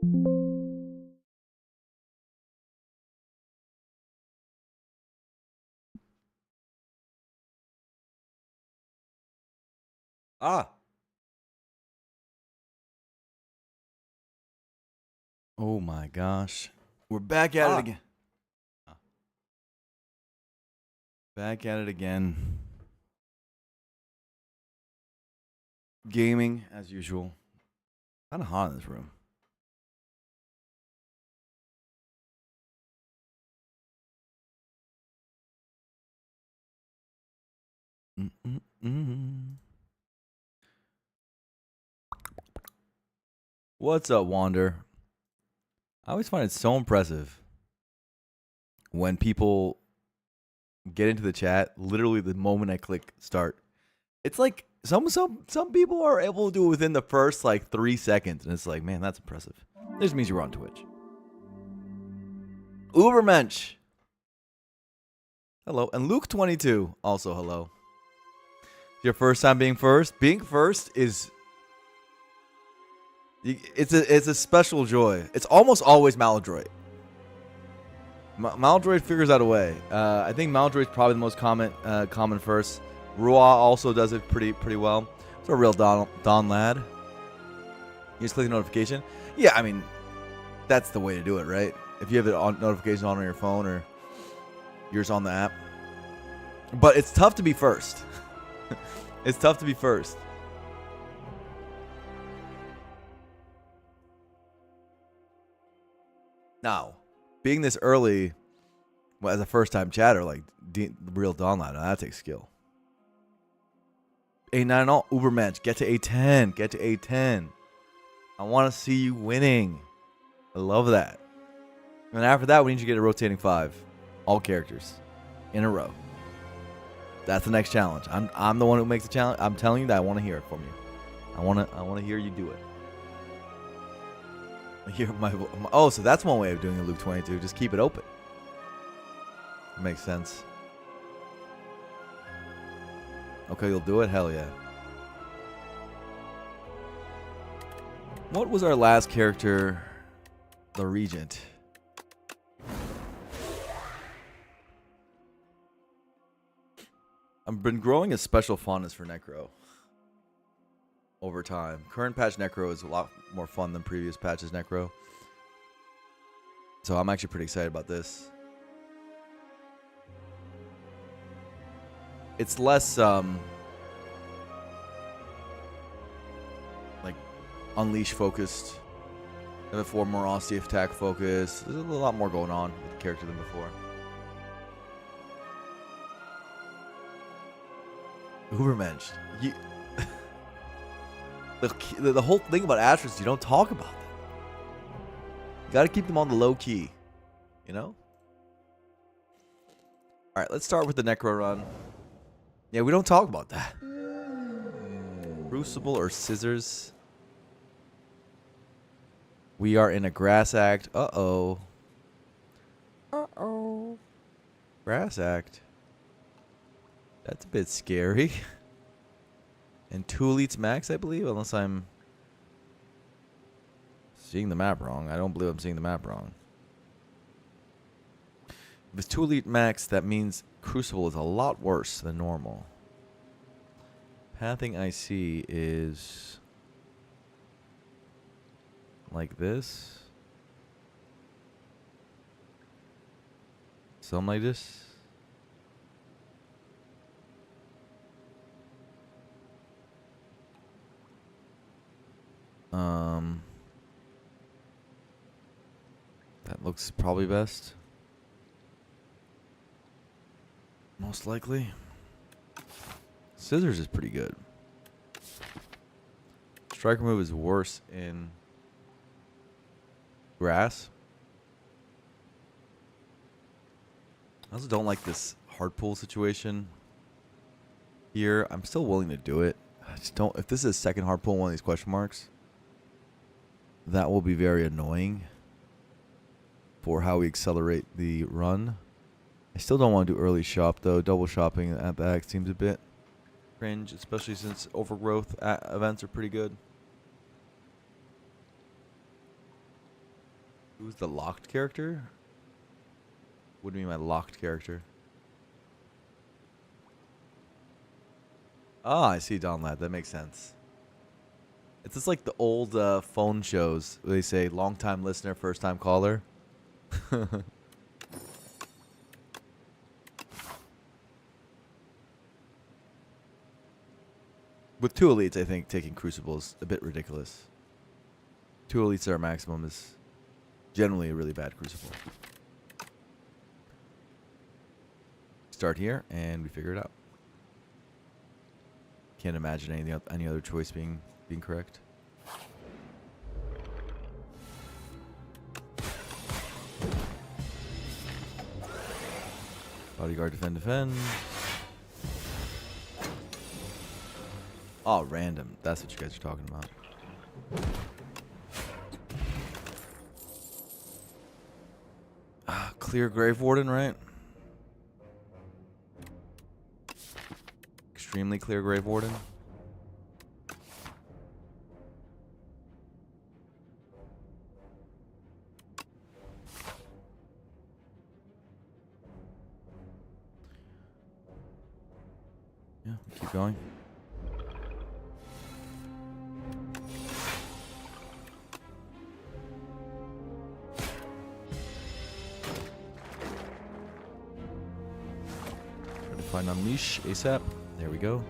Ah. Oh my gosh. We're back at it Ah. again. Back at it again. Gaming as usual. Kind of hot in this room. Mm-mm-mm. What's up, Wander? I always find it so impressive when people get into the chat literally the moment I click start. It's like some people are able to do it within the first like 3 seconds, and it's like, man, that's impressive. This means you're on Twitch. Ubermensch. Hello. And Luke22, also hello. Your first time being first? Being first is it's a special joy. It's almost always Maladroit. Maladroit figures out a way. I think Maladroit's probably the most common first. Ruah also does it pretty well. It's a real Don lad. You just click the notification. Yeah, I mean, that's the way to do it, right? If you have the notification on your phone or yours on the app. But it's tough to be first. It's tough to be first. Now, being this early, well, as a first-time chatter, like real Dawnline, that takes skill. A9 all Ubermensch, get to A10, get to A10. I want to see you winning. I love that. And after that, we need you to get a rotating 5, all characters, in a row. That's the next challenge. I'm the one who makes the challenge. I'm telling you that I want to hear it from you. I want to hear you do it. So that's one way of doing a Luke 22. Just keep it open. Makes sense. Okay, you'll do it? Hell yeah. What was our last character? The Regent. I've been growing a special fondness for Necro over time. Current patch Necro is a lot more fun than previous patches Necro. So I'm actually pretty excited about this. It's less like Unleash focused. Before more Aussie attack focus. There's a lot more going on with the character than before. Ubermensch. The whole thing about Astros, you don't talk about them. You gotta keep them on the low key. You know? Alright, let's start with the Necro run. Yeah, we don't talk about that. Crucible or Scissors? We are in a Grass Act. Uh-oh. Uh-oh. Grass Act. That's a bit scary. And 2 elites max, I believe, unless I'm seeing the map wrong. I don't believe I'm seeing the map wrong. If it's 2 elite max, that means Crucible is a lot worse than normal. Pathing I see is like this. Something like this. That looks probably best. Most likely. Scissors is pretty good. Striker move is worse in grass. I also don't like this hard pull situation here. I'm still willing to do it. I just don't. If this is a second hard pull, one of these question marks, that will be very annoying for how we accelerate the run. I still don't want to do early shop though. Double shopping at the X seems a bit cringe, especially since overgrowth events are pretty good. Who's the locked character? What do you mean by locked character? Ah, I see Don Lad. That makes sense. It's just like the old phone shows where they say long time listener, first time caller. With 2 elites, I think taking Crucible is a bit ridiculous. 2 elites at our maximum is generally a really bad Crucible. Start here, and we figure it out. Can't imagine any other choice being correct. Bodyguard, defend, defend. Oh, random. That's what you guys are talking about. Clear Grave Warden, right? Extremely clear Grave Warden. Yeah, keep going. Try to find Unleash ASAP. There we go.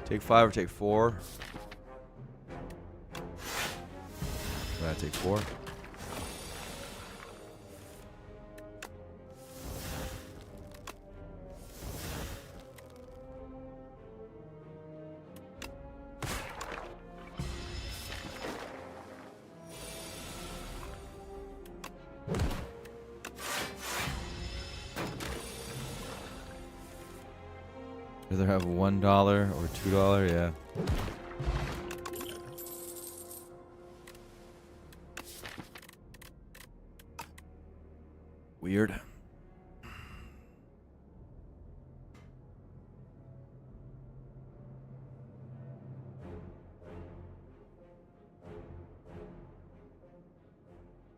Take 5 or take 4. Gotta take 4. Either have $1 or $2, yeah. Weird.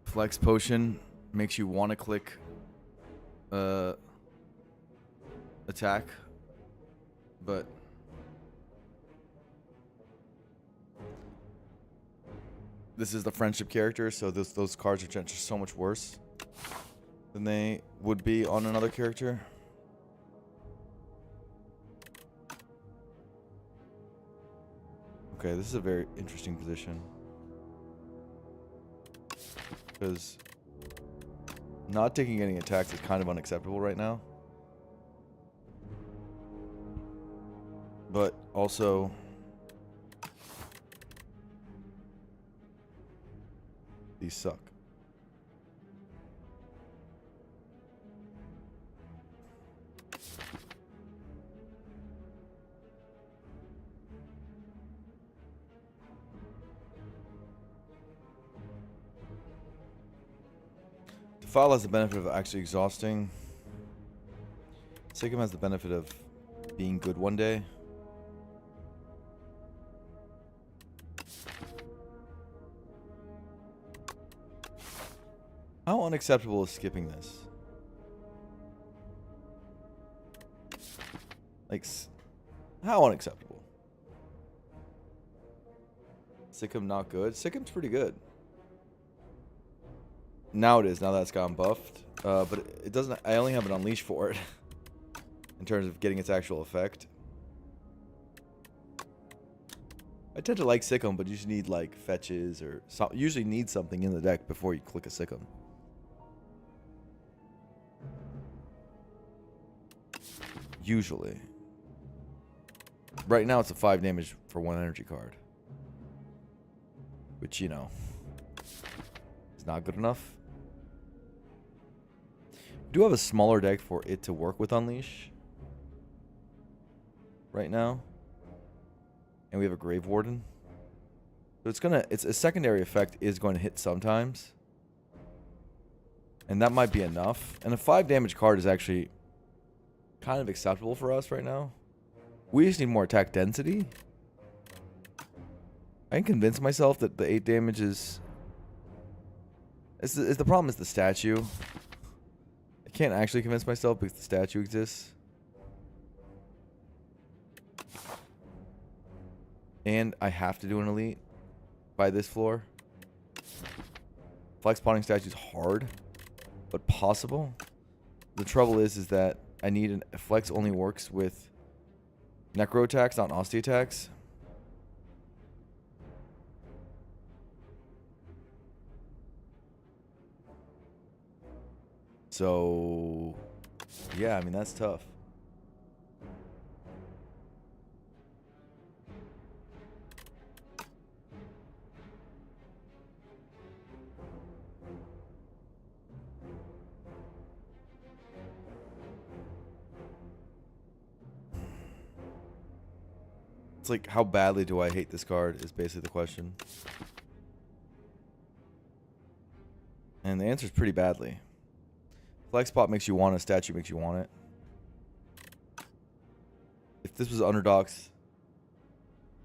Flex Potion makes you want to click attack, but this is the friendship character, so those cards are just so much worse than they would be on another character. Okay, this is a very interesting position, because not taking any attacks is kind of unacceptable right now. But also, these suck. Defile has the benefit of actually exhausting. Sigma has the benefit of being good one day. How unacceptable is skipping this? Like, how unacceptable? Sikkim not good? Sikkim's pretty good. Now it is, now that it's gotten buffed. But it doesn't, I only have an Unleash for it. In terms of getting its actual effect. I tend to like Sikkim, but you just need like fetches or usually need something in the deck before you click a Sikkim. Usually. Right now it's a 5 damage for 1 energy card. Which, you know, is not good enough. We do have a smaller deck for it to work with Unleash right now. and we have a Grave Warden. So it's a secondary effect is going to hit sometimes. And that might be enough. And a 5 damage card is actually kind of acceptable for us right now. We just need more attack density. I can convince myself that the 8 damage is the problem is the statue. I can't actually convince myself because the statue exists. And I have to do an elite by this floor. Flex spawning statue is hard, but possible. The trouble is that I need a flex only works with necro attacks, not Austie attacks. So, yeah, I mean, that's tough. It's like, how badly do I hate this card is basically the question. And the answer is pretty badly. Flex spot makes you want it, statue makes you want it. If this was underdogs,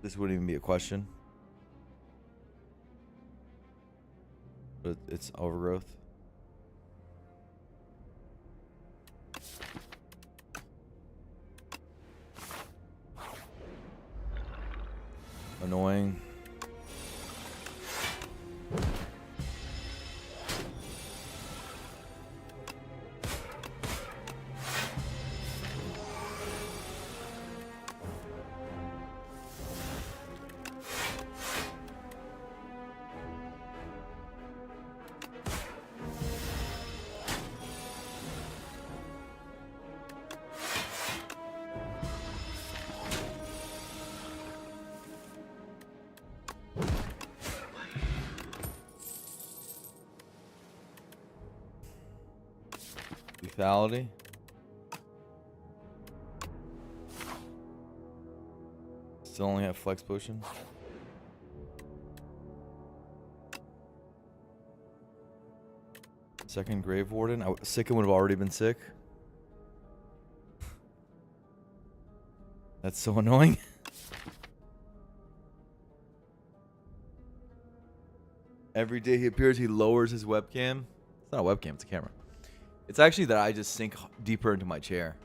this wouldn't even be a question. But it's overgrowth. Annoying. Lethality. Still only have flex potion. Second Grave Warden. Sicken would have already been sick. That's so annoying. Every day he appears, he lowers his webcam. It's not a webcam, it's a camera. It's actually that I just sink deeper into my chair.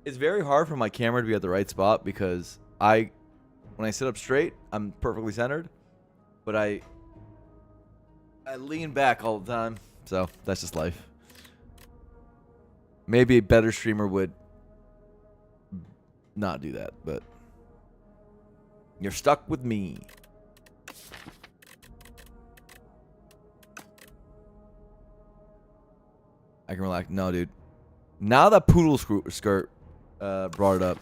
It's very hard for my camera to be at the right spot because when I sit up straight, I'm perfectly centered, but I lean back all the time. So that's just life. Maybe a better streamer would not do that, but you're stuck with me. I can relax. No, dude. Now that Poodle Skirt brought it up,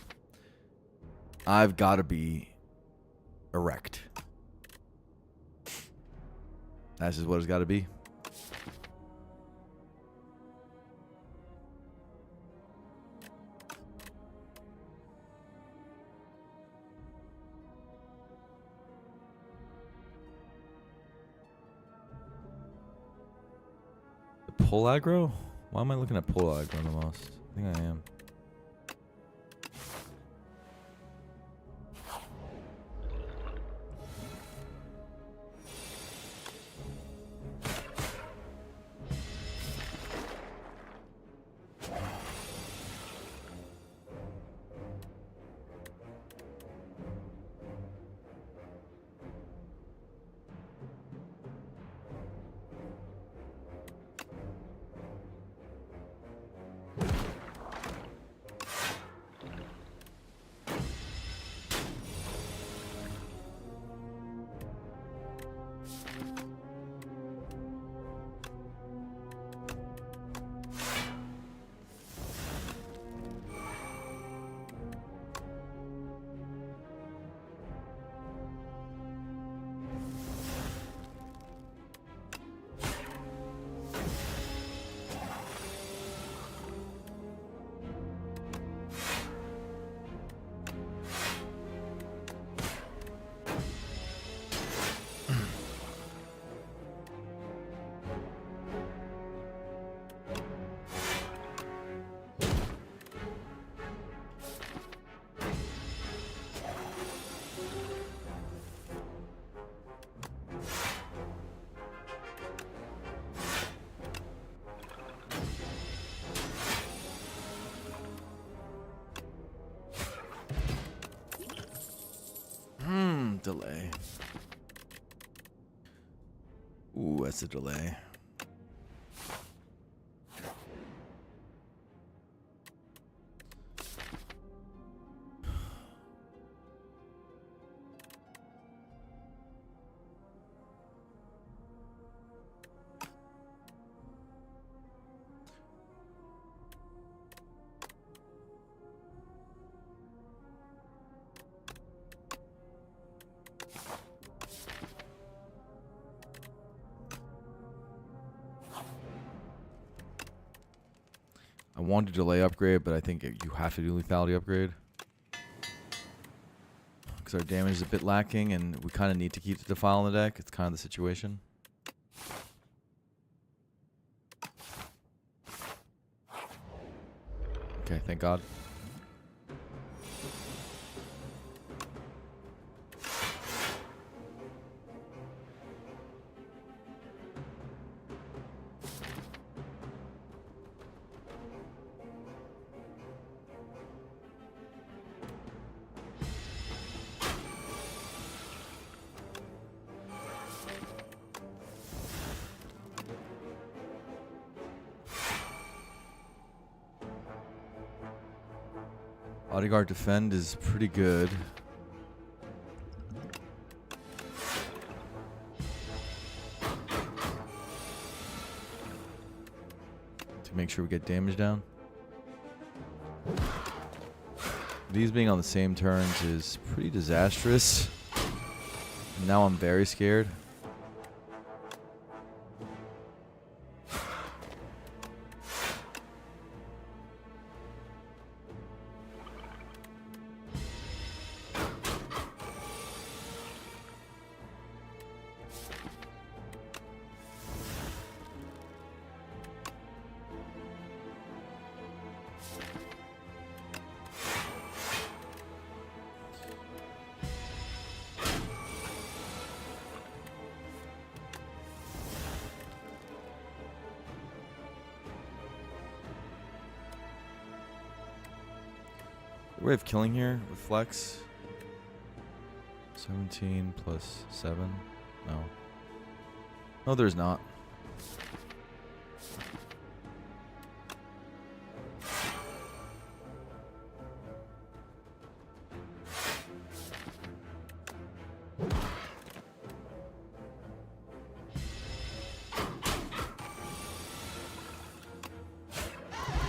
I've got to be erect. That's just what it's got to be. The pull aggro? Why am I looking at pull aggro the most? I think I am. delay. Ooh, that's a delay. I want to delay upgrade, but I think you have to do lethality upgrade. Because our damage is a bit lacking, and we kind of need to keep the Defile on the deck. It's kind of the situation. Okay, thank God. Bodyguard defend is pretty good. To make sure we get damage down. These being on the same turns is pretty disastrous. Now I'm very scared. Way of killing here with flex. 17 plus 7. No. No, there's not.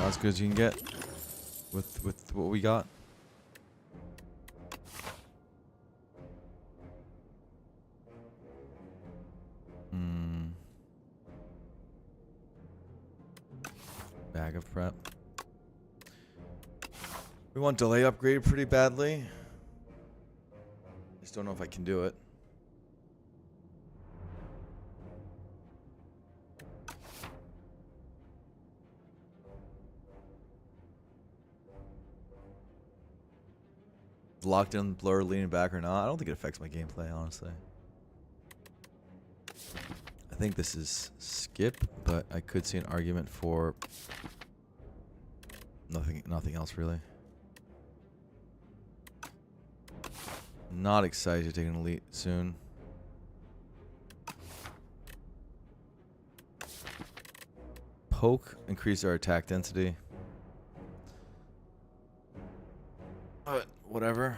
Not as good as you can get with what we got. Bag of prep. We want delay upgrade pretty badly. Just don't know if I can do it. Locked in, blur, leaning back or not. I don't think it affects my gameplay, honestly. I think this is skip, but I could see an argument for nothing else really. Not excited to take an elite soon. Poke, increase our attack density. But whatever.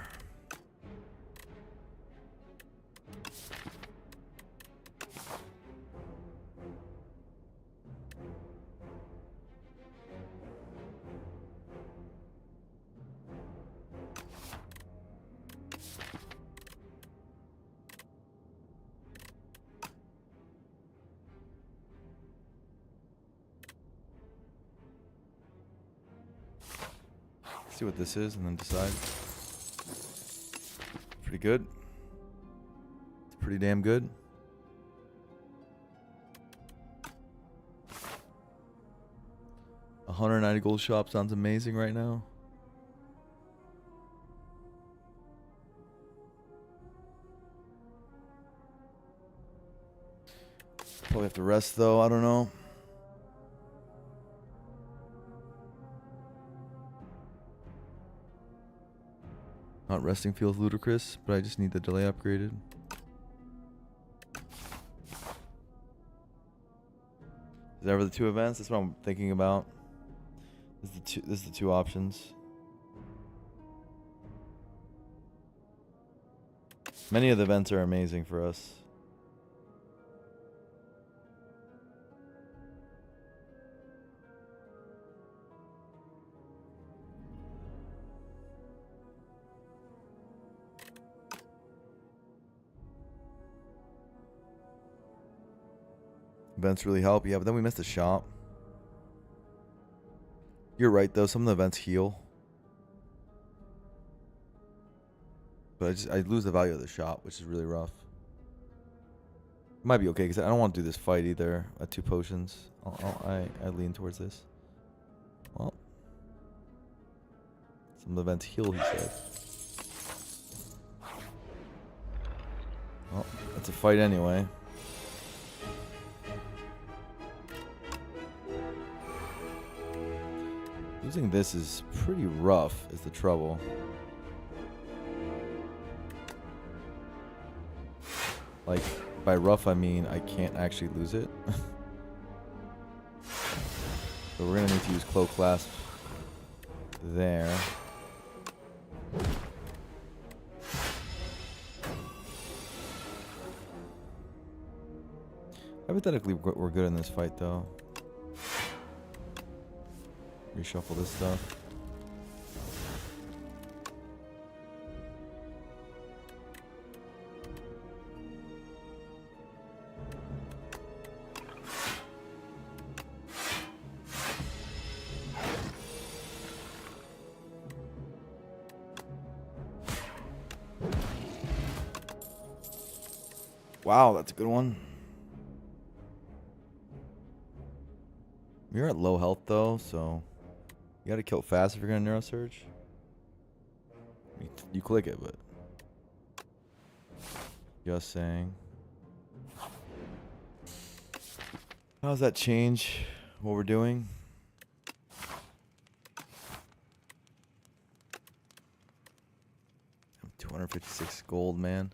See what this is and then decide. Pretty good. It's pretty damn good. $190 gold shop sounds amazing right now. Probably have to rest though, I don't know. Not resting feels ludicrous, but I just need the delay upgraded. Is that ever the 2 events? That's what I'm thinking about. This is the 2 options. Many of the events are amazing for us. Events really help, yeah, but then we missed the shop. You're right though, some of the events heal. But I lose the value of the shop, which is really rough. It might be okay, because I don't want to do this fight either at 2 potions. I lean towards this. Well. Some of the events heal, he said. Well, it's a fight anyway. Losing this is pretty rough, is the trouble. Like, by rough I mean I can't actually lose it. So we're gonna need to use Cloak Clasp there. Hypothetically, we're good in this fight though. Reshuffle this stuff. Wow, that's a good one. You're at low health though, so you gotta kill it fast if you're gonna Neuro Surge. You click it, but just saying. How does that change what we're doing? I'm 256 gold, man.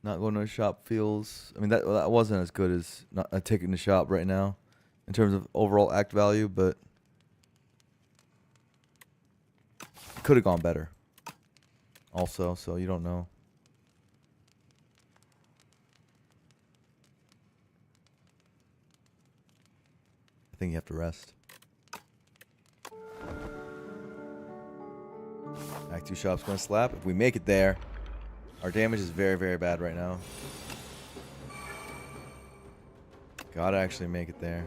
Not going to a shop feels. I mean, that wasn't as good as not taking the shop right now, in terms of overall act value, but it could have gone better. Also, so you don't know. I think you have to rest. Act 2 shop's gonna slap. If we make it there, our damage is very, very bad right now. Gotta actually make it there.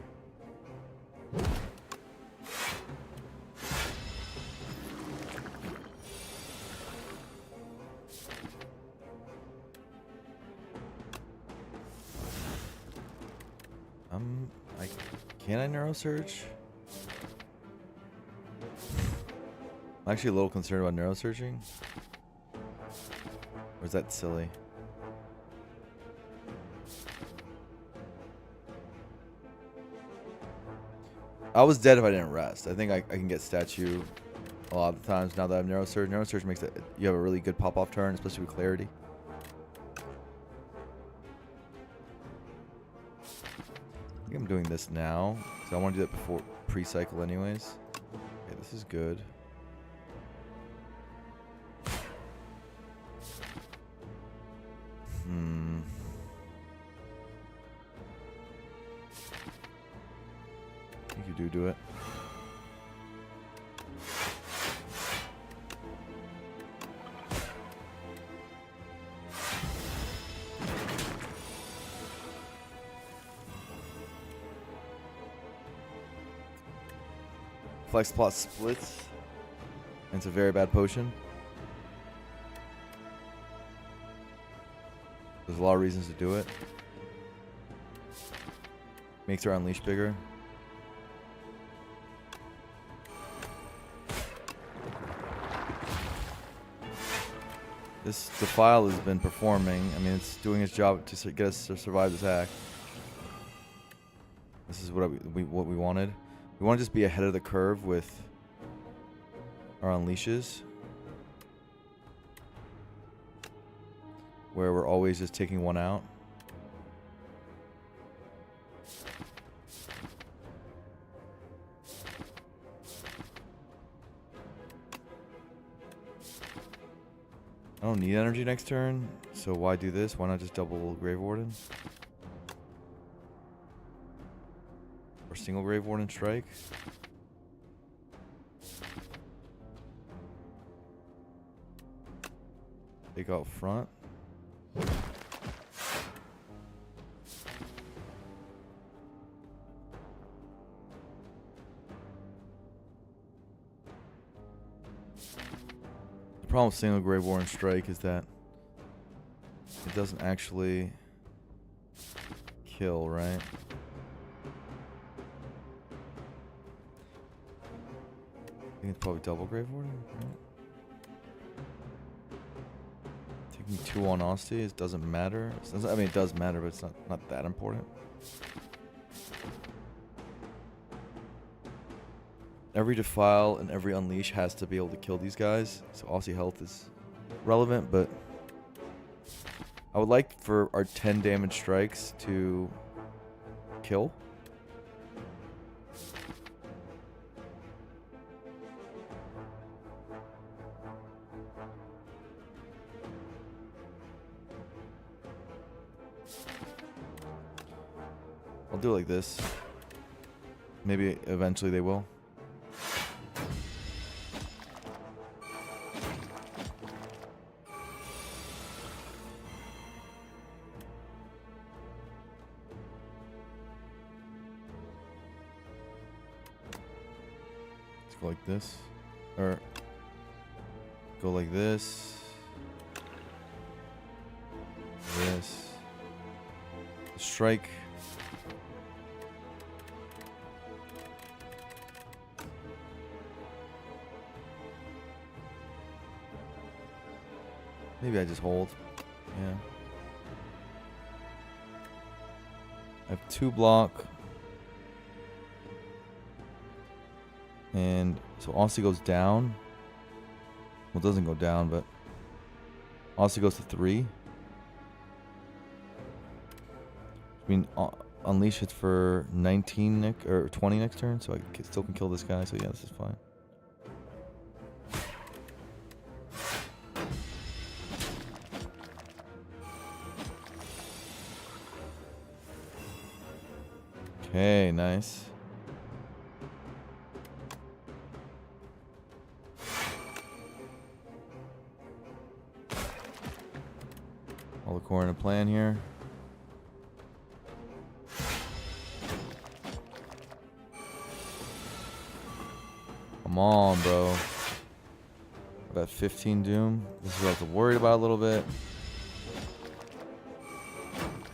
Can I Neuro Surge? I'm actually a little concerned about Neuro Surging. Or is that silly? I was dead if I didn't rest. I think I can get statue a lot of the times now that I have Neuro Surge. Neuro Surge makes it, you have a really good pop-off turn, especially with clarity. I think I'm doing this now, because I want to do that before pre-cycle anyways. Okay, this is good. I think you do it. Flex plot splits. And it's a very bad potion. There's a lot of reasons to do it. Makes our unleash bigger. This Defile has been performing. I mean, it's doing its job to get us to survive this hack. This is what we wanted. We want to just be ahead of the curve with our unleashes. where we're always just taking one out. I don't need energy next turn, so why do this? Why not just double Grave Warden? Or single Grave Warden strike? Take out front. The problem with single Grave Warden strike is that it doesn't actually kill, right? I think it's probably double Grave Warden, right? Taking 2 on Austin, it doesn't matter. I mean, it does matter, but it's not that important. Every Defile and every Unleash has to be able to kill these guys, so Aussie health is relevant, but I would like for our 10 damage strikes to kill. I'll do it like this. Maybe eventually they will. Let's go like this. Or go like this. This. Strike. Maybe I just hold. Yeah. I have 2 block. And so Aussie goes down. Well, it doesn't go down, but Aussie goes to 3. I mean, Unleash hits for 19 or 20 next turn, so I still can kill this guy. So yeah, this is fine. Okay, nice. All the core in a plan here. Come on, bro. About 15 Doom. This is what I have to worry about a little bit.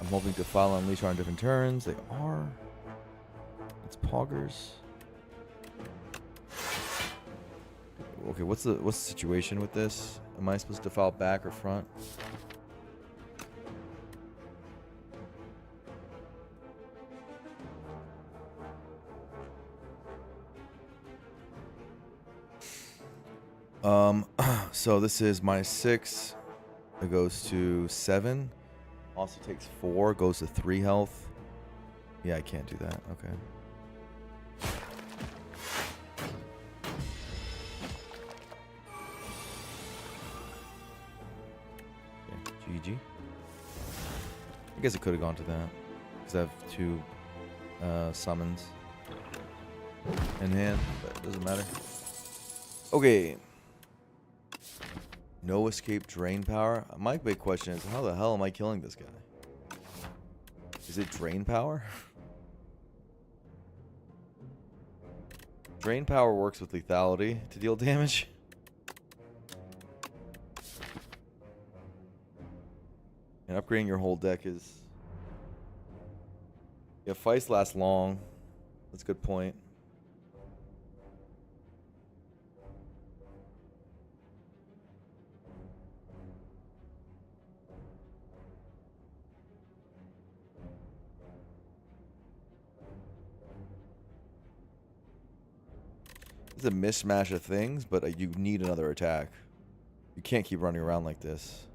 I'm hoping to Defile and Unleash on different turns. They are. It's Poggers. Okay, what's the situation with this? Am I supposed to Defile back or front? So this is -6. It goes to 7. Also takes 4. Goes to 3 health. Yeah, I can't do that. Okay. Yeah, GG. I guess it could have gone to that. Because I have 2 summons in hand, but it doesn't matter. Okay. No escape drain power. My big question is, how the hell am I killing this guy? Is it drain power? Drain power works with lethality to deal damage. And upgrading your whole deck is... Yeah, fights last long. That's a good point. It's a mismatch of things, but you need another attack. You can't keep running around like this.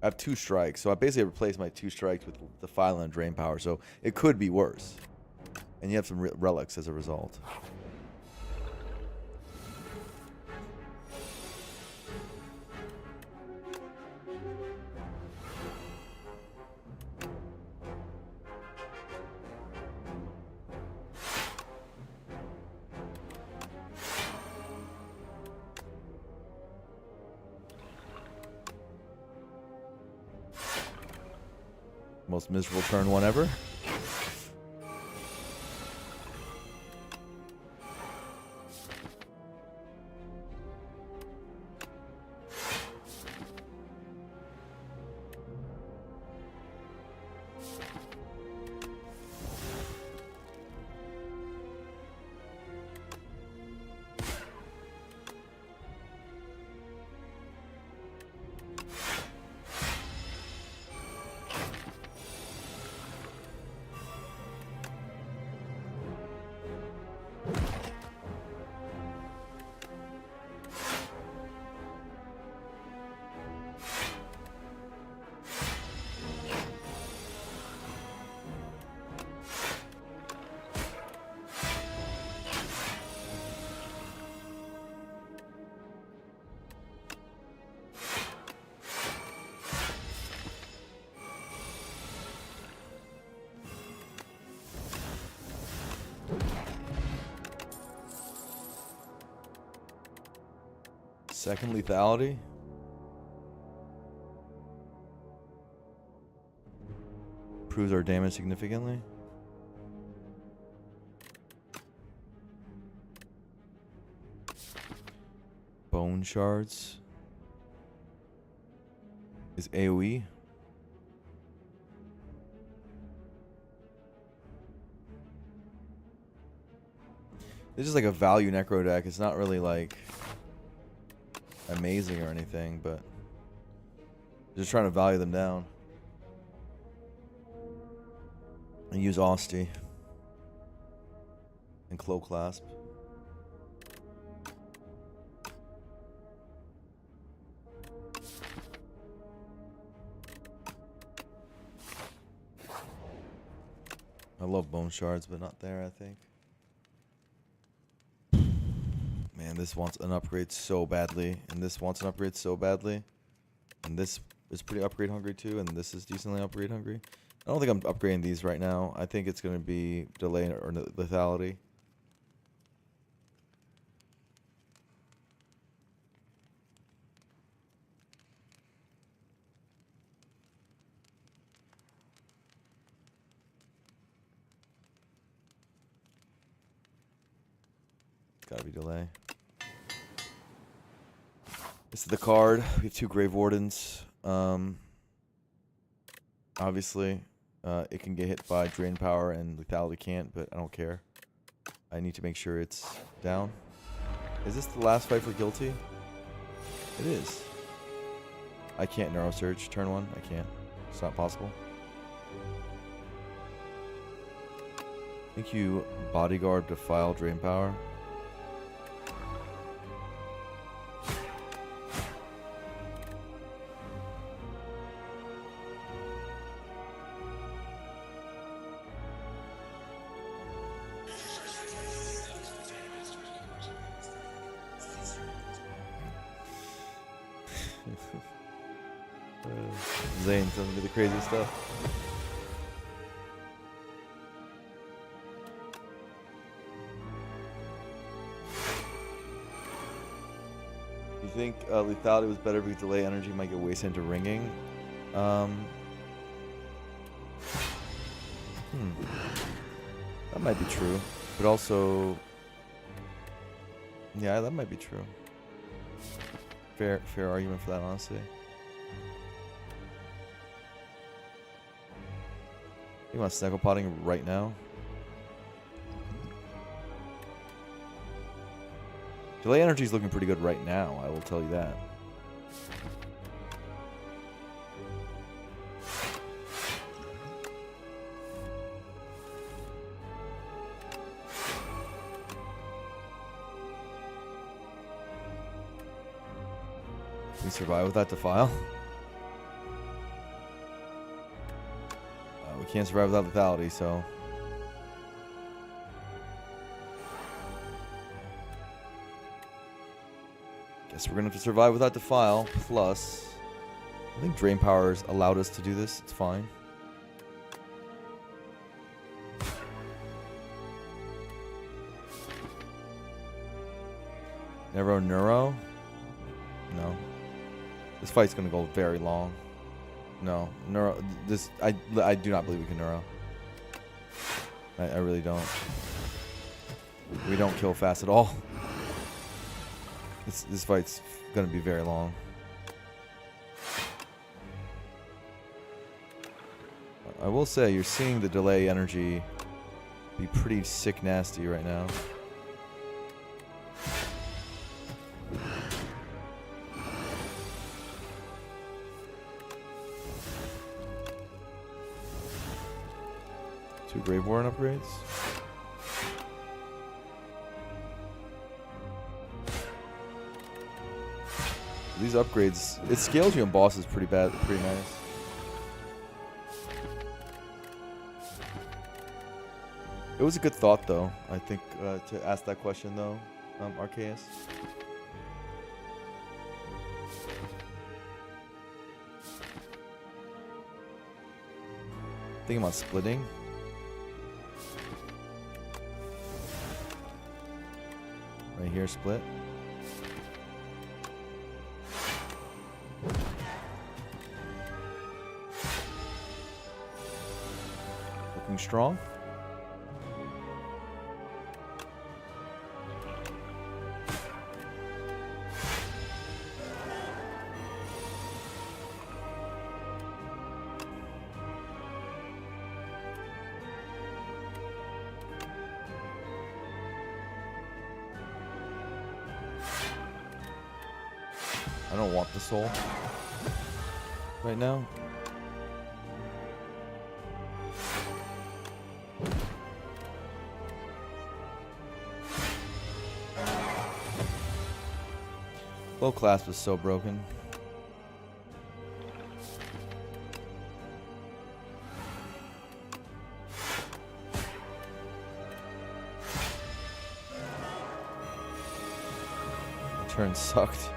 I have 2 strikes, so I basically replaced my 2 strikes with the file and drain power, so it could be worse. And you have some relics as a result. Most miserable turn 1 ever. Second lethality. Improves our damage significantly. Bone shards. Is AoE. This is like a value necro deck. It's not really like amazing or anything, but just trying to value them down. And use Austy and Cloak Clasp. I love bone shards, but not there, I think. Man, this wants an upgrade so badly, and this wants an upgrade so badly. And this is pretty upgrade hungry too, and this is decently upgrade hungry. I don't think I'm upgrading these right now. I think it's going to be delay or lethality. It's got to be delay. This is the card. We have 2 Grave Wardens. Obviously, it can get hit by Drain Power and Lethality can't, but I don't care. I need to make sure it's down. Is this the last fight for Guilty? It is. I can't Neuro Surge turn 1. I can't. It's not possible. I think you Bodyguard Defile Drain Power. Zane telling me the crazy stuff. You think lethality was better because delay energy might get wasted into ringing? That might be true, but also, yeah, that might be true. Fair argument for that, honestly. You want Snuggle Potting right now? Delay energy is looking pretty good right now, I will tell you that. Can we survive with that defile? can't survive without lethality, so. Guess we're gonna have to survive without Defile. Plus, I think Drain Powers allowed us to do this. It's fine. Neuro Neuro? No. This fight's gonna go very long. No. Neuro. This. I do not believe we can Neuro. I really don't. We don't kill fast at all. This fight's gonna be very long. I will say you're seeing the delay energy be pretty sick nasty right now. Two Grave Warren upgrades. These upgrades, it scales you in bosses pretty nice. It was a good thought, though, I think, to ask that question, though, Arceus. Thinking about splitting. Right here, split. Looking strong. I don't want the soul right now. Low clasp is so broken. The turn sucked.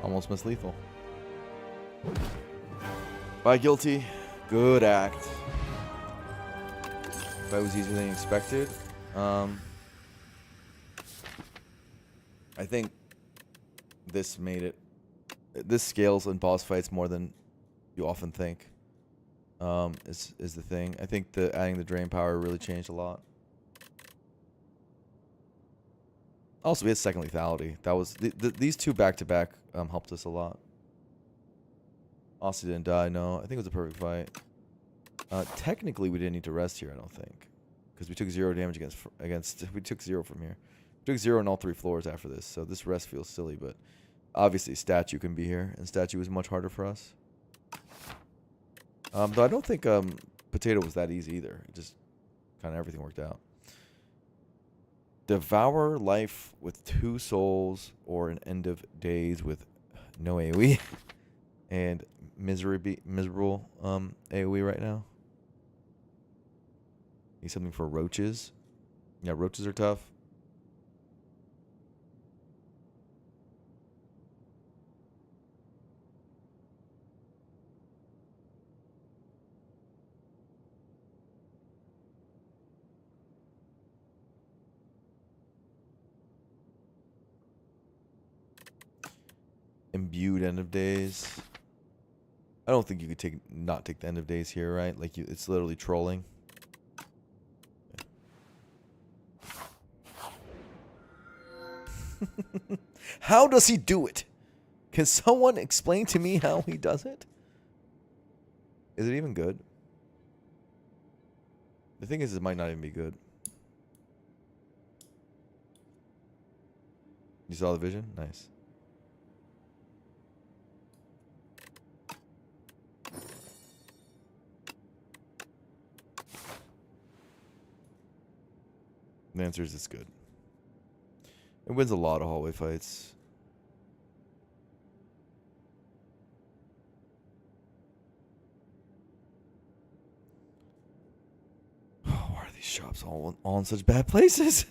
Almost missed lethal. By guilty. Good act. That was easier than expected. I think this made it. This scales in boss fights more than you often think. Is the thing. I think adding the drain power really changed a lot. Also, we had second lethality. That was these two back to back helped us a lot. Austin didn't die. No, I think it was a perfect fight. Technically, we didn't need to rest here. I don't think, because we took 0 damage against. We took 0 from here. We took 0 on all 3 floors after this. So this rest feels silly, but obviously statue can be here, and statue was much harder for us. Though I don't think potato was that easy either. It just kind of everything worked out. Devour life with 2 souls, or an end of days with no AoE, and miserable AoE right now. Need something for roaches. Yeah, roaches are tough. Imbued end of days. I don't think you could not take the end of days here, right? Like it's literally trolling. How does he do it? Can someone explain to me how he does it? Is it even good? The thing is, it might not even be good. You saw the vision? Nice. The answer is it's good. It wins a lot of hallway fights. Why are these shops all in such bad places?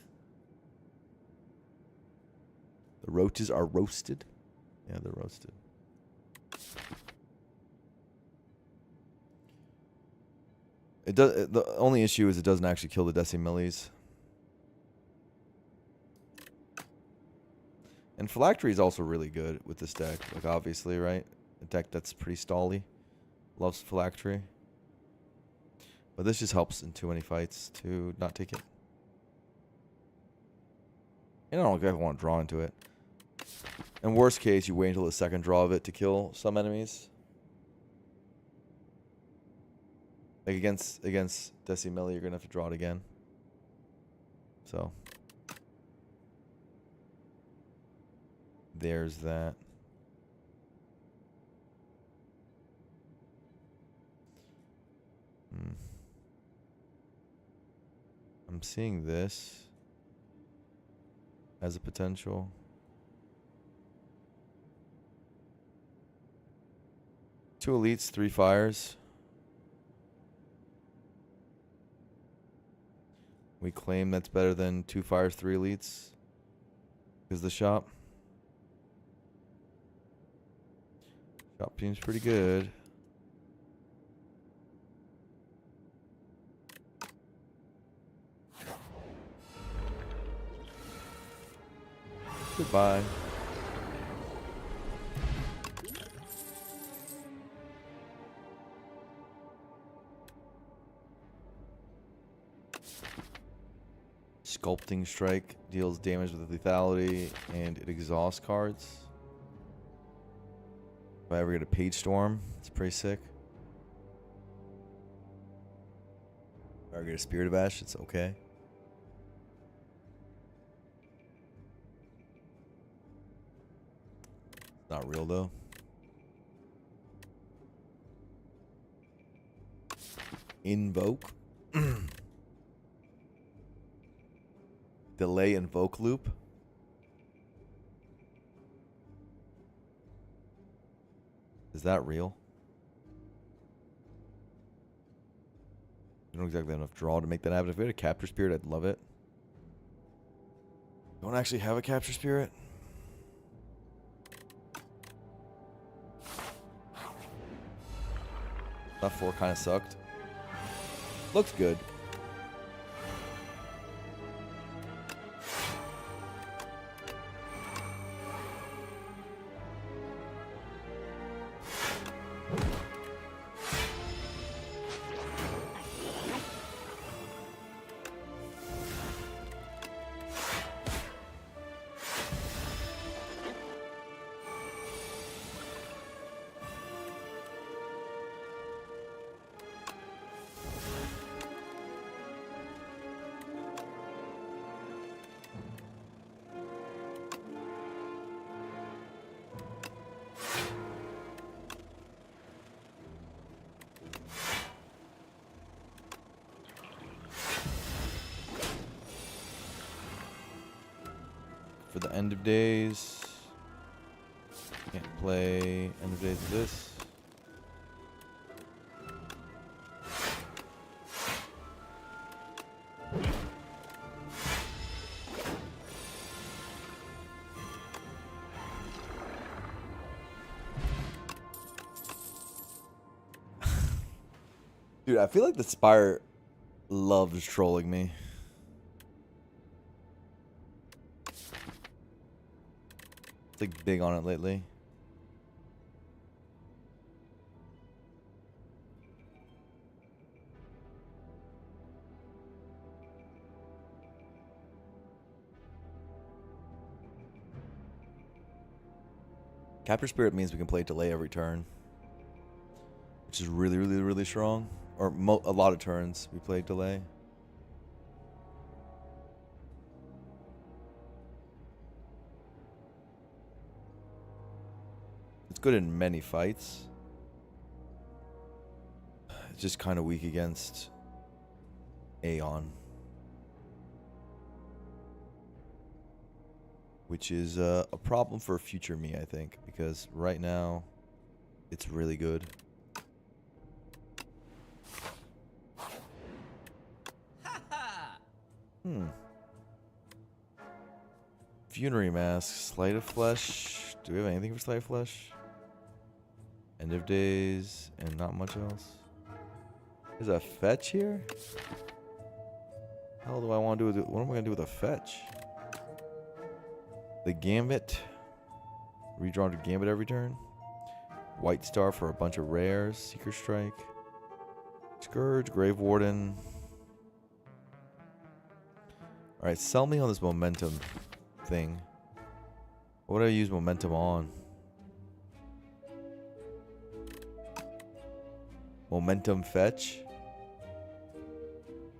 The roaches are roasted. Yeah, they're roasted. It does. The only issue is it doesn't actually kill the decimillies. And phylactery is also really good with this deck. Like, obviously, right? A deck that's pretty stally. Loves phylactery. But this just helps in too many fights to not take it. And I don't exactly want to draw into it. In worst case, you wait until the second draw of it to kill some enemies. Like against Decimilli, you're gonna have to draw it again. So there's that. I'm seeing this as a potential. Two elites, 3 fires. We claim that's better than 2 fires, 3 elites. Is the shop. Shop seems pretty good. Goodbye. Sculpting Strike deals damage with lethality and it exhausts cards. If I ever get a Page Storm, it's pretty sick. If I ever get a Spirit of Ash, it's okay. Not real though. Invoke. Delay invoke loop. Is that real? I don't exactly have enough draw to make that happen. If we had a Capture Spirit, I'd love it. Don't actually have a Capture Spirit. That 4 kind of sucked. Looks good. For the end of days. Can't play end of days of this. Dude, I feel like the Spire loves trolling me. It's like big on it lately. Capture Spirit means we can play delay every turn, which is really, really, really strong. Or a lot of turns we play delay. It's good in many fights. It's just kind of weak against A10. which is a problem for future me, I think, because right now it's really good. Funerary Mask, Sleight of Flesh. Do we have anything for Sleight of Flesh? End of Days, and not much else. There's a fetch here? How do I want to do with it? What am I going to do with a fetch? The Gambit. Redraw to Gambit every turn. White Star for a bunch of rares. Seeker Strike. Scourge, Grave Warden. Alright, sell me on this momentum thing. What do I use momentum on? Momentum fetch.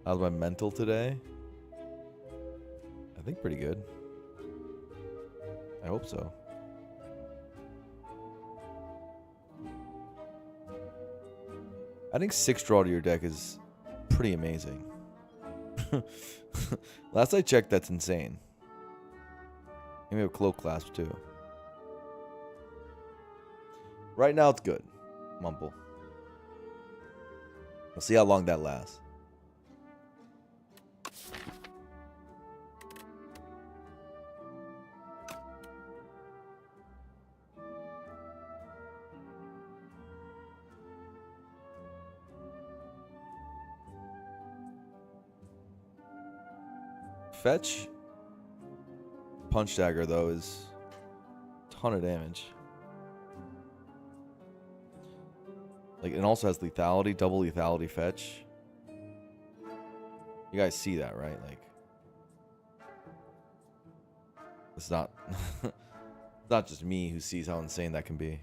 How's my mental today? I think pretty good. I hope so. I think 6 draw to your deck is pretty amazing. Last I checked, that's insane. And we have Cloak Clasp too. Right now it's good. Mumble. We'll see how long that lasts. Fetch. Punch Dagger, though, is a ton of damage. Like, it also has lethality, double lethality fetch. You guys see that, right? Like, it's not, it's not just me who sees how insane that can be.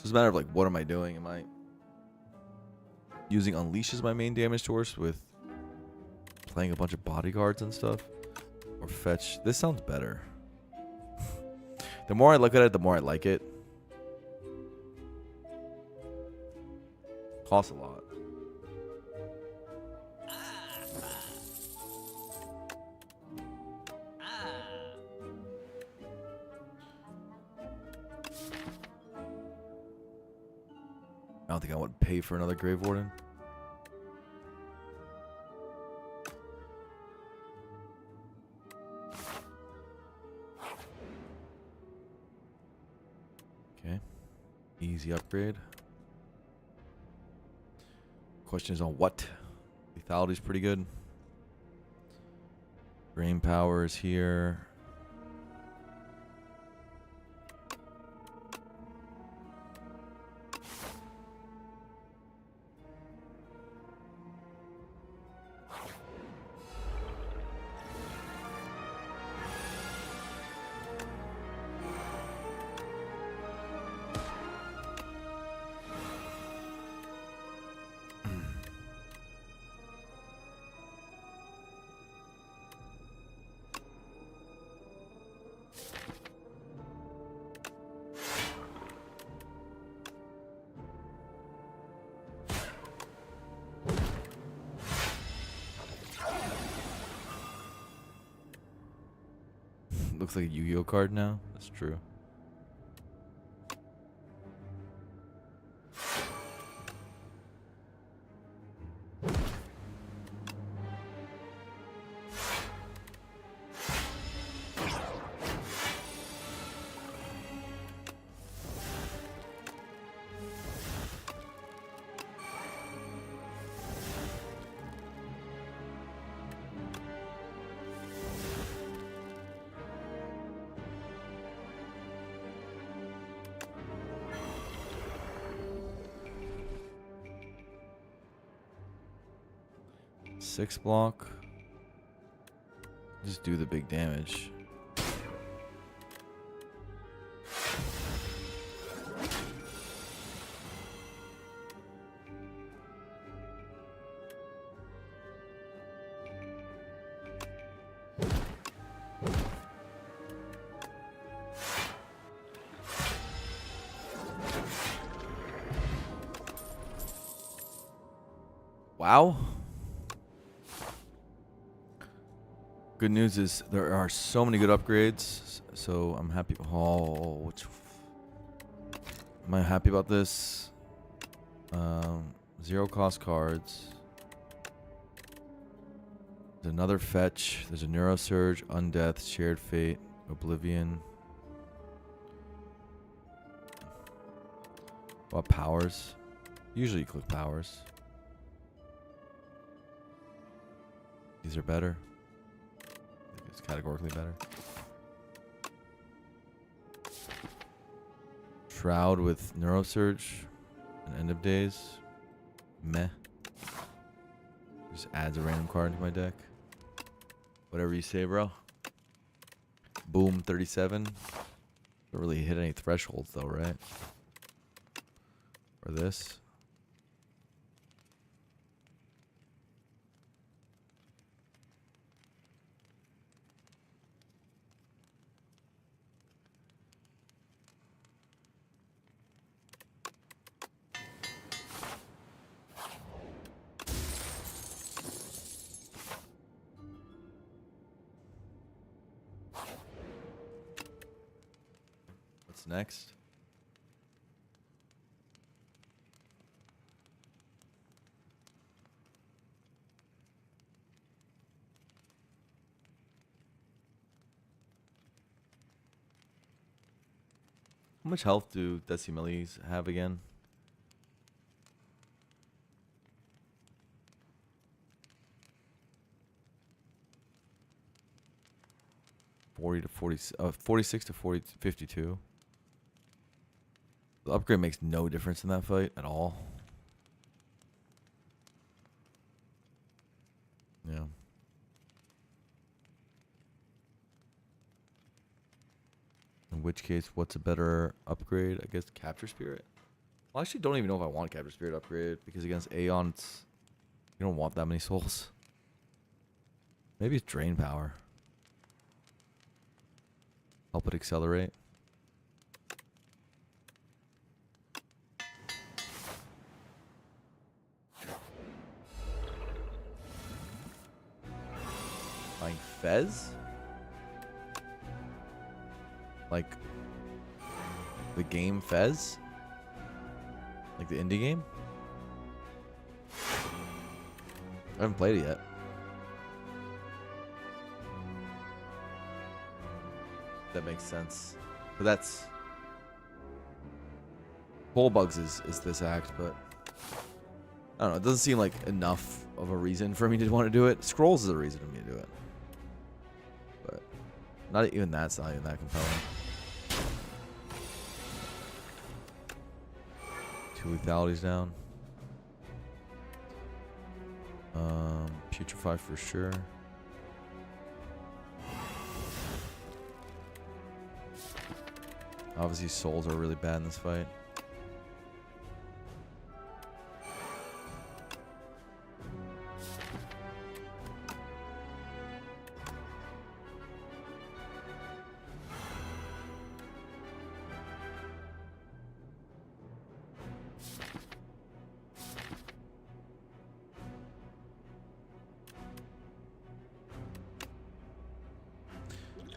It's a matter of like, what am I doing? Am I using Unleash as my main damage source with playing a bunch of bodyguards and stuff? Or fetch? This sounds better. The more I look at it, the more I like it. Costs a lot. I don't think I want to pay for another Grave Warden. Okay. Easy upgrade. Question is on what? Lethality's pretty good. Brain power is here. Looks like a Yu-Gi-Oh card now. That's true. Six block. Just do the big damage. Wow. Good news is there are so many good upgrades. So I'm happy. Oh, am I happy about this? Zero cost cards. There's another fetch. There's a Neurosurge, Undeath, Shared Fate, Oblivion. What powers? Usually you click powers. These are better. I think it's categorically better. Shroud with Neurosurge and End of Days. Meh. Just adds a random card into my deck. Whatever you say, bro. Boom, 37. Don't really hit any thresholds though, right? Or this. What's next? How much health do Decimillies have again? $40 to 40, 46 to 40, 52. The upgrade makes no difference in that fight at all. Yeah. In which case, what's a better upgrade? I guess Capture Spirit. Well, I actually don't even know if I want Capture Spirit upgrade because against Aeon, you don't want that many souls. Maybe it's Drain Power. Help it accelerate. Buying Fez? Like the game Fez? Like the indie game? I haven't played it yet. That makes sense. But that's Hole Bugs is this act, but I don't know, it doesn't seem like enough of a reason for me to want to do it. Scrolls is a reason for me to do it. But not even that's not even that compelling. 2 lethalities down. Putrefy for sure. Obviously souls are really bad in this fight.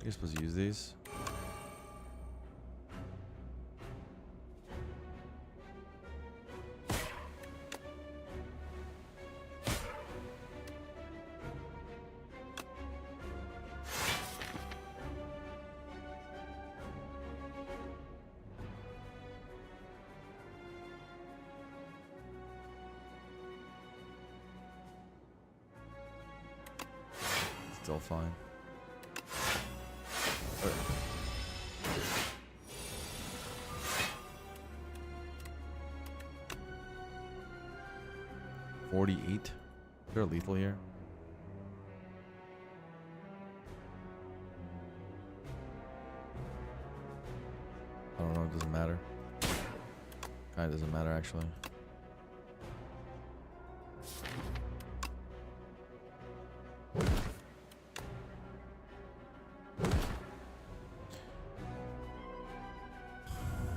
You're supposed to use these. Still fine. Okay. 48. Is there a lethal here? I don't know, it doesn't matter. Kinda doesn't matter actually.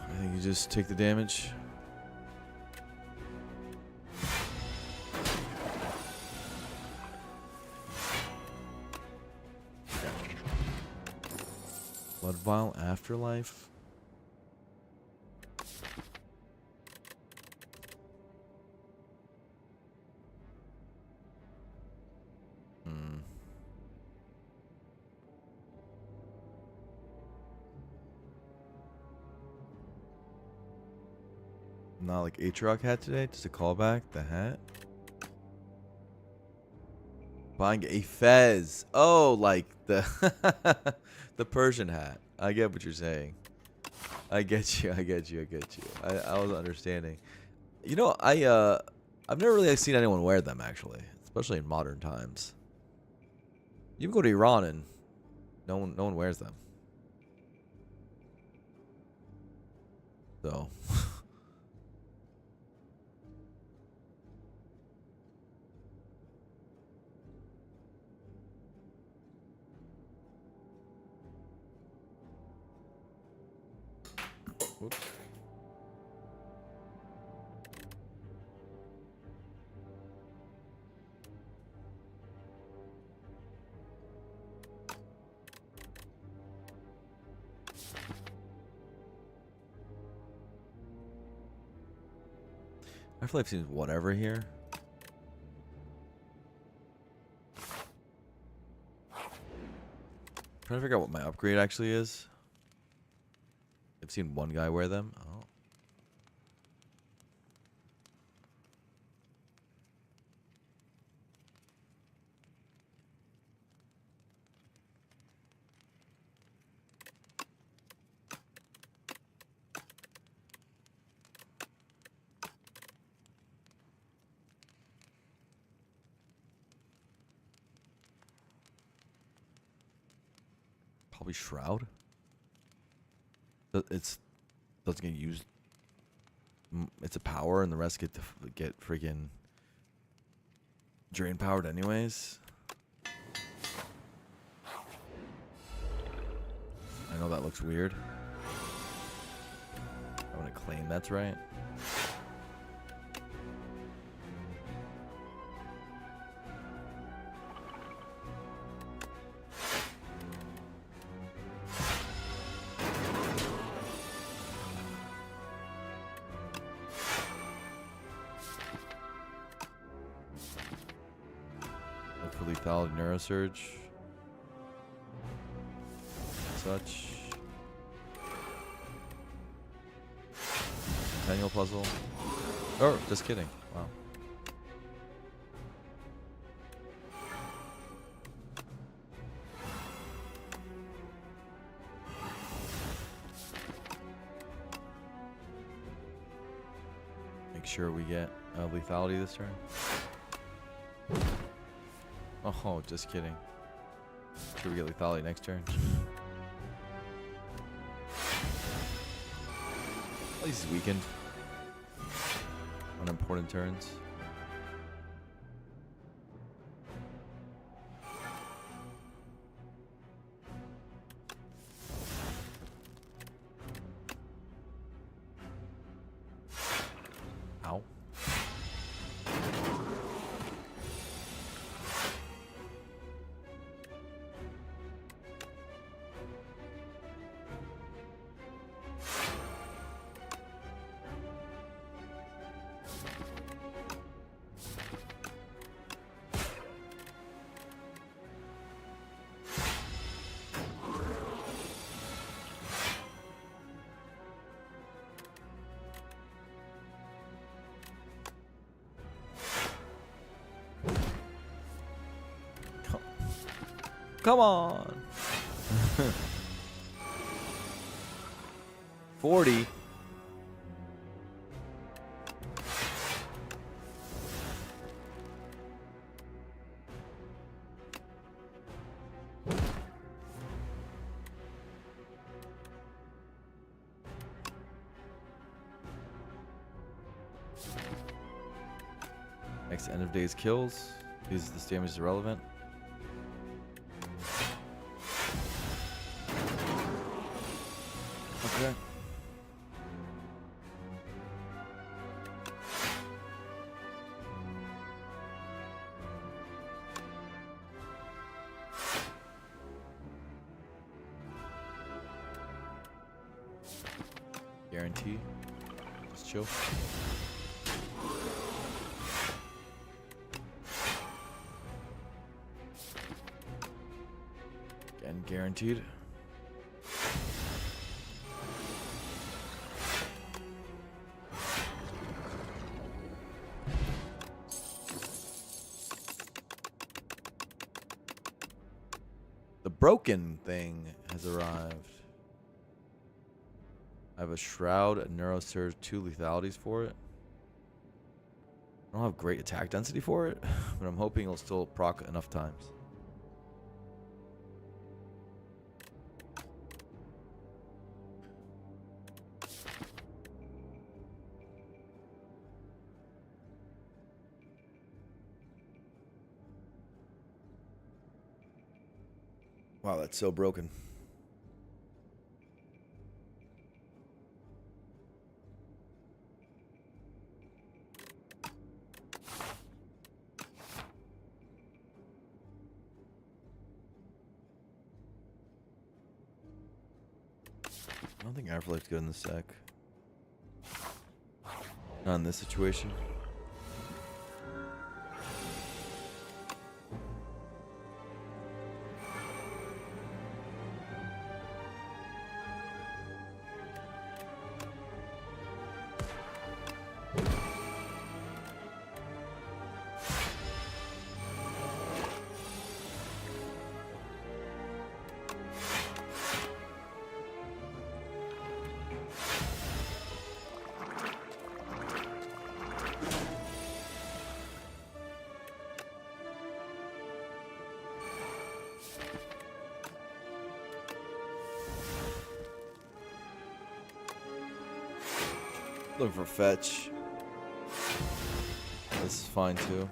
I think you just take the damage. Blood Vial Afterlife. Hmm. Not like Aatrox hat today. Just a callback. The hat. Buying a fez. Oh, like the the Persian hat. I get what you're saying. I get you. I get you. I get you. I was understanding. You know, I've never really seen anyone wear them actually, especially in modern times. You can go to Iran and no one wears them. So. Whoops. Afterlife seems whatever here. Trying to figure out what my upgrade actually is. I've seen one guy wear them. Oh. Probably Shroud. It's doesn't get used. It's a power, and the rest get freaking drain powered anyways. I know that looks weird. I'm gonna claim that's right. For lethality, neurosurge, such. Manual puzzle. Oh, just kidding. Wow. Make sure we get lethality this turn. Oh, just kidding. Should we get lethality next turn? At least he's weakened on important turns. Ow. Come on. 40. Next end of days kills. This damage is irrelevant. Okay. Guarantee. Just chill. Again, guaranteed. The broken thing has arrived. I have a Shroud, a Neurosurge, 2 lethalities for it. I don't have great attack density for it, but I'm hoping it'll still proc enough times. Wow, that's so broken. I don't think Afterlife's good in this deck. Not in this situation. Looking for fetch. This is fine too.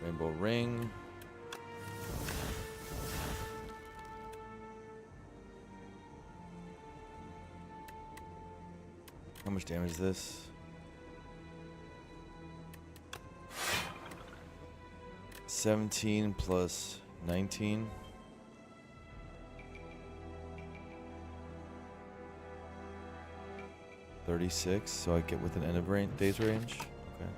Rainbow Ring. How much damage is this? 17 plus 19. 36, so I get within end of days range. Okay.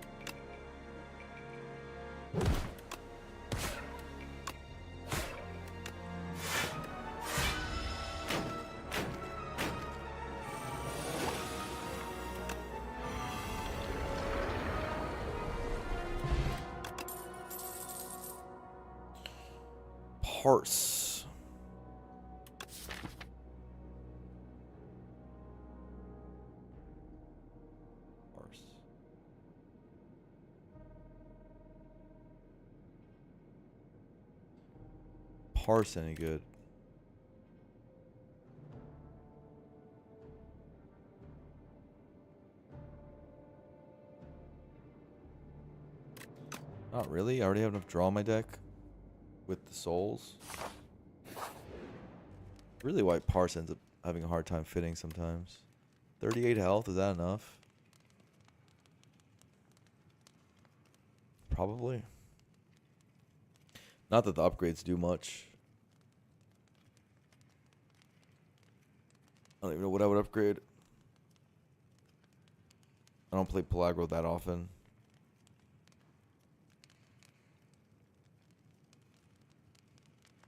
Parse. Parse. Parse any good? Not really. I already have enough draw on my deck with the souls. Really why Parse ends up having a hard time fitting sometimes. 38 health, is that enough? Probably. Not that the upgrades do much. I don't even know what I would upgrade. I don't play Pelagro that often.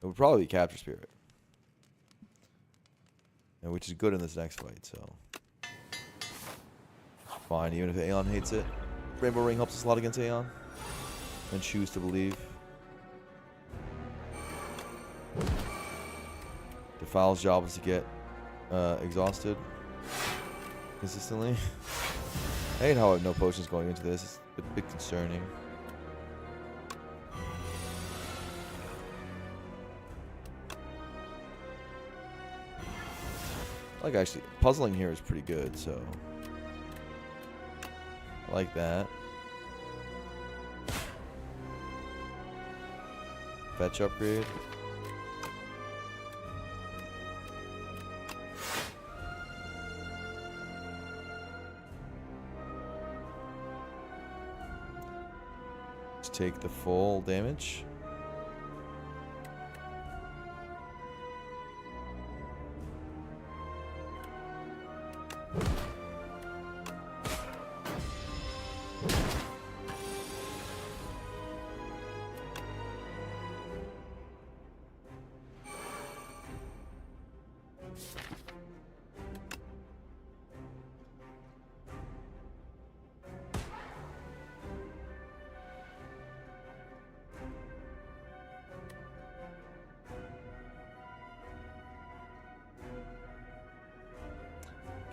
It would probably be Capture Spirit. And which is good in this next fight, so. Fine, even if Aeon hates it. Rainbow Ring helps us a lot against Aeon. And Choose to Believe. Defile's job is to get exhausted consistently. I hate how I have no potions going into this. It's a bit concerning. Like, actually, puzzling here is pretty good, so I like that. Fetch upgrade. Let's take the full damage.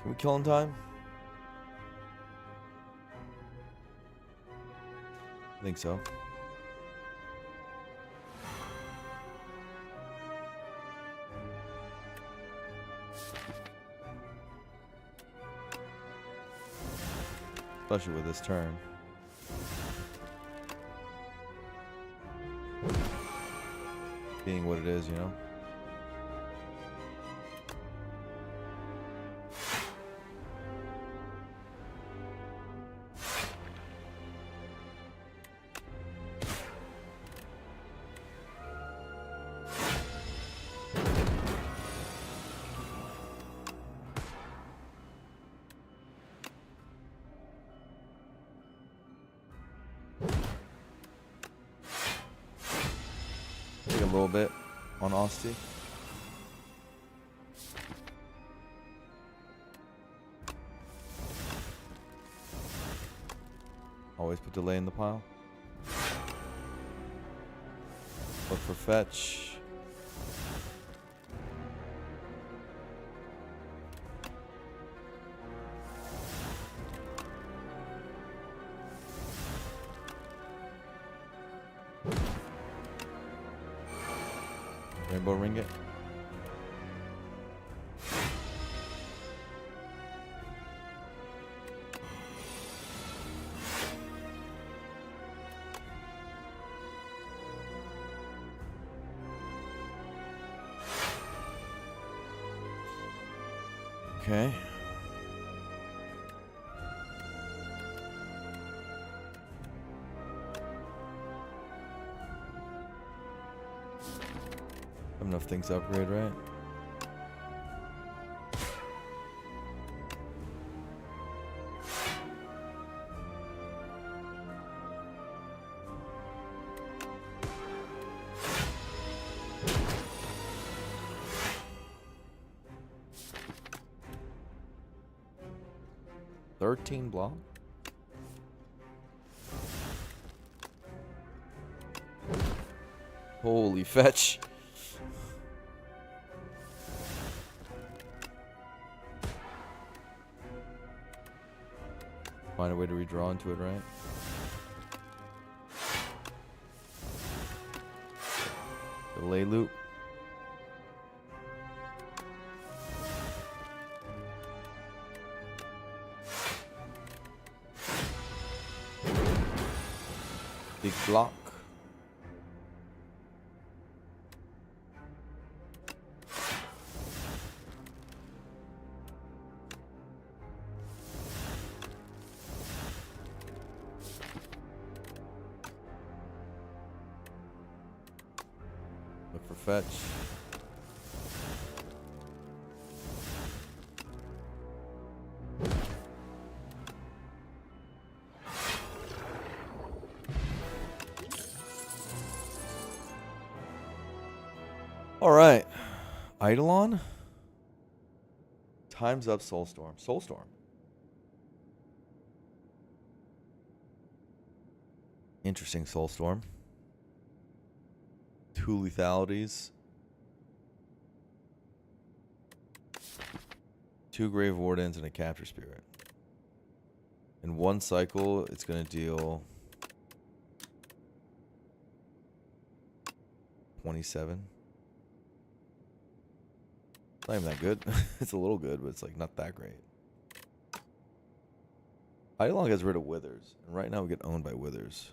Can we kill in time? I think so. Especially with this turn. Being what it is, you know? Take a little bit on Austie. Always put delay in the pile. Look for fetch. Rainbow ringgit. Okay. Have enough things to upgrade, right? $13 block. Holy fetch. Find a way to redraw into it, right? Delay loop. Big block. Look for fetch. All right, Eidolon. Time's up. Soulstorm. Soulstorm. Interesting Soulstorm. 2 lethalities. 2 Grave Wardens and a Capture Spirit. In one cycle, it's going to deal 27. It's not even that good. It's a little good, but it's like not that great. Eidolon gets rid of Withers, and right now we get owned by Withers.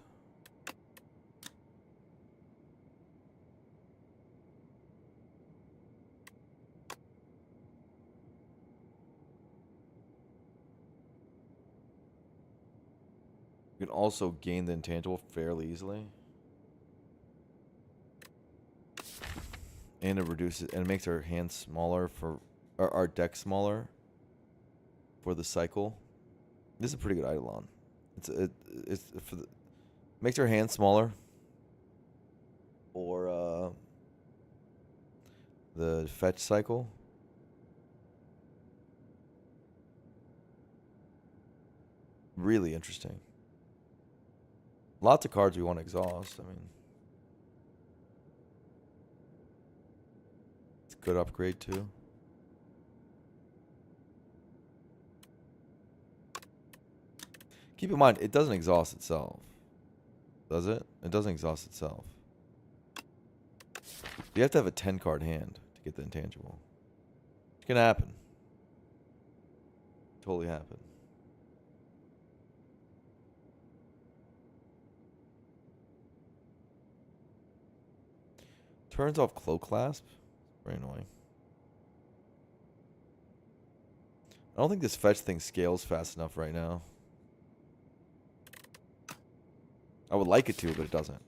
We can also gain the intangible fairly easily. And it reduces and it makes our hand smaller for our deck smaller for the cycle. This is a pretty good Eidolon. It's for the makes our hand smaller for the fetch cycle. Really interesting. Lots of cards we want to exhaust. I mean, it's a good upgrade too. Keep in mind, it doesn't exhaust itself. Does it? It doesn't exhaust itself. You have to have a 10 card hand to get the intangible. It's gonna happen. Totally happen. Turns off Cloak Clasp. Very annoying. I don't think this fetch thing scales fast enough right now. I would like it to, but it doesn't.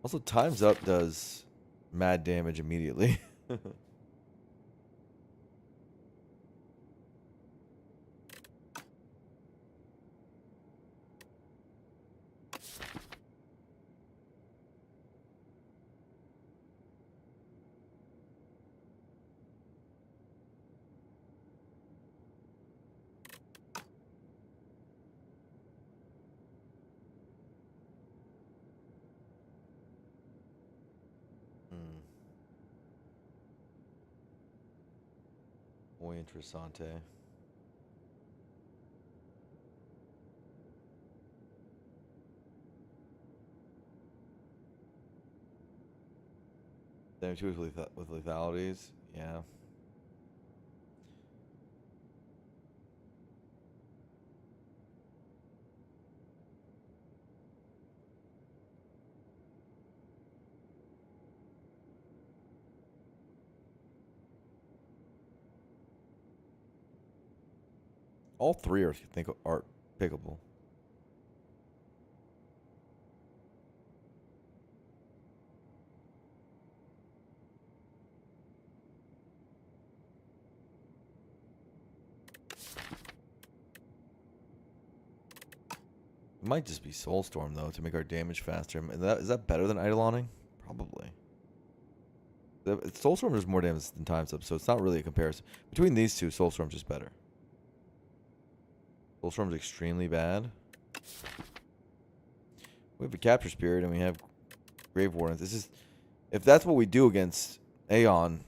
Also, Time's Up does mad damage immediately. Muy interessante. Damage with lethalities, yeah. All three are, I think, are pickable. It might just be Soulstorm though to make our damage faster. Is that better than Eidoloning? Probably. Soulstorm does more damage than Time's Up, so it's not really a comparison. Between these two, Soulstorm's just better. Soulstorm's extremely bad. We have a Capture Spirit and we have Grave Wardens. This is, if that's what we do against Aeon,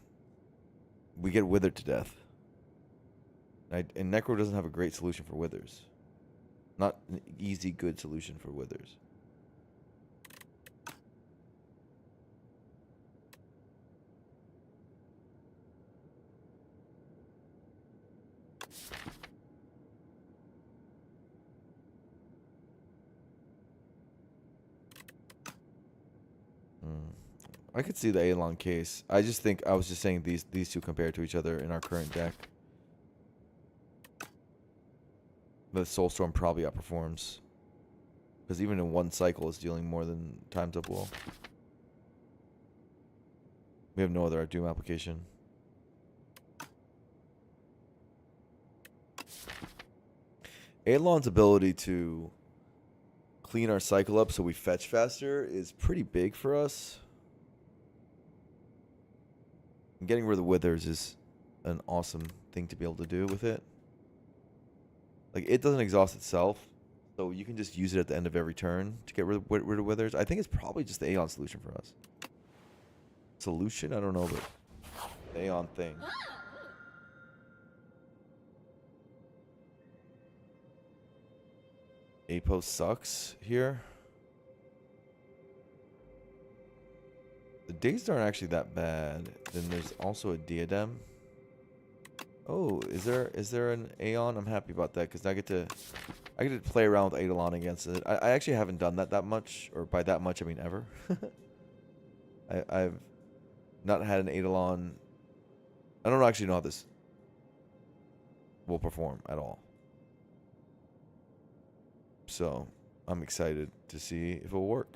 we get withered to death. And Necro doesn't have a great solution for withers. Not an easy, good solution for withers. I could see the Aelon case. I was just saying these two compared to each other in our current deck. But Soulstorm probably outperforms. Because even in one cycle, it's dealing more than Time's Up will. We have no other Doom application. Aelon's ability to clean our cycle up so we fetch faster is pretty big for us. And getting rid of the withers is an awesome thing to be able to do with it. Like, it doesn't exhaust itself, so you can just use it at the end of every turn to get rid of withers. I think it's probably just the Aeon solution for us. Solution? I don't know, but the Aeon thing. Apo sucks here. The days aren't actually that bad. Then there's also a diadem. Oh, is there an A10? I'm happy about that because I get to play around with A10 against it. I actually haven't done that much, or by that much I mean ever. I've not had an Eidolon. I don't actually know how this will perform at all. So I'm excited to see if it will work.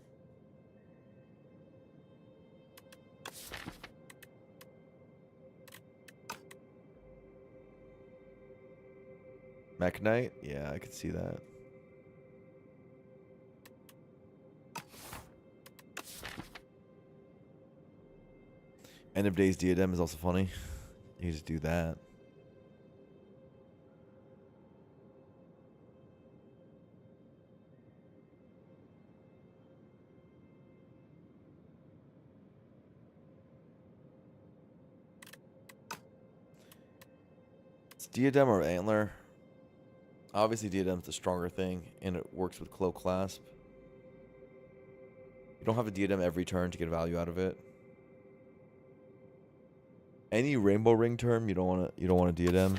Mech Knight? Yeah, I could see that. End of Days Diadem is also funny. You just do that. It's Diadem or Antler. Obviously, Diadem's the stronger thing, and it works with Cloak Clasp. You don't have a Diadem every turn to get value out of it. Any Rainbow Ring term, you don't want a Diadem.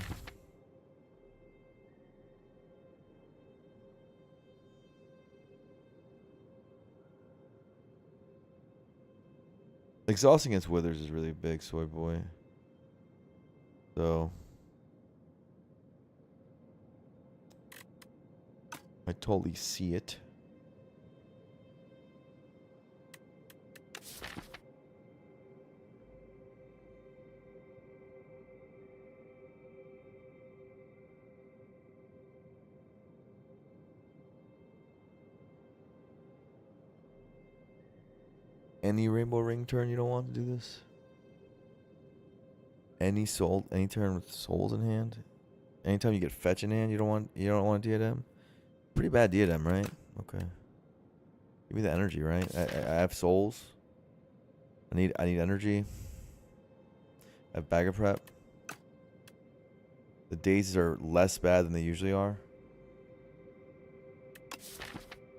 Exhausting against Withers is really big, Soy Boy. So I totally see it. Any Rainbow Ring turn you don't want to do this? Any turn with souls in hand? Anytime you get fetch in hand, you don't want a diadem? Pretty bad diadem, right? Okay. Give me the energy, right? I have souls. I need energy. I have bag of prep. The daisies are less bad than they usually are.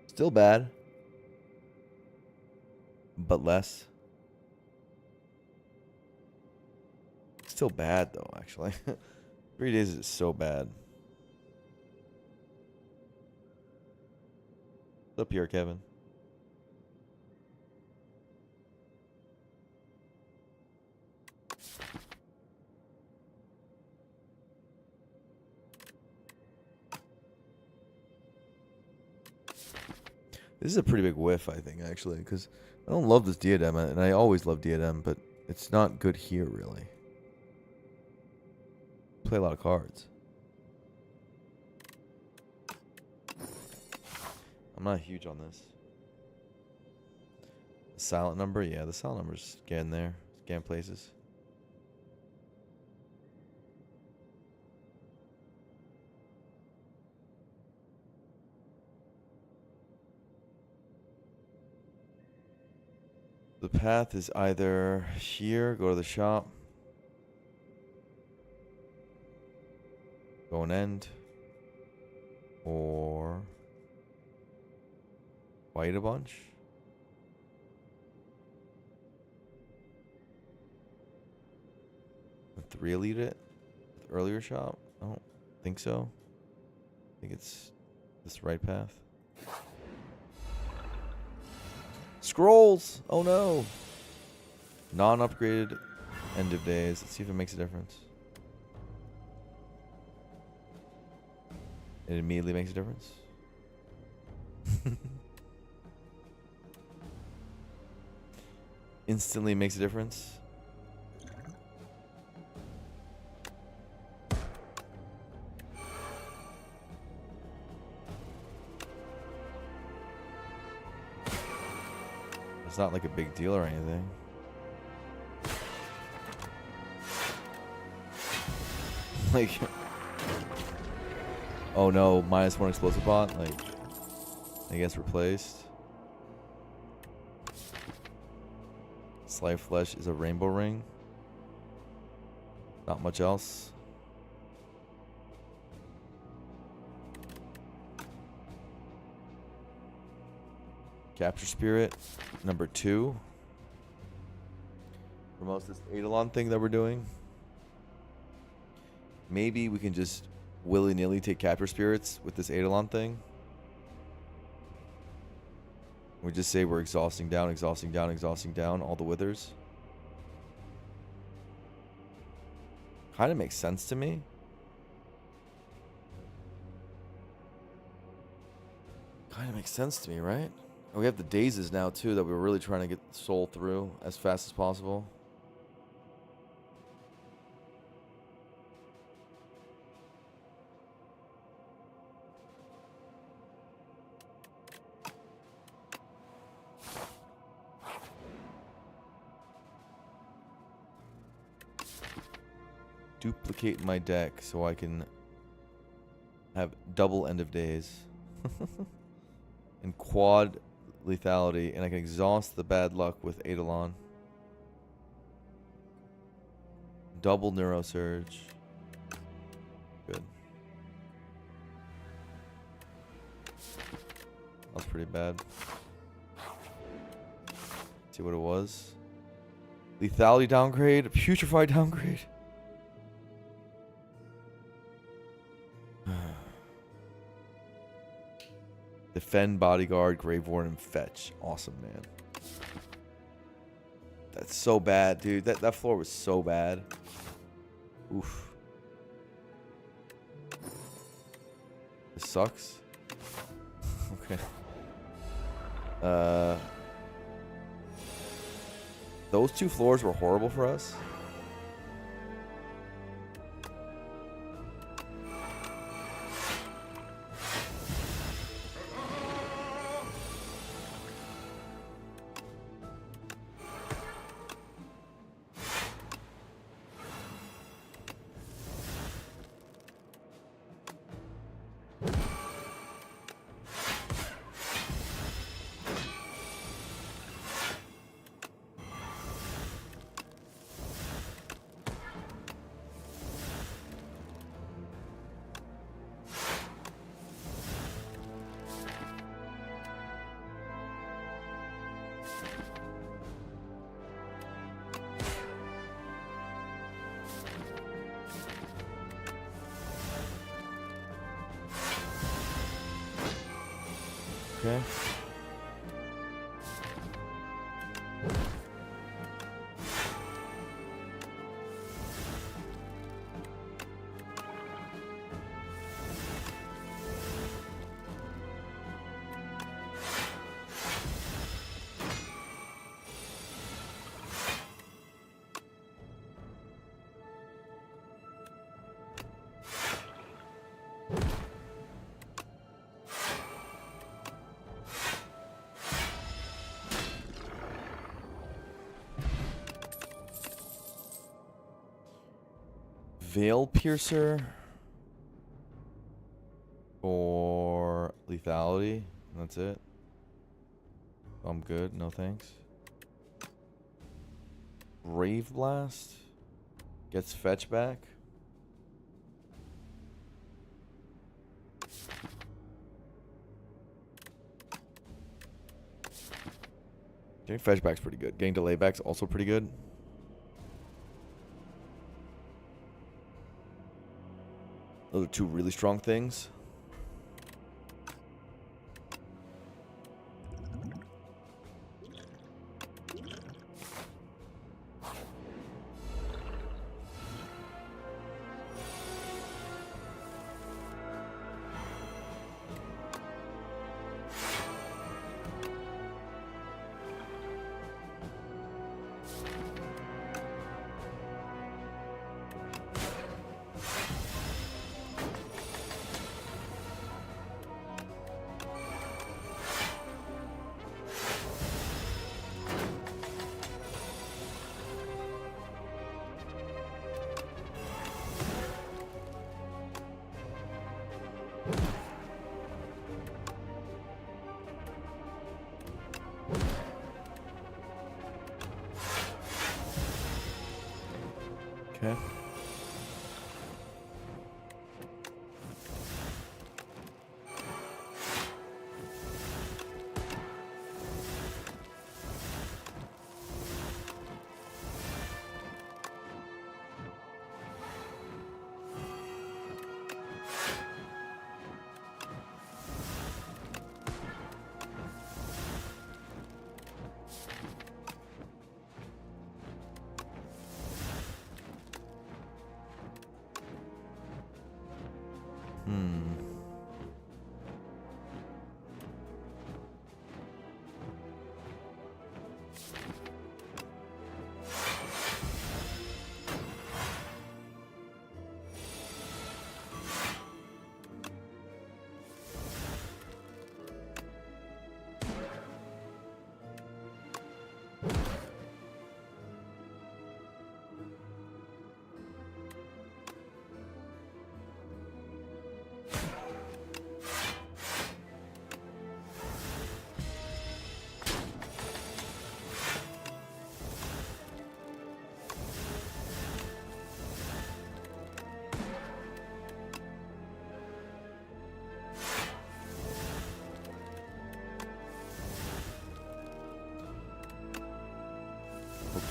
Still bad, but less. Still bad though, actually. 3 days is so bad. What's up here, Kevin? This is a pretty big whiff, I think, actually, because I don't love this diadem, and I always love diadem, but it's not good here, really. Play a lot of cards. I'm not huge on this. The silent number? Yeah, the silent number's getting there. It's getting places. The path is either here, go to the shop, go and end, or fight a bunch. And 3 elite it with earlier shop? I don't think so. I think it's this right path. Scrolls! Oh no! Non-upgraded end of days. Let's see if it makes a difference. It immediately makes a difference. Instantly makes a difference. It's not like a big deal or anything. Like, oh no, -1 explosive bot. Like, I guess replaced. Slight Flesh is a rainbow ring. Not much else. Capture Spirit, number 2. for most of this Eidolon thing that we're doing. Maybe we can just willy-nilly take capture spirits with this Eidolon thing. We just say we're exhausting down, exhausting down, exhausting down all the withers. Kind of makes sense to me. Kind of makes sense to me, right? And we have the dazes now too that we're really trying to get soul through as fast as possible. Duplicate my deck so I can have double end of days. And quad lethality, and I can exhaust the bad luck with Eidolon. Double neurosurge. Good. That was pretty bad. See what it was. Lethality downgrade, putrefy downgrade. Defend, bodyguard, grave warden, and fetch. Awesome, man. That's so bad, dude. That floor was so bad. Oof. This sucks. Okay. Those two floors were horrible for us. Okay. Veil Piercer for lethality. That's it. I'm good. No thanks. Brave Blast gets fetch back. Getting fetch back's pretty good. Getting delay back's also pretty good. Those are two really strong things.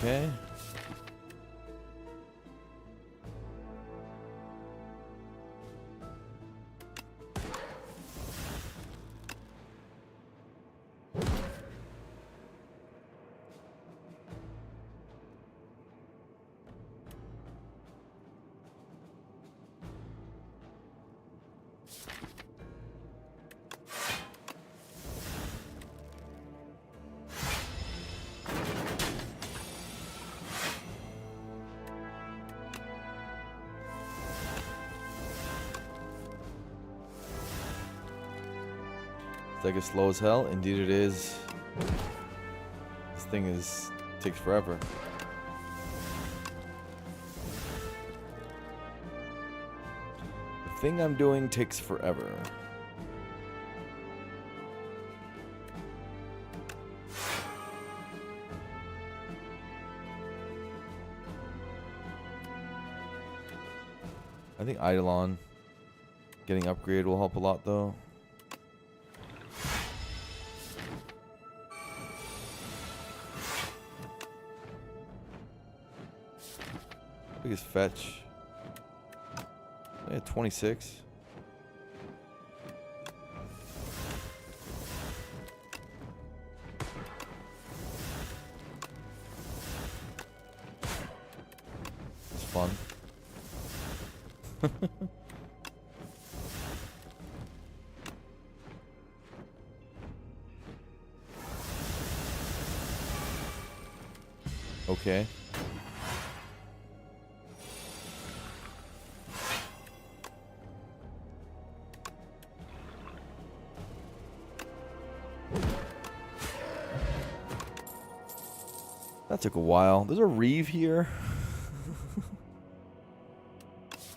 Okay. It's like it's slow as hell. Indeed it is. This thing takes forever. The thing I'm doing takes forever. I think Eidolon getting upgraded will help a lot though. Biggest fetch. Yeah, 26. It's fun. Okay. That took a while. There's a Reeve here.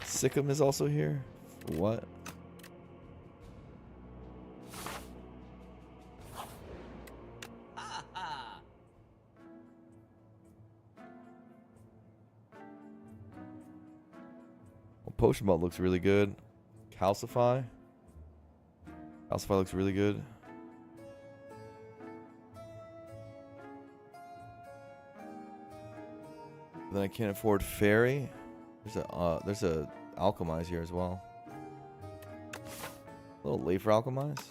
Sikkim is also here. What? Well, Potion Belt looks really good. Calcify. Calcify looks really good. Then I can't afford Fairy. There's a Alchemize here as well. A little late for Alchemize.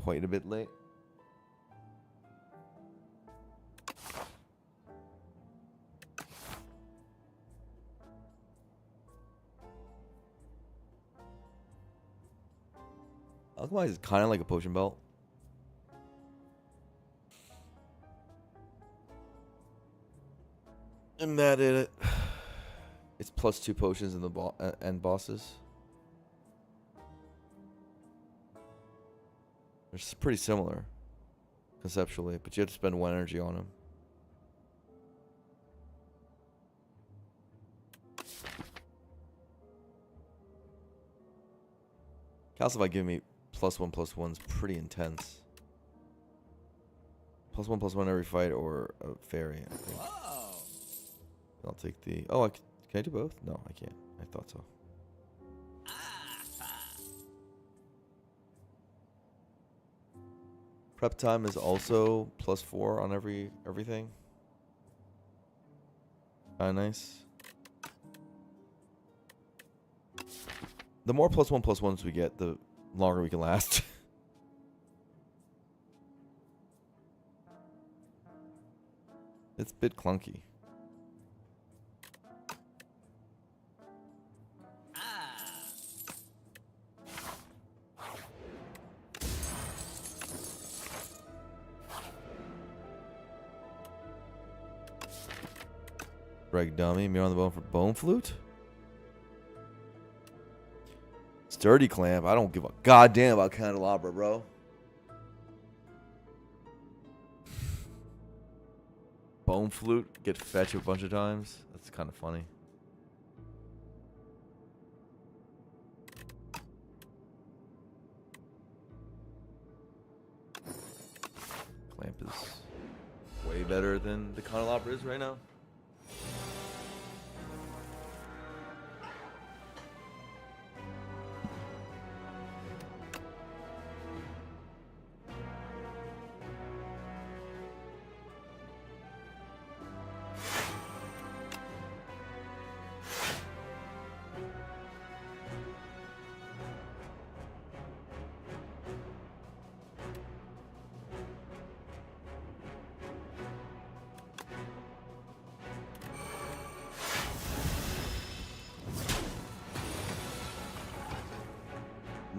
Quite a bit late. Alchemize is kind of like a Potion Belt. And that it's plus 2 potions in the end bosses. It's pretty similar conceptually, but you have to spend 1 energy on them. Calcify giving me +1/+1's pretty intense. +1/+1 every fight or a fairy, I think. I'll take the... Oh, can I do both? No, I can't. I thought so. Prep time is also +4 on everything. Kinda nice. The more +1/+1s we get, the longer we can last. It's a bit clunky. Greg Dummy, Mirror on the Bone for Bone Flute. Sturdy Clamp. I don't give a goddamn about Candelabra, bro. Bone Flute, get fetch a bunch of times. That's kind of funny. Clamp is way better than the Candelabra is right now.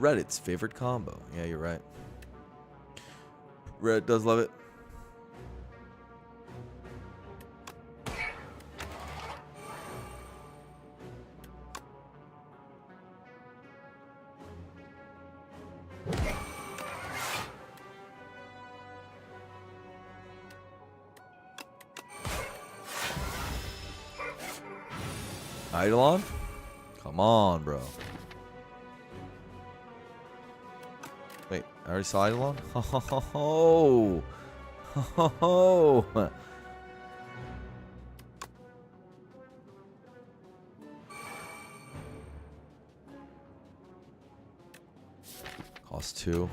Reddit's favorite combo. Yeah, you're right. Reddit does love it. Eidolon? Come on, bro. Wait, I already saw Eidolon? Ho ho ho ho! Ho ho ho! Cost 2.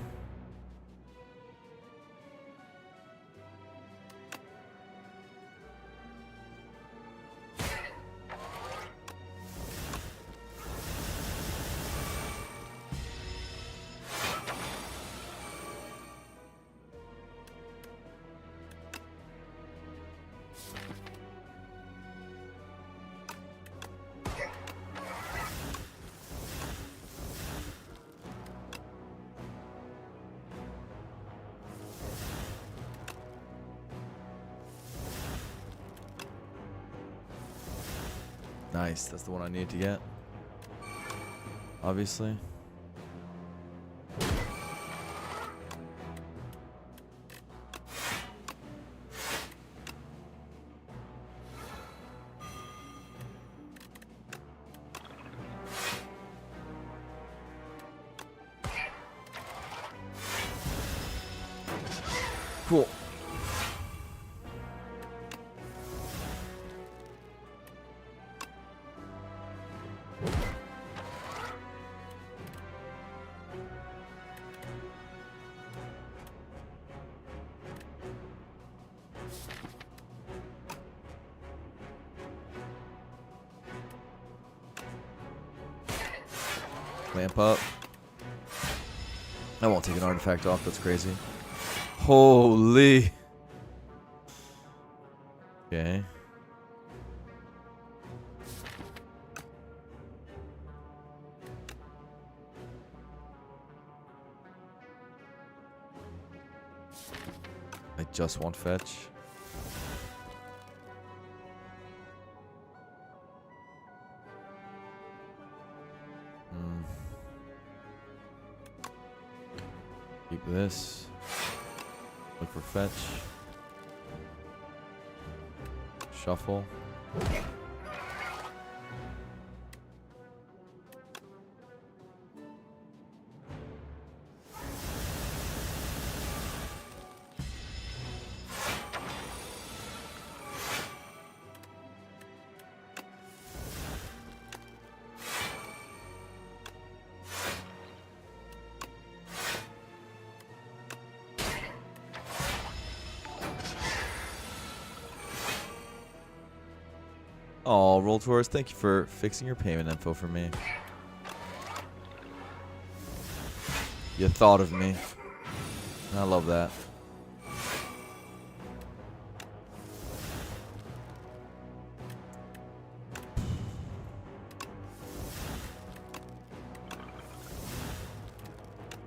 Nice, that's the one I need to get. Obviously. Cool. Lamp up. I won't take an artifact off, that's crazy. Holy. Okay. I just want fetch. Keep this. Look for fetch. Shuffle. Oh, Roll Tours, thank you for fixing your payment info for me. You thought of me. I love that.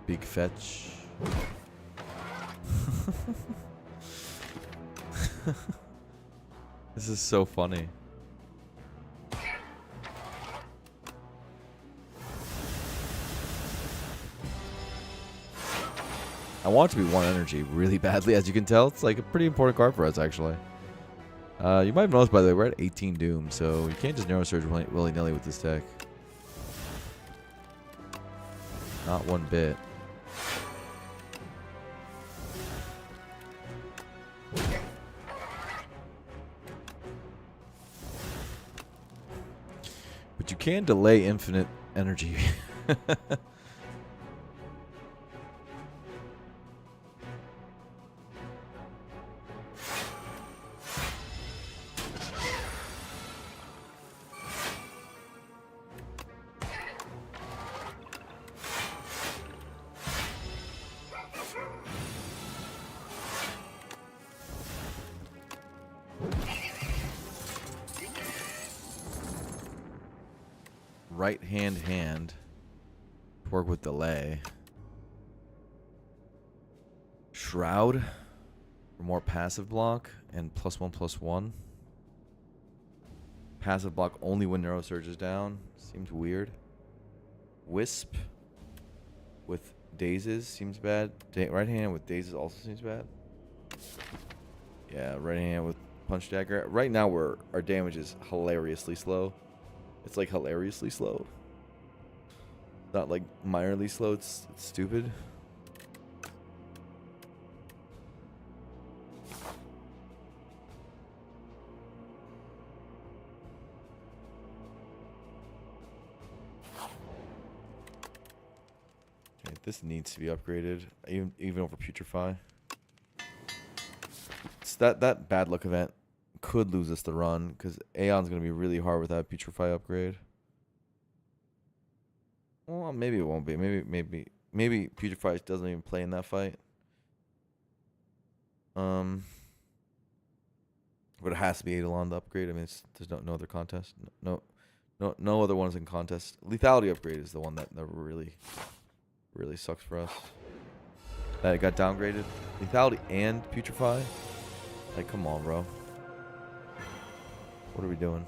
Big fetch. This is so funny. I want it to be 1 energy really badly, as you can tell. It's like a pretty important card for us, actually. You might have noticed, by the way, we're at 18 Doom, so you can't just Narrow Surge willy-nilly with this deck. Not one bit. But you can delay infinite energy. Right hand. Work with delay. Shroud for more passive block and +1/+1. Passive block only when Neurosurge is down. Seems weird. Wisp with dazes seems bad. Right hand with dazes also seems bad. Yeah, right hand with punch dagger. Right now our damage is hilariously slow. It's like hilariously slow. Not like minorly slow, it's stupid. Okay, this needs to be upgraded, even over Putrefy. It's that bad luck event could lose us the run, because Aeon's going to be really hard without Putrefy upgrade. Well, maybe it won't be. Maybe Putrefy doesn't even play in that fight. But it has to be Eidolon the upgrade. I mean, there's no other contest. No other ones in contest. Lethality upgrade is the one that really sucks for us. That it got downgraded. Lethality and Putrefy. Like, come on, bro. What are we doing?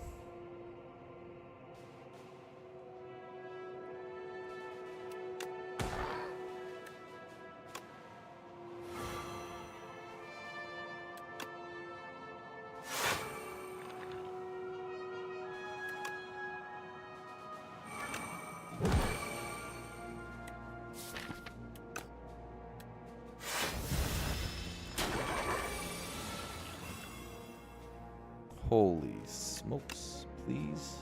Holy smokes, please.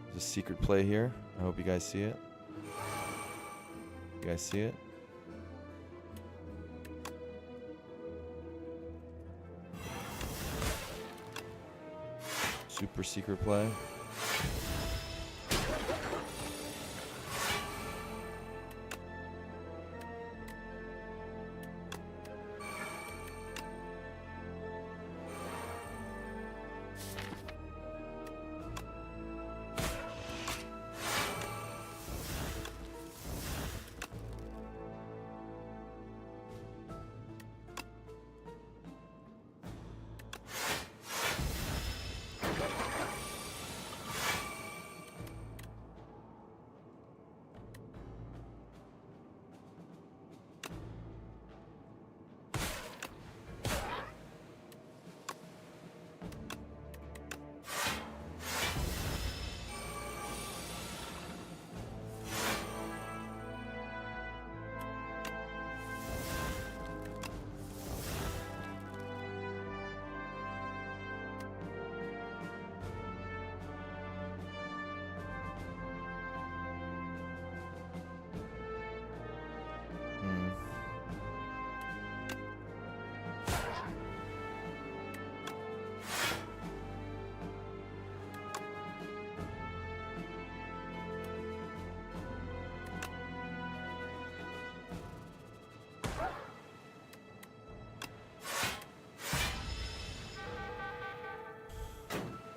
There's a secret play here. I hope you guys see it. You guys see it? Super secret play.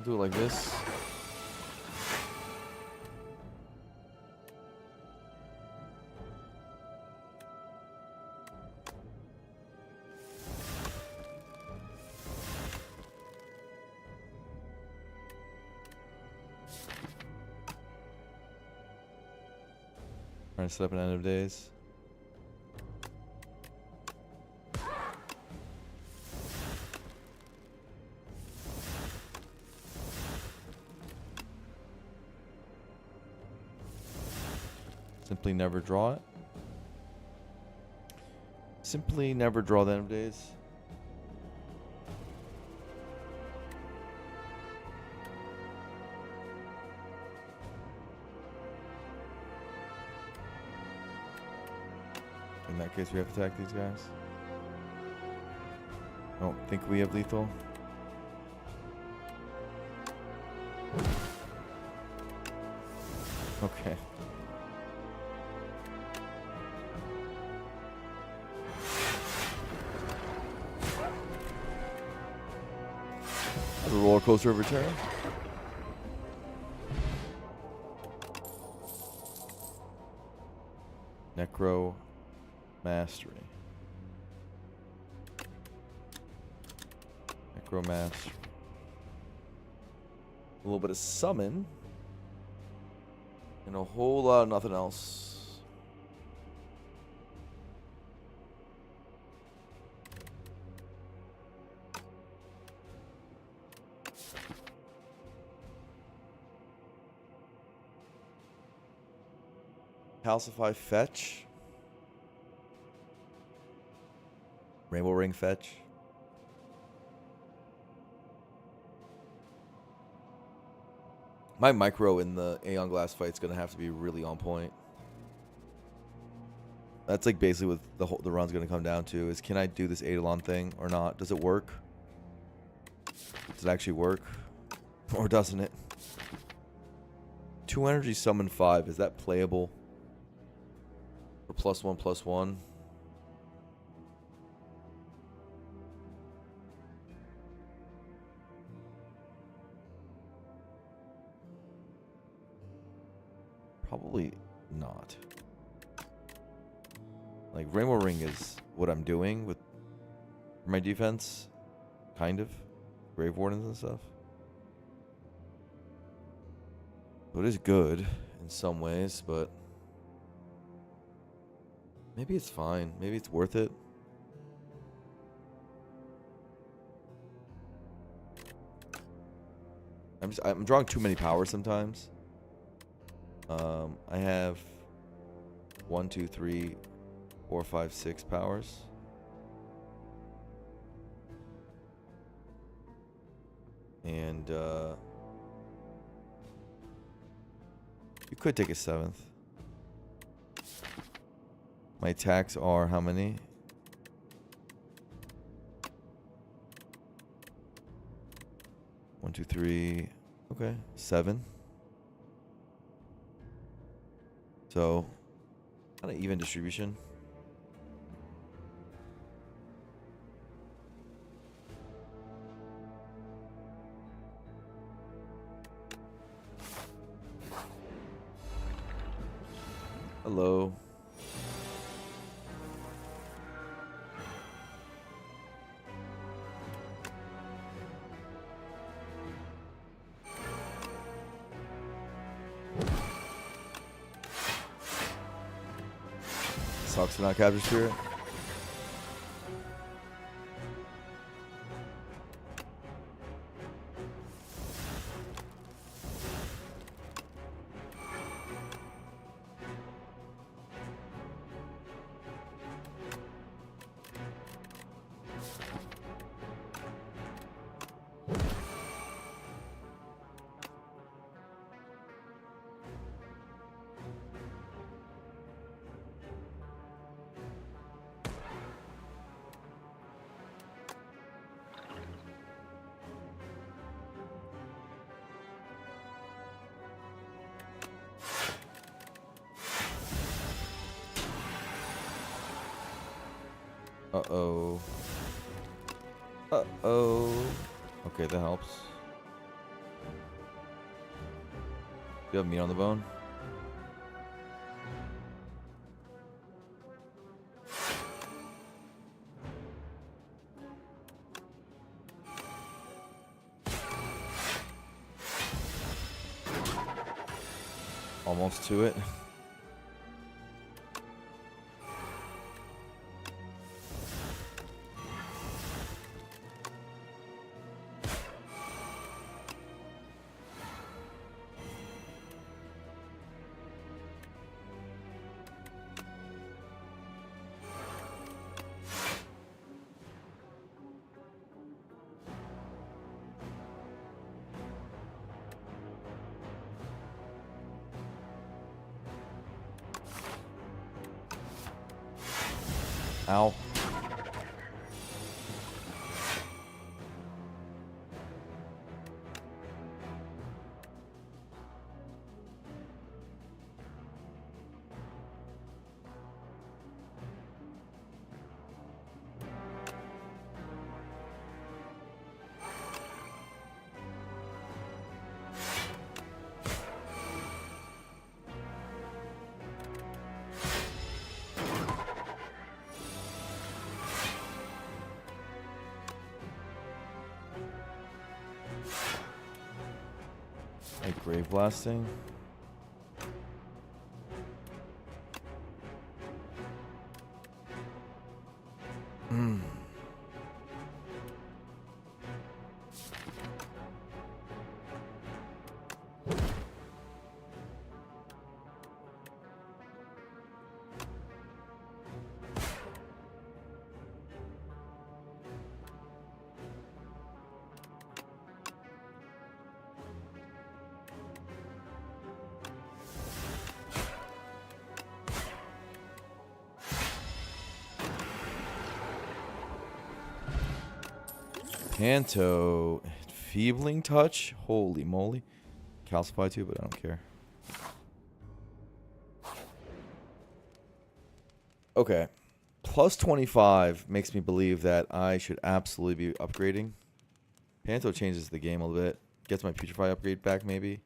Do it like this. Trying to set up an end of days. Simply never draw it. Simply never draw the end of days. In that case, we have to attack these guys. I don't think we have lethal. Okay. The roller coaster of return. Necro Mastery. Necromaster. A little bit of summon. And a whole lot of nothing else. Calcify Fetch. Rainbow Ring Fetch. My micro in the Aeon Glass fight's gonna have to be really on point. That's like basically what the run's gonna come down to is, can I do this Eidolon thing or not? Does it work? Does it actually work? Or doesn't it? 2 energy summon 5. Is that playable? For +1/+1? Probably not. Like, Rainbow Ring is what I'm doing with my defense. Kind of. Grave Wardens and stuff. So it is good in some ways, but maybe it's fine. Maybe it's worth it. I'm drawing too many powers sometimes. I have 1, 2, 3, 4, 5, 6 powers. And you could take a 7th. My attacks are how many? One, 2, 3. Okay, 7. So, kind of even distribution. Hello. Sucks to not capture spirit. Uh-oh. Uh-oh. Okay, that helps. You have meat on the bone? Almost to it. Ow. Like grave blasting. Hmm. Panto. Feebling touch? Holy moly. Calcify too, but I don't care. Okay. Plus 25 makes me believe that I should absolutely be upgrading. Panto changes the game a little bit. Gets my Putrefy upgrade back, maybe.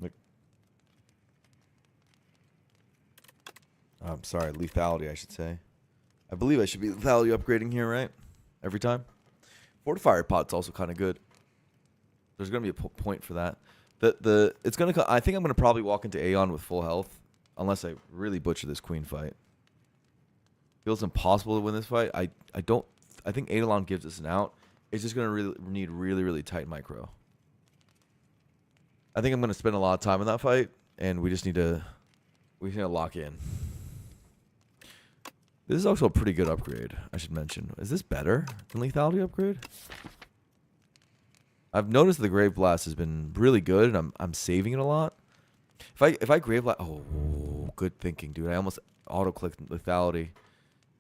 Look. I'm sorry, lethality, I should say. I believe I should be lethality upgrading here, right? Every time. Fortifier pot's also kind of good. There's gonna be a point for that. It's gonna. I think I'm gonna probably walk into Aeon with full health, unless I really butcher this queen fight. Feels impossible to win this fight. I don't. I think Eidolon gives us an out. It's just gonna need really tight micro. I think I'm gonna spend a lot of time in that fight, and we just need to lock in. This is also a pretty good upgrade, I should mention. Is this better than lethality upgrade? I've noticed the Grave Blast has been really good, and I'm saving it a lot. If I Grave Blast... Oh, good thinking, dude. I almost auto-clicked lethality.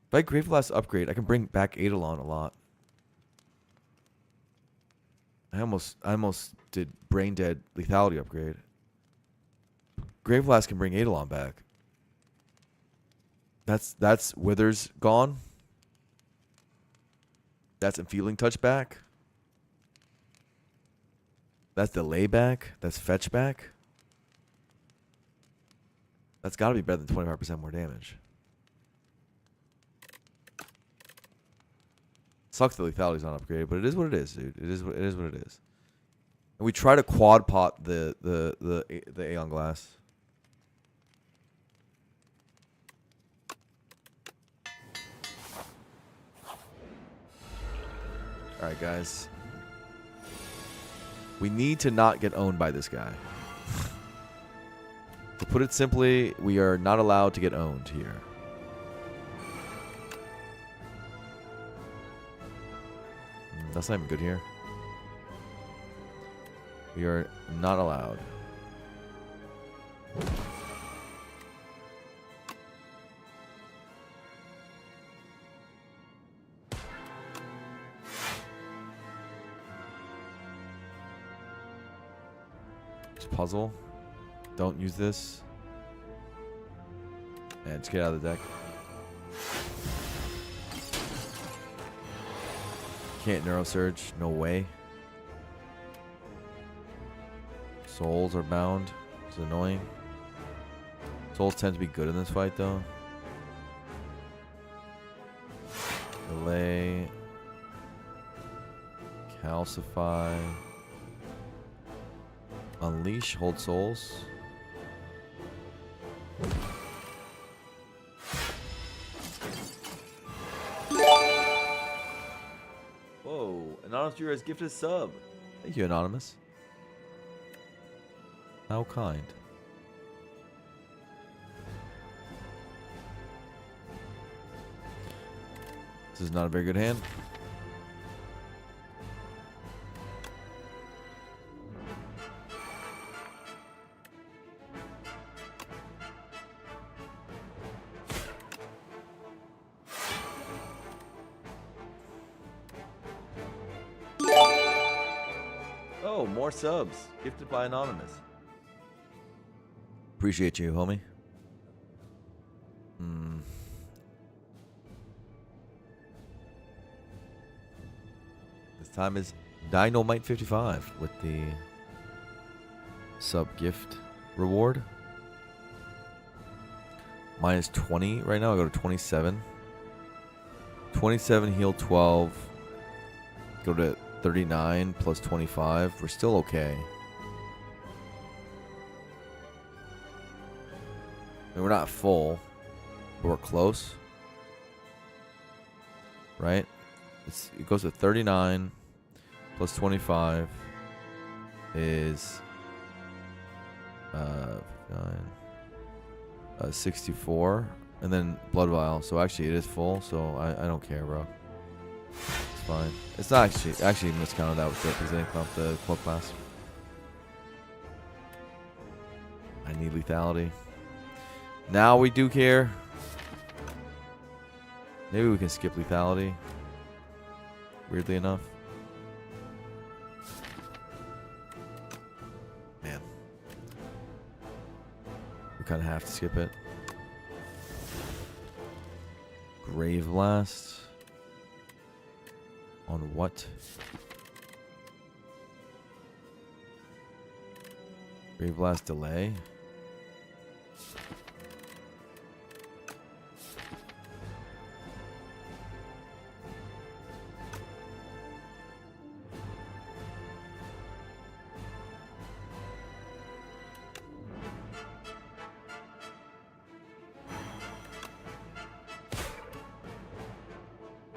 If I Grave Blast upgrade, I can bring back Eidolon a lot. I almost did Brain Dead lethality upgrade. Grave Blast can bring Eidolon back. That's Withers gone. That's Enfeeling Touch back. That's Delay back. That's Fetch back. That's got to be better than 25% more damage. Sucks that lethality's not upgraded, but it is what it is, dude. It is what it is. And we try to quad pot the Aeon Glass. All right, guys. We need to not get owned by this guy. To put it simply, we are not allowed to get owned here. That's not even good here. We are not allowed. Puzzle. Don't use this. And just get out of the deck. Can't Neurosurge. No way. Souls are bound. It's annoying. Souls tend to be good in this fight, though. Delay. Calcify. Unleash, hold souls. Whoa, Anonymous Viewer has gifted a sub. Thank you, Anonymous. How kind. This is not a very good hand. More subs gifted by Anonymous. Appreciate you, homie. This time is Dynamite 55 with the sub gift reward. Minus 20 right now. I go to 27. 27 heal 12. Go to 39 plus 25. We're still okay. I mean, we're not full, but we're close. Right? It goes to 39 plus 25 is 64, and then blood vial. So actually, it is full. So I don't care, bro. It's fine. It's not actually miscounted that with it because they didn't come up the club class. I need lethality. Now we do care. Maybe we can skip lethality. Weirdly enough. Man. We kind of have to skip it. Grave Blast. On what? Grave Blast delay.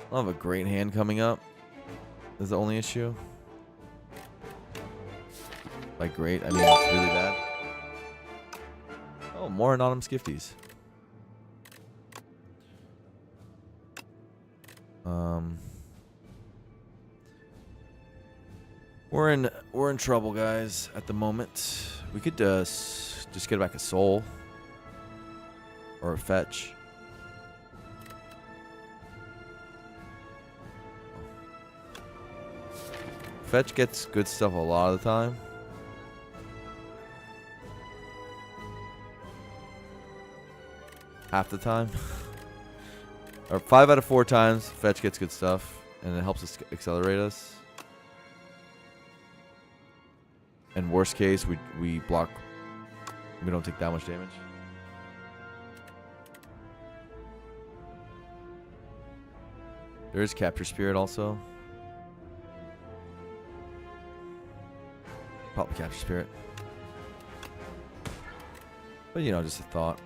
I'll have a great hand coming up. Is the only issue. By great, I mean it's really bad. Oh, more anonymous gifties. We're in trouble, guys. At the moment, we could just get back a soul or a fetch. Fetch gets good stuff a lot of the time. Half the time. Or 5 out of 4 times, fetch gets good stuff, and it helps us accelerate us. And worst case, we block. We don't take that much damage. There is Capture Spirit also. Pop the Capture Spirit. But you know, just a thought.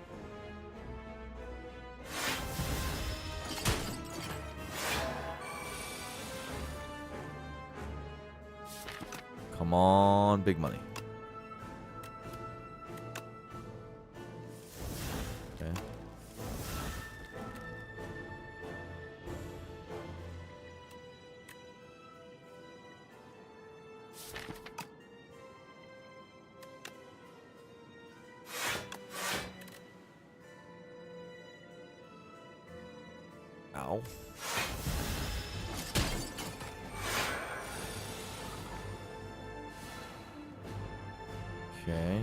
Come on, big money. Okay. Ow. Okay.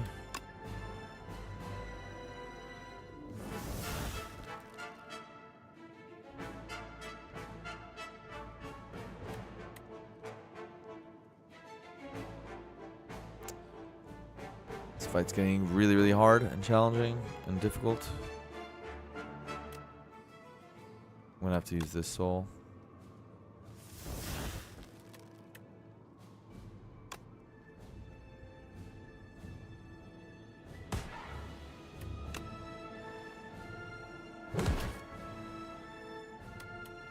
This fight's getting really, really hard and challenging and difficult. I'm gonna have to use this soul.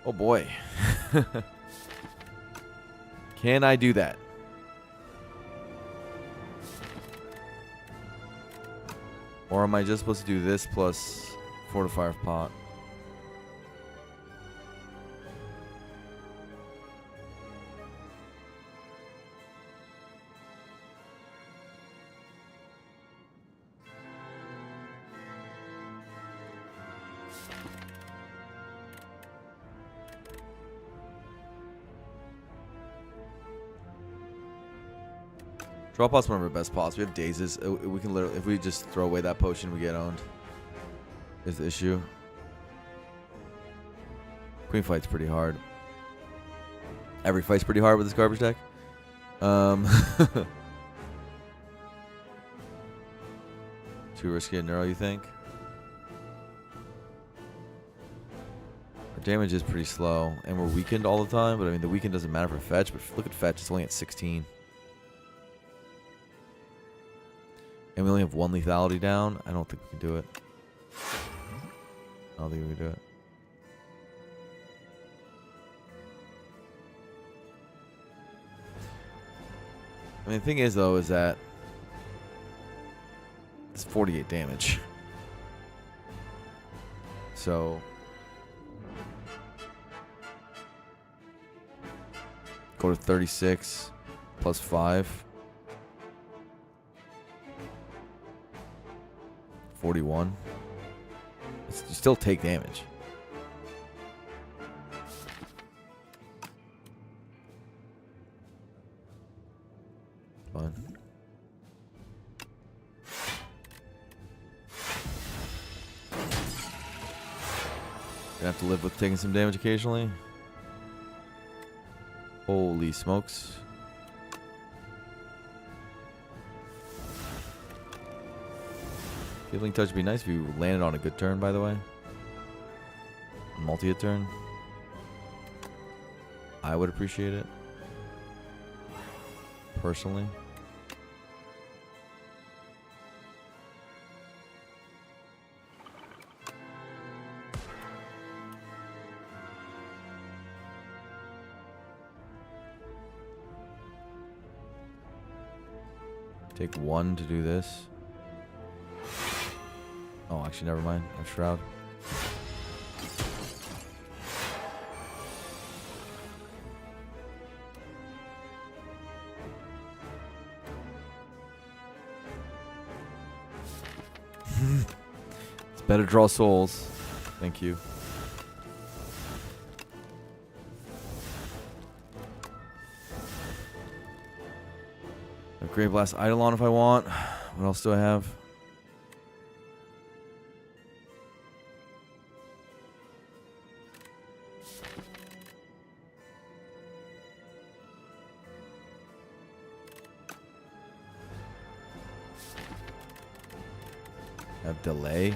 Oh boy. Can I do that? Or am I just supposed to do this plus Fortify Pot? Draw pot's one of our best pots. We have dazes. We can literally, if we just throw away that potion, we get owned. Is the issue. Queen fight's pretty hard. Every fight's pretty hard with this garbage deck. Too risky a neuro, you think? Or damage is pretty slow, and we're weakened all the time, but I mean, the weakened doesn't matter for fetch, but look at fetch, it's only at 16. And we only have 1 lethality down. I don't think we can do it. I don't think we can do it. I mean, the thing is, though, is that it's 48 damage. So go to 36 plus 5. 41. You still take damage. Fine. Gonna have to live with taking some damage occasionally. Holy smokes. Healing touch would be nice if you landed on a good turn, by the way. A multi-hit turn. I would appreciate it. Personally. Take 1 to do this. Oh, actually, never mind. I have Shroud. It's better to draw souls. Thank you. A Grave Blast Eidolon if I want. What else do I have? I have Delay.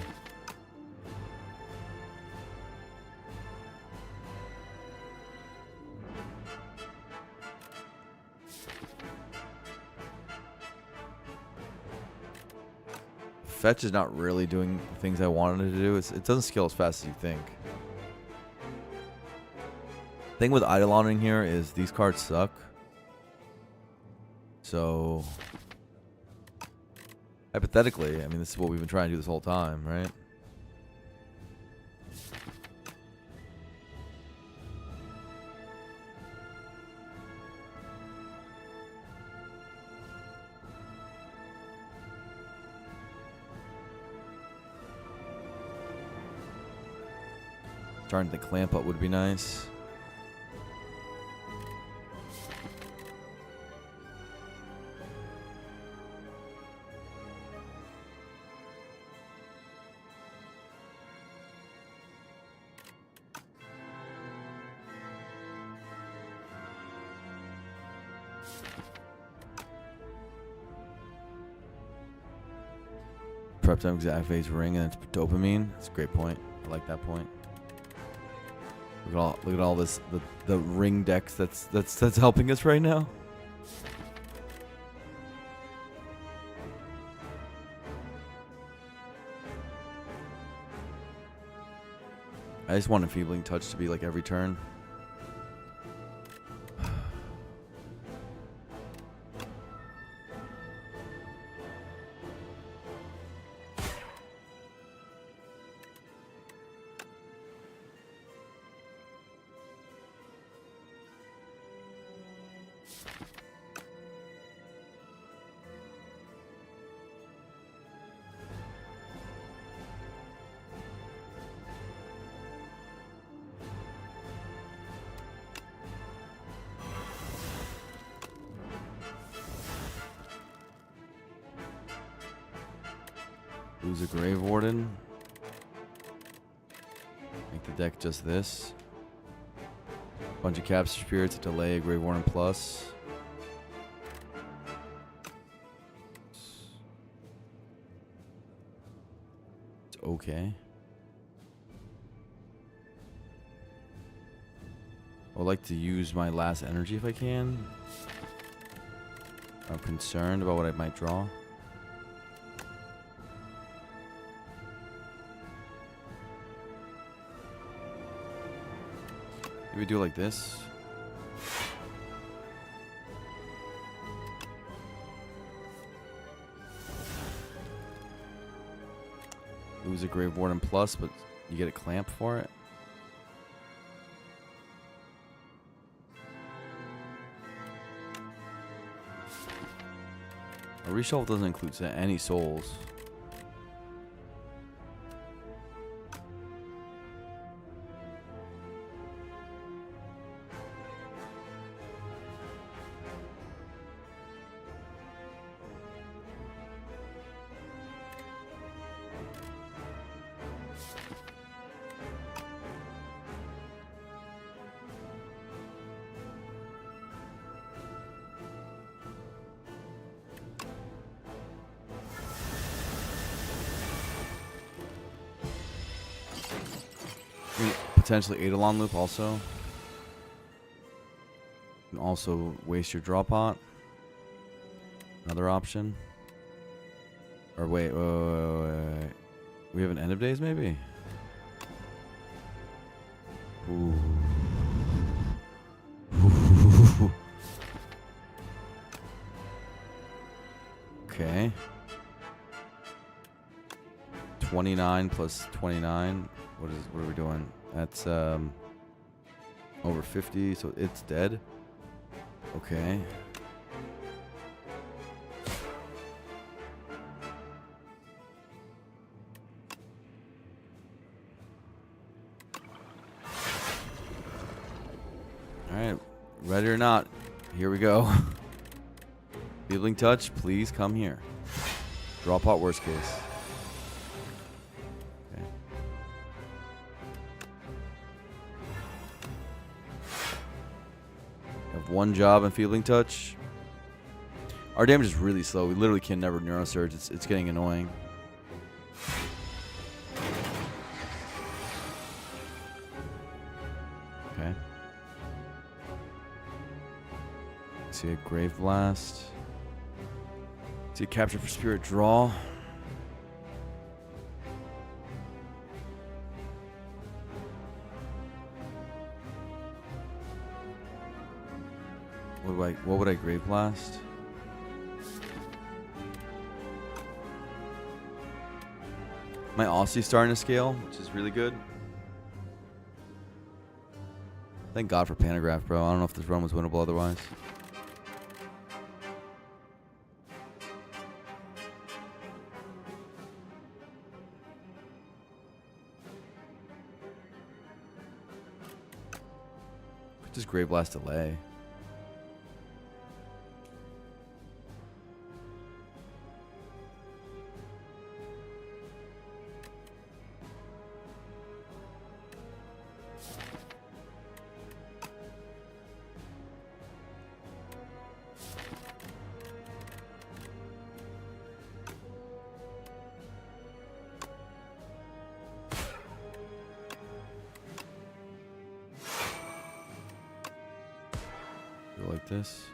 Fetch is not really doing the things I wanted it to do. It doesn't scale as fast as you think. Thing with Eidolon in here is these cards suck. So, hypothetically, I mean, this is what we've been trying to do this whole time, right? Starting to clamp up would be nice. Prep time activates ring and it's dopamine. That's a great point. I like that point. Look at all this the ring decks that's helping us right now. I just want Enfeebling Touch to be like every turn. Lose a Grave Warden. Make the deck just this. Bunch of Capture Spirits to delay a Grave Warden plus. It's okay. would like to use my last energy if I can. I'm concerned about what I might draw. Maybe do it like this. Lose a Grave Warden plus, but you get a clamp for it. A reshuffle doesn't include any souls. Potentially Eidolon loop also. You can also waste your draw pot. Another option. Or wait. We have an end of days maybe? Ooh. Okay. 29 plus 29. What are we doing? That's over 50, so it's dead. Okay. Alright, ready or not, here we go. Healing touch, please come here. Draw pot, worst case. Okay. Have one job in Feeling Touch. Our damage is really slow. We literally can never Neurosurge. It's getting annoying. Okay. See a Grave Blast. See a Capture for Spirit draw. What would I Grave Blast? My Aussie's starting to scale, which is really good. Thank God for Pantograph, bro. I don't know if this run was winnable otherwise. Just Grave Blast delay. Like this.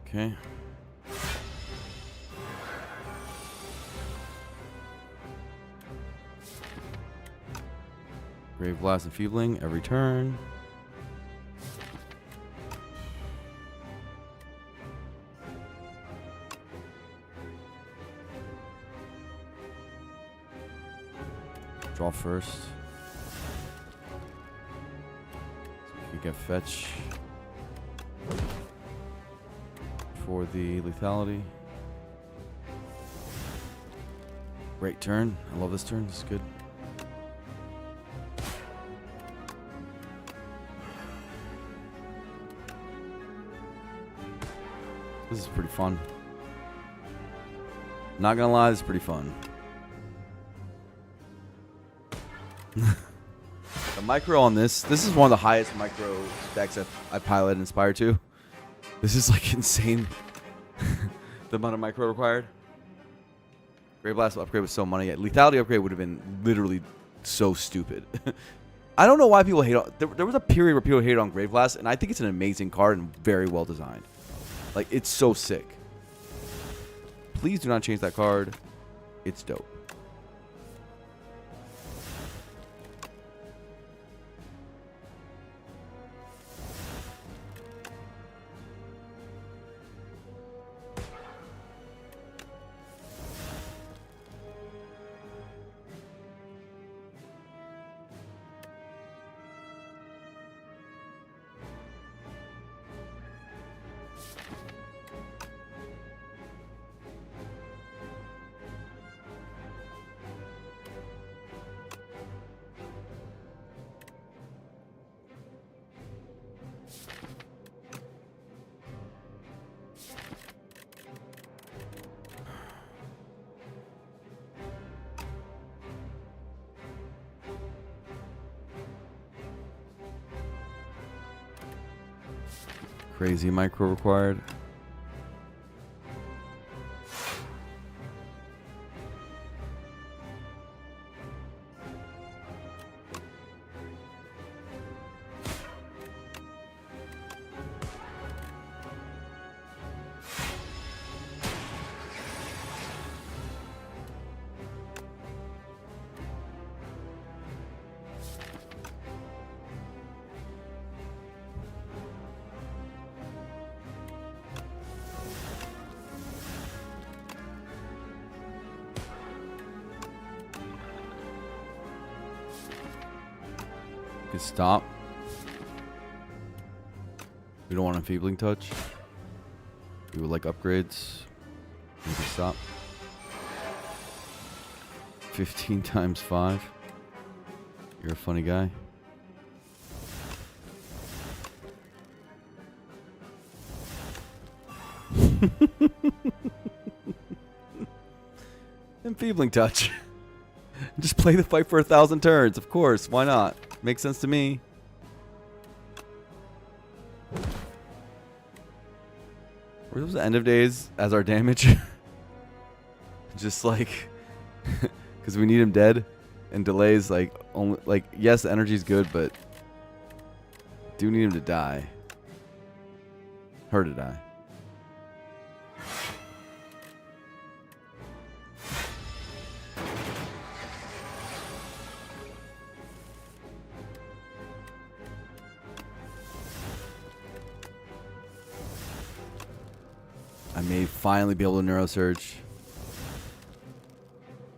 Okay. Grave Blast and Feebling every turn. Draw first. So you get fetch for the lethality. Great turn. I love this turn. This is good. This is pretty fun. Not gonna lie, this is pretty fun. The micro on this is one of the highest micro decks I pilot Inspired to. This is like insane. The amount of micro required. Great Blast upgrade was so money. Lethality upgrade would have been literally so stupid. I don't know why people hate on... There was a period where people hated on Grave Blast, and I think it's an amazing card and very well designed. Like, it's so sick. Please do not change that card. It's dope. Crazy micro required. Stop. We don't want enfeebling touch. We would like upgrades. We can stop. 15 times 5. You're a funny guy. Enfeebling touch. Just play the fight for 1,000 turns, of course. Why not? Makes sense to me. We're supposed to end of days as our damage. Just like, because we need him dead, and delays like only like yes, the energy's good, but do need him to die. Her to die. I may finally be able to Neurosurge.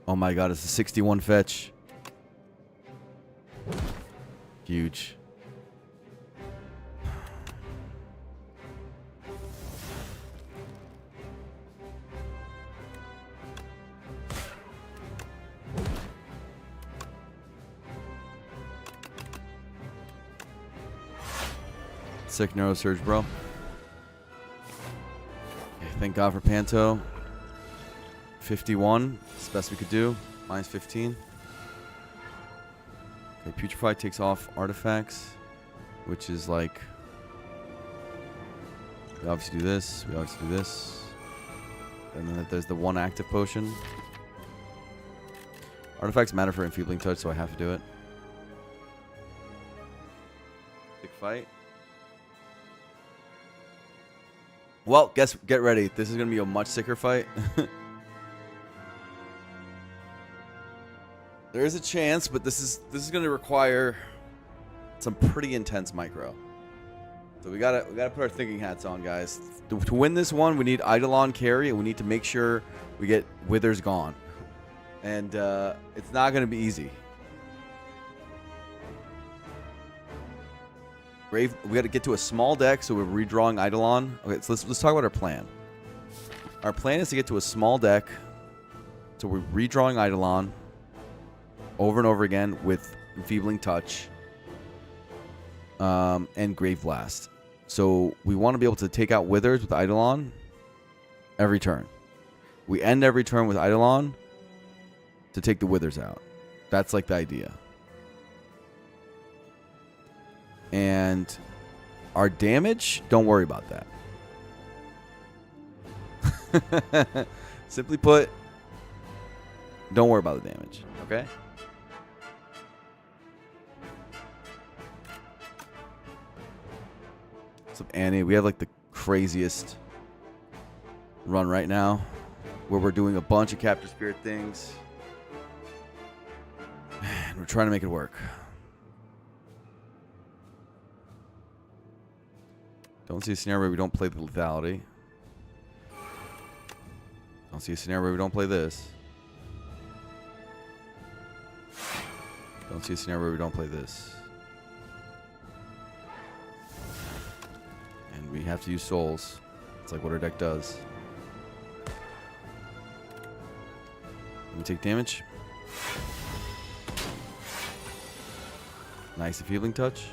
Oh my god, it's a 61 fetch. Huge. Sick Neurosurge, bro. Thank God for Panto. 51. It's the best we could do. Minus 15. Okay, Putrefy takes off artifacts, which is like... We obviously do this. We obviously do this. And then there's the one active potion. Artifacts matter for enfeebling touch, so I have to do it. Big fight. Well, get ready. This is going to be a much sicker fight. There is a chance, but this is going to require some pretty intense micro. So we gotta put our thinking hats on, guys. To win this one, we need Eidolon carry, and we need to make sure we get Withers gone. And it's not going to be easy. We got to get to a small deck, so we're redrawing Eidolon. Okay, so let's talk about our plan. Our plan is to get to a small deck, so we're redrawing Eidolon over and over again with Enfeebling Touch and Grave Blast. So we want to be able to take out Withers with Eidolon every turn. We end every turn with Eidolon to take the Withers out. That's like the idea. And our damage, don't worry about that. Simply put, don't worry about the damage, okay? What's up, Annie? We have like the craziest run right now where we're doing a bunch of Capture Spirit things. And we're trying to make it work. Don't see a scenario where we don't play the lethality. Don't see a scenario where we don't play this. Don't see a scenario where we don't play this. And we have to use souls. It's like what our deck does. Let me take damage. Nice healing touch.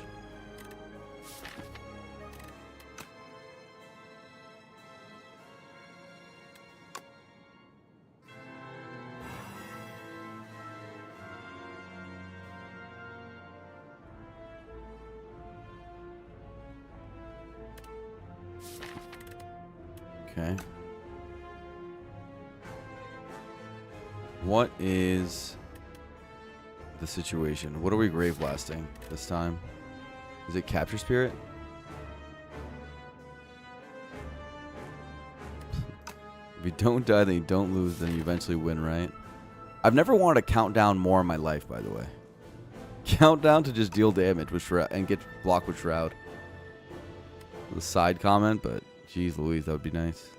Okay. What is the situation? What are we grave blasting this time? Is it Capture Spirit? If you don't die, then you don't lose, then you eventually win, right? I've never wanted to count down more in my life, by the way. Countdown to just deal damage with Shroud and get blocked with Shroud. The side comment, but geez Louise, that would be nice.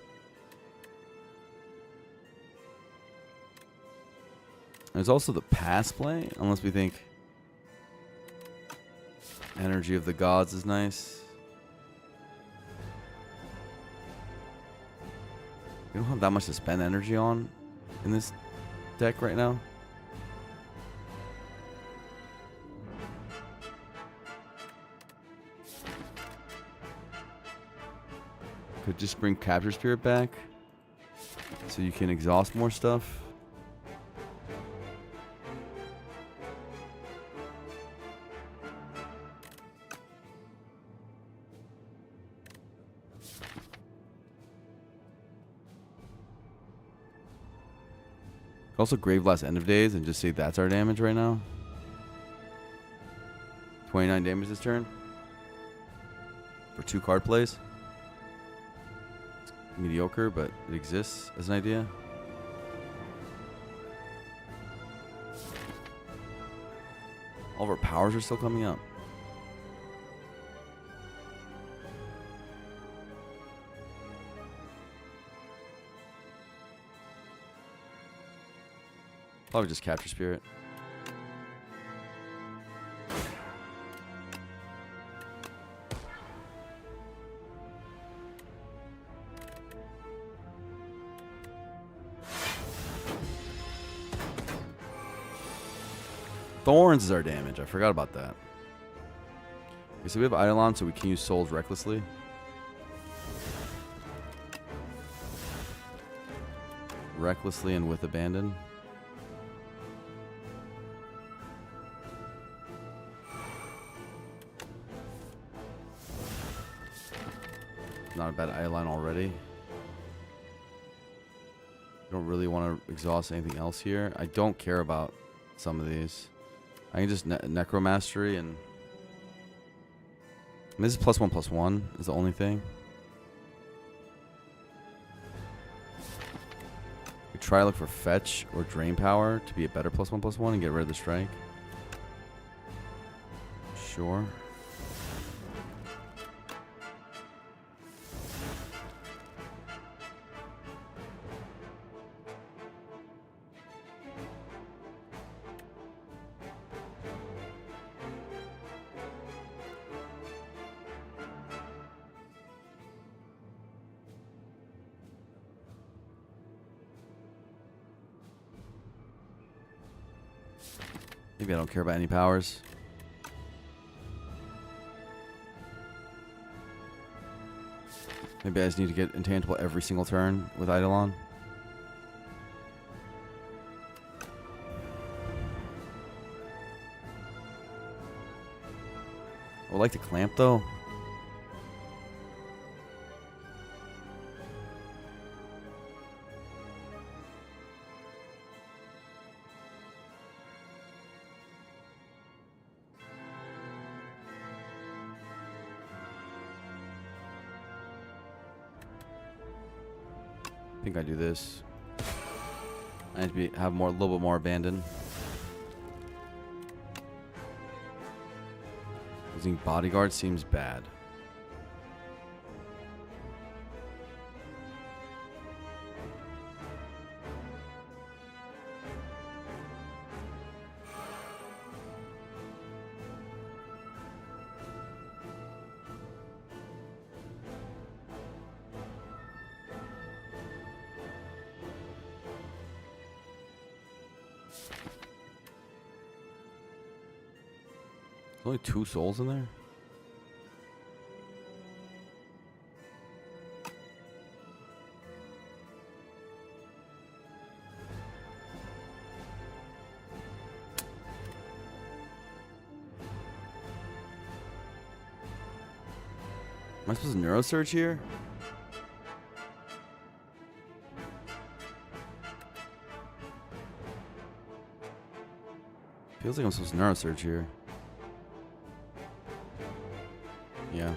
There's also the pass play, unless we think Energy of the Gods is nice. We don't have that much to spend energy on in this deck right now. Could just bring Capture Spirit back so you can exhaust more stuff. Also Grave Blast End of Days and just say that's our damage right now. 29 damage this turn. For 2 card plays. It's mediocre, but it exists as an idea. All of our powers are still coming up. Probably just Capture Spirit. Thorns is our damage. I forgot about that. Okay, so we have Eidolon, so we can use souls recklessly. Recklessly and with abandon. Not a bad Eidolon already. Don't really want to exhaust anything else here. I don't care about some of these. I can just Necromastery and... I mean, this is +1/+1 is the only thing. We try to look for Fetch or Drain Power to be a better +1/+1 and get rid of the Strike. Sure. Maybe I don't care about any powers. Maybe I just need to get intangible every single turn with Eidolon. I would like to clamp though. I think I do this. I need to have a little bit more abandon. Using bodyguard seems bad. There's only 2 souls in there? Am I supposed to neurosurge here? Feels like I'm supposed to neurosurge here. Yeah.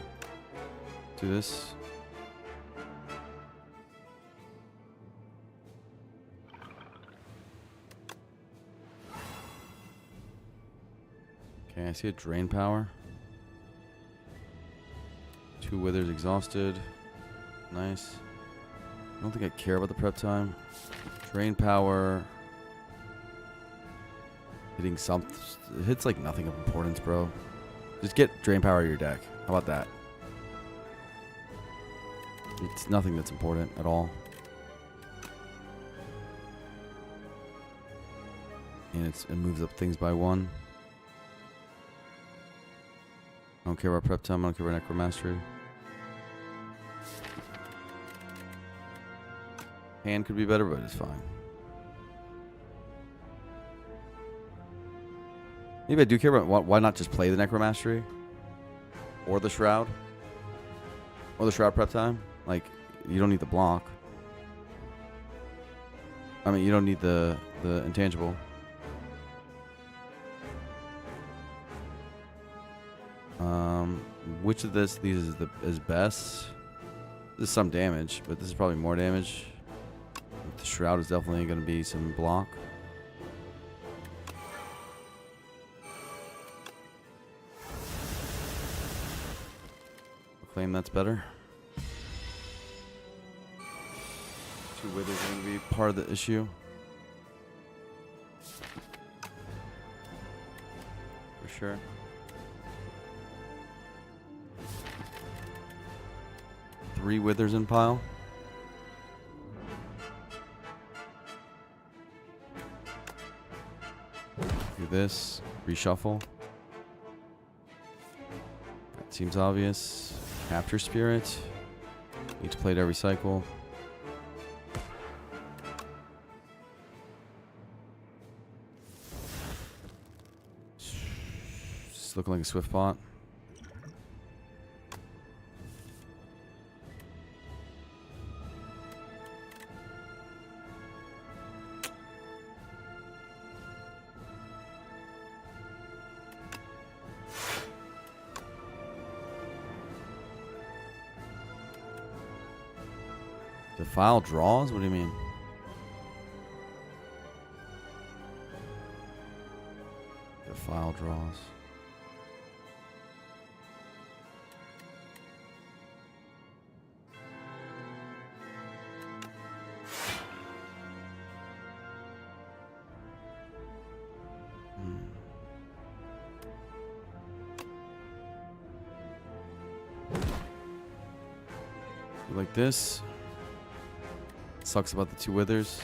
Do this. Okay, I see a drain power. 2 withers exhausted. Nice. I don't think I care about the prep time. Drain power. Hitting some. It hits like nothing of importance, bro. Just get drain power out of your deck. How about that? It's nothing that's important at all. And it moves up things by 1. I don't care about prep time. I don't care about necromastery. Hand could be better, but it's fine. Maybe I do care about why not just play the necromastery or the shroud prep time. Like, you don't need the block. I mean, you don't need the intangible. Which of these is best? This is some damage, but this is probably more damage. The shroud is definitely going to be some block. I'll claim that's better. 2 withers are going to be part of the issue. For sure. Three withers in pile. Do this. Reshuffle. That seems obvious. Capture spirit. Need to play it every cycle. It's looking like a swift pot. Defile draws? What do you mean? Defile draws. Like this. Sucks about the 2 withers.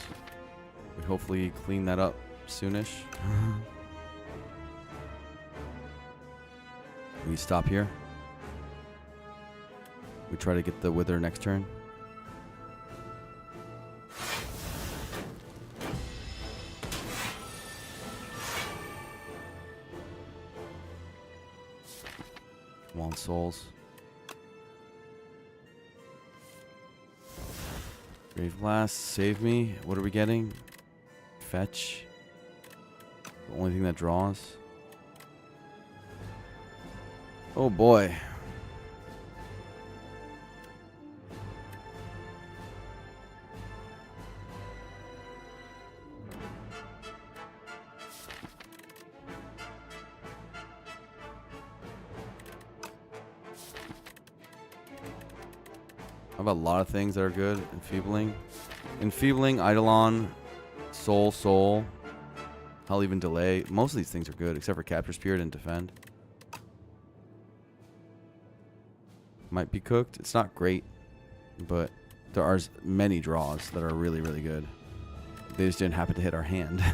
We hopefully clean that up soonish. We stop here. We try to get the wither next turn. Come on, souls. Grave Blast, save me. What are we getting? Fetch. The only thing that draws. Oh boy. I have a lot of things that are good. Enfeebling, Eidolon, Soul. I'll even delay. Most of these things are good, except for Capture Spirit and Defend. Might be cooked. It's not great, but there are many draws that are really, really good. They just didn't happen to hit our hand.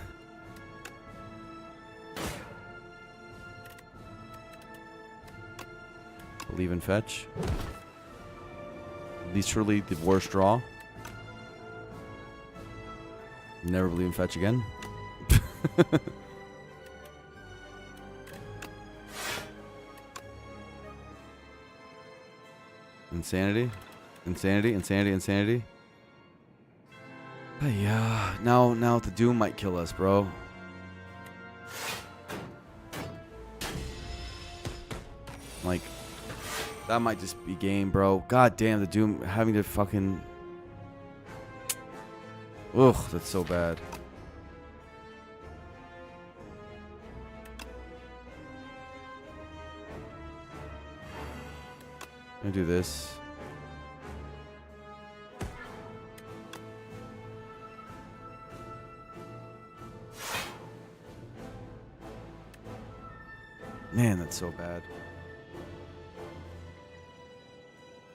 Believe in Fetch. Literally the worst draw. Never believe in Fetch again. Insanity. Yeah. Now the Doom might kill us, bro. Like, that might just be game, bro. God damn, the Doom having to fucking... Ugh, that's so bad. I'm gonna do this. Man, that's so bad.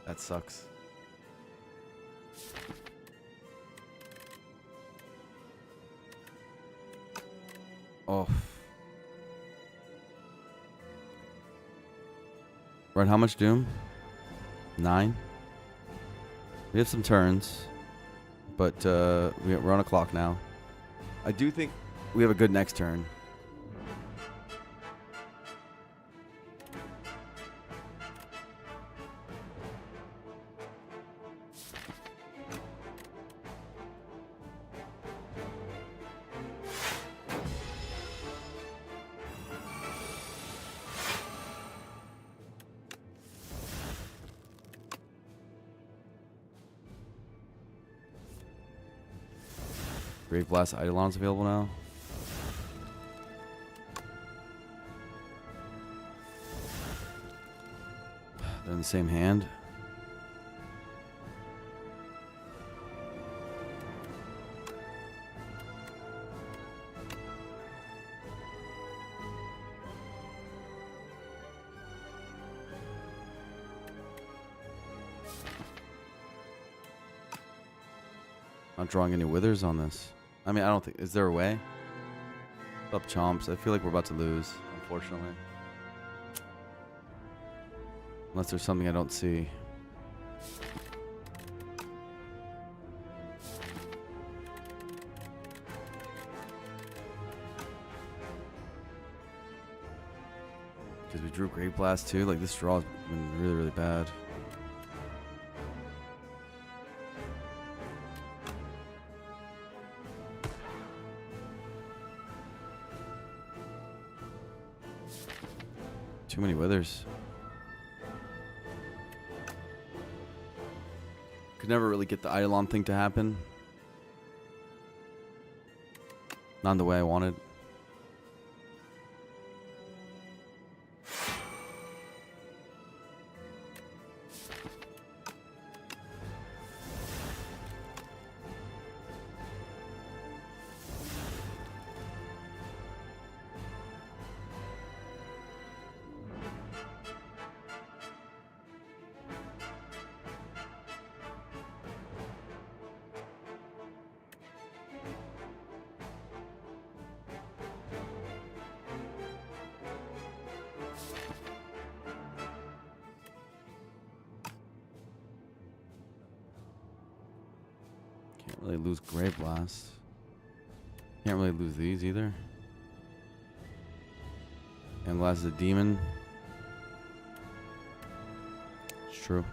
That sucks. Oh. Right, how much Doom? 9. We have some turns, but we're on a clock now. I do think we have a good next turn. Grave Blast Eidolon's available now. They're in the same hand. Not drawing any withers on this. I mean, I don't think... Is there a way? What's up, Chomps? I feel like we're about to lose, unfortunately. Unless there's something I don't see. Because we drew Grave Blast too. Like, this draw's been really, really bad. Too many withers. Could never really get the Eidolon thing to happen. Not in the way I wanted. Can't really lose Grave Blast. Can't really lose these either. And Blast is a demon. True.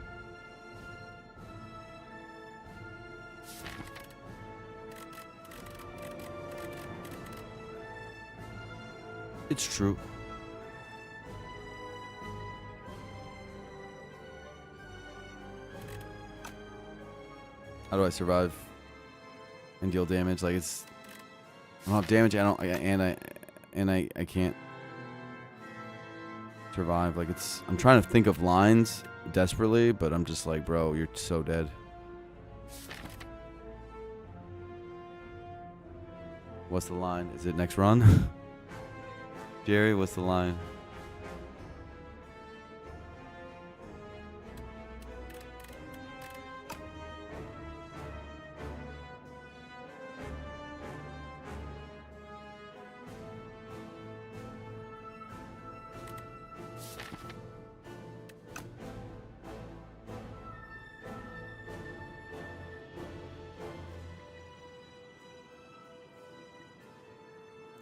It's true. How do I survive and deal damage? Like it's, I don't have damage. I can't survive. Like it's, I'm trying to think of lines desperately, but I'm just like, bro, you're so dead. What's the line? Is it next run? Jerry, what's the line?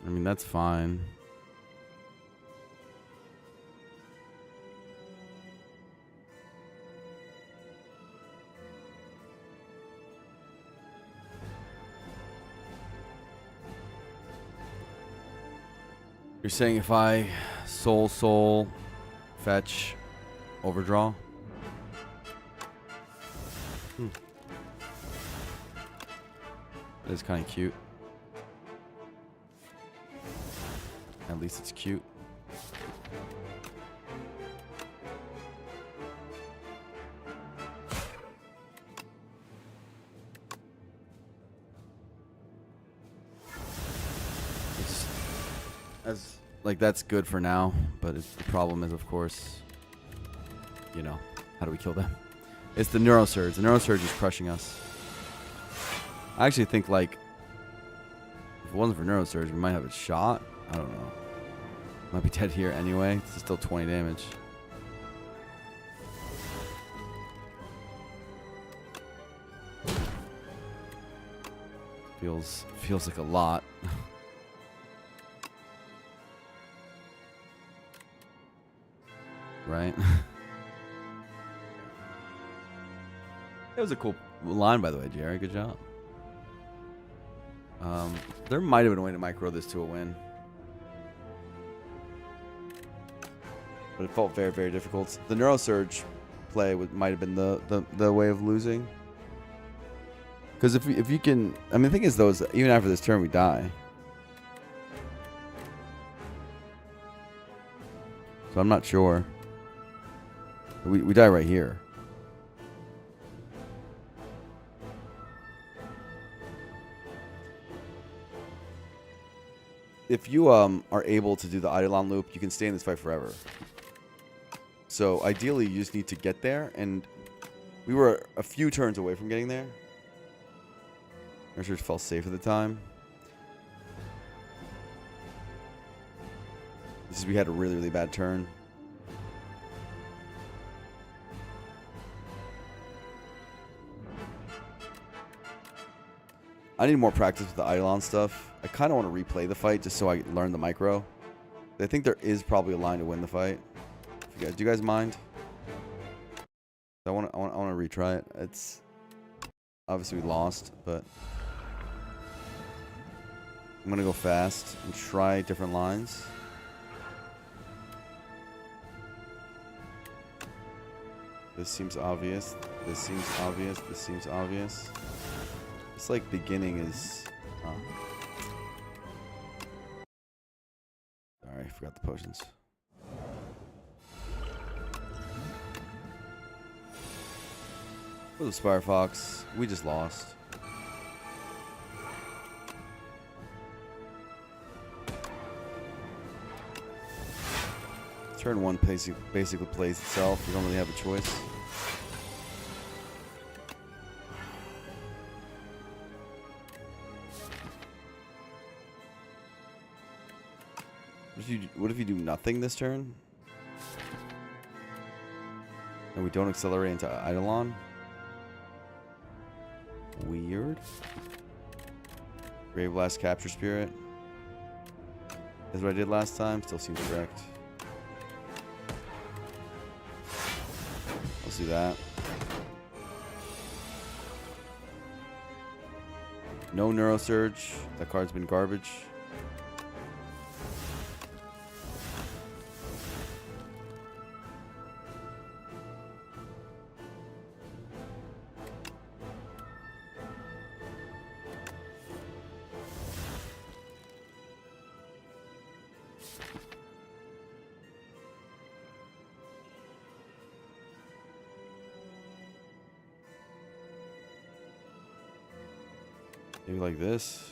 I mean, that's fine. You're saying if I soul, fetch, overdraw? That is kind of cute. At least it's cute. It's as like that's good for now, but the problem is, of course, you know, how do we kill them? It's the neurosurge. The neurosurge is crushing us. I actually think like if it wasn't for neurosurge, we might have a shot. I don't know. Might be dead here anyway. It's still 20 damage. Feels like a lot. Right? It was a cool line, by the way, Jerry. Good job. There might have been a way to micro this to a win. But it felt very, very difficult. The neurosurge play might have been the way of losing. Because if you can, I mean, the thing is though, is even after this turn we die. So I'm not sure. We die right here. If you are able to do the Eidolon loop, you can stay in this fight forever. So ideally, you just need to get there, and we were a few turns away from getting there. Our church felt safe at the time. This is we had a really, really bad turn. I need more practice with the Eidolon stuff. I kind of want to replay the fight just so I learn the micro. I think there is probably a line to win the fight. Do you guys mind? I want to retry it. It's obviously we lost, but I'm gonna go fast and try different lines. This seems obvious. This seems obvious. This seems obvious. It's like beginning is. Sorry, I forgot the potions. For the Spire Fox, we just lost. Turn one basically plays itself. You don't really have a choice. What if you do nothing this turn? And we don't accelerate into Eidolon? Weird. Grave Blast Capture Spirit. Is what I did last time. Still seems correct. Let's do that. No Neurosurge. That card's been garbage. Maybe like this.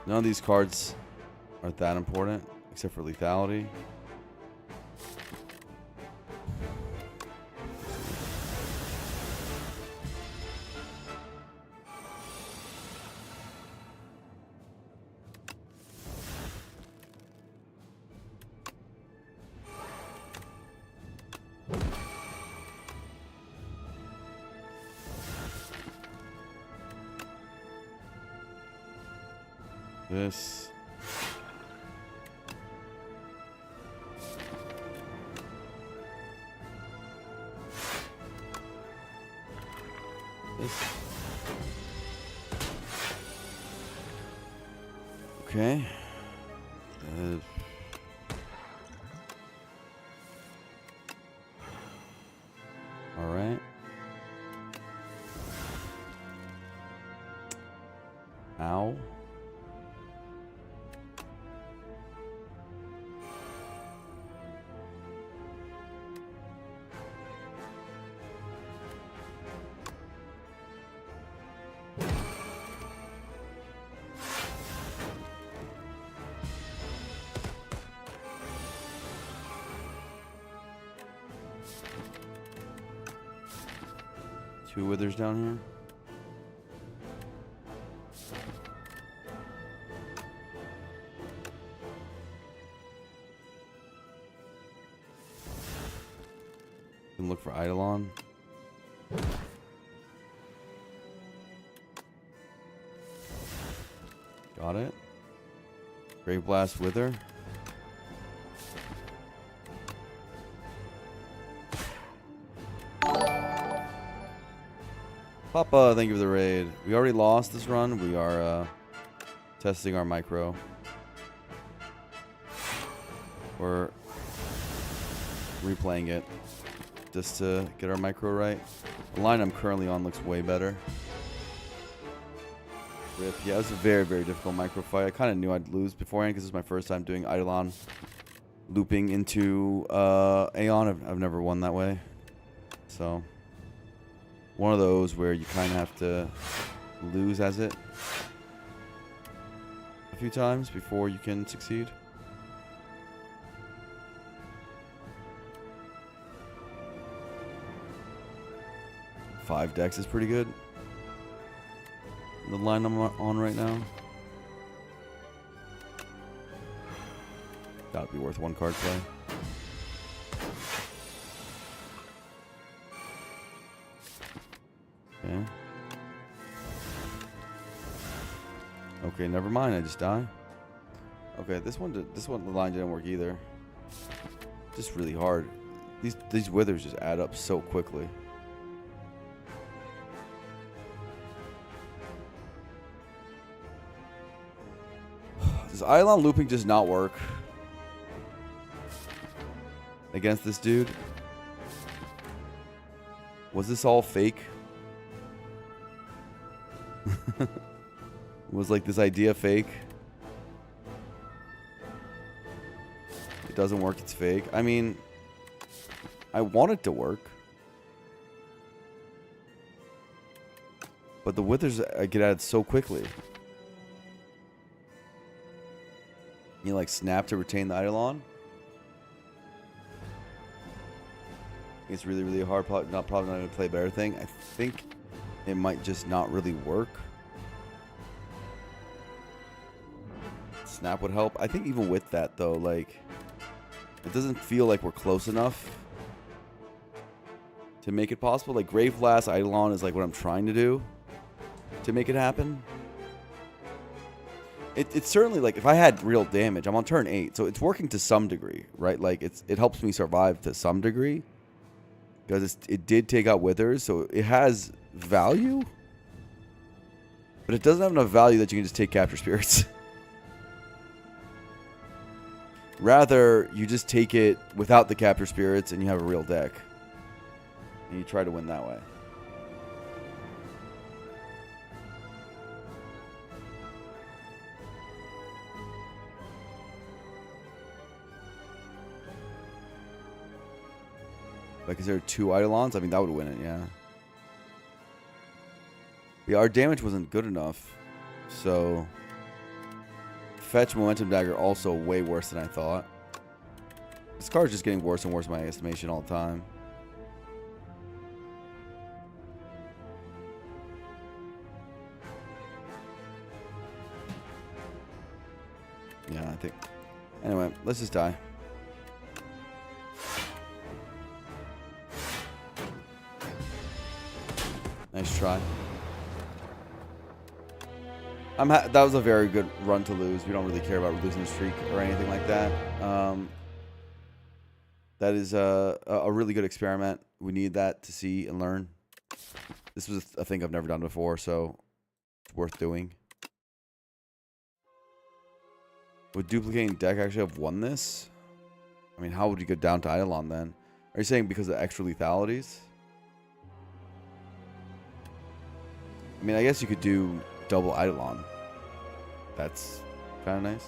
None of these cards are that important, except for lethality. This. This. Okay. All right. Ow. Two withers down here. Can look for Eidolon. Got it. Great Blast Wither. Papa, thank you for the raid. We already lost this run. We are testing our micro. We're replaying it just to get our micro right. The line I'm currently on looks way better. Rip. Yeah, it was a very, very difficult micro fight. I kind of knew I'd lose beforehand because this is my first time doing Eidolon looping into A10. I've never won that way. So, one of those where you kind of have to lose as it a few times before you can succeed. Five decks is pretty good. The line I'm on right now. Gotta be worth one card play. Okay. Okay, never mind. I just die. Okay, this one the line didn't work either. Just really hard. These withers just add up so quickly. Does Eidolon looping just not work against this dude? Was this all fake? Was like this idea fake? It doesn't work, it's fake. I mean, I want it to work. But the withers get added so quickly. You like snap to retain the Eidolon. It's really, really hard. Probably not going to play a better thing. I think it might just not really work. Snap would help. I think even with that though, like, it doesn't feel like we're close enough to make it possible. Like Grave Blast, Eidolon is like what I'm trying to do to make it happen. It's certainly like if I had real damage, I'm on turn 8, so it's working to some degree, right? Like it helps me survive to some degree because it did take out Withers, so it has value, but it doesn't have enough value that you can just take Capture Spirits. Rather, you just take it without the Capture Spirits and you have a real deck, and you try to win that way. Like, is there 2 Eidolons? I mean, that would win it, yeah. Yeah, our damage wasn't good enough. So, Fetch, Momentum Dagger, also way worse than I thought. This card's just getting worse and worse in my estimation all the time. Yeah, I think... Anyway, let's just die. Nice try. That was a very good run to lose. We don't really care about losing the streak or anything like that. That is a really good experiment. We need that to see and learn. This was a thing I've never done before, so it's worth doing. Would duplicating deck actually have won this? I mean, how would you go down to Eidolon then? Are you saying because of extra lethalities? I mean, I guess you could do double Eidolon. That's kind of nice.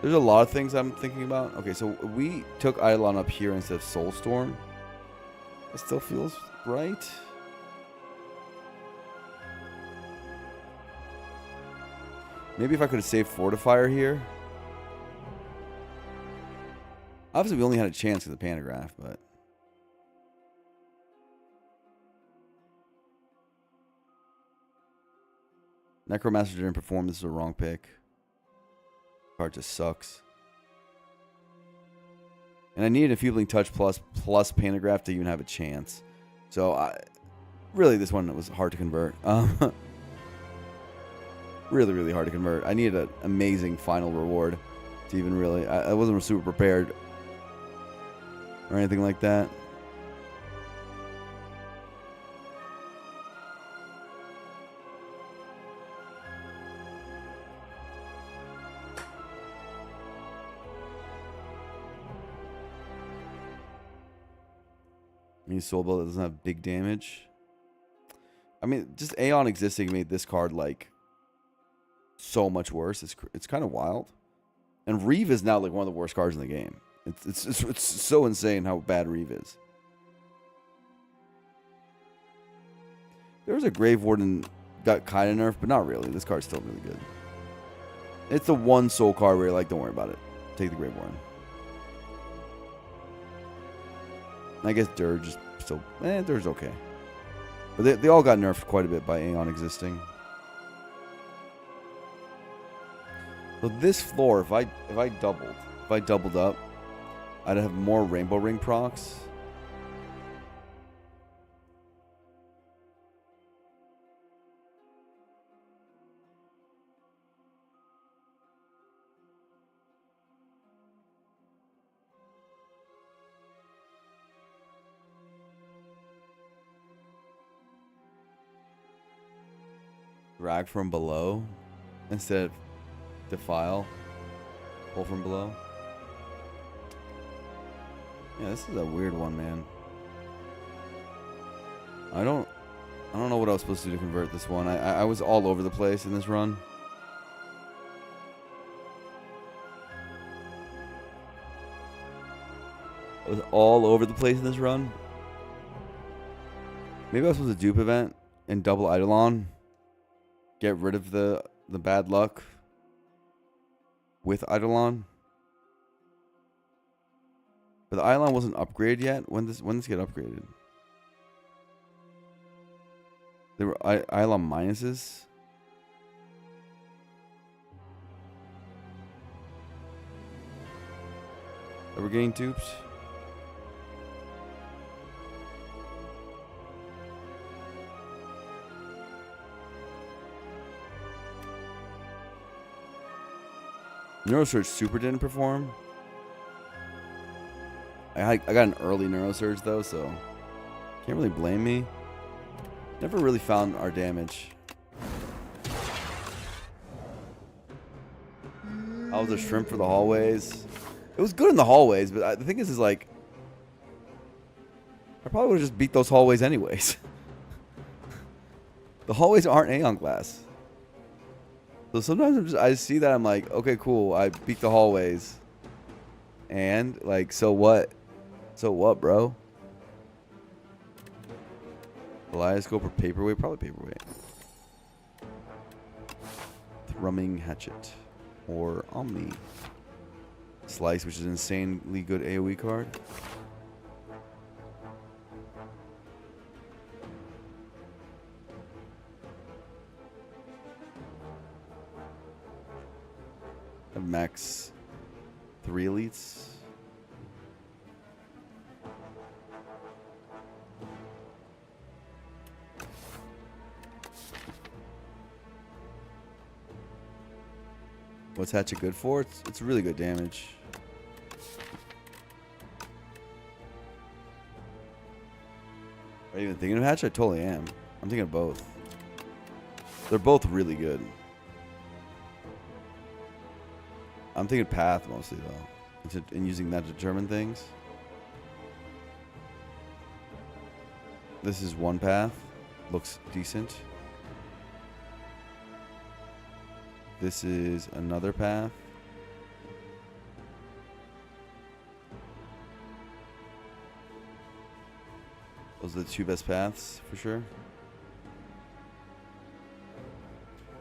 There's a lot of things I'm thinking about. Okay, so we took Eidolon up here instead of Soulstorm. It still feels right. Maybe if I could have saved Fortifier here. Obviously, we only had a chance with the Pantograph, but... Necromancer didn't perform. This is a wrong pick. Card just sucks. And I needed a Enfeebling Touch plus Pantograph to even have a chance. So, really, this one was hard to convert. Really, really hard to convert. I needed an amazing final reward to even really... I wasn't super prepared or anything like that. Soul Belt that doesn't have big damage. I mean, just A10 existing made this card like so much worse. It's kind of wild. And Reeve is now like one of the worst cards in the game. It's so insane how bad Reeve is. There was a Grave Warden got kind of nerfed, but not really. This card's still really good. It's the one soul card where you're like, don't worry about it. Take the Grave Warden. I guess Dirge is still... Dirge is okay. But they all got nerfed quite a bit by A10 existing. So this floor, if I doubled up, I'd have more Rainbow Ring procs. Drag from below instead of defile. Pull from below. Yeah, this is a weird one, man. I don't know what I was supposed to do to convert this one. I was all over the place in this run. I was all over the place in this run. Maybe I was supposed to dupe event and double Eidolon. Get rid of the bad luck with Eidolon. But the Eidolon wasn't upgraded yet. When does get upgraded? There were Eidolon minuses. Are we getting dupes? Neurosurge Super didn't perform. I got an early Neurosurge though, so can't really blame me. Never really found our damage. I was a shrimp for the hallways. It was good in the hallways, but the thing is like, I probably would have just beat those hallways anyways. The hallways aren't Aeon Glass. So sometimes I see that, I'm like, okay, cool, I beat the hallways. And, like, so what? So what, bro? Kaleidoscope or paperweight? Probably paperweight. Thrumming Hatchet. Or Omni. Slice, which is an insanely good AoE card. Have max 3 elites. What's Hatchet good for? It's really good damage. Are you even thinking of Hatchet? I totally am. I'm thinking of both. They're both really good. I'm thinking Path mostly though, and using that to determine things. This is one path. Looks decent. This is another path. Those are the 2 best paths for sure.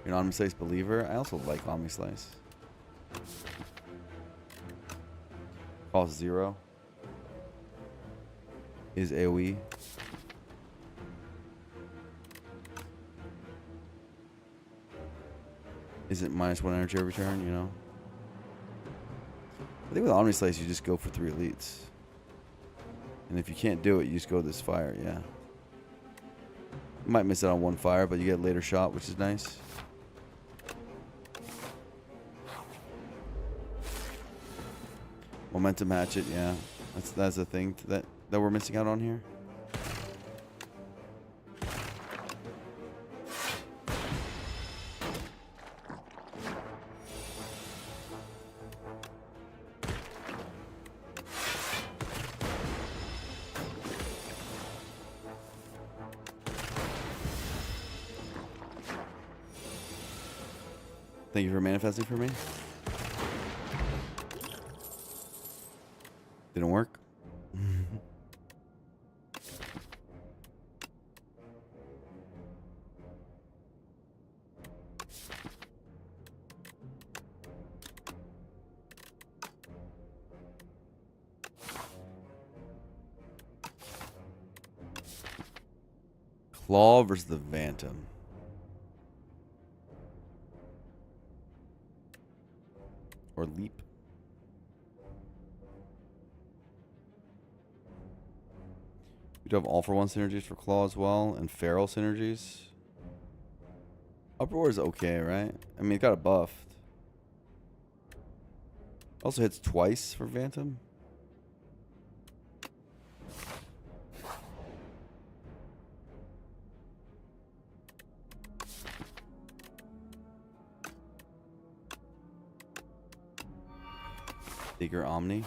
You're an Omnislice believer. I also like Omnislice. Cost 0 is AoE. Is it -1 energy every turn, you know? I think with Omnislice you just go for 3 elites. And if you can't do it, you just go to this fire, yeah. You might miss out on 1 fire, but you get later shot, which is nice. Momentum Hatchet, yeah. That's a thing that we're missing out on here. Thank you for manifesting for me. Didn't work. Claw versus the Phantom. Or Leap. We do have all for one synergies for Claw as well, and Feral synergies. Uproar is okay, right? I mean, it got a buffed. Also hits twice for Phantom. Digger Omni.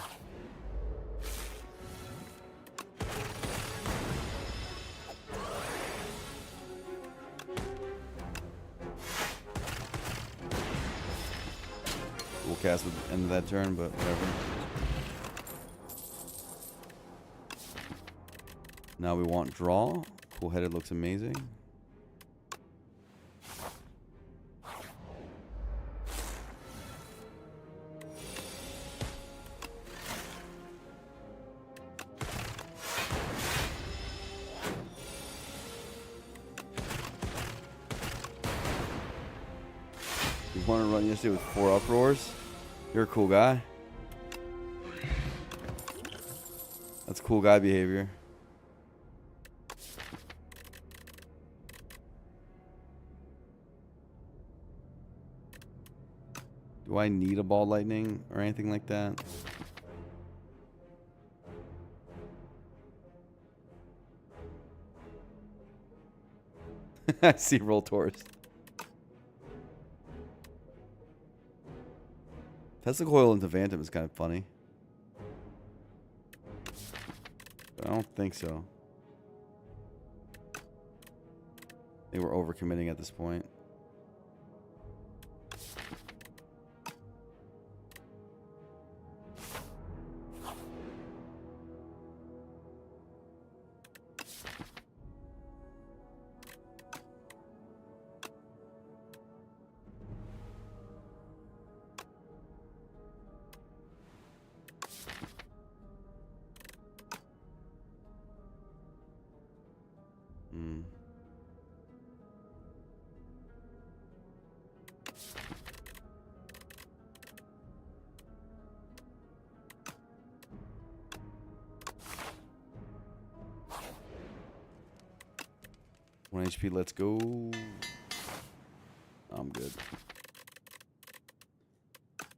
We'll cast at the end of that turn, but whatever. Now we want draw. Cool headed looks amazing. You want to run yesterday with 4 uproars? You're a cool guy. That's cool guy behavior. Do I need a ball lightning or anything like that? I see roll tourist. Tesla coil into Phantom is kind of funny. But I don't think so. I think we're overcommitting at this point. Hmm. One HP, let's go. I'm good.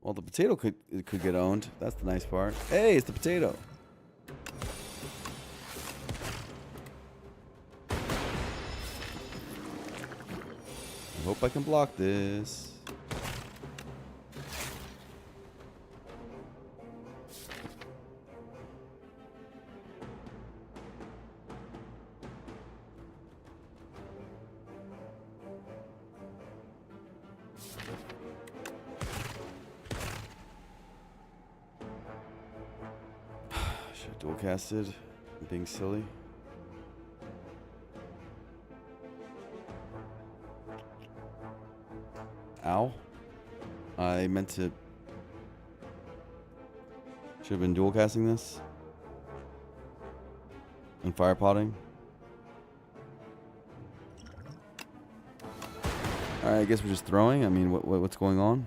Well, the potato could get owned. That's the nice part. Hey, it's the potato. I hope I can block this. Should have dual casted. I'm being silly. Ow. I meant to. Should have been dual casting this. And fire potting. Alright, I guess we're just throwing. I mean, what's going on?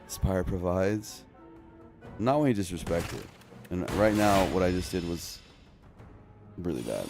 Spire provides. Not when you disrespect it. And right now, what I just did was really bad.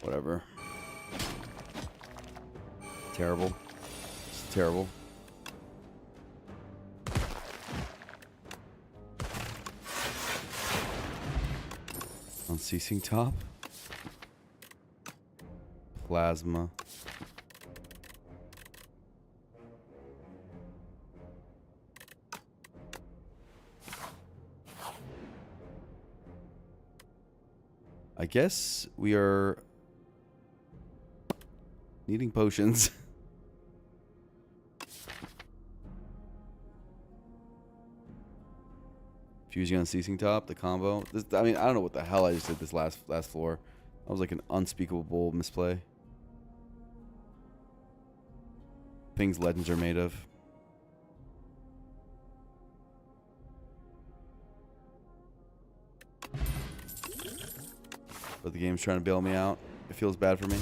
Whatever. Terrible. It's terrible. Unceasing top. Plasma. I guess we are needing potions. Fusing on ceasing top, the combo. This, I mean, I don't know what the hell I just did this last floor. That was like an unspeakable misplay. Things legends are made of. But the game's trying to bail me out. It feels bad for me.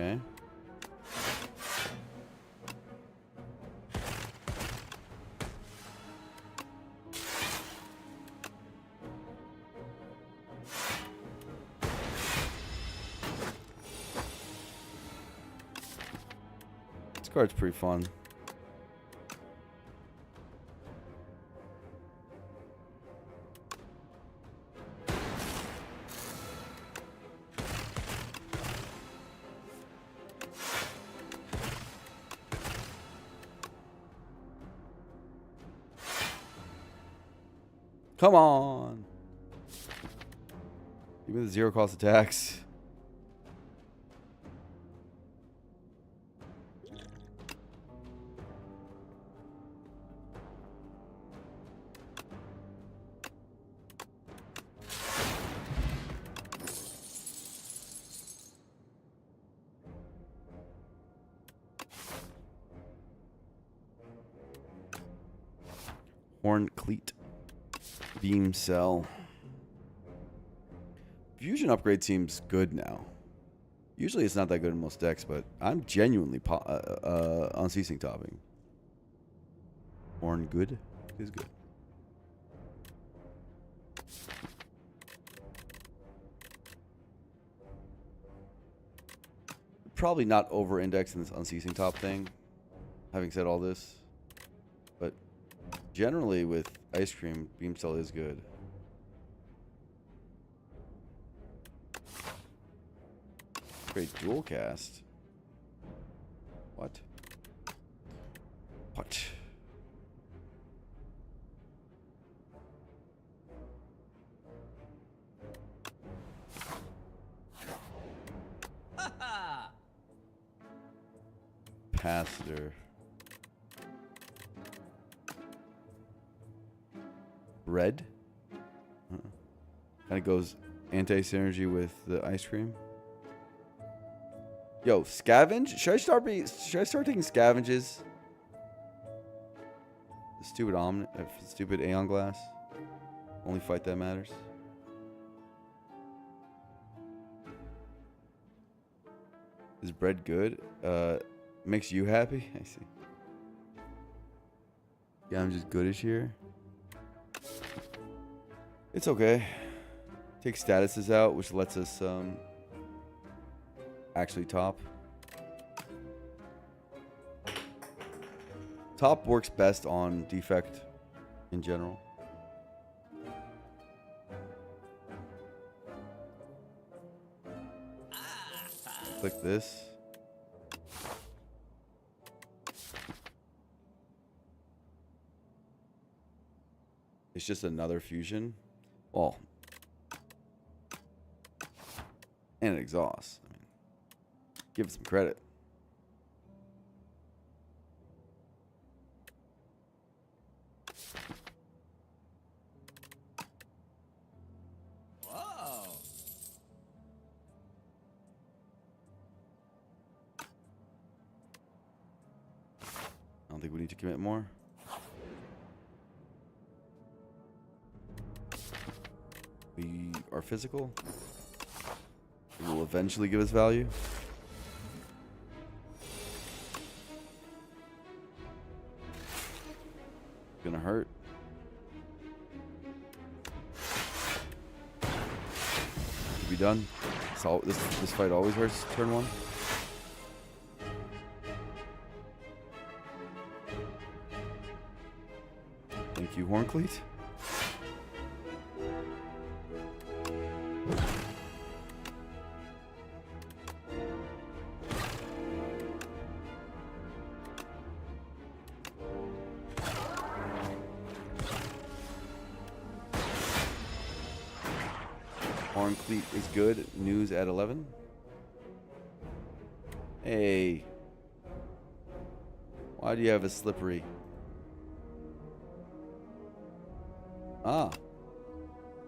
Okay. This card's pretty fun. Come on. Give me the zero cost attacks. Horn Cleat. Beam Cell. Fusion upgrade seems good now. Usually it's not that good in most decks, but I'm genuinely unceasing topping. Horn good is good. Probably not over-indexing this unceasing top thing, having said all this. But generally with Ice Cream, Beam Cell is good. Great dual cast. What? What? Capacitor. Red? Kind of goes anti-synergy with the ice cream. Yo, scavenge? Should I start taking scavenges? The stupid Aeon Glass. Only fight that matters. Is bread good? Makes you happy? I see. Yeah, I'm just goodish here. It's okay. Take statuses out, which lets us actually top. Top works best on defect in general. Click this. It's just another fusion. Well, and an exhaust. I mean, give it some credit. Whoa. I don't think we need to commit more. We are physical. It will eventually give us value. Gonna hurt. Should be done. So this fight always hurts turn one. Thank you, Horncleat. Horncleat is good. News at 11. Hey. Why do you have a slippery? Ah.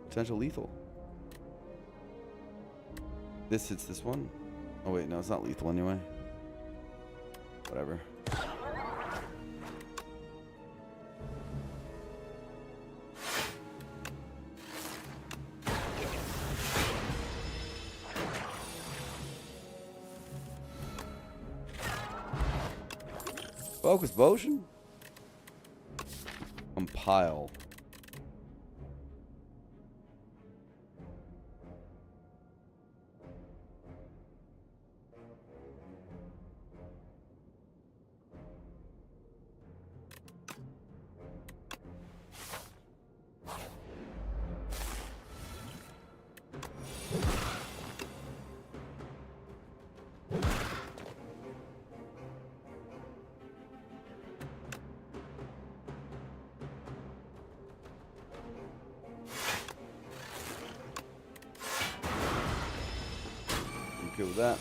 Potential lethal. This hits this one. Oh wait, no, it's not lethal anyway. Whatever. Focus potion. Compile. Okay with that.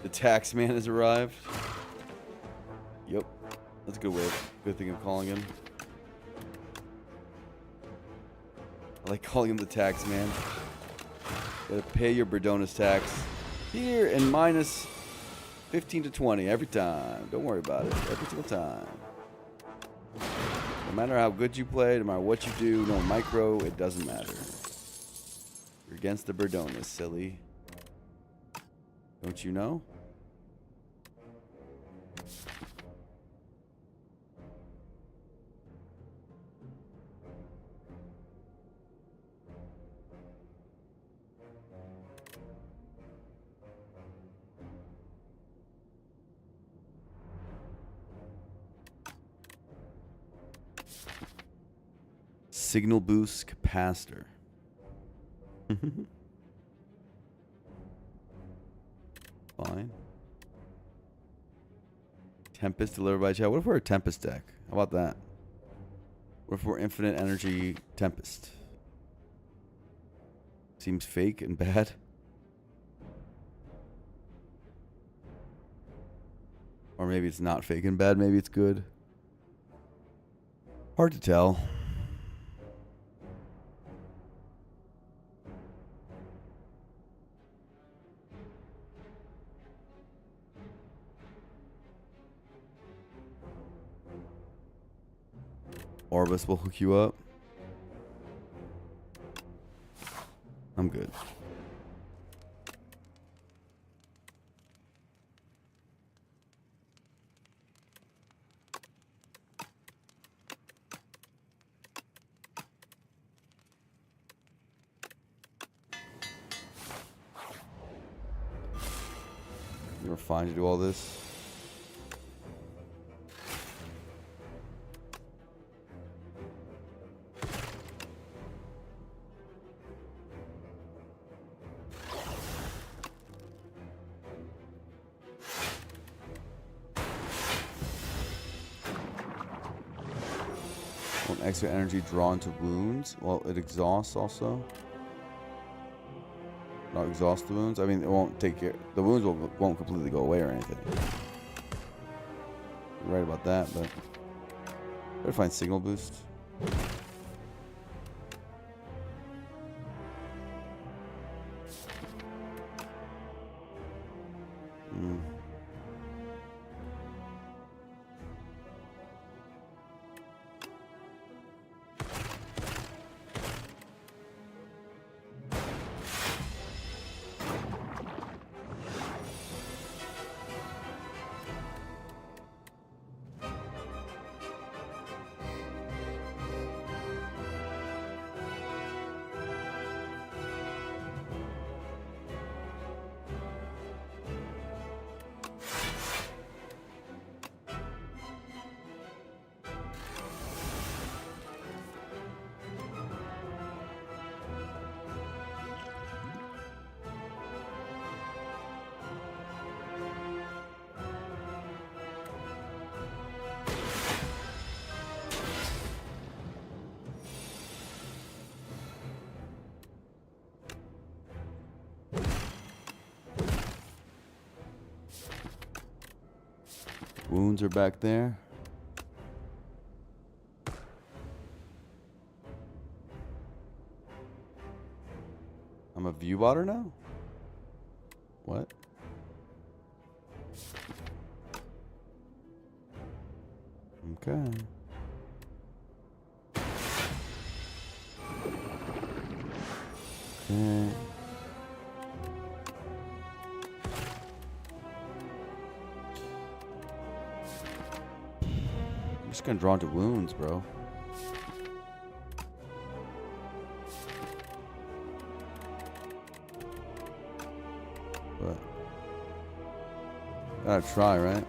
The tax man has arrived. Yep. That's a good way. Good thing of calling him. I like calling him the tax man. Gotta pay your Berdonis tax. Here and minus 15 to 20 every time. Don't worry about it. Every single time. No matter how good you play, no matter what you do, no micro, it doesn't matter. You're against the Berdonis, silly. Don't you know? Signal boost capacitor. Fine. Tempest delivered by chat. What if we're a Tempest deck? How about that? What if we're infinite energy Tempest? Seems fake and bad. Or maybe it's not fake and bad. Maybe it's good. Hard to tell. Orbis will hook you up. I'm good. You're fine to do all this. Extra energy drawn to wounds. Well, it exhausts also. Not exhaust the wounds. I mean, it won't take care. The wounds won't completely go away or anything. You're right about that, but better find signal boost. Wounds are back there. I'm a view botter now? What? Okay. Okay. I'm just gonna draw into wounds, bro. But gotta try, right?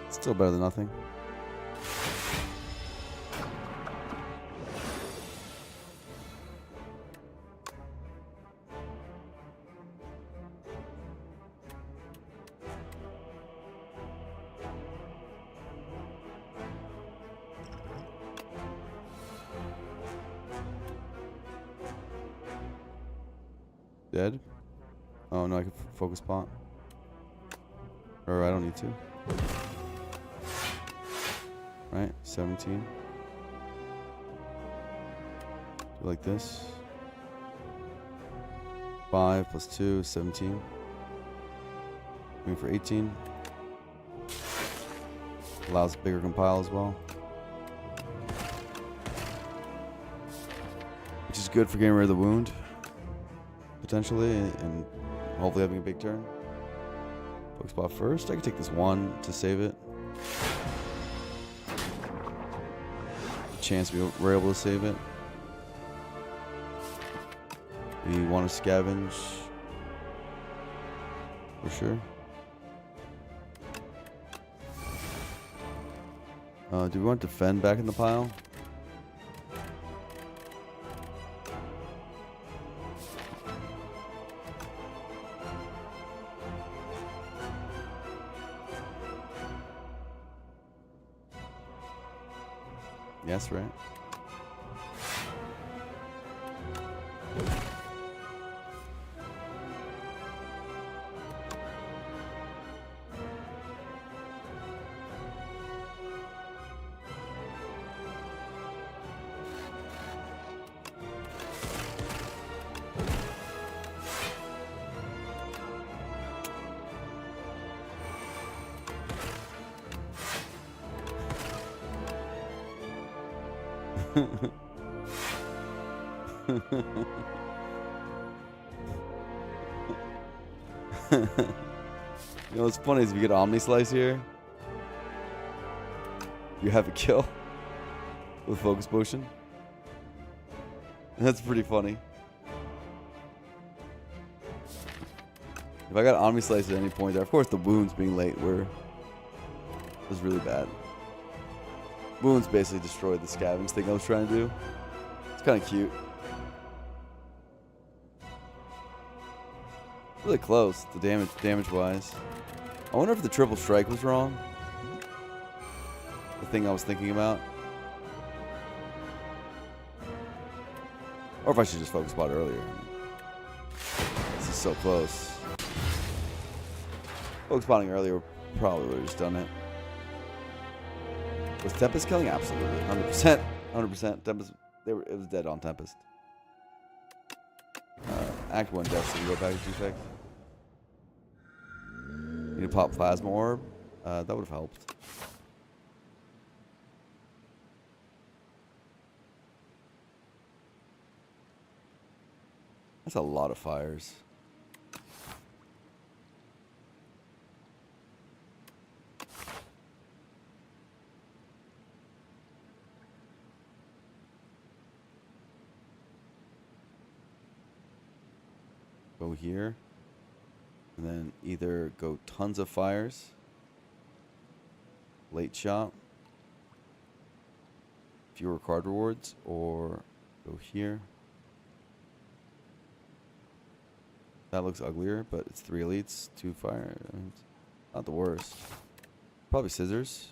Still better than nothing. Dead? Oh no, I can focus pot. Or I don't need to. Right, 17. Do like this. 5 plus 2 is 17. Going for 18. Allows bigger compile as well. Which is good for getting rid of the wound. Potentially, and hopefully having a big turn. Focus spot first. I can take this 1 to save it. Chance we're able to save it. We want to scavenge for sure. Do we want to defend back in the pile? Yes, right? You know what's funny is if you get Omni Slice here, you have a kill with Focus Potion. That's pretty funny. If I got Omni Slice at any point there, of course the wounds being late was really bad. Wounds basically destroyed the scavenge thing I was trying to do. It's kind of cute. Really close, the damage wise. I wonder if the triple strike was wrong. The thing I was thinking about. Or if I should just focus spot earlier. This is so close. Focus spotting earlier probably would have just done it. Was Tempest killing? Absolutely. 100%. 100%. Tempest, it was dead on Tempest. Act 1 death, so we go back to defect. Need to pop Plasma Orb. That would have helped. That's a lot of fires. Go here. And then either go tons of fires. Late shot. Fewer card rewards. Or go here. That looks uglier, but it's 3 elites, 2 fire. I mean, it's not the worst. Probably scissors.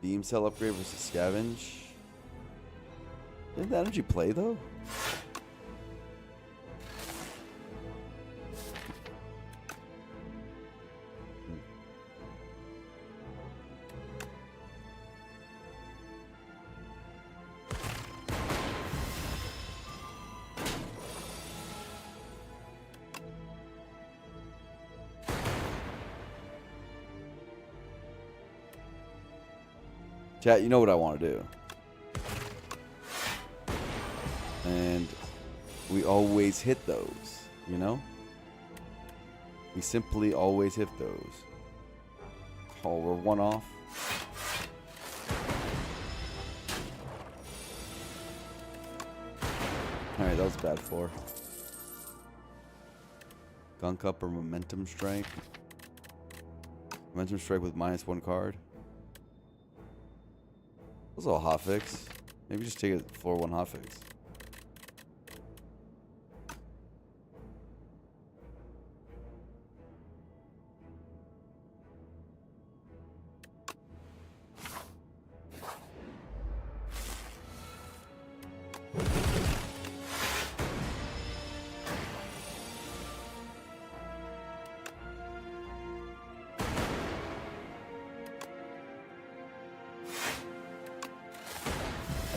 Beam cell upgrade versus scavenge. Didn't the energy play though? Chat, you know what I want to do. And we always hit those, you know? We simply always hit those. Oh, we're one off. Alright, that was bad for. Gunk up or momentum strike. Momentum strike with -1 card. That was a hot fix. Maybe just take a floor 1 hot fix.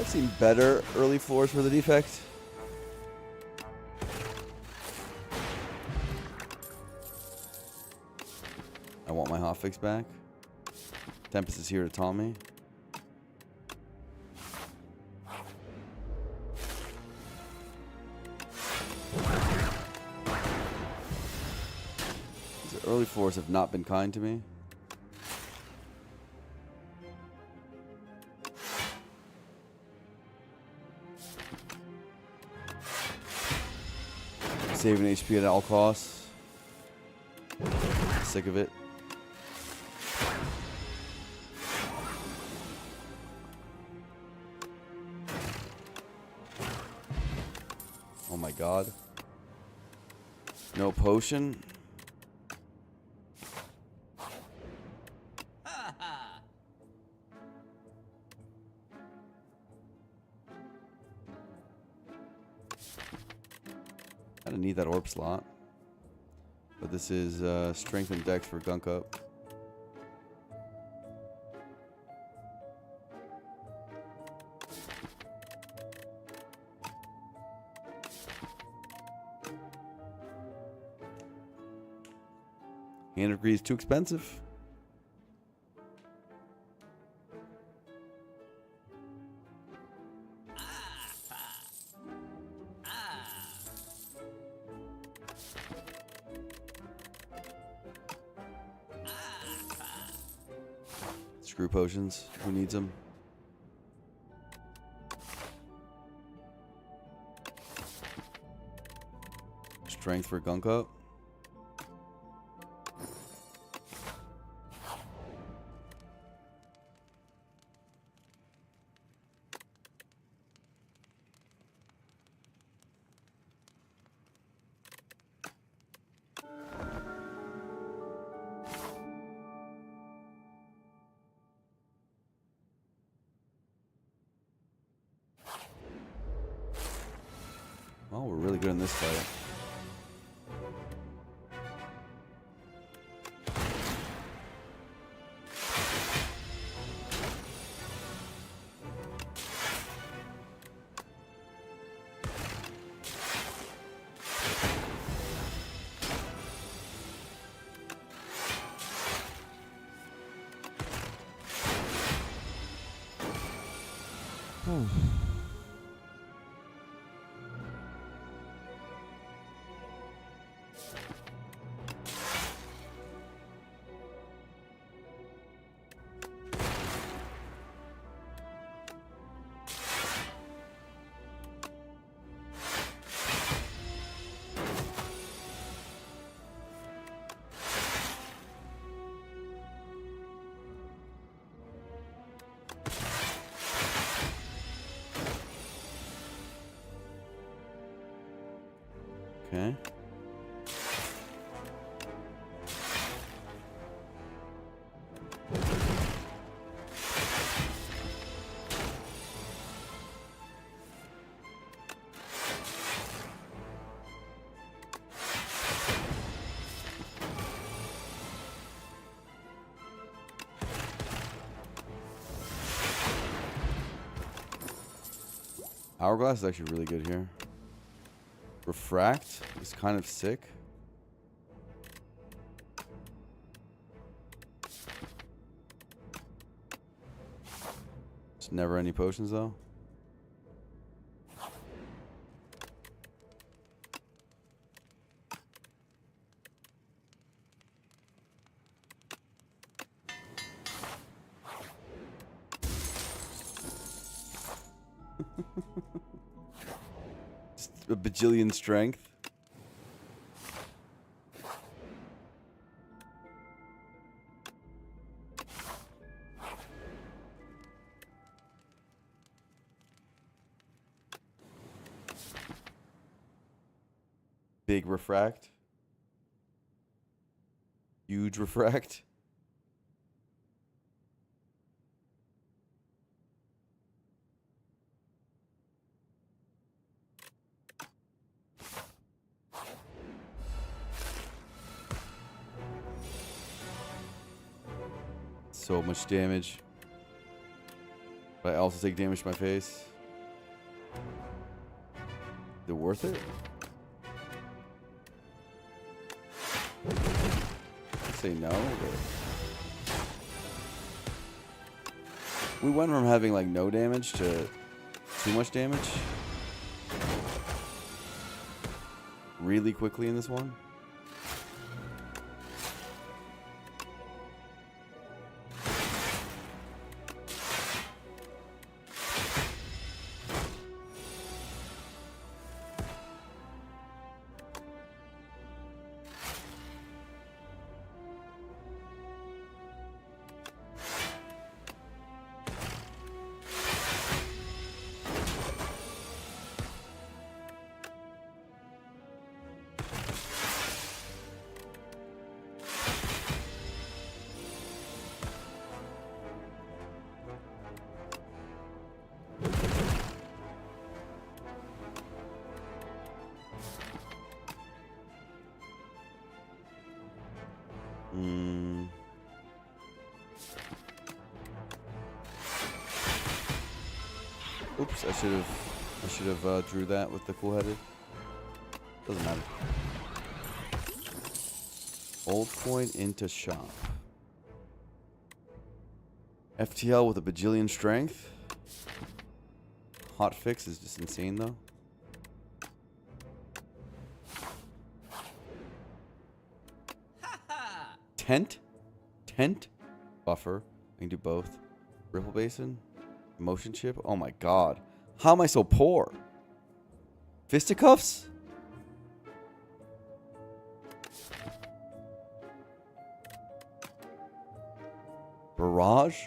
I've seen better early floors for the defect. I want my hotfix back. Tempest is here to taunt me. These early floors have not been kind to me. Saving HP at all costs. Sick of it. Oh my god. No potion. I don't need that orb slot. But this is strength and dex for gunk up. Hand of Greed is too expensive. Screw potions. Who needs them? Strength for gunk up. Oh, we're really good in this fight. Okay. Hourglass is actually really good here. Refract is kind of sick. Just never any potions though. Just a bajillion strength. Big refract. Huge refract. So much damage. But I also take damage to my face. Is it worth it? I'd say no. But we went from having like no damage to too much damage really quickly in this one. Oops, I should have drew that with the cool-headed. Doesn't matter. Old coin into shop. FTL with a bajillion strength. Hot fix is just insane though. Tent? Tent? Buffer. I can do both. Ripple Basin? Motion chip? Oh my god. How am I so poor? Fisticuffs? Barrage?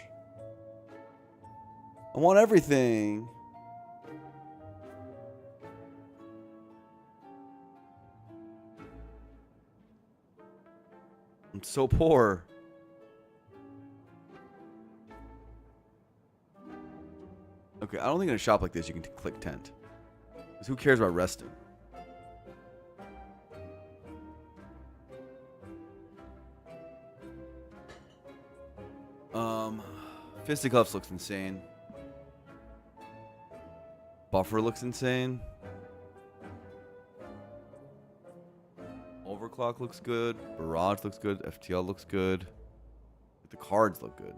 I want everything. I'm so poor. Okay, I don't think in a shop like this you can click tent. Because who cares about resting? Fisticuffs looks insane. Buffer looks insane. Overclock looks good. Barrage looks good. FTL looks good. The cards look good.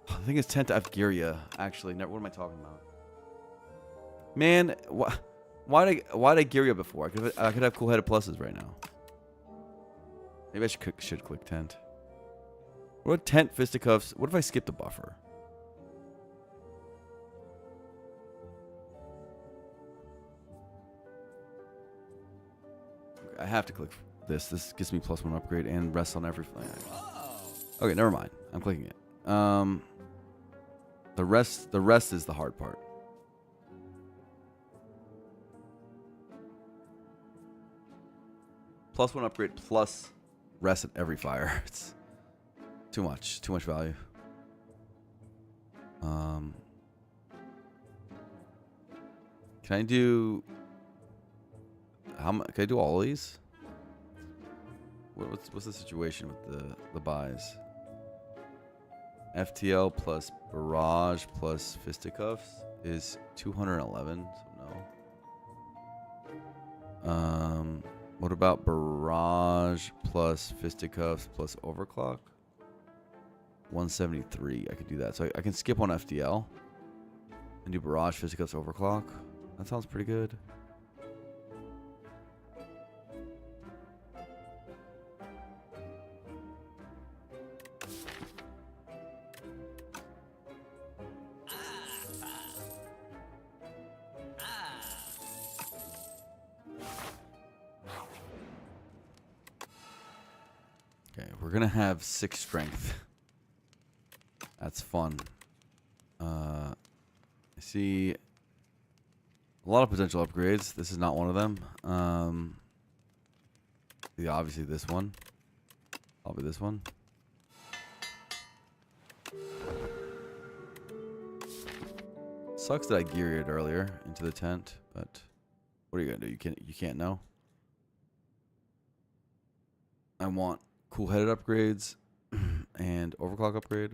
I think it's tent Afgiria, actually. What am I talking about? Man, why'd I Giria before? I could have cool-headed pluses right now. Maybe I should click tent. What about tent, fisticuffs? What if I skip the buffer? Okay, I have to click this. This gives me +1 upgrade and rest on every flank. Okay, never mind. I'm clicking it. The rest is the hard part. +1 upgrade plus rest at every fire. It's too much value. Can I do can I do all of these? What's the situation with the buys? FTL plus barrage plus fisticuffs is 211. So no. What about barrage plus fisticuffs plus overclock? 173. I could do that. So I can skip on FTL and do barrage, fisticuffs, overclock. That sounds pretty good. Okay, we're gonna have 6 strength. That's fun. I see a lot of potential upgrades. This is not one of them. Yeah, obviously this one. Probably this one. Sucks that I geared it earlier into the tent, but what are you gonna do? You can't know. I want cool headed upgrades and overclock upgrade.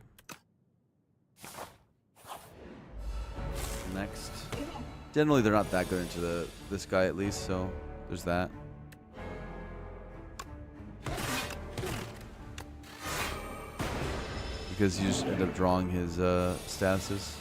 Next. Generally they're not that good into this guy at least, so there's that. Because you just end up drawing his statuses.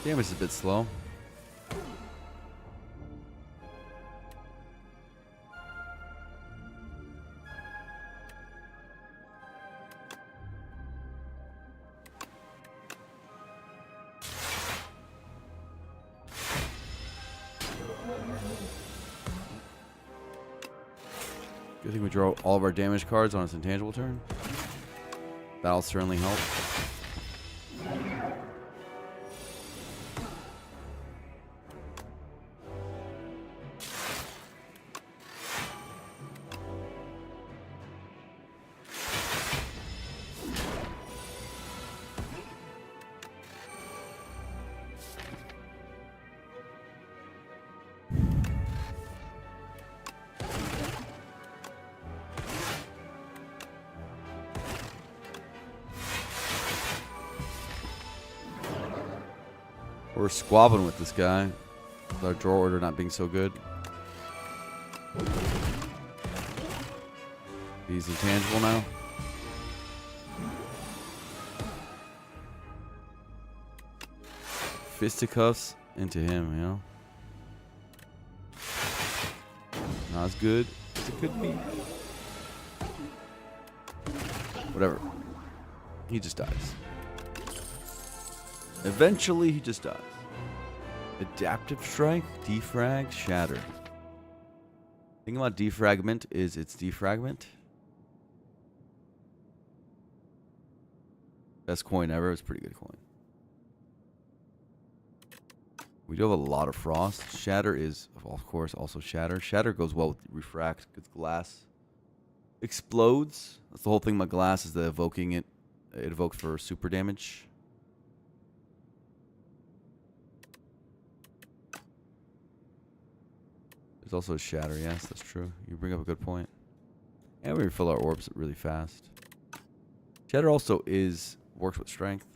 Damage is a bit slow. Good thing we draw all of our damage cards on its intangible turn. That'll certainly help. We're squabbling with this guy. With our draw order not being so good. He's intangible now. Fisticuffs into him, you know. Not as good as it could be. Whatever. He just dies. Eventually, he just dies. Adaptive Strike, Defrag, Shatter. Thing about Defragment is it's defragment. Best coin ever. It's a pretty good coin. We do have a lot of frost. Shatter is, of course, also Shatter. Shatter goes well with Refract because glass explodes. That's the whole thing about glass is that evoking it. It evokes for super damage. There's also a Shatter. Yes, that's true. You bring up a good point. And we refill our orbs really fast. Shatter also works with strength.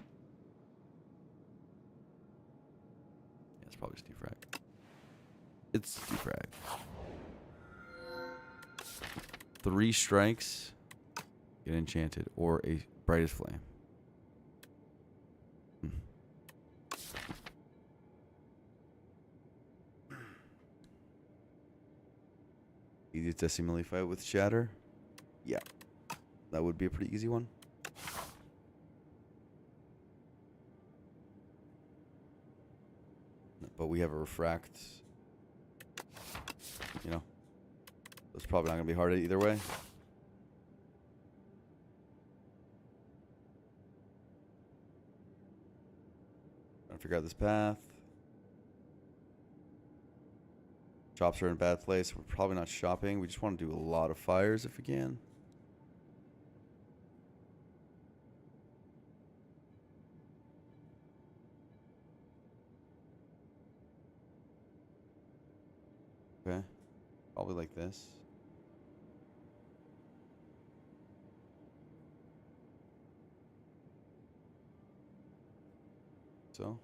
Yeah, it's probably just defrag. It's defrag. 3 strikes, get enchanted, or a brightest flame. Easy to seemingly fight with Shatter. Yeah. That would be a pretty easy one. But we have a refract. You know. It's probably not going to be hard either way. Trying to figure out this path. Shops are in a bad place. We're probably not shopping. We just want to do a lot of fires if we can. Okay. Probably like this. So.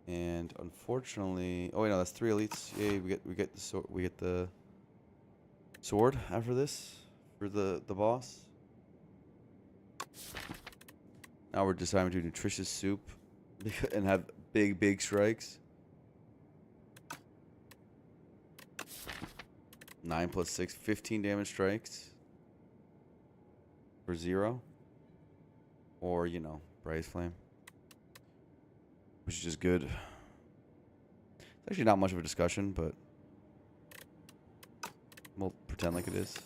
And unfortunately, oh wait, no, that's 3 elites. Yay, we get the sword. We get the sword after this for the boss. Now we're deciding to do nutritious soup and have big strikes. 9 plus 6, 15 damage strikes for 0. Or, you know, Braze Flame. Which is just good. It's actually not much of a discussion, but we'll pretend like it is.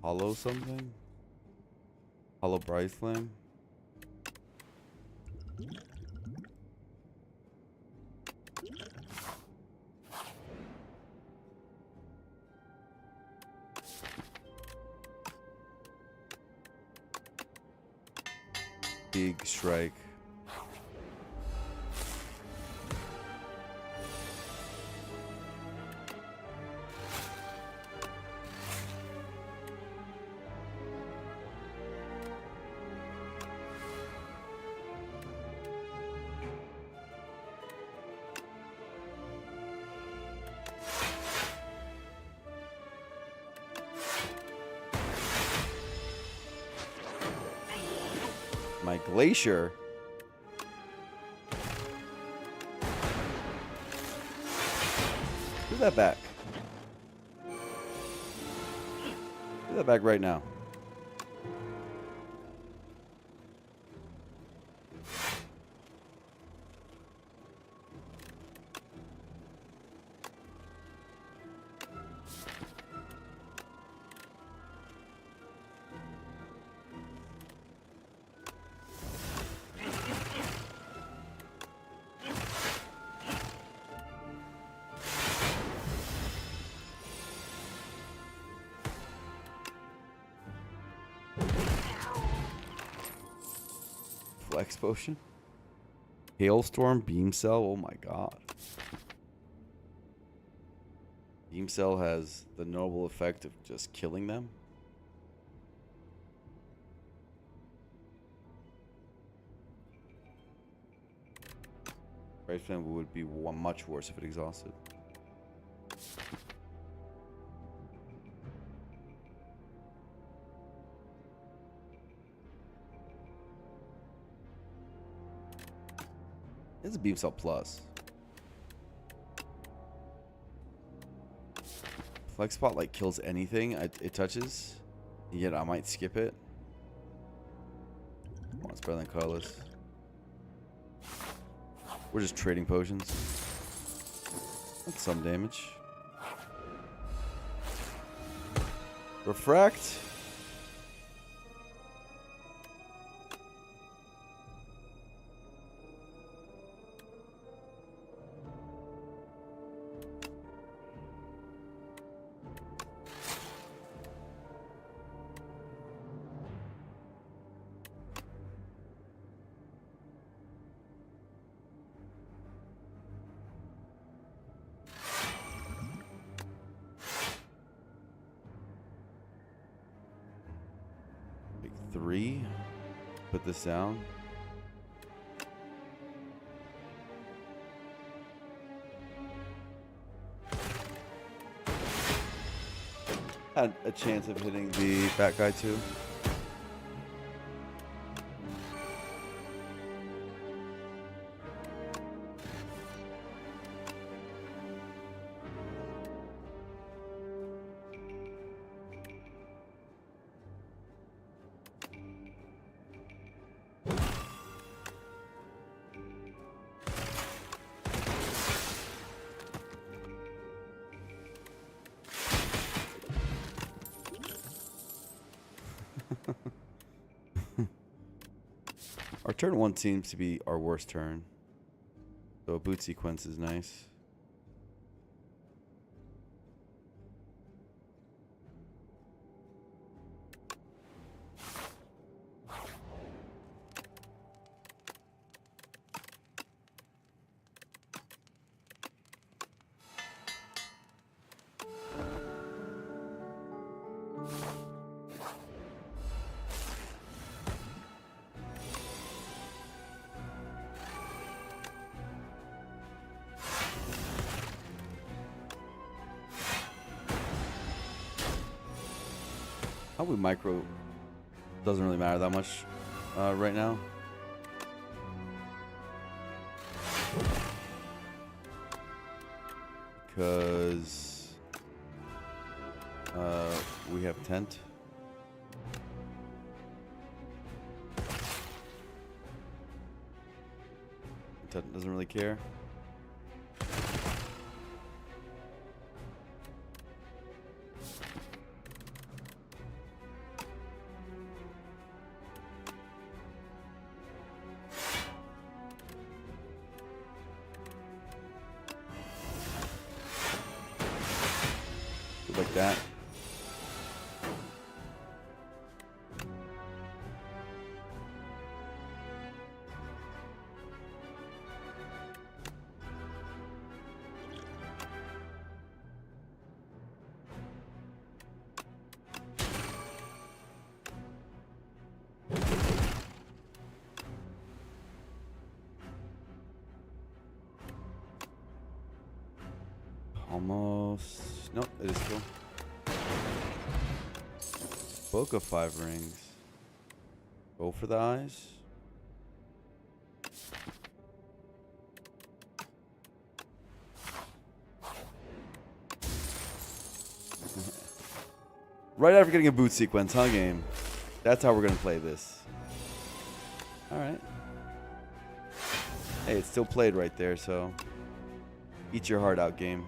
Hollow something? Hollow Braze Flame? Big strike. My glacier. Do that back. Do that back right now. Flex potion. Hailstorm, beam cell. Oh my god. Beam cell has the noble effect of just killing them. Braze Flame would be much worse if it exhausted. It's a beam cell plus. Flex Spotlight kills anything it touches, yet I might skip it. Come on, it's better than colorless. We're just trading potions. That's some damage. Refract. 3. Put this down. Had a chance of hitting the fat guy too. Our turn 1 seems to be our worst turn. So a boot sequence is nice. Probably micro doesn't really matter that much right now. Because we have tent. Tent doesn't really care. Like that. Almost. Nope, it is cool. Book of 5 rings. Go for the eyes. Right after getting a boot sequence, huh, game? That's how we're gonna play this. Alright. Hey, it's still played right there, so eat your heart out, game.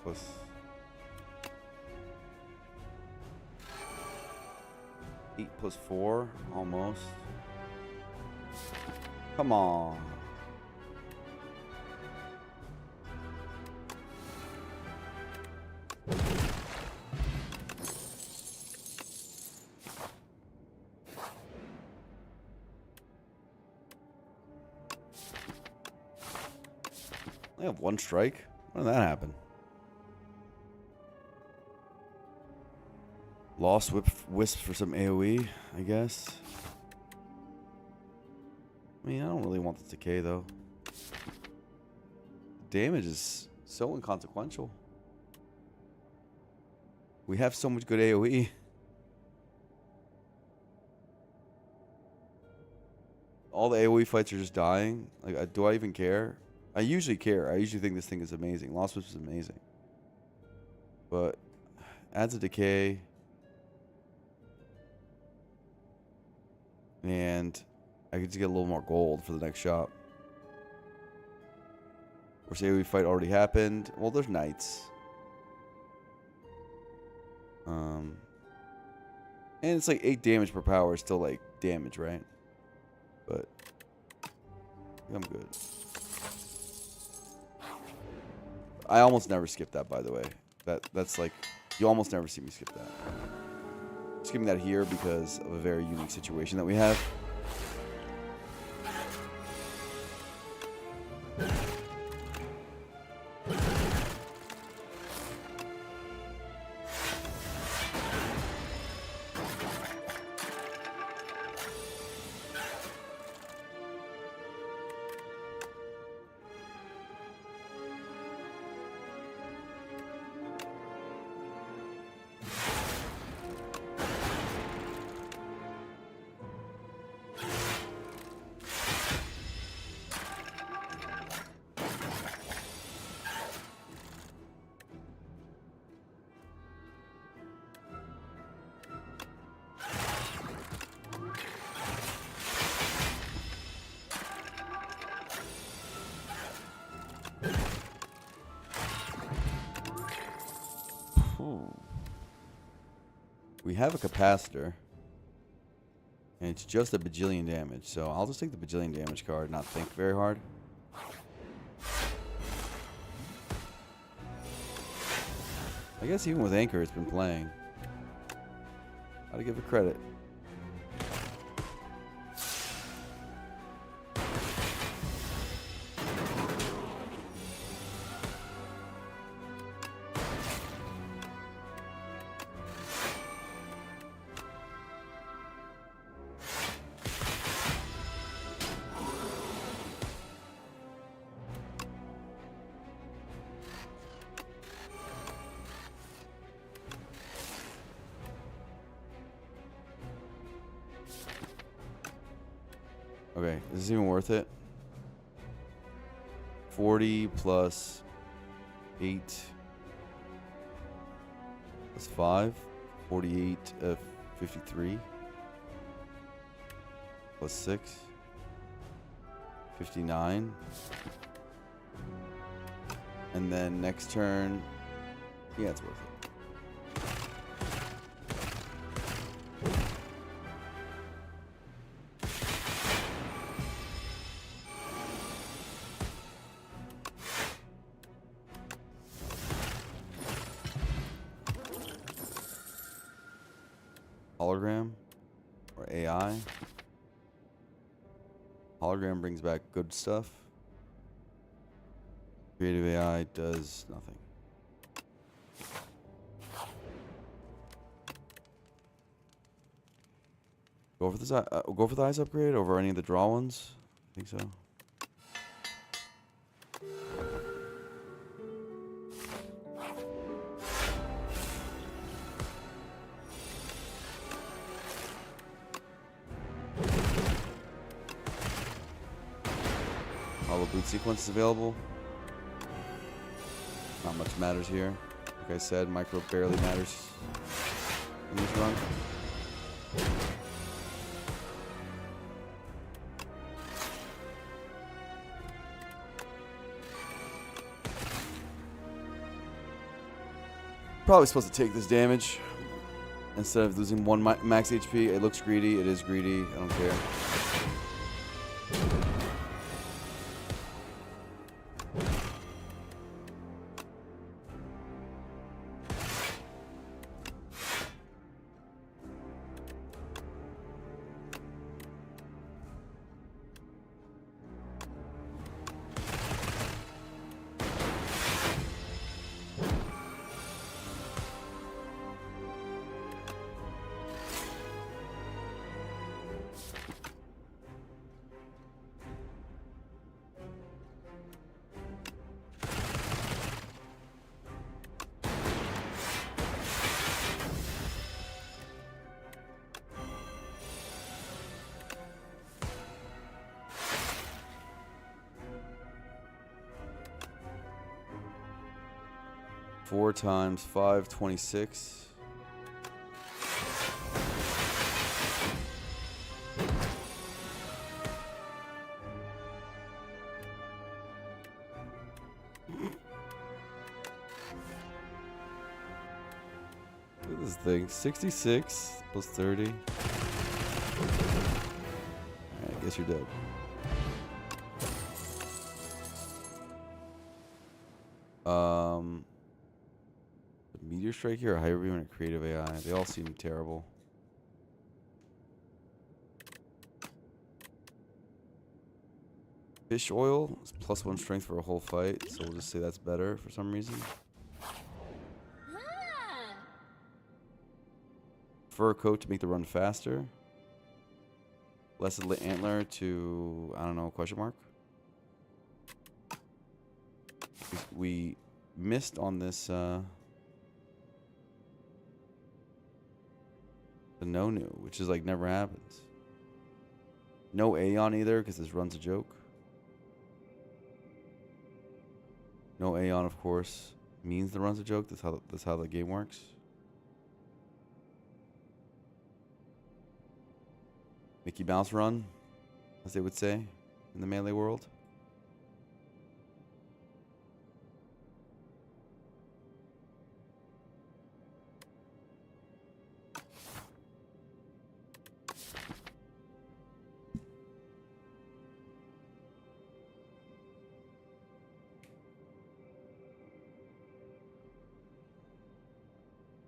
Plus 8 plus 4, almost. Come on. I have 1 strike. When did that happen? Lost wisp for some AoE, I guess. I mean, I don't really want this decay, though. Damage is so inconsequential. We have so much good AoE. All the AoE fights are just dying. Like, do I even care? I usually care. I usually think this thing is amazing. Lost wisp is amazing. But adds a decay. And I could just get a little more gold for the next shop. Or say we fight already happened. Well, there's knights. And it's like 8 damage per power is still like damage, right? But I'm good. I almost never skip that, by the way. That's like, you almost never see me skip that. Skipping that here because of a very unique situation that we have. We have a capacitor. And it's just a bajillion damage. So I'll just take the bajillion damage card, not think very hard. I guess even with Anchor, it's been playing. Gotta give it credit. Okay, is this even worth it? 40 plus 8 plus 5. 48, 53. Plus 6. 59. And then next turn, yeah, it's worth it. Hologram or AI. Hologram brings back good stuff. Creative AI does nothing. Go for this. Go for the eyes upgrade over any of the draw ones. I think so. Hollow boot sequence is available. Not much matters here. Like I said, micro barely matters in this run. Probably supposed to take this damage instead of losing 1 max HP. It looks greedy. It is greedy. I don't care. Four times 5, 26. this thing? 66 plus 30. Alright, I guess you're dead. Meteor Strike here or Hyper Beam and Creative AI? They all seem terrible. Fish Oil is +1 strength for a whole fight, so we'll just say that's better for some reason. Fur Coat to make the run faster. Blessed Antler to, I don't know, question mark? We missed on this, the no-new, which is like never happens. No Aeon either, because this run's a joke. No Aeon, of course, means the run's a joke. That's how the game works. Mickey Mouse run, as they would say in the Melee world.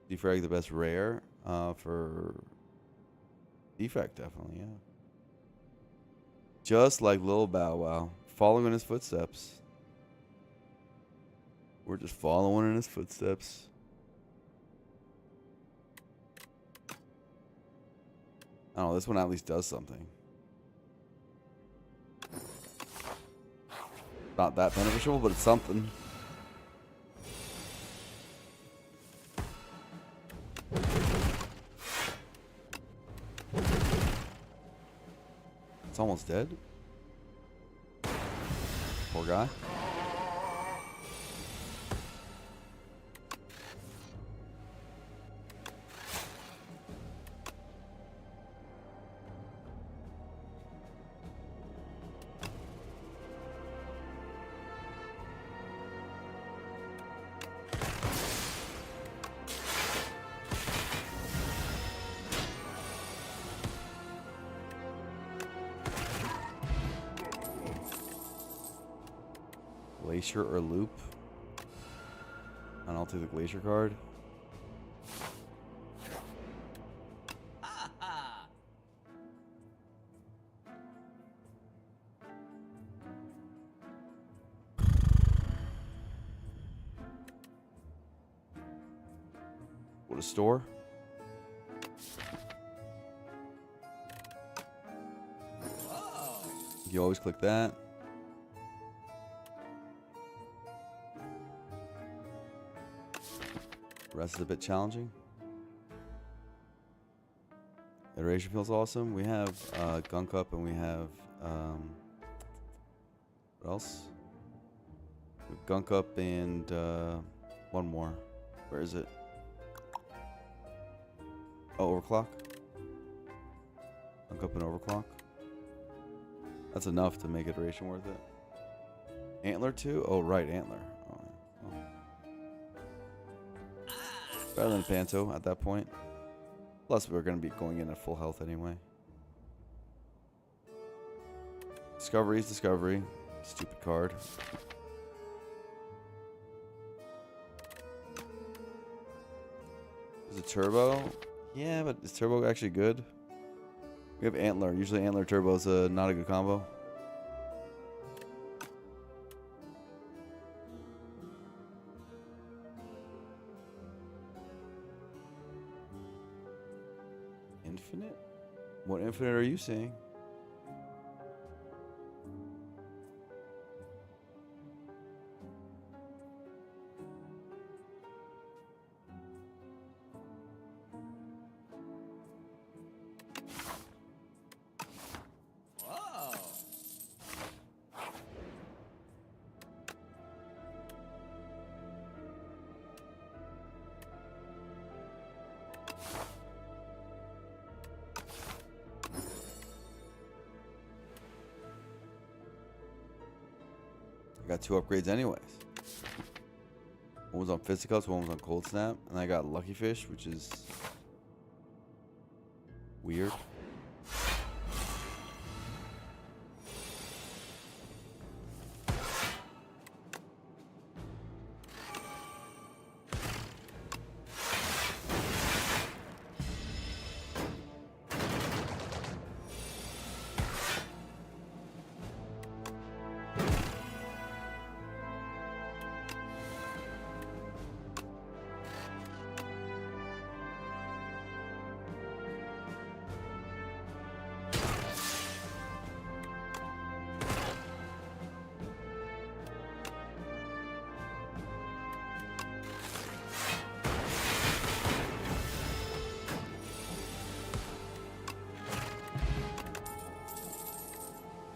Defrag the best rare for defect, definitely, yeah. Just like Lil Bow Wow, following in his footsteps. We're just following in his footsteps. I don't know, this one at least does something. Not that beneficial, but it's something. It's almost dead. Poor guy. Glacier or Loop. And I'll take the Glacier card. What a store. You always click that. The rest is a bit challenging. Iteration feels awesome. We have Gunk Up and we have what else? We have Gunk Up and one more. Where is it? Oh, Overclock. Gunk Up and Overclock. That's enough to make iteration worth it. Antler too? Oh right, Antler. Oh. Better than Panto at that point. Plus, we're going to be going in at full health anyway. Discovery is Discovery. Stupid card. Is it Turbo? Yeah, but is Turbo actually good? We have Antler. Usually Antler Turbo is not a good combo. Infinite? What infinite are you seeing? I got 2 upgrades anyways. One was on Fisticuffs, one was on Cold Snap, and I got Lucky Fish, which is weird.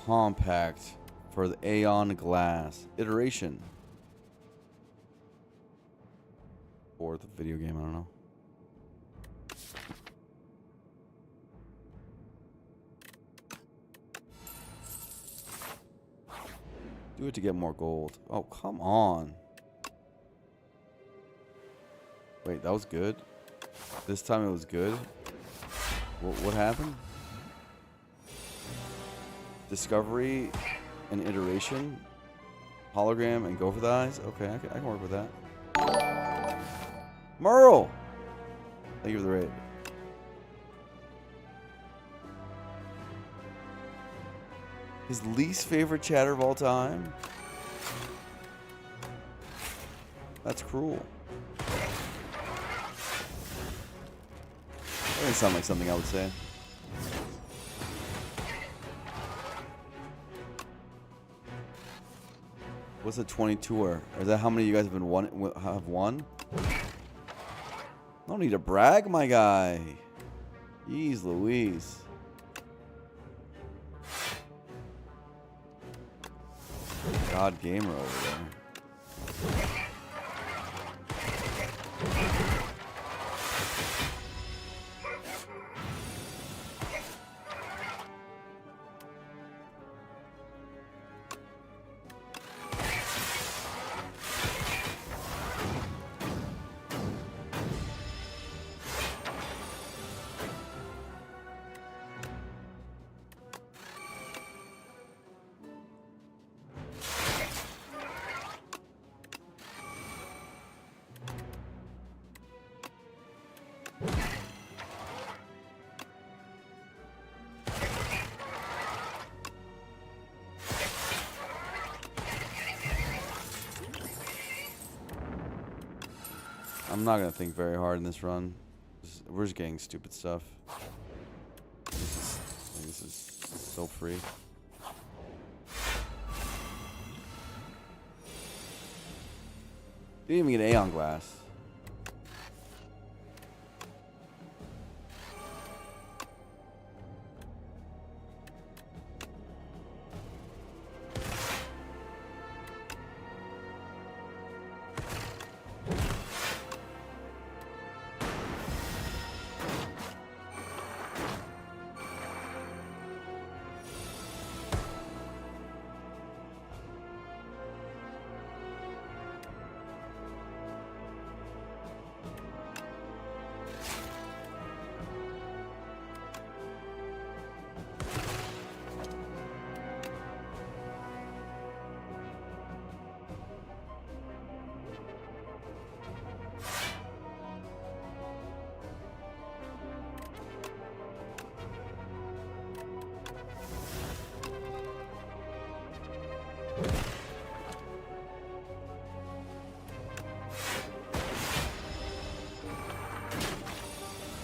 Compact for the A10 glass. Iteration. Or the video game, I don't know. Do it to get more gold. Oh, come on. Wait, that was good? This time it was good? What happened? Discovery and iteration, hologram, and go for the eyes. Okay, I can work with that. Merle! Thank you for the raid. His least favorite chatter of all time? That's cruel. That doesn't sound like something I would say. What's a 22er? Is that how many of you guys have won? I don't need to brag, my guy. Jeez Louise. God gamer over there. I'm not gonna think very hard in this run. We're just getting stupid stuff. This is so free. Didn't even get Aeon Glass.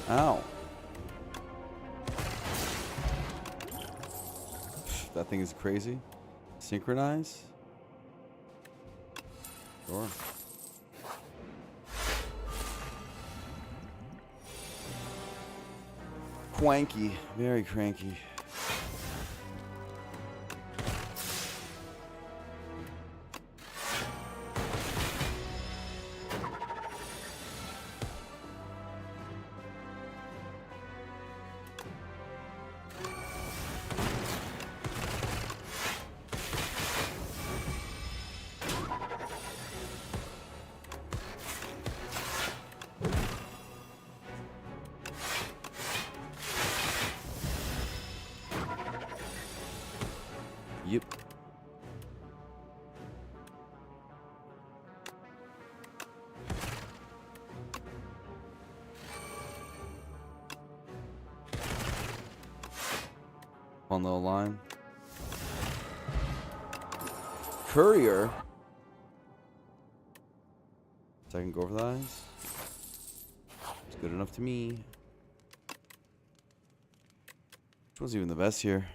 Ow. That thing is crazy. Synchronize? Sure. Cranky. Very cranky. on the line. Courier. Second go for the eyes. It's good enough to me. Which one's even the best here?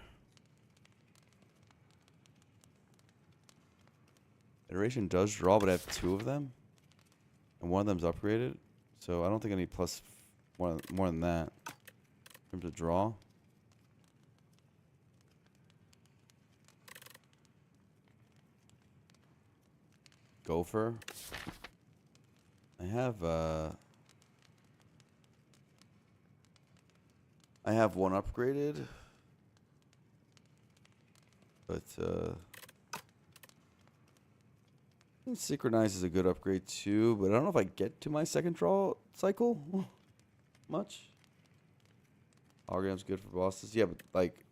Iteration does draw, but I have 2 of them. And one of them's upgraded. So I don't think I need plus more than that. In terms of draw. Gopher. I have one upgraded. But Synchronize is a good upgrade too, but I don't know if I get to my second draw cycle much. Hologram's good for bosses. Yeah, but like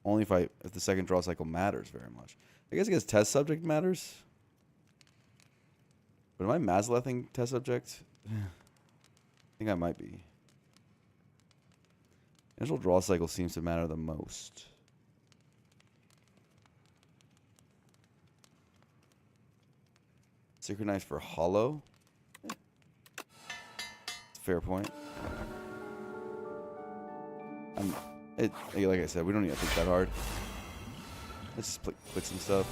only if the second draw cycle matters very much. I guess test subject matters. But am I Mazlething test subject? I think I might be. Initial draw cycle seems to matter the most. Synchronize for hollow. Fair point. Like I said, we don't need to think that hard. Let's just click some stuff.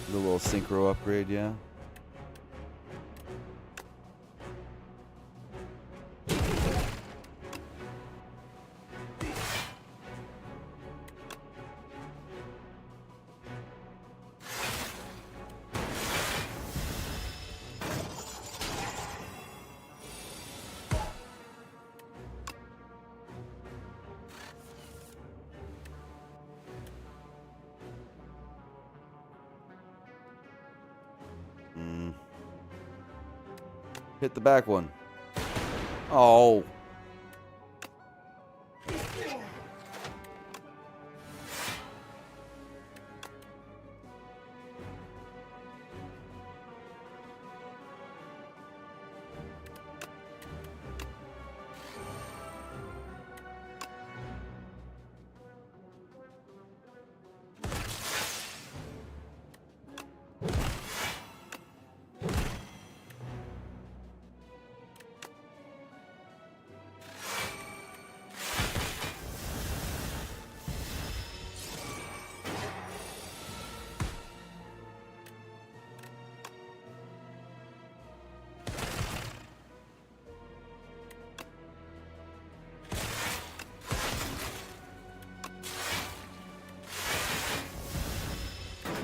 The little synchro upgrade, yeah. Hit the back one. Oh.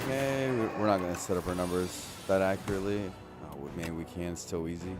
Okay, we're not going to set up our numbers that accurately. Oh, maybe we can. It's so easy.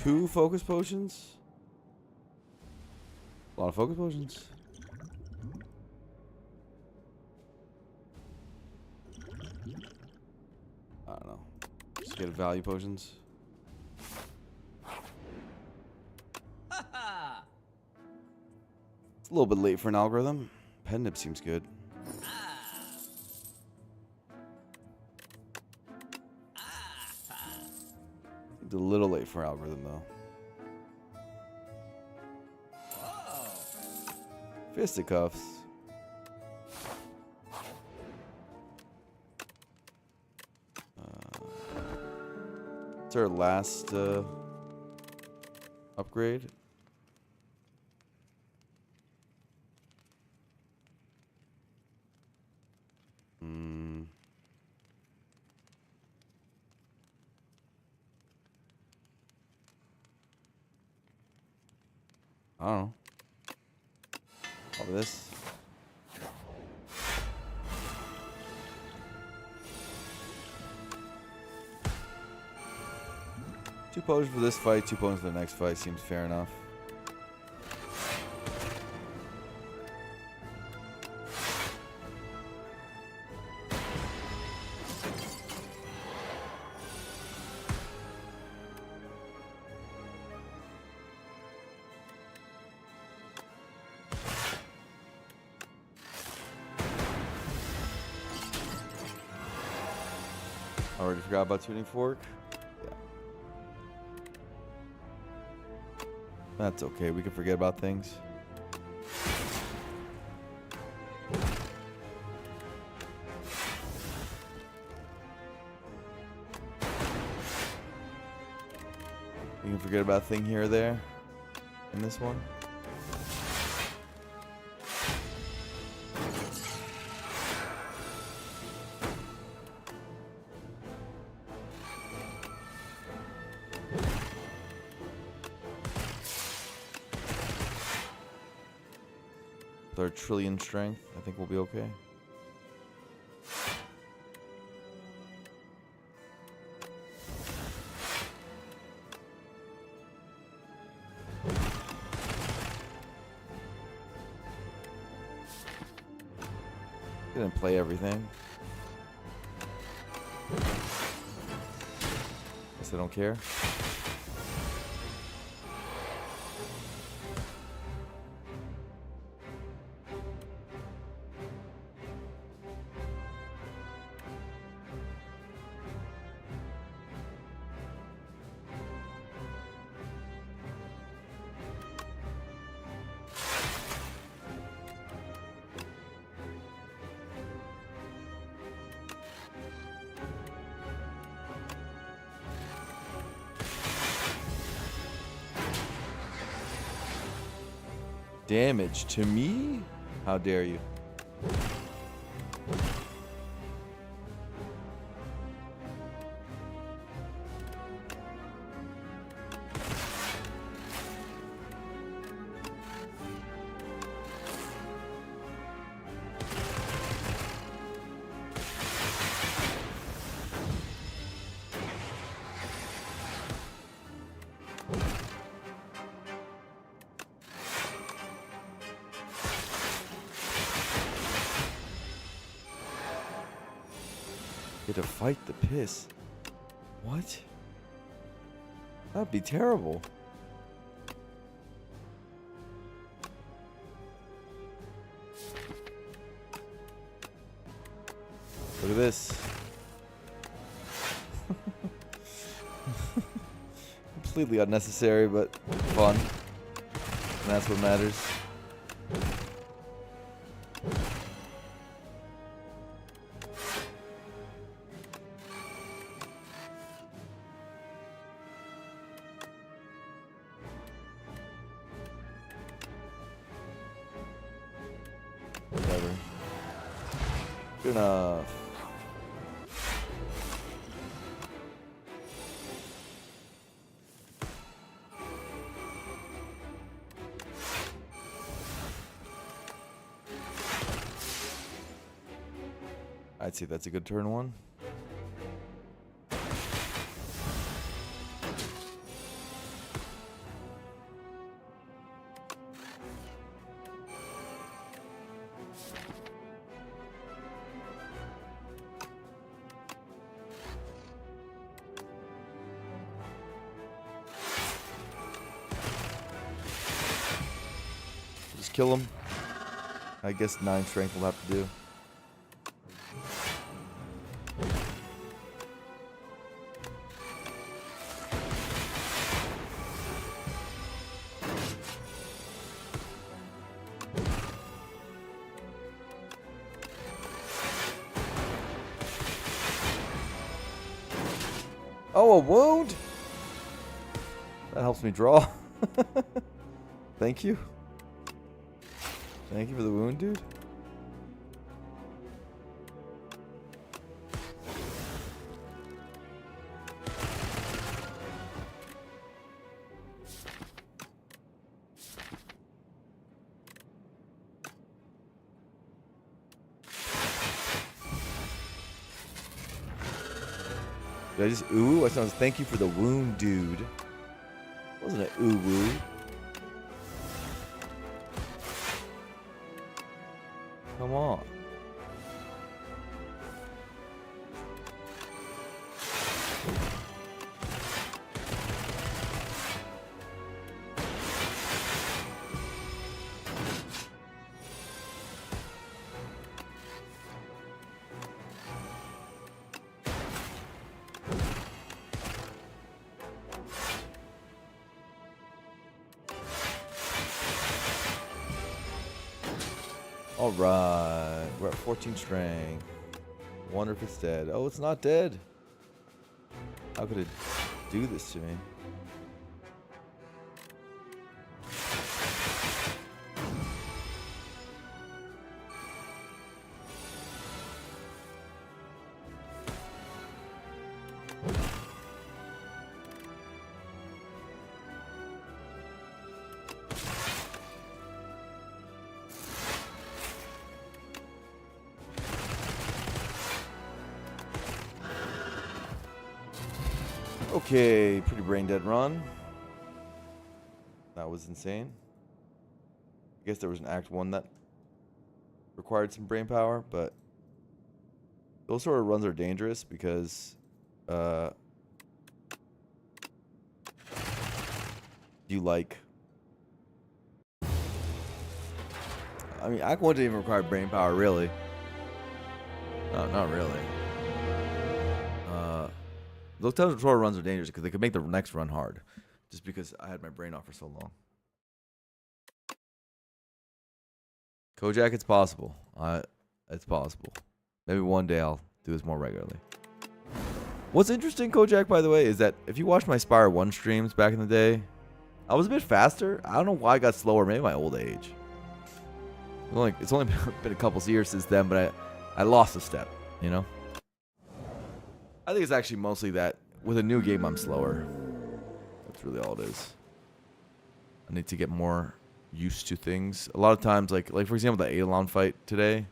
Two focus potions? A lot of focus potions. I don't know. Just get value potions. It's a little bit late for an algorithm. Pen nib seems good. It's a little late for algorithm though. Fisticuffs. It's our last upgrade. I don't know. All this. 2 potions for this fight, 2 potions for the next fight. Seems fair enough. Already forgot about tuning fork. Yeah. That's okay. We can forget about things. We can forget about a thing here or there in this one. With our trillion strength, I think we'll be okay. Didn't play everything. Guess I don't care. Damage to me? How dare you? Get to fight the piss. What? That'd be terrible. Look at this. Completely unnecessary, but fun. And that's what matters. Whatever. Good enough. I'd say that's a good turn one. Just kill him. I guess 9 strength will have to do. Oh, a wound? That helps me draw. Thank you. Thank you for the wound, dude. Did I just ooh? I sounds thank you for the wound, dude. Wasn't it ooh woo? Come on. All right, we're at 14 strength. Wonder if it's dead. Oh, it's not dead. How could it do this to me? Okay, pretty brain dead run. That was insane. I guess there was an Act 1 that required some brain power, but those sort of runs are dangerous because you like... I mean, Act 1 didn't even require brain power, really. No, not really. Those types of tutorial runs are dangerous because they could make the next run hard. Just because I had my brain off for so long. Kojak, it's possible. It's possible. Maybe one day I'll do this more regularly. What's interesting, Kojak, by the way, is that if you watched my Spire 1 streams back in the day, I was a bit faster. I don't know why I got slower. Maybe my old age. It's only been a couple of years since then, but I lost a step, you know? I think it's actually mostly that with a new game I'm slower. That's really all it is. I need to get more used to things. A lot of times, like for example, the A10 fight today.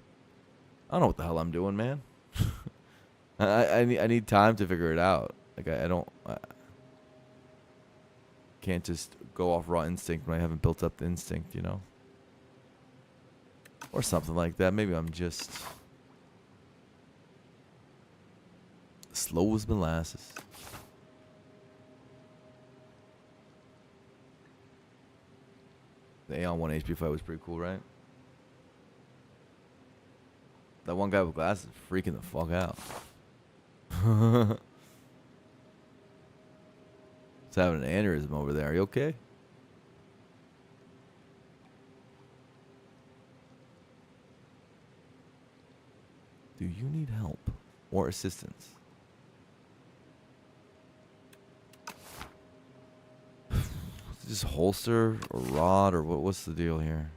I don't know what the hell I'm doing, man. I need time to figure it out. Like I can't just go off raw instinct when I haven't built up the instinct, you know? Or something like that. Maybe I'm just slow as molasses. The Aeon 1 HP fight was pretty cool, right? That one guy with glasses freaking the fuck out. He's having an aneurysm over there. Are you okay? Do you need help or assistance? Just holster or rod or what's the deal here?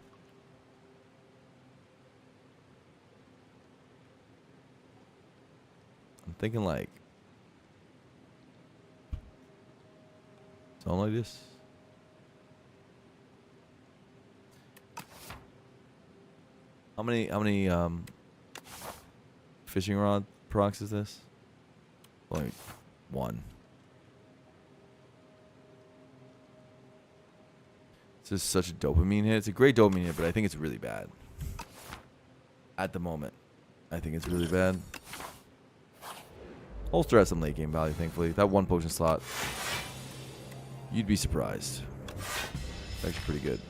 I'm thinking like something like this. How many fishing rod procs is this? Only one. It's just such a dopamine hit. It's a great dopamine hit, but I think it's really bad. At the moment. I think it's really bad. Holster has some late game value, thankfully. That one potion slot, you'd be surprised. It's actually pretty good.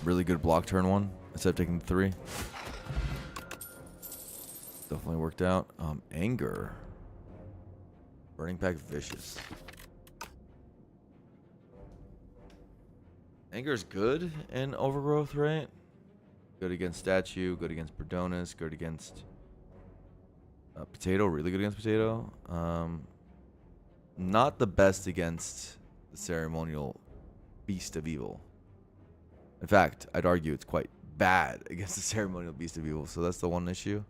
Really good block turn one instead of taking the 3. Definitely worked out. Anger. Burning Pack Vicious. Anger is good in Overgrowth, right? Good against Statue, good against Perdonis, good against Potato, really good against Potato. Not the best against the Ceremonial Beast of Evil. In fact, I'd argue it's quite bad against the Ceremonial Beast of Evil, so that's the one issue.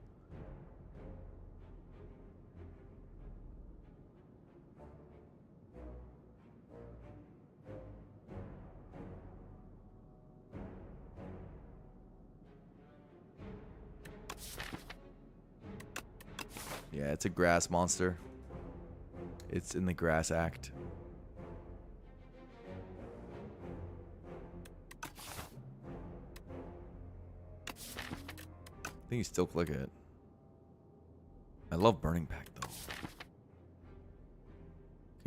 Yeah, it's a grass monster. It's in the grass act. I think you still click it. I love Burning Pack though.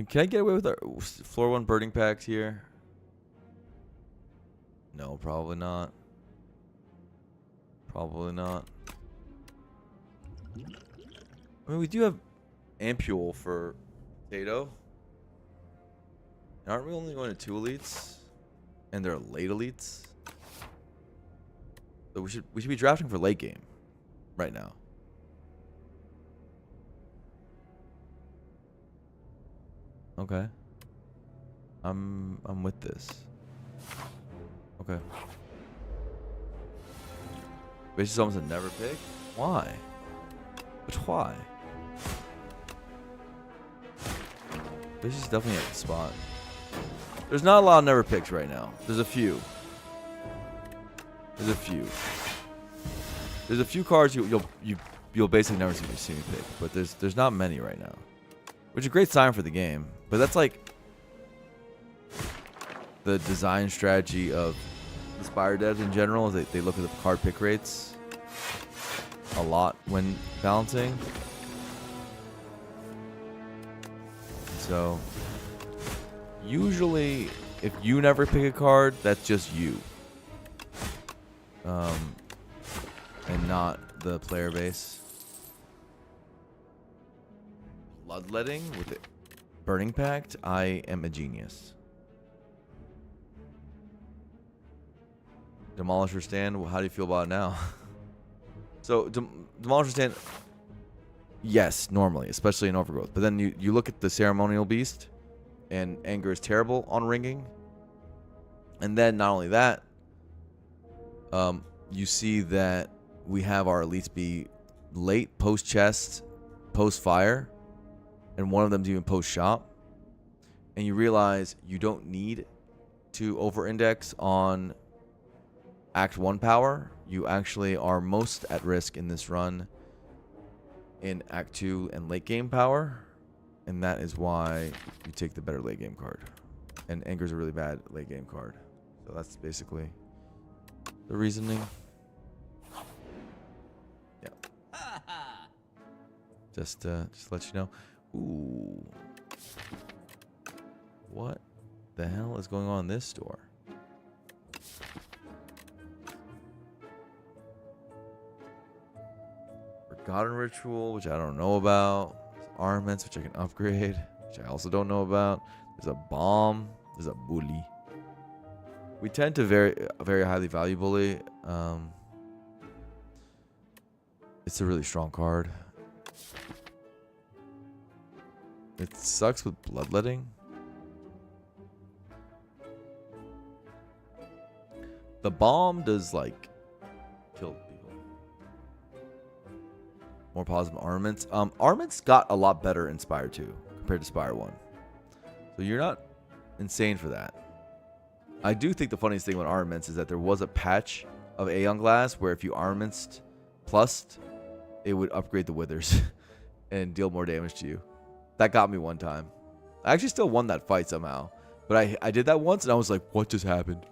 Can I get away with our floor 1 Burning Packs here? No, probably not. Probably not. I mean, we do have Ampule for Potato. Aren't we only going to 2 elites? And they're late elites? So we should be drafting for late game right now. Okay. I'm with this. Okay. This is almost a never pick? Why? But why? This is definitely at the spot. There's not a lot of never picks right now. There's a few. There's a few cards you'll basically never see me pick, but there's not many right now, which is a great sign for the game. But that's like the design strategy of the Spire devs in general. Is they look at the card pick rates a lot when balancing. So usually, if you never pick a card, that's just you. And not the player base. Bloodletting with it. Burning Pact, I am a genius. Demolisher Stand, how do you feel about it now? So, Demolisher Stand, yes, normally, especially in Overgrowth. But then you look at the Ceremonial Beast, and Anger is terrible on ringing. And then, not only that, you see that we have our elites be late, post-chest, post-fire, and one of them's even post-shop. And you realize you don't need to over-index on Act 1 power. You actually are most at risk in this run in Act 2 and late game power. And that is why you take the better late game card. And Anger's a really bad late game card. So that's basically the reasoning. Yeah. Just to let you know. Ooh. What the hell is going on in this store? Forgotten Ritual, which I don't know about. There's armaments, which I can upgrade, which I also don't know about. There's a bomb. There's a bully. We tend to very highly value bully. It's a really strong card. It sucks with bloodletting. The bomb does like kill people. More positive armaments. Armaments got a lot better in Spire 2 compared to Spire 1. So you're not insane for that. I do think the funniest thing about armaments is that there was a patch of Aeon Glass where if you armamentsed plussed, it would upgrade the withers and deal more damage to you. That got me one time. I actually still won that fight somehow. But I did that once and I was like, what just happened?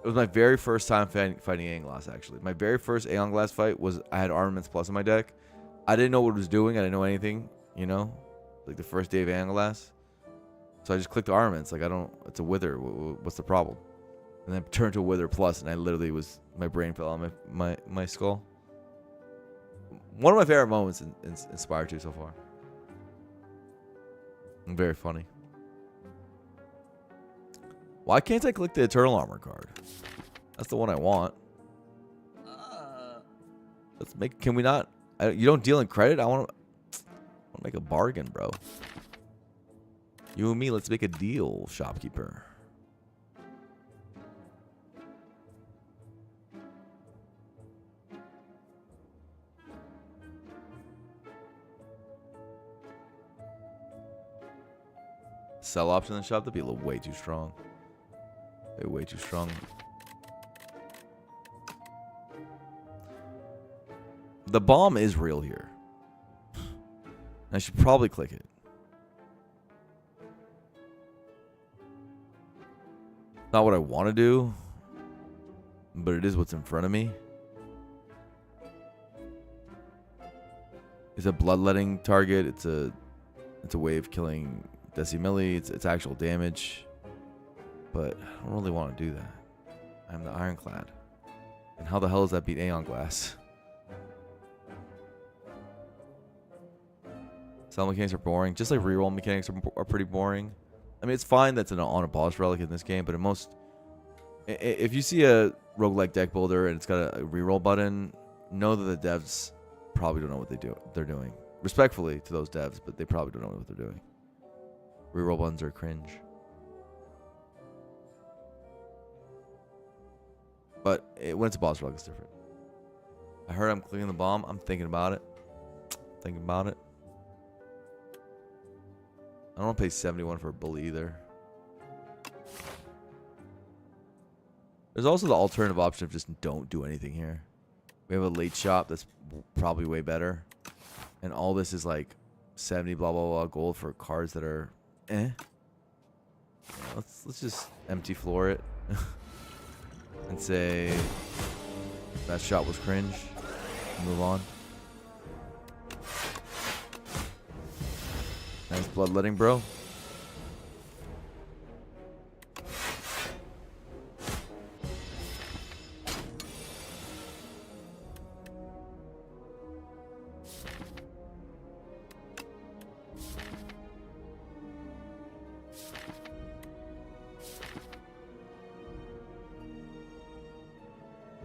It was my very first time fighting Aeon Glass, actually. My very first Aeon Glass fight was I had Armaments Plus in my deck. I didn't know what it was doing. I didn't know anything, you know? Like the first day of Aeon Glass. So I just clicked the Armaments. Like, it's a Wither. What's the problem? And then turned to a Wither Plus, and I literally my brain fell on my skull. One of my favorite moments in Spire 2 so far. And very funny. Why can't I click the Eternal Armor card? That's the one I want. Let's make. Can we not? You don't deal in credit. I want to make a bargain, bro. You and me. Let's make a deal, shopkeeper. Sell option in the shop. That'd be a little way too strong. Way too strong. The bomb is real here. I should probably click it. Not what I want to do, but it is what's in front of me. It's a bloodletting target. It's a way of killing decimilli. It's actual damage. But I don't really want to do that. I'm the Ironclad. And how the hell does that beat Aeon Glass? Cell mechanics are boring. Just like reroll mechanics are pretty boring. I mean, it's fine that's on a boss relic in this game, but if you see a roguelike deck builder and it's got a reroll button, know that the devs probably don't know what they're doing. Respectfully to those devs, but they probably don't know what they're doing. Reroll buttons are cringe. But when it's a boss relic, it's different. I heard I'm clicking the bomb. I'm thinking about it. I don't want to pay 71 for a bully either. There's also the alternative option of just don't do anything here. We have a late shop that's probably way better. And all this is like 70 blah blah blah gold for cards that are eh. Yeah, let's just empty floor it. And say that shot was cringe. Move on. Nice bloodletting, bro.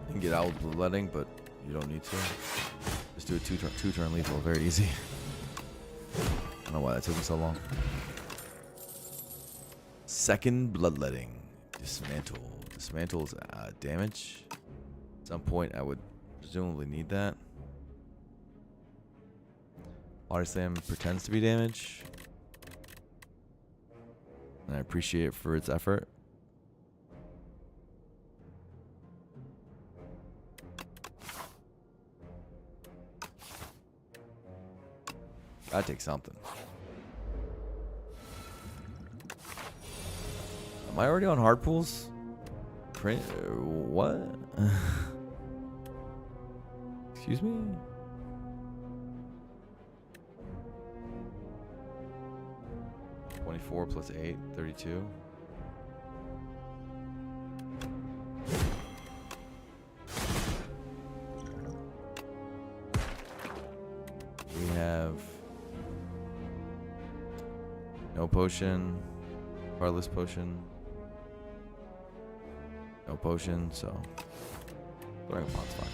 You can get out with bloodletting, but you don't need to. Just do a two-turn lethal, very easy. I don't know why that took me so long. Second bloodletting. Dismantle. Dismantle's damage. At some point, I would presumably need that. Body slam pretends to be damage. And I appreciate it for its effort. Gotta take something. Am I already on hard pools? What? Excuse me? $24 plus 8, 32. We have no potion, cardless potion, no potion, so throwing a pot's fine.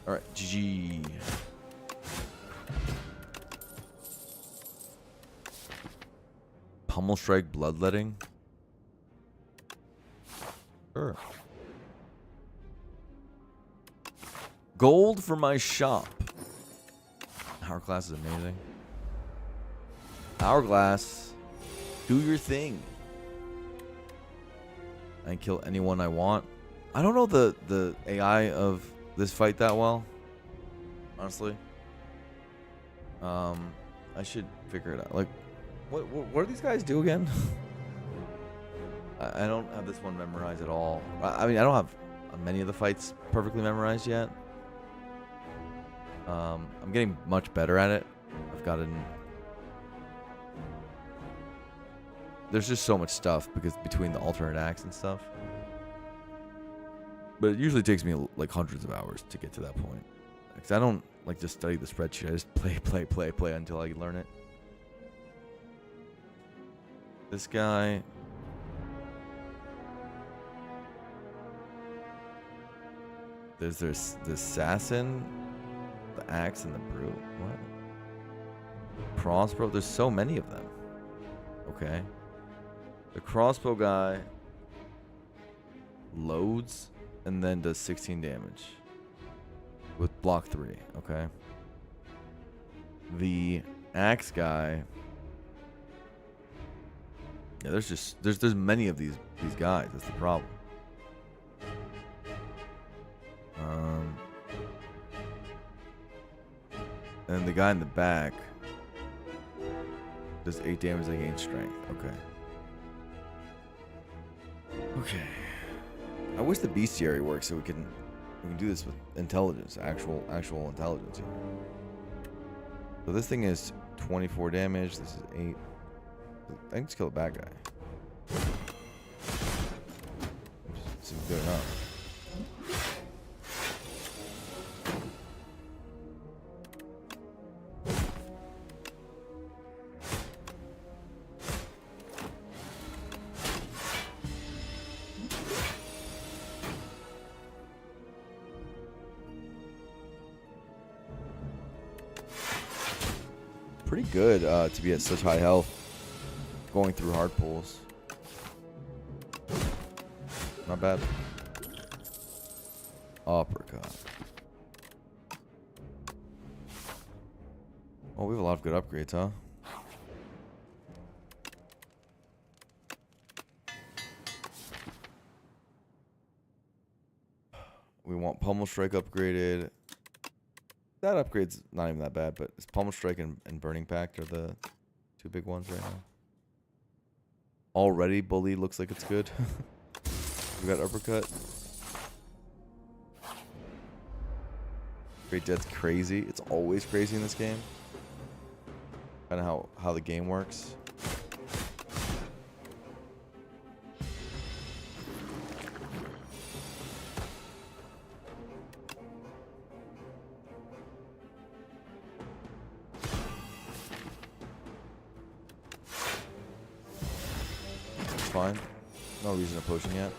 All right, GG. Pummel strike bloodletting. Sure. Gold for my shop. Hourglass is amazing. Hourglass, do your thing. I can kill anyone I want. I don't know the AI of this fight that well, honestly. I should figure it out. Like, what do these guys do again? I don't have this one memorized at all. I mean, I don't have many of the fights perfectly memorized yet. I'm getting much better at it. I've gotten. There's just so much stuff because between the alternate acts and stuff. But it usually takes me like hundreds of hours to get to that point. Because I don't like just study the spreadsheet. I just play until I learn it. This guy. There's the assassin, the axe, and the brute. What? Prospero. There's so many of them. Okay. The crossbow guy loads and then does 16 damage with block 3. Okay. The axe guy. Yeah, there's many of these guys. That's the problem. And the guy in the back does 8 damage against strength. Okay. Okay. I wish the bestiary worked so we can do this with intelligence, actual intelligence here. So this thing is 24 damage. This is 8. I can just kill the bad guy. Seems good enough. Pretty good to be at such high health going through hard pulls. Not bad. Uppercut. Oh, we have a lot of good upgrades, huh? We want Pummel Strike upgraded. That upgrade's not even that bad, but it's Pummel Strike and Burning Pact are the 2 big ones right now. Already, Bully looks like it's good. We got Uppercut. Great Dead's crazy. It's always crazy in this game. Kind of how the game works. Fine. No reason to potion yet.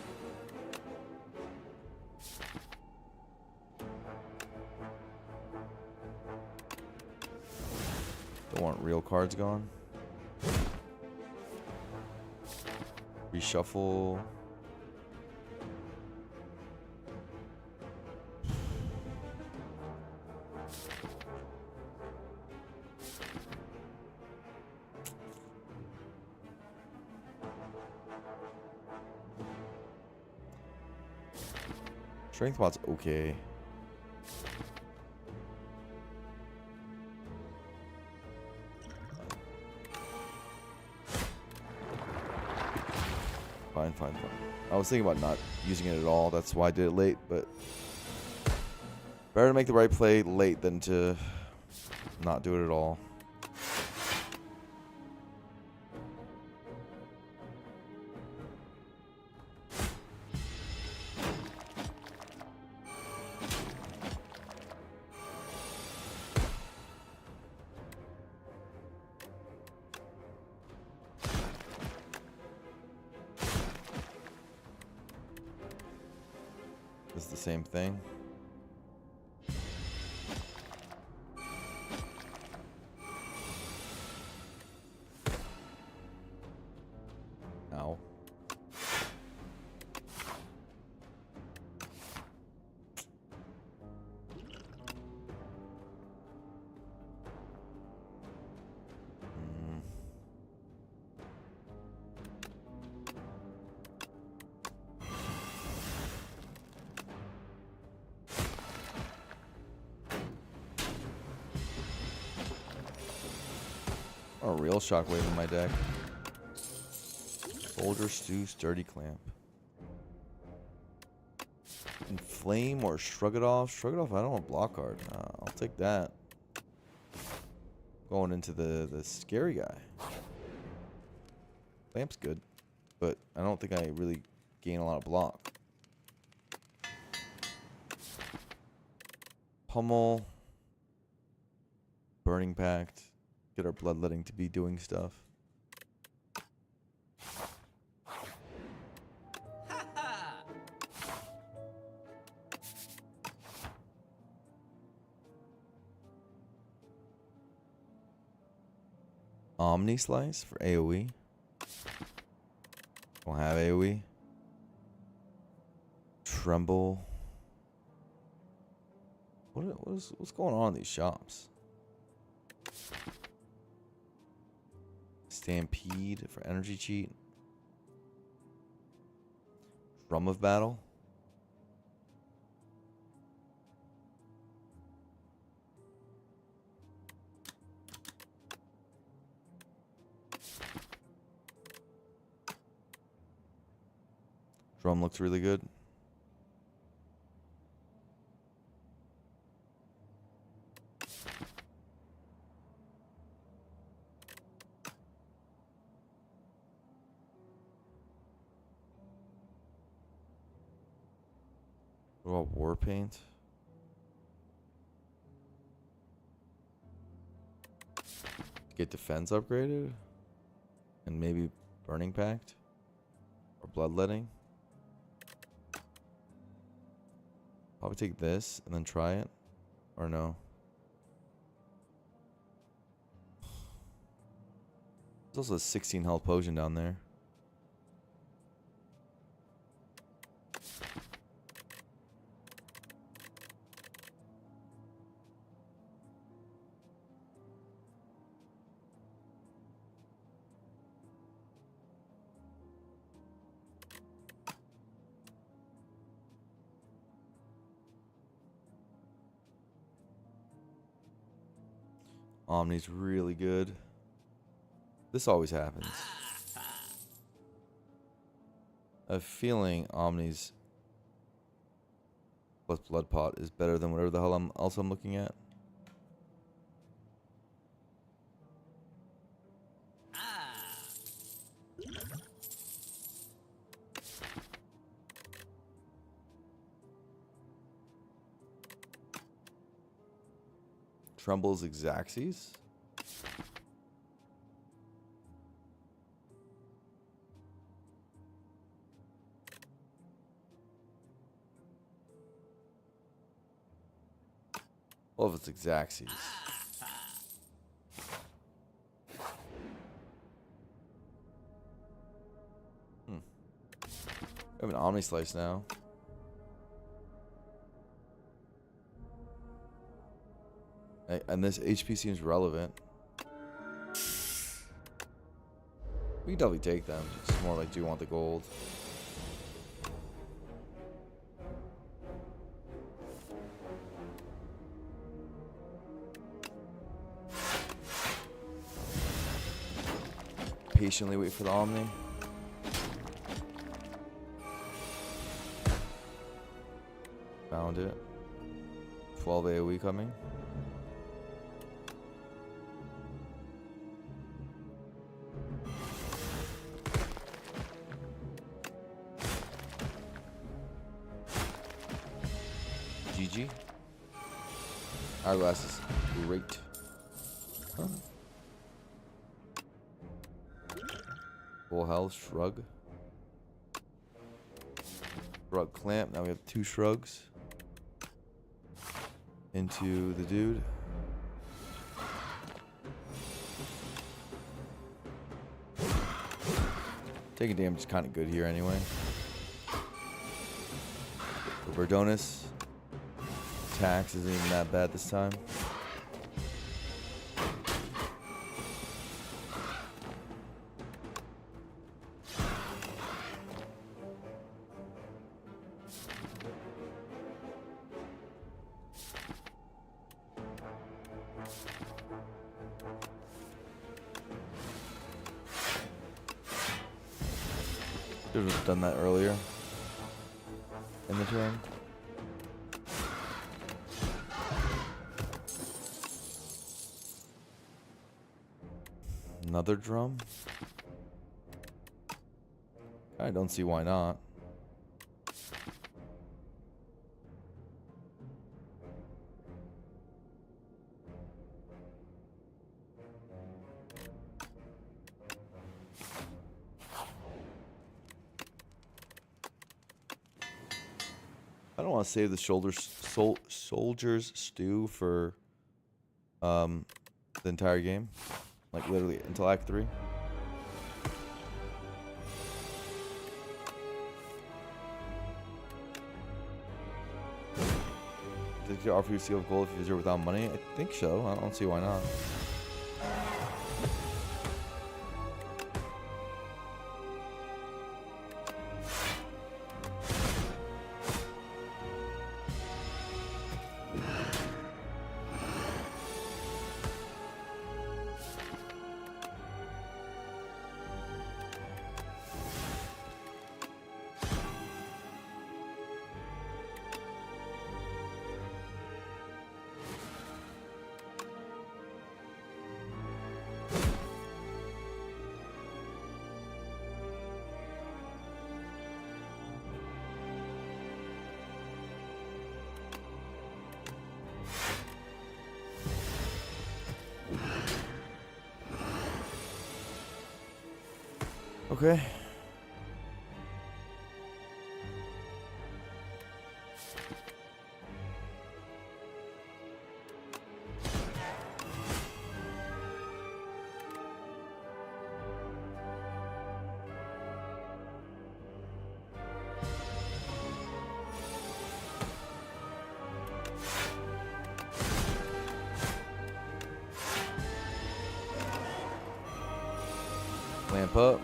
Don't want real cards gone. Reshuffle. Strength bot's okay. Fine. I was thinking about not using it at all. That's why I did it late, but better to make the right play late than to not do it at all. This is the same thing. Ow. A real shockwave in my deck. Soldier Stew, Sturdy Clamp. Inflame or Shrug It Off. Shrug It Off, I don't want a block card. I'll take that. Going into the scary guy. Clamp's good, but I don't think I really gain a lot of block. Pummel. Burning Pact. Get our bloodletting to be doing stuff. Omni Slice for AoE. Don't have AoE. Tremble. What's going on in these shops? Stampede for energy cheat. Drum of battle. Drum looks really good. What about war paint? Get defense upgraded? And maybe burning pact? Or bloodletting? Probably take this and then try it. Or no? There's also a 16 health potion down there. Omni's really good. This always happens. I have a feeling Omni's plus Blood Pot is better than whatever the hell I'm looking at. Tremble's Xaxes. Well, if it's Xaxes. We have an Omni Slice now. And this HP seems relevant. We can definitely take them. It's more like, do you want the gold? Patiently wait for the Omni. Found it. 12 AoE coming. GG. Hourglass is great. Huh. Full health, shrug. Shrug clamp. Now we have 2 shrugs. Into the dude. Taking damage is kind of good here anyway. Verdonis. Tax isn't even that bad this time. Should have done that earlier in the turn. Another drum? I don't see why not. I don't want to save the soldier's stew for the entire game. Like literally until Act 3. Does it offer you seal of gold if you visit without money? I think so. I don't see why not. Okay. Lamp up.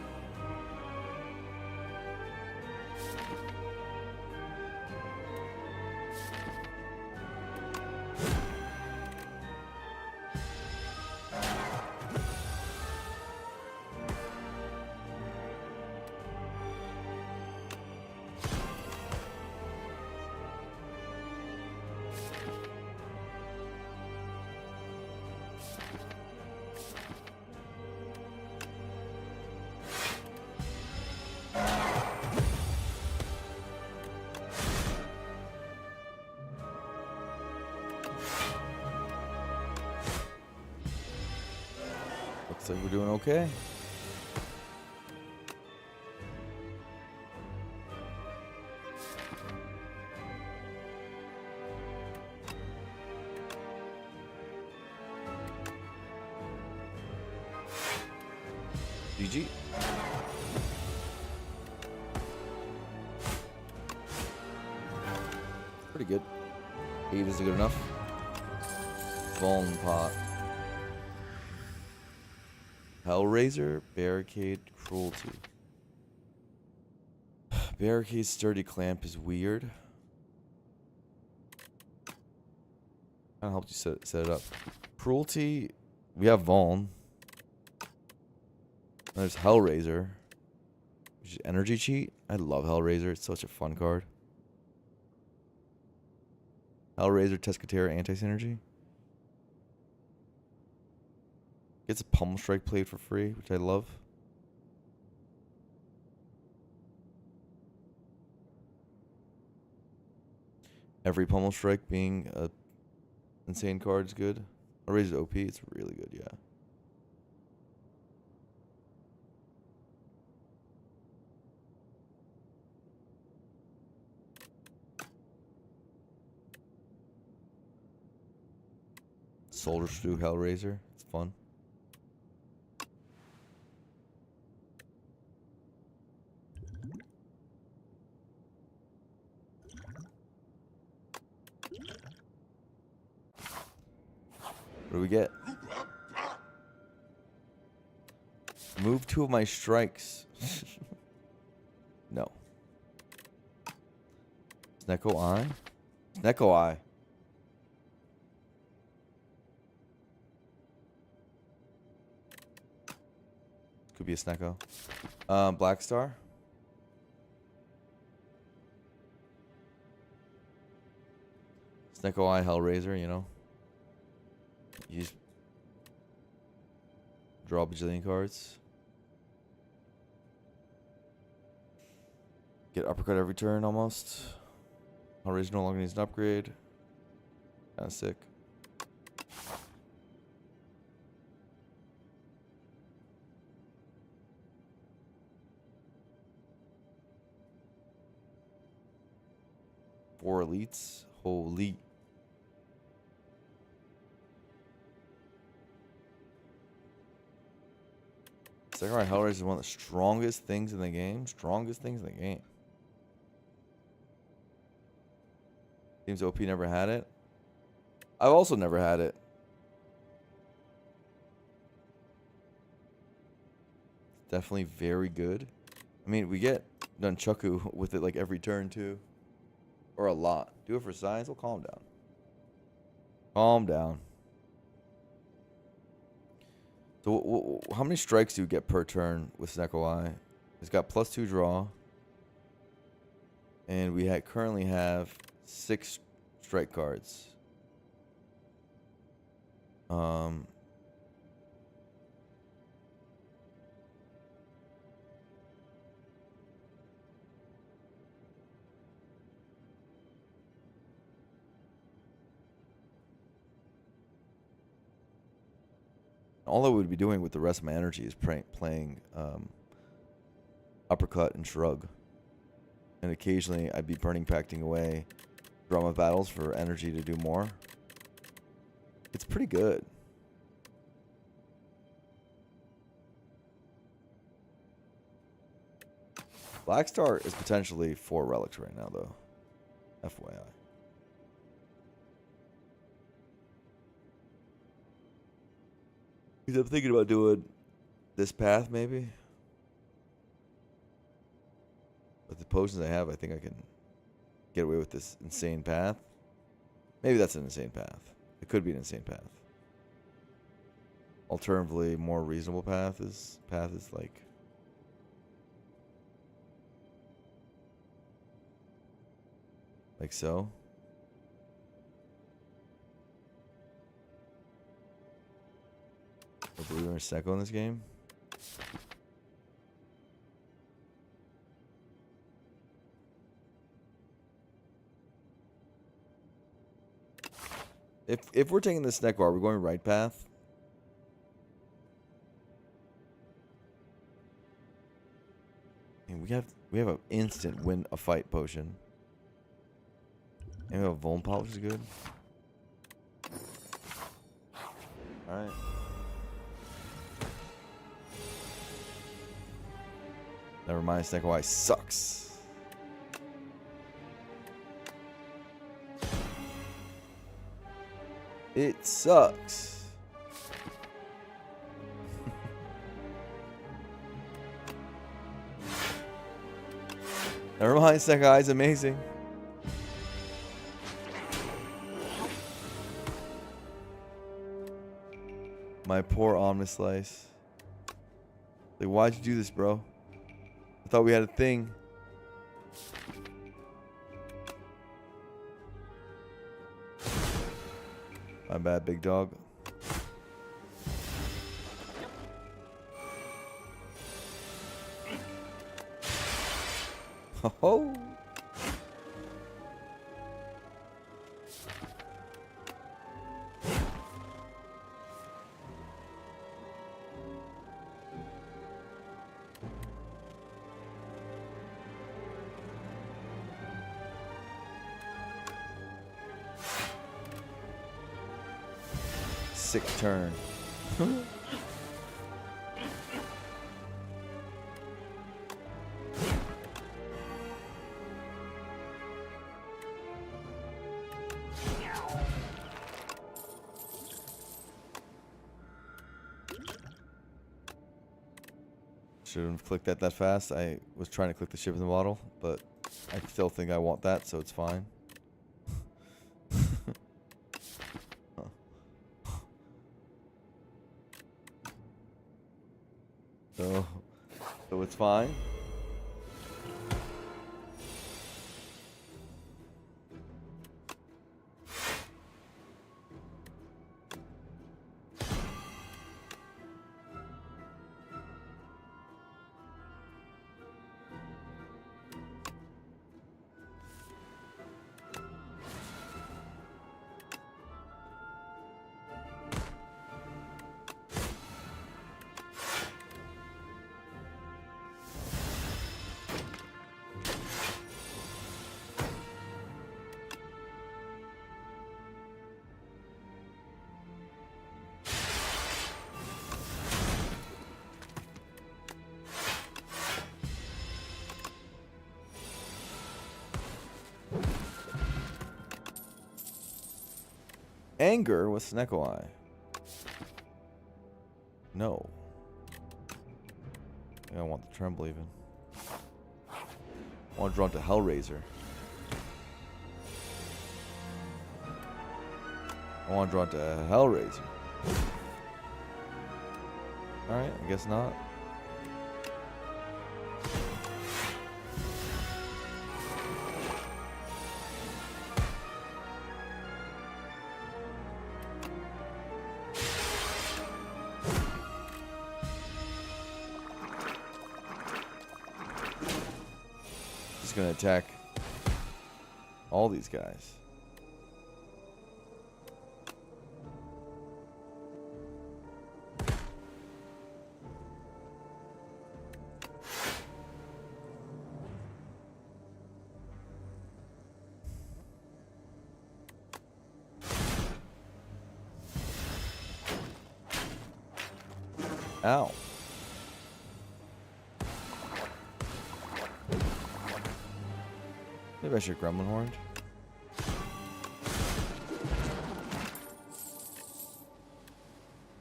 Looks like we're doing okay. GG. Pretty good. 8 is good enough. Bone pot. Hellraiser, Barricade, Cruelty. Barricade, Sturdy Clamp is weird. Kind of helped you set it up. Cruelty, we have Vaughn. And there's Hellraiser, which is energy cheat. I love Hellraiser. It's such a fun card. Hellraiser, Tescatera, Anti-Synergy. Gets a Pummel Strike played for free, which I love. Every Pummel Strike being a insane card is good. Hellraiser's OP. It's really good, yeah. Soldier Stew Hellraiser. It's fun. What do we get? Move 2 of my strikes. No. Snecko Eye? Snecko Eye. Could be a Snecko. Black Star. Snecko Eye Hellraiser, you know. You just draw a bajillion cards. Get uppercut every turn almost. Hellraiser no longer needs an upgrade. Kinda sick. Four elites. Holy. Samurai Hellraiser is one of the strongest things in the game. Strongest things in the game. Seems OP never had it. I've also never had it. Definitely very good. I mean, we get nunchaku with it like every turn too. Or a lot. Do it for science? Well, calm down. Calm down. So how many strikes do you get per turn with Sneko Eye? It's got +2 draw. And we currently have 6 strike cards. All I would be doing with the rest of my energy is playing uppercut and shrug. And occasionally I'd be burning pacting away drama battles for energy to do more. It's pretty good. Black Star is potentially 4 relics right now, though. FYI. Because I'm thinking about doing this path, maybe. With the potions I have, I think I can get away with this insane path. Maybe that's an insane path. It could be an insane path. Alternatively, more reasonable path is like so. I believe in Secco in this game. If we're taking the Sneko, are we going right path? And we have an instant win a fight potion. And we have a Vuln Pot, which is good. Alright. Never mind, Sneko Eye sucks. It sucks. Never mind, Sneko Eye is amazing. My poor Omnislice. Like, why'd you do this, bro? I thought we had a thing. My bad, big dog. Ho-ho! Sick turn. Shouldn't have clicked that fast. I was trying to click the ship in the bottle, but I still think I want that, so it's fine. So it's fine. Anger with Snecko Eye. No. I don't want the Tremble even. I want to draw into Hellraiser. I want to draw into Hellraiser. Alright, I guess not. Just gonna attack all these guys. Ow. Maybe I should Gremlin Horned.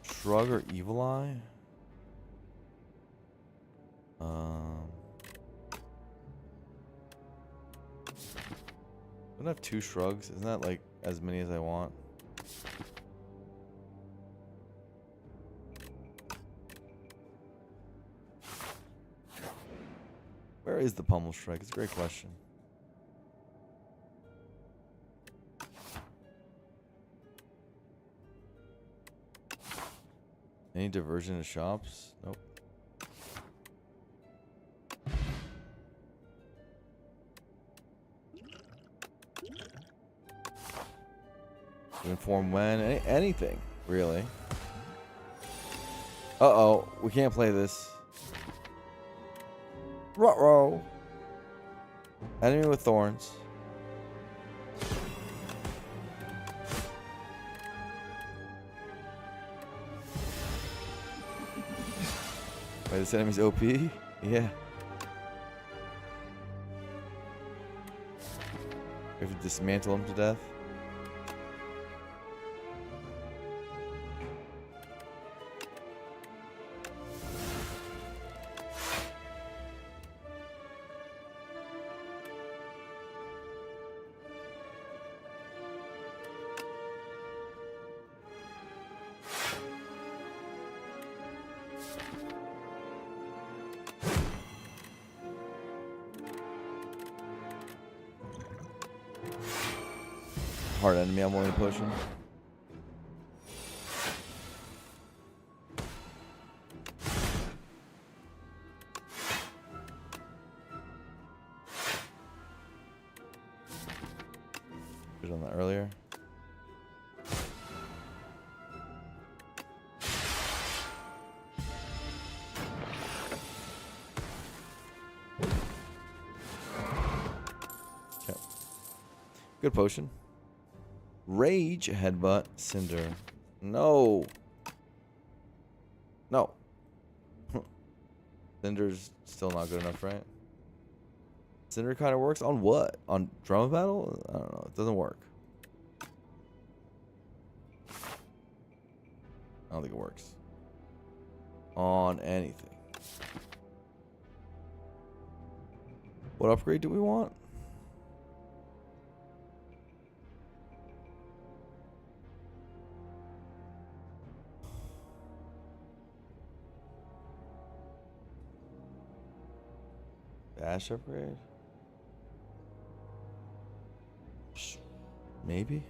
Shrug or Evil Eye? Don't I have 2 shrugs? Isn't that like as many as I want? Where is the Pummel Strike? It's a great question. Any diversion to shops? Nope. Inform when? Anything, really. Uh-oh. We can't play this. Ruh-roh. Enemy with thorns. Wait, this enemy's OP? Yeah. We have to dismantle him to death. Hard enemy I'm willing to push him. Should have done that earlier. Okay. Good potion. Rage, Headbutt, Cinder. No. No. Cinder's still not good enough, right? Cinder kind of works on what? On Drum Battle? I don't know. It doesn't work. I don't think it works. On anything. What upgrade do we want? Dash upgrade? Maybe?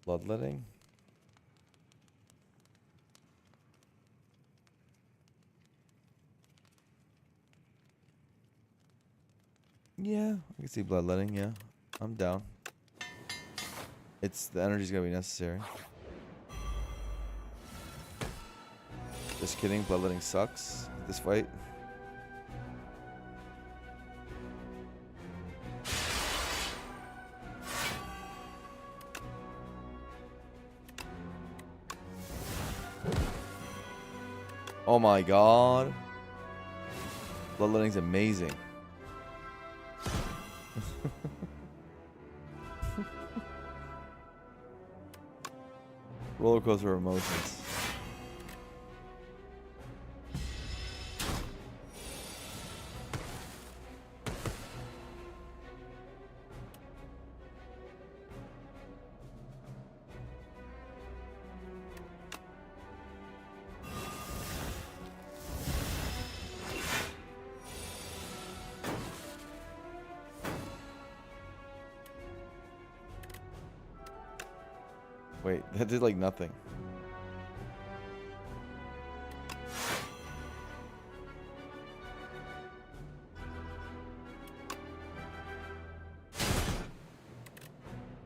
Bloodletting? Yeah, I can see bloodletting, yeah. I'm down. The energy's gonna be necessary. Just kidding. Bloodletting sucks. This fight. Oh my god. Bloodletting's amazing. Roller coaster of emotions. Wait, that did like nothing.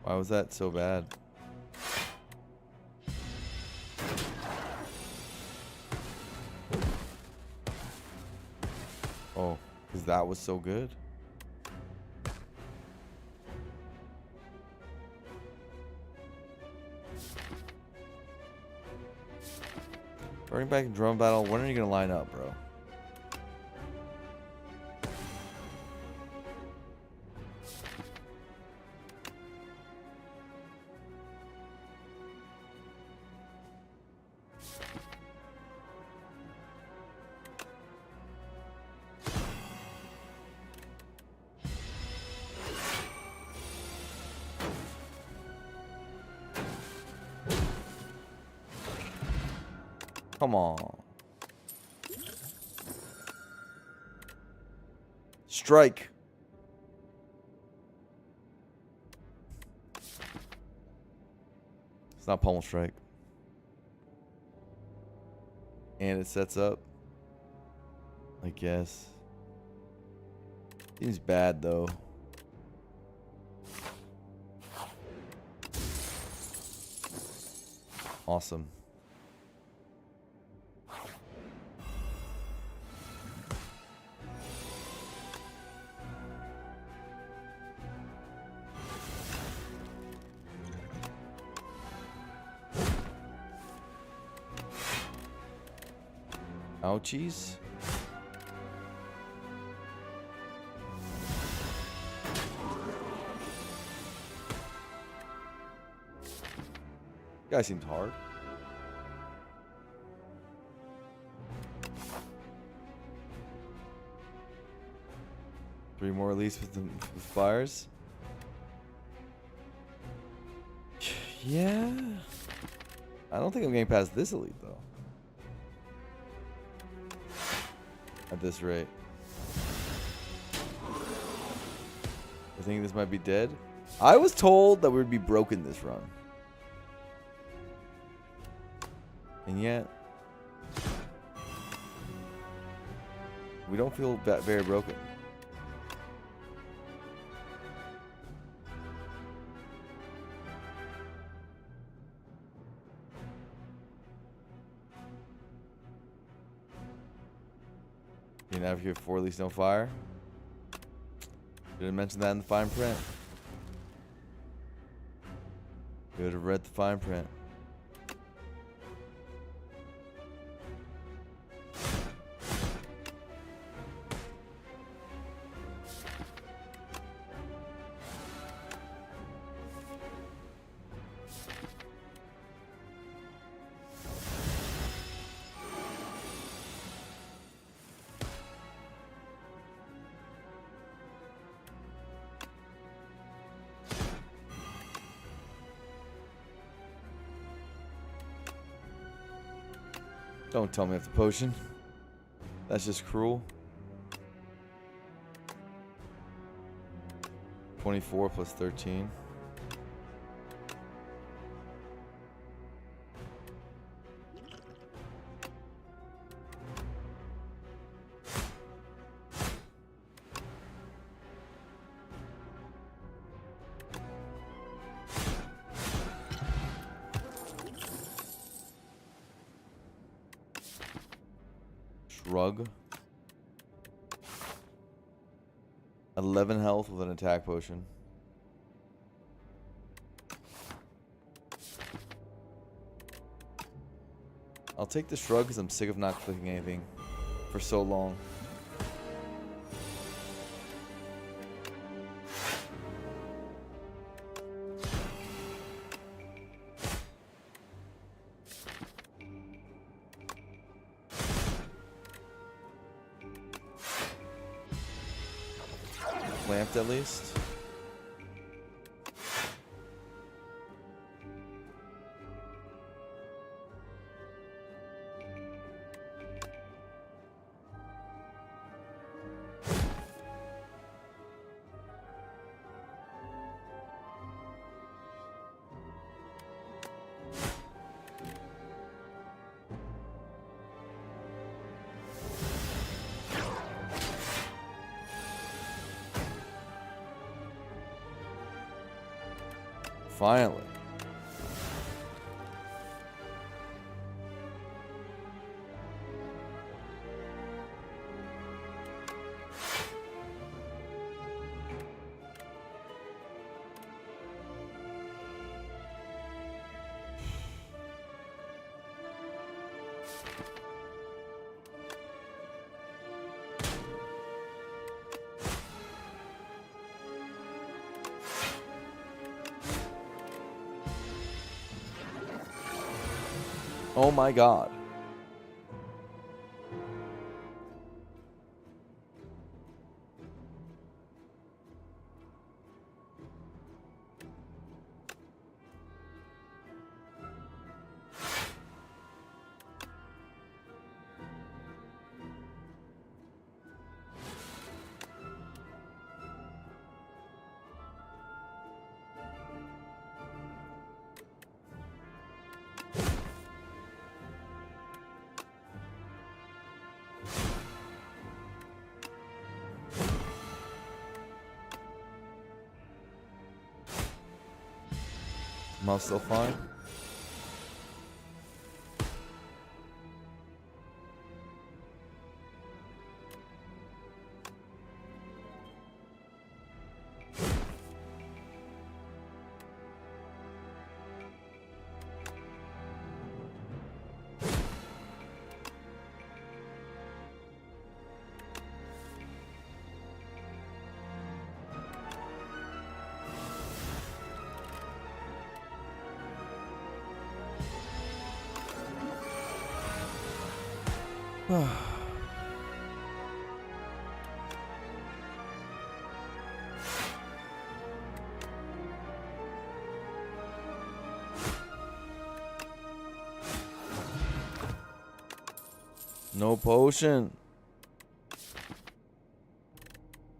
Why was that so bad? Oh, because that was so good. Running back in drone battle, when are you going to line up, bro? Come on. Strike. It's not pommel strike. And it sets up. I guess. Seems bad though. Awesome. Ouchies. Guy seemed hard. Three more at least with fires. Yeah. I don't think I'm getting past this elite though. At this rate. I think this might be dead. I was told that we'd be broken this run. And yet, we don't feel very broken. You navigate 4 at least no fire. Didn't mention that in the fine print. Could have read the fine print. Don't tell me I have the potion. That's just cruel. 24 plus 13. Shrug. 11 health with an attack potion. I'll take the shrug because I'm sick of not clicking anything for so long. Lamped at least. Finally. Oh my god. Am I still fine? No potion.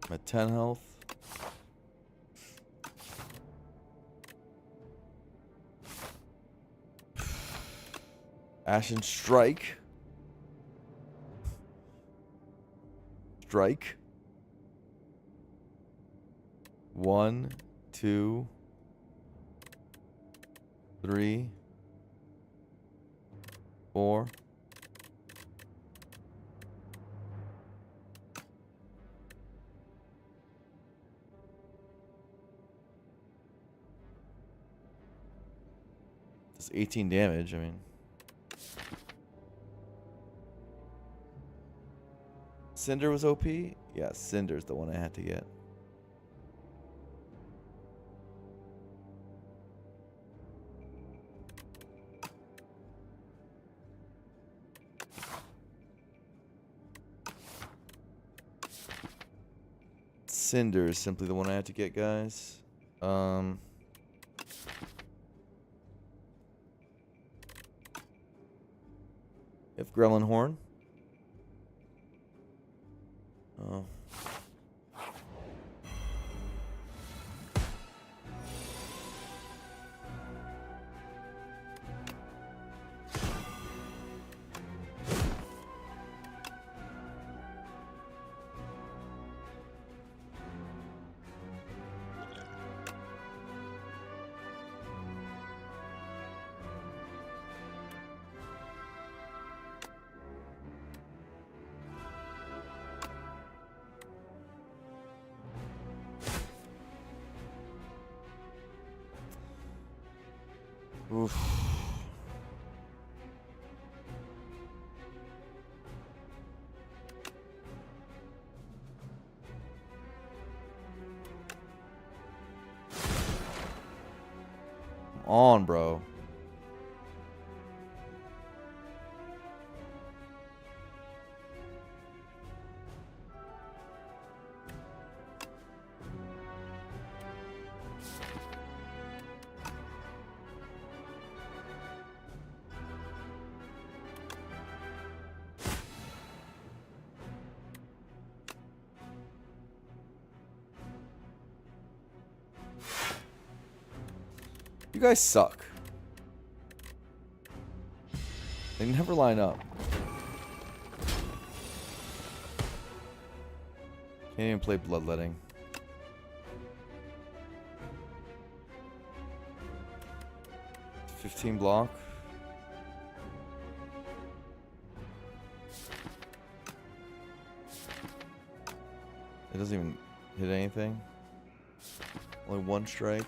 I'm at 10 health. Ashen Strike. Strike. 1, 2, 3, 4. It's 18 damage, I mean. Cinder was OP? Yeah, Cinder's the one I had to get. Cinder is simply the one I had to get, guys. If Gremlin Horn. Oh. Oof. Come on, bro. You guys suck. They never line up. Can't even play bloodletting. $15 block. It doesn't even hit anything. Only one strike.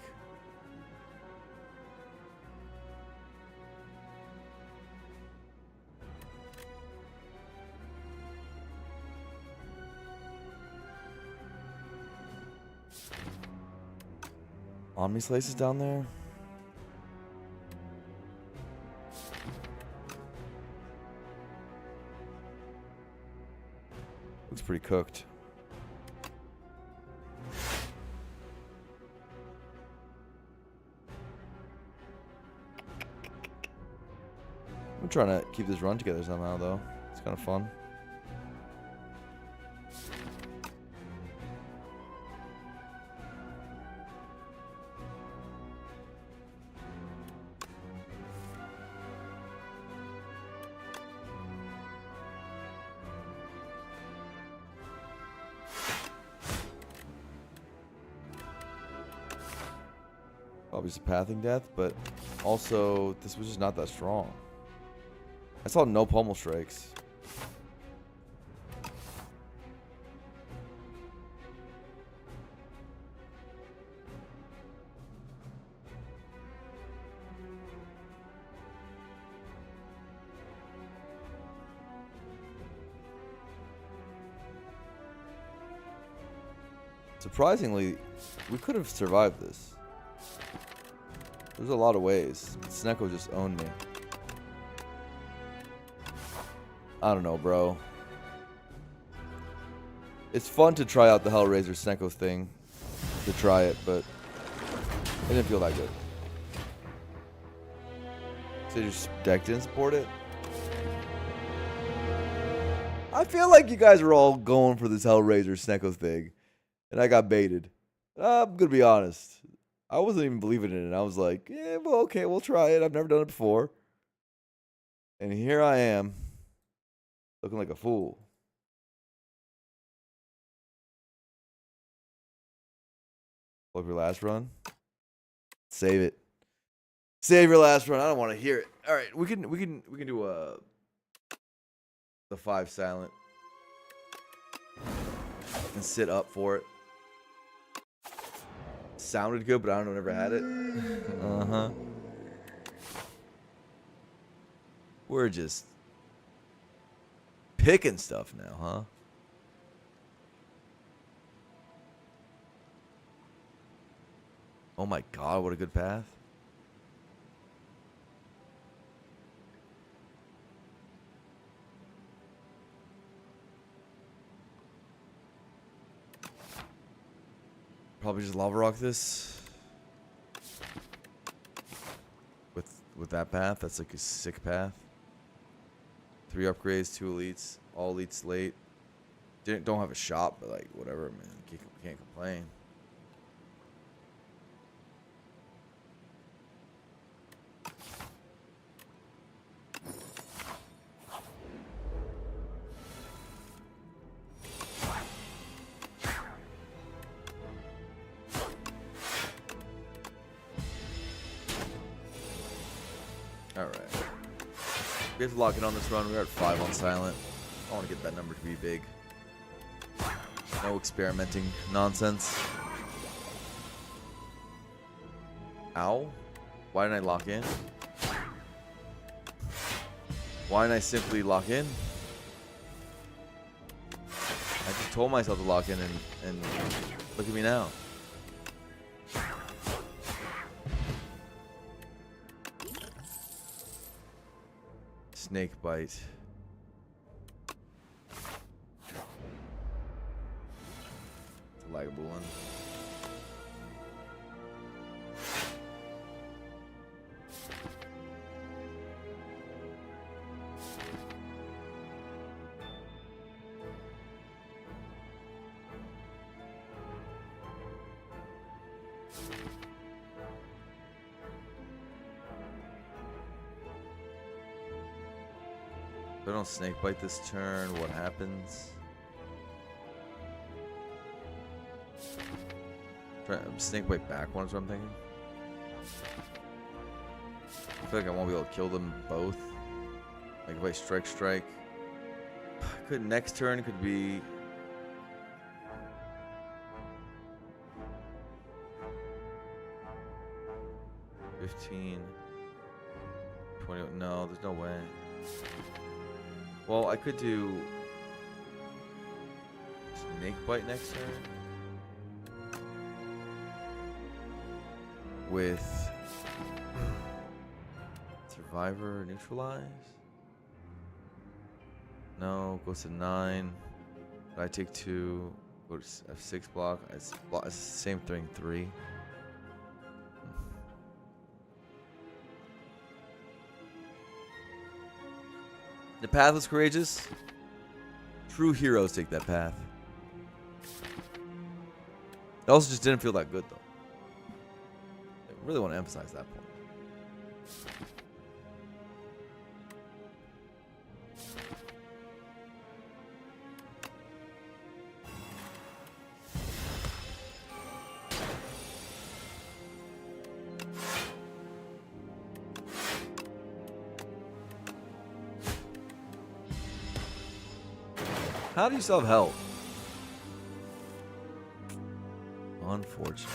Omni Slice is down there. Looks pretty cooked. I'm trying to keep this run together somehow, though. It's kind of fun. Obviously pathing death, but also this was just not that strong. I saw no pommel strikes. Surprisingly, we could have survived this. There's a lot of ways. Snecko just owned me. I don't know, bro. It's fun to try out the Hellraiser Snecko thing. To try it, but it didn't feel that good. So your deck didn't support it? I feel like you guys were all going for this Hellraiser Snecko thing. And I got baited. I'm gonna be honest. I wasn't even believing in it. I was like, yeah, well, okay, we'll try it. I've never done it before. And here I am, looking like a fool. Love your last run. Save it. Save your last run. I don't want to hear it. All right, we can do the 5 silent and sit up for it. Sounded good, but I don't know, never had it. Uh-huh. We're just picking stuff now, huh? Oh my god, what a good path. Probably just lava rock this. With that path, that's like a sick path. 3 upgrades, 2 elites, all elites late. Don't have a shop, but like whatever, man. Can't complain. Alright. We have to lock in on this run. We're at 5 on silent. I want to get that number to be big. No experimenting nonsense. Ow. Why didn't I lock in? Why didn't I simply lock in? I just told myself to lock in and look at me now. Snake bite. It's a lagable one. If I don't snake bite this turn, what happens? Snake bite back one is what I'm thinking. I feel like I won't be able to kill them both. Like if I strike. Could next turn could be. $15, $20. No, there's no way. Well, I could do snake bite next turn with survivor neutralize. No, goes to 9. I take 2. Go to F6 block. It's the same thing. 3. The path was courageous. True heroes take that path. It also just didn't feel that good, though. I really want to emphasize that point. How do you still have health? Unfortunate.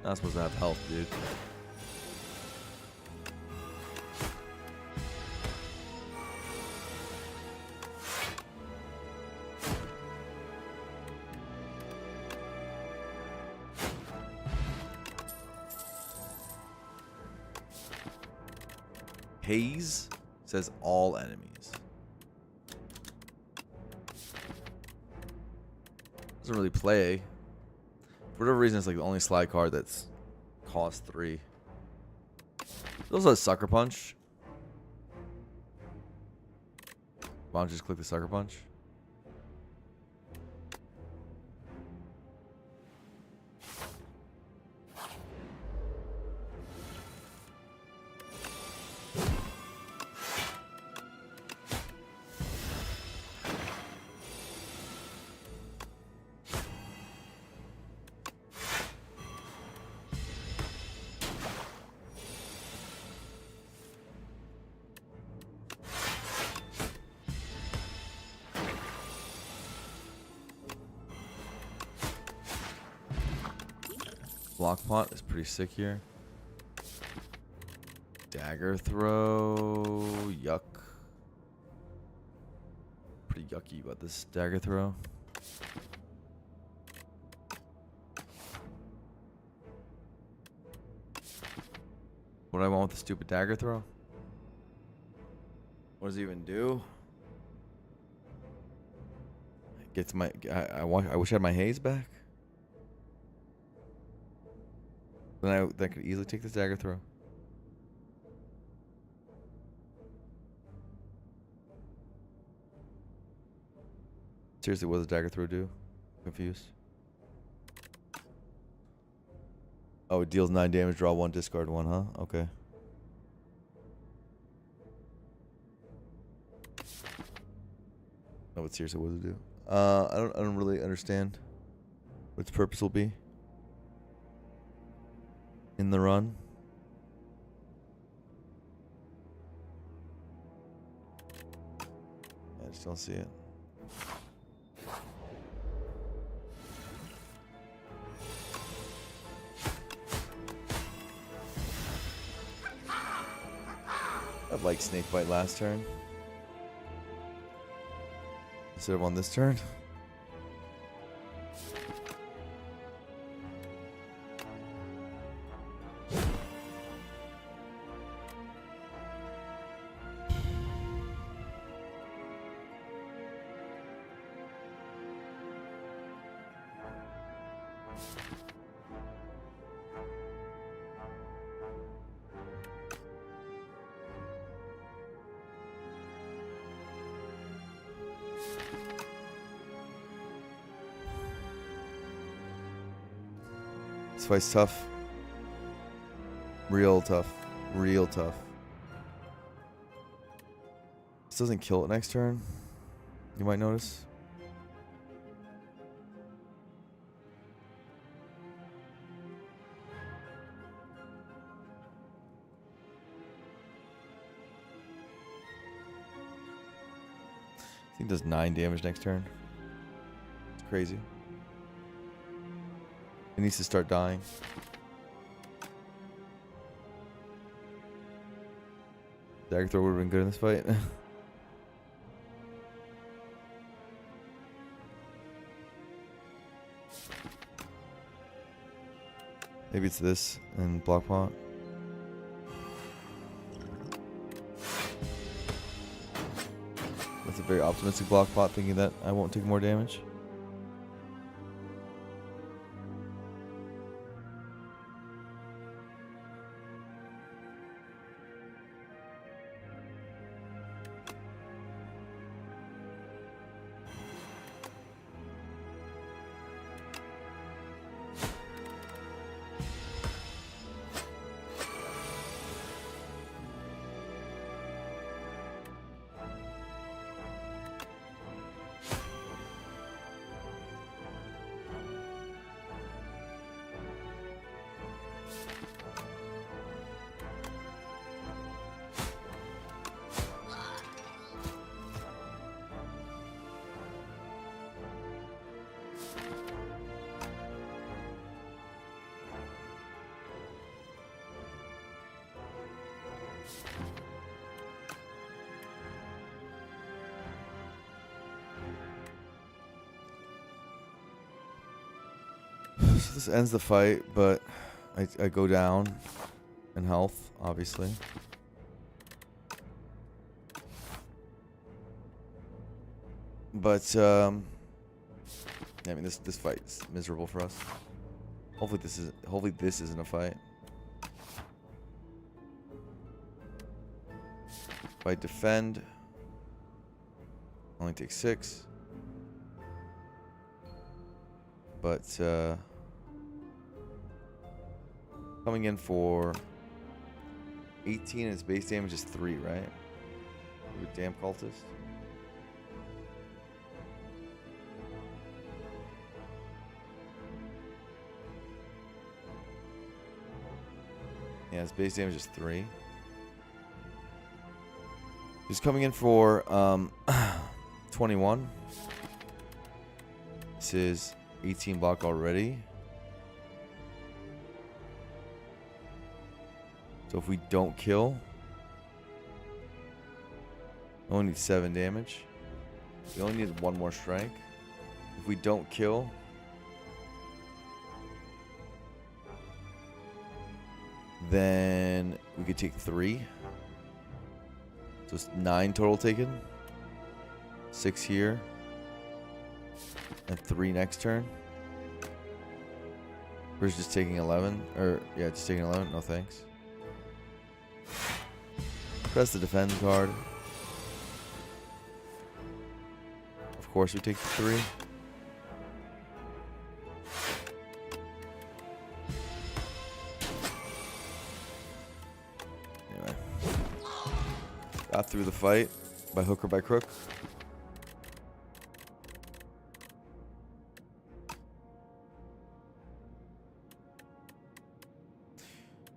Not supposed to have health, dude. Haze says all enemies. Doesn't really play. For whatever reason, it's like the only slide card that's cost 3. There's also a sucker punch. Why don't you just click the sucker punch? Block pot is pretty sick here. Dagger throw. Yuck. Pretty yucky about this dagger throw. What do I want with the stupid dagger throw? What does it even do? Gets my. I wish I had my haze back. Then I could easily take this dagger throw. Seriously, what does dagger throw do? I'm confused. Oh, it deals 9 damage, draw 1, discard 1, huh? Okay. No, but seriously, what does it do? I don't really understand what its purpose will be in the run. I just don't see it. I'd like snake bite last turn instead of on this turn. This fight's tough. Real tough. Real tough. This doesn't kill it next turn. You might notice. I think it does 9 damage next turn. It's crazy. It needs to start dying. Dagger throw would have been good in this fight. Maybe it's this and block pot. That's a very optimistic block pot, thinking that I won't take more damage. So this ends the fight, but I go down in health, obviously. But I mean, this fight's miserable for us. Hopefully this isn't a fight. If I defend, only take 6. But coming in for 18 and its base damage is 3, right? With damn cultist. Yeah, its base damage is 3. He's coming in for 21. This is 18 block already. So if we don't kill, we only need 7 damage. We only need 1 more strike. If we don't kill, then we could take 3. So it's 9 total taken. 6 here. And 3 next turn. We're just taking 11. Or, yeah, just taking 11. No thanks. Press the defend card. Of course we take the 3. Anyway. Got through the fight by hook or by crook.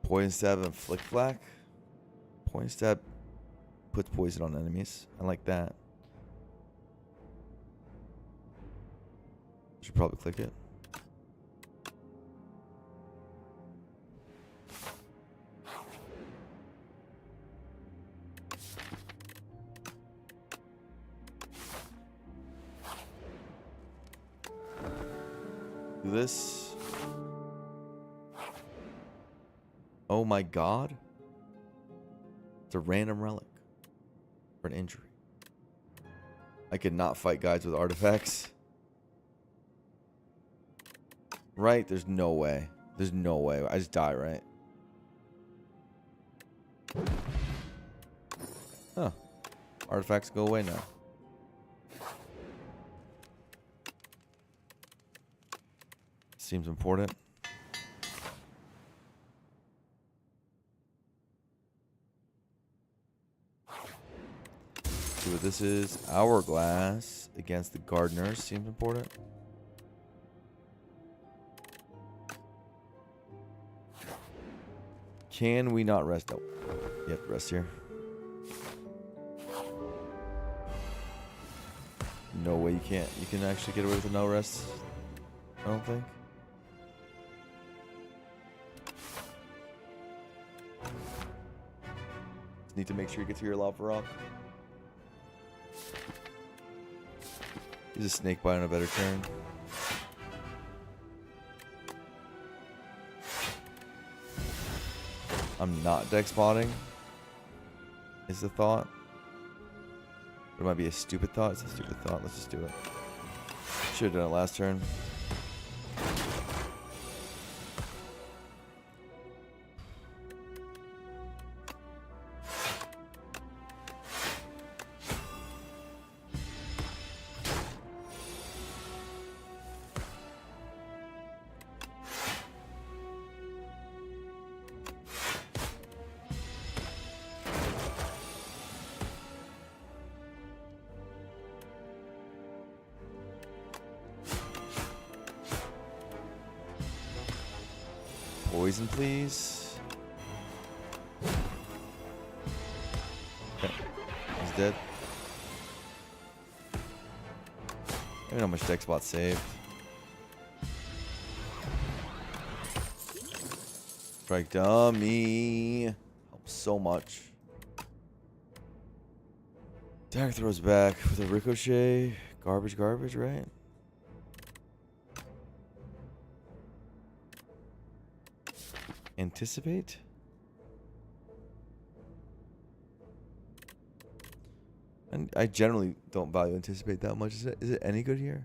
Poison stab and flick flack. Poison stab puts poison on enemies. I like that. Should probably click it. Do this. Oh my god. It's a random relic for an injury. I could not fight guys with artifacts. Right? There's no way. There's no way. I just die, right? Huh. Artifacts go away now. Seems important. See what this is. Hourglass against the gardeners. Seems important. Can we not rest? Nope. You have to rest here. No way you can't. You can actually get away with a no rest. I don't think. Just need to make sure you get to your lava rock. Use a snake bite on a better turn. I'm not deck spotting. Is the thought. It might be a stupid thought. It's a stupid thought. Let's just do it. Should have done it last turn. Poison, please. Okay. He's dead. I don't know how much deck spot saved. Strike dummy. Helps so much. Dagger throws back with a ricochet. Garbage, right? Anticipate? And I generally don't value anticipate that much. Is it any good here?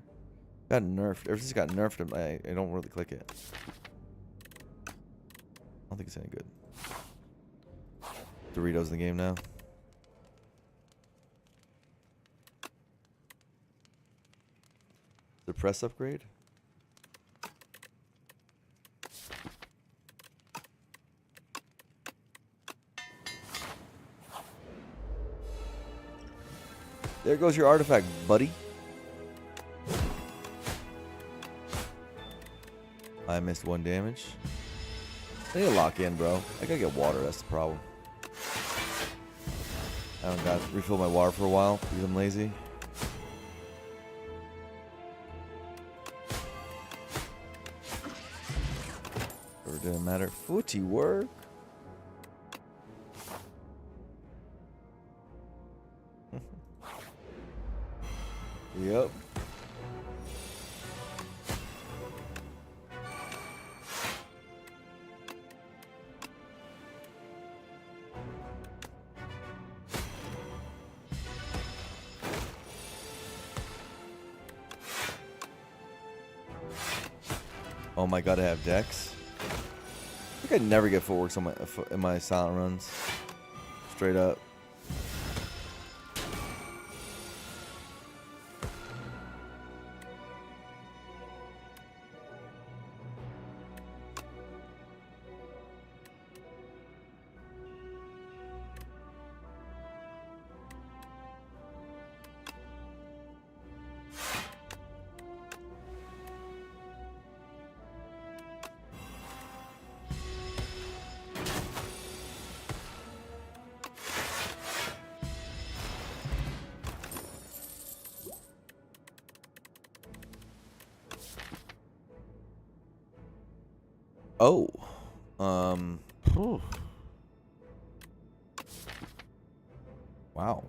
Got nerfed. Ever since it got nerfed, I don't really click it. I don't think it's any good. Doritos in the game now. The press upgrade? There goes your artifact, buddy. I missed 1 damage. I need to lock in, bro. I gotta get water, that's the problem. I haven't got to refill my water for a while because I'm lazy. It didn't matter. Footy work. Yep. Oh my god, I have decks. I think I never get footworks on in my silent runs. Straight up. Oh. Whew. Wow.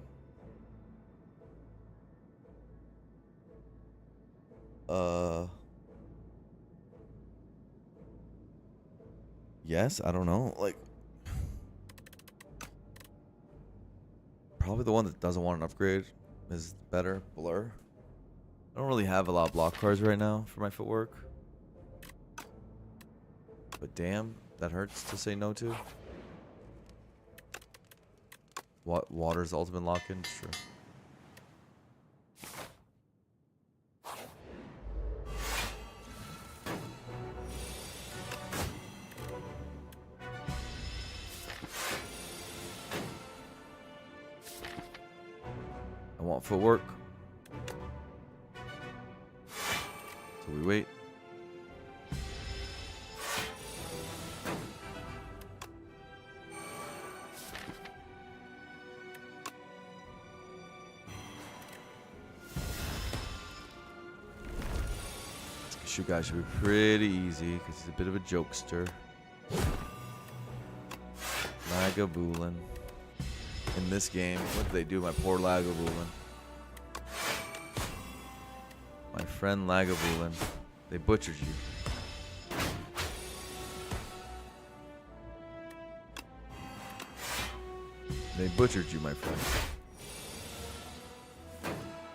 Yes, I don't know. Like, probably the one that doesn't want an upgrade is better. Blur. I don't really have a lot of block cards right now for my footwork. But damn, that hurts to say no to. What Water's ultimate lock-in? Sure. I want footwork. So we wait. Shoot guy should be pretty easy because he's a bit of a jokester. Lagavulin. In this game, what did they do, my poor Lagavulin? My friend Lagavulin. They butchered you. They butchered you, my friend.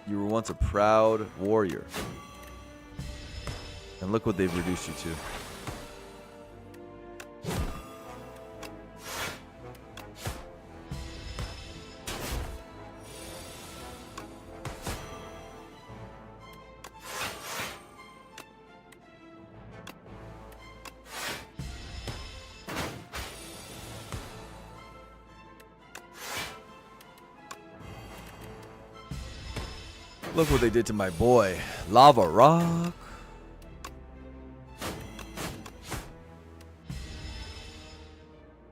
You were once a proud warrior. And look what they've reduced you to. Look what they did to my boy, Lava Rock.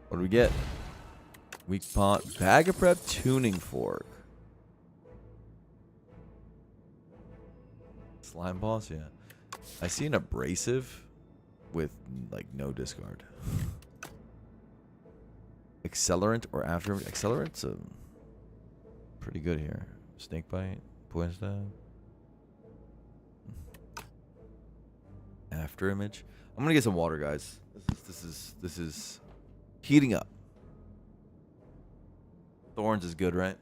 What do we get? Weak Pont, Bag of Prep, Tuning Fork. Slime Boss, yeah. I see an Abrasive with, like, no discard. Accelerant or After... Accelerant's pretty good here. Snake Bite, Poison Stab. After Image. I'm gonna get some water, guys. This is heating up. Thorns is good, right?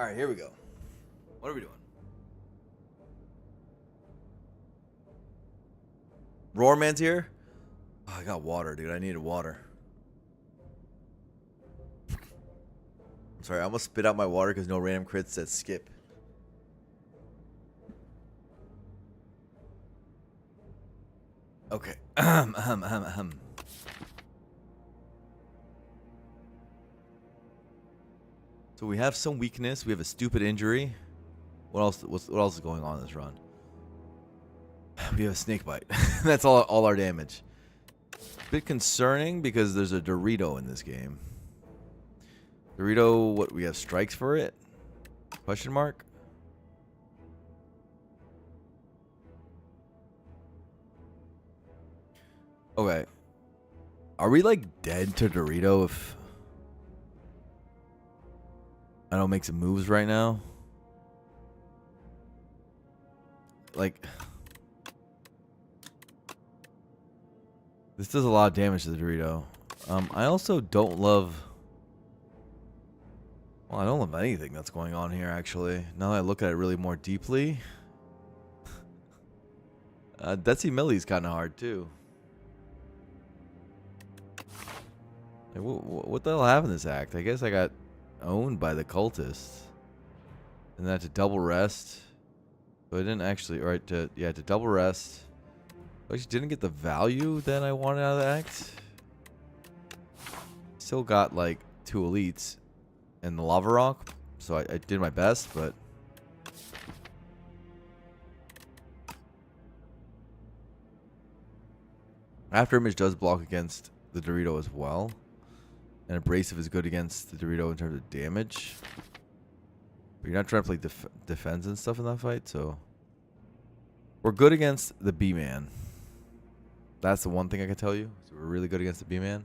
All right, here we go. What are we doing? Roarman's here? Oh, I got water, dude. I needed water. I'm sorry, I almost spit out my water because no random crits said skip. Okay. So we have some weakness. We have a stupid injury. What else? What else is going on in this run? We have a snake bite. That's all our damage. Bit concerning because there's a Dorito in this game. Dorito, what, we have strikes for it? Question mark? Okay. Are we like dead to Dorito if I don't make some moves right now? Like, this does a lot of damage to the Dorito. I also don't love... Well, I don't love anything that's going on here, actually. Now that I look at it really more deeply. Decimilli's kind of hard, too. Like, what the hell happened in this act? I guess I got owned by the cultists. And then I had to double rest. So I didn't actually... Alright, to double rest. I actually didn't get the value that I wanted out of the act. Still got, like, 2 elites. And the lava rock, so I did my best, but after image does block against the Dorito as well, and abrasive is good against the Dorito in terms of damage. But you're not trying to play defense and stuff in that fight, so we're good against the B-Man. That's the one thing I can tell you. So we're really good against the B-Man.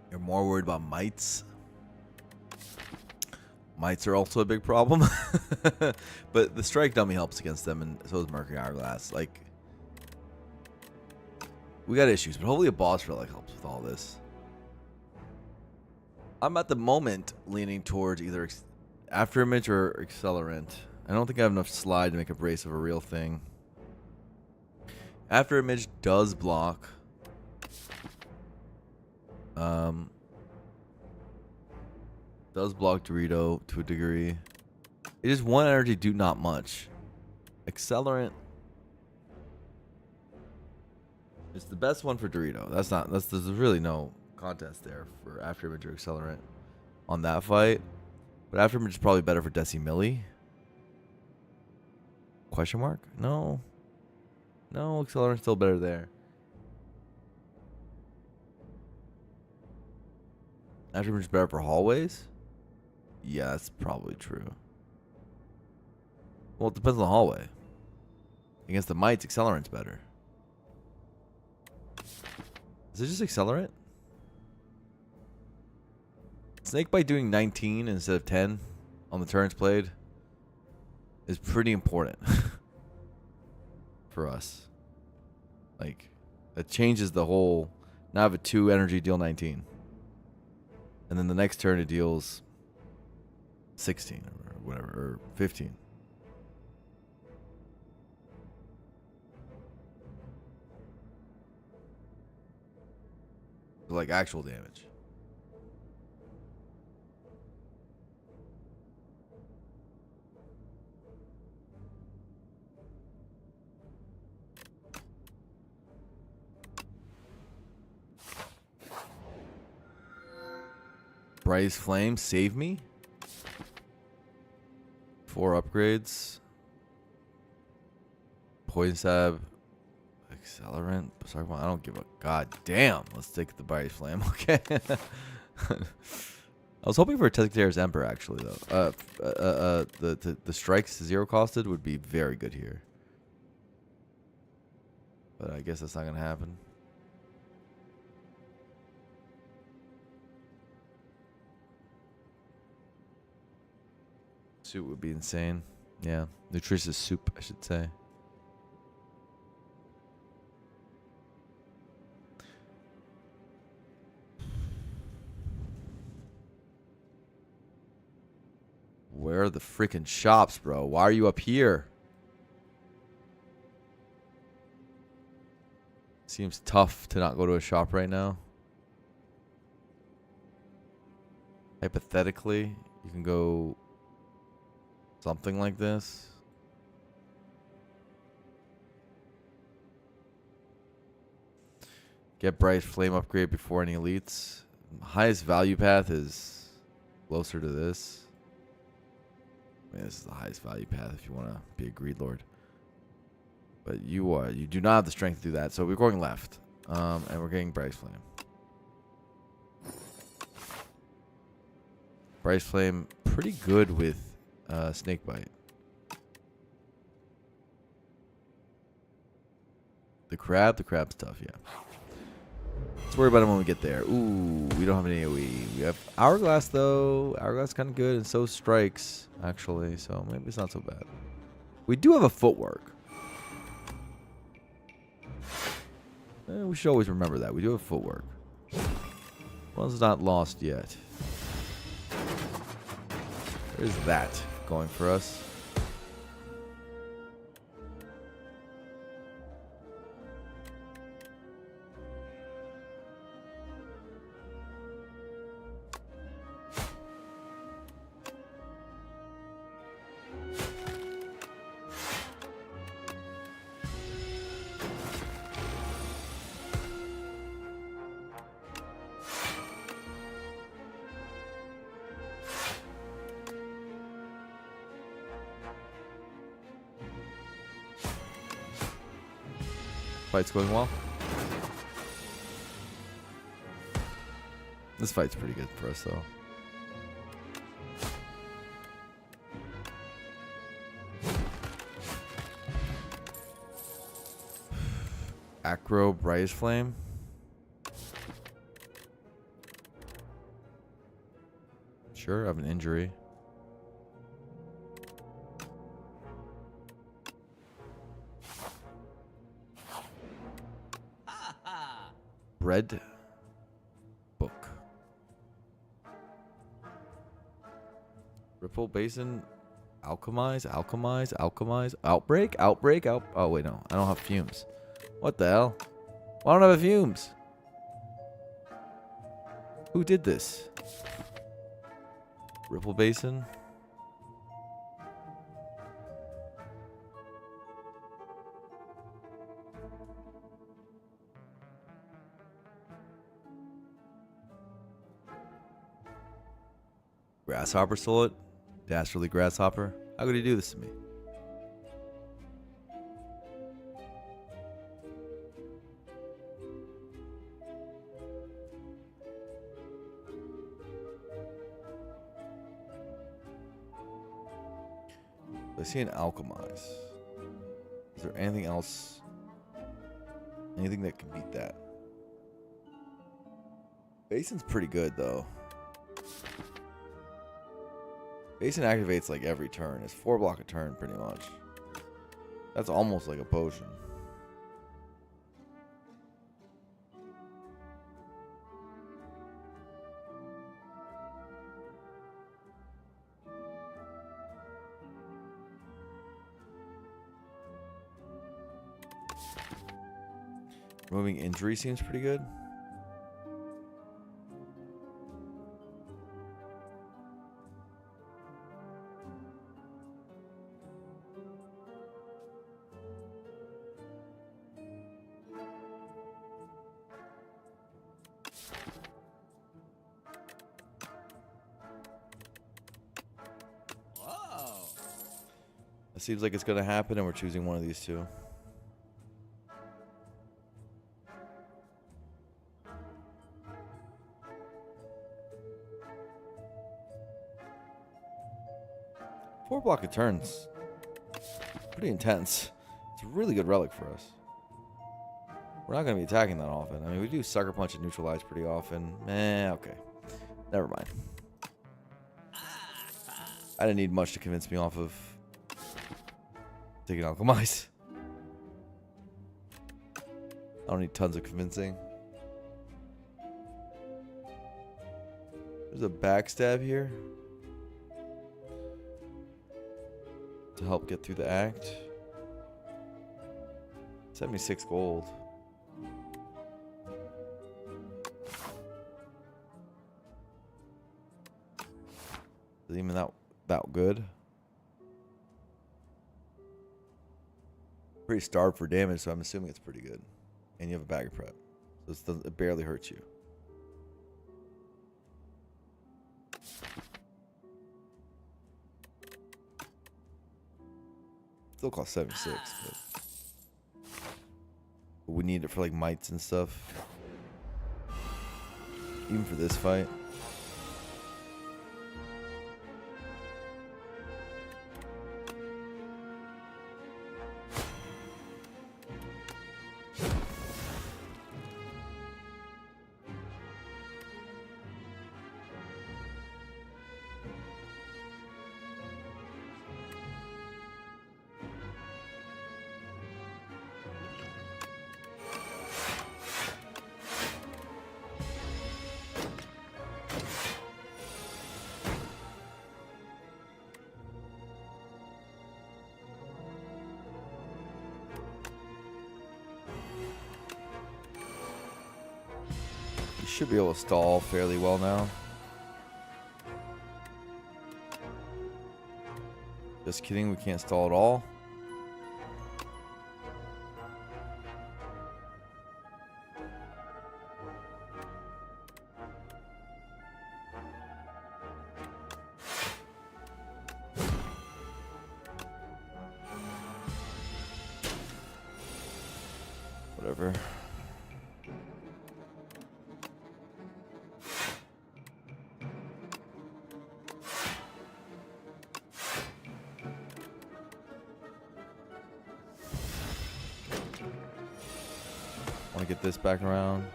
You're more worried about mites. Mites are also a big problem. But the strike dummy helps against them, and so does Mercury Hourglass. Like, we got issues, but hopefully a boss relic helps with all this. I'm at the moment leaning towards either after image or accelerant. I don't think I have enough slide to make abrasive a real thing. After image does block. Does block Dorito to a degree. It is 1 energy, do not much. Accelerant. It's the best one for Dorito. There's really no contest there for after image or accelerant on that fight. But after image is probably better for Decimilli. Question mark? No. No, accelerant's still better there. After image is better for hallways? Yeah, that's probably true. Well, it depends on the hallway. Against the mites, accelerant's better. Is it just accelerant? Snakebite doing 19 instead of 10 on the turns played is pretty important for us. Like, that changes the whole... Now I have a 2 energy, deal 19. And then the next turn it deals 16 or whatever, or 15. Like actual damage. Brightest Flame, save me. 4 upgrades. Poison Stab. Accelerant. I don't give a god damn. Let's take the Brightest Flame, okay? I was hoping for a Tezcater's Emperor, actually, though. The strikes 0 costed would be very good here. But I guess that's not going to happen. Soup would be insane. Yeah. Nutritious soup, I should say. Where are the freaking shops, bro? Why are you up here? Seems tough to not go to a shop right now. Hypothetically, you can go something like this. Get bright flame upgrade before any elites. Highest value path is closer to this. I mean, this is the highest value path if you want to be a greed lord. But you do not have the strength to do that. So we're going left. And we're getting Bryce Flame. Bryce Flame, pretty good with Snake Bite. The crab's tough, yeah. Let's worry about him when we get there. Ooh, we don't have an AoE. We have Hourglass, though. Hourglass kind of good, and so Strikes, actually. So maybe it's not so bad. We do have a footwork. We should always remember that. We do have footwork. One's not lost yet. There's that going for us. Fight's going well. This fight's pretty good for us, though. Acro Brightest Flame. Sure, I have an injury. Red Book. Ripple Basin. Alchemize. Outbreak. Oh, wait, no. I don't have fumes. What the hell? Why don't I have fumes? Who did this? Ripple Basin. Grasshopper stole it. Dastardly Grasshopper. How could he do this to me? I see an Alchemize. Is there anything else? Anything that can beat that? Basin's pretty good, though. Basin activates like every turn. It's 4 block a turn, pretty much. That's almost like a potion. Removing injury seems pretty good. It seems like it's going to happen, and we're choosing one of these two. Four block of turns. Pretty intense. It's a really good relic for us. We're not going to be attacking that often. I mean, we do Sucker Punch and Neutralize pretty often. Okay. Never mind. I didn't need much to convince me off of taking Alchemize. I don't need tons of convincing. There's a backstab here to help get through the act. 76 gold. Isn't even that good. Pretty starved for damage, so I'm assuming it's pretty good. And you have a bag of prep, so it barely hurts you. Still costs 76, but we need it for like mites and stuff. Even for this fight. Should be able to stall fairly well now. Just kidding, we can't stall at all. Whatever. Want to get this back around.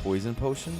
Poison potion?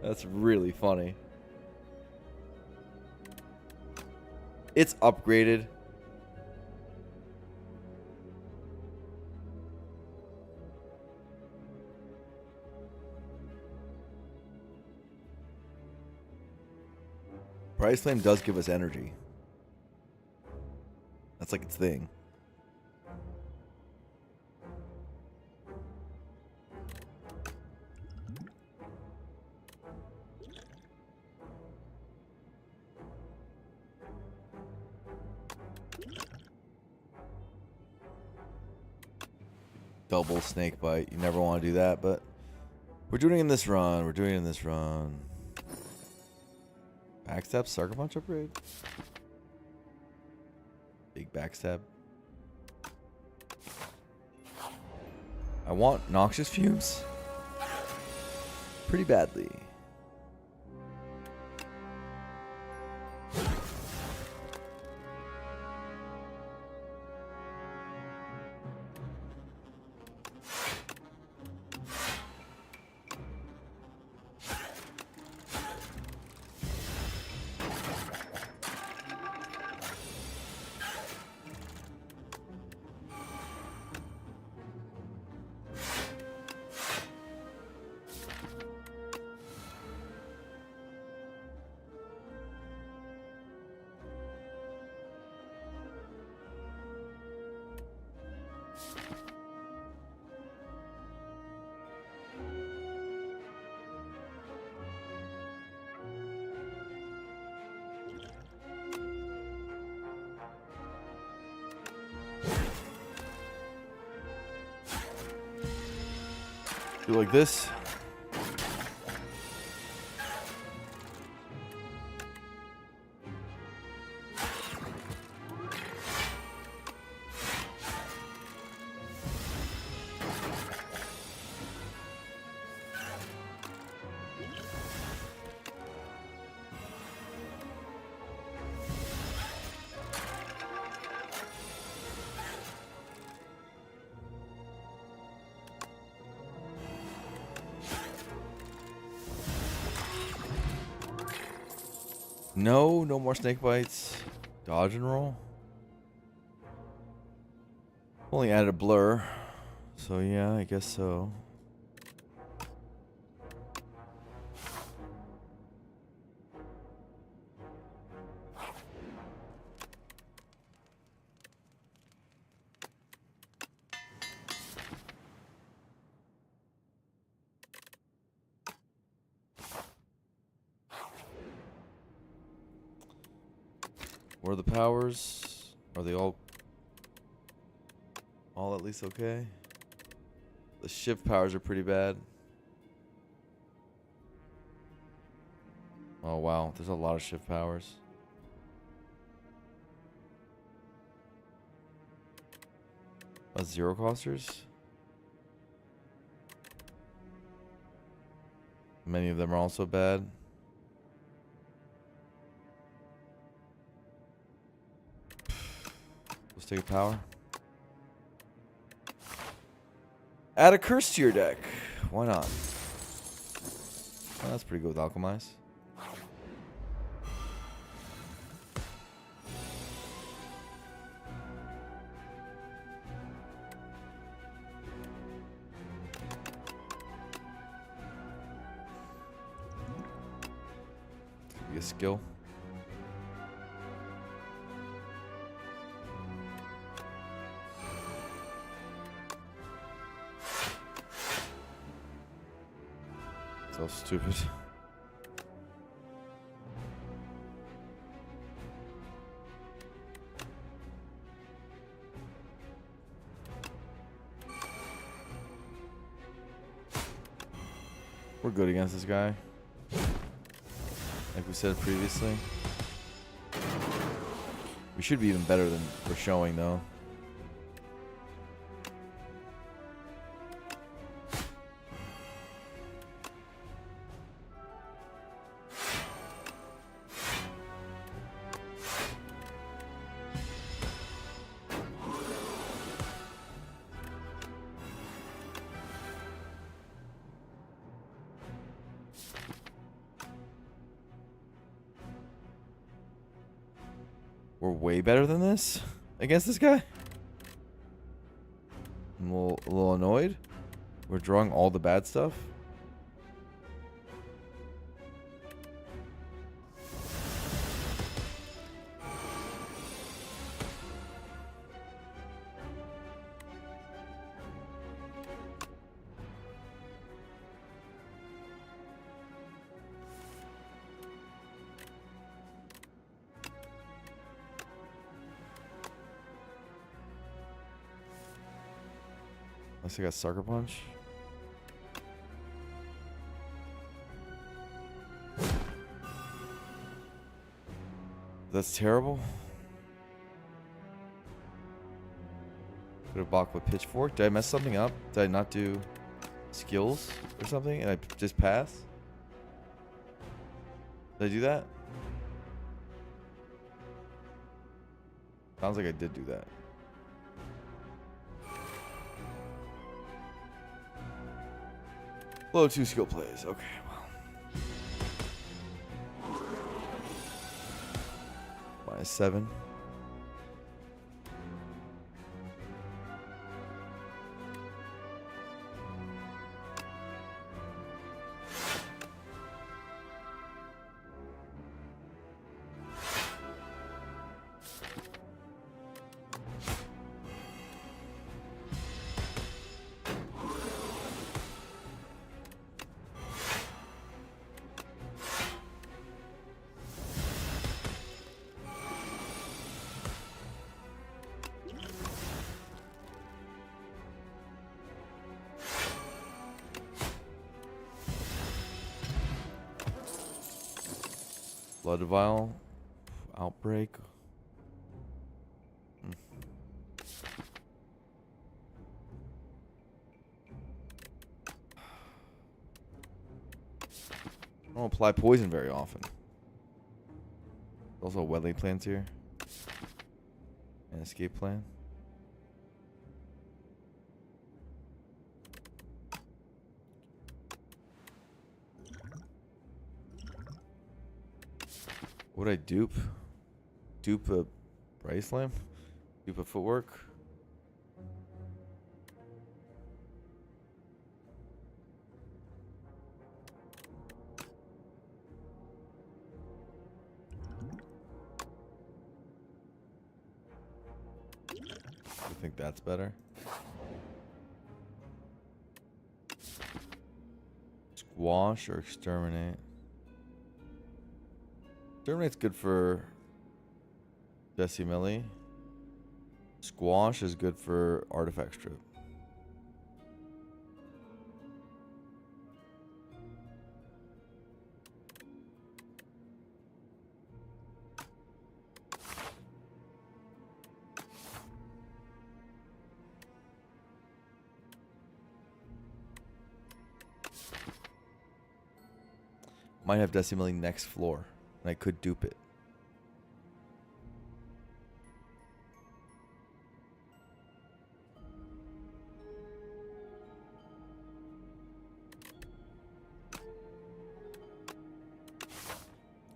That's really funny. It's upgraded. Price Flame does give us energy. That's like its thing. Double snake bite. You never want to do that, but we're doing it in this run. We're doing it in this run. Backstab, Sucker Punch upgrade. Big backstab. I want Noxious Fumes pretty badly. Do like this. No more snake bites. Dodge and roll. Only added a blur. So yeah, I guess so. What are the powers? Are they all at least okay? The shift powers are pretty bad. Oh wow, there's a lot of shift powers. Zero costers? Many of them are also bad. Let's take a power. Add a curse to your deck. Why not? Oh, that's pretty good with Alchemize. Could be a skill. So stupid. We're good against this guy. Like we said previously. We should be even better than we're showing though. We're way better than this against this guy. I'm a little annoyed. We're drawing all the bad stuff. Unless I got Sucker Punch. That's terrible. Could have blocked with Pitchfork. Did I mess something up? Did I not do skills or something? And I just pass? Did I do that? Sounds like I did do that. Low 2 skill plays. Okay, well. -7. Blood vial. Outbreak. I don't apply poison very often. Also, wetling plans here. An escape plan. Would I dupe? Dupe a brace lamp? Dupe a footwork? I think that's better. Squash or exterminate? Exterminate's good for Decimilli. Squash is good for artifact strip. Might have Decimilli next floor, and I could dupe it.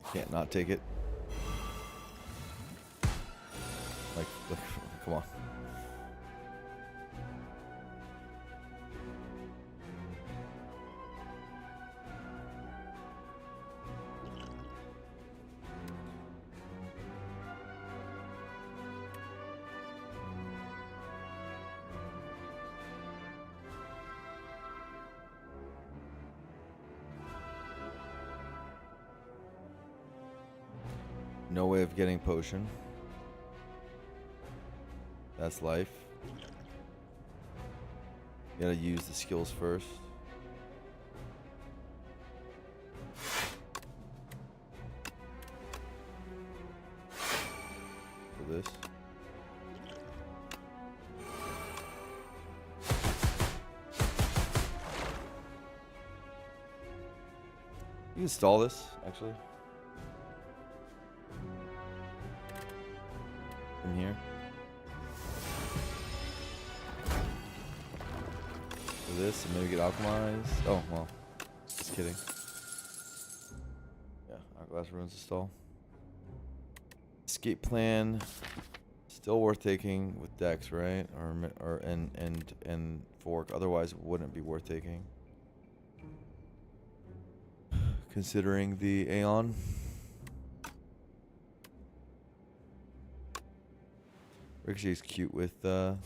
I can't not take it. Like come on. No way of getting potion. That's life. You gotta use the skills first. For this. You can stall this, actually. From here. For this, and maybe get alchemized. Oh, well. Just kidding. Yeah, Hourglass Ruins to stall. Escape plan. Still worth taking with Dex, right? Or and Fork. Otherwise, it wouldn't be worth taking. Considering the Aeon. Ricochet's cute with the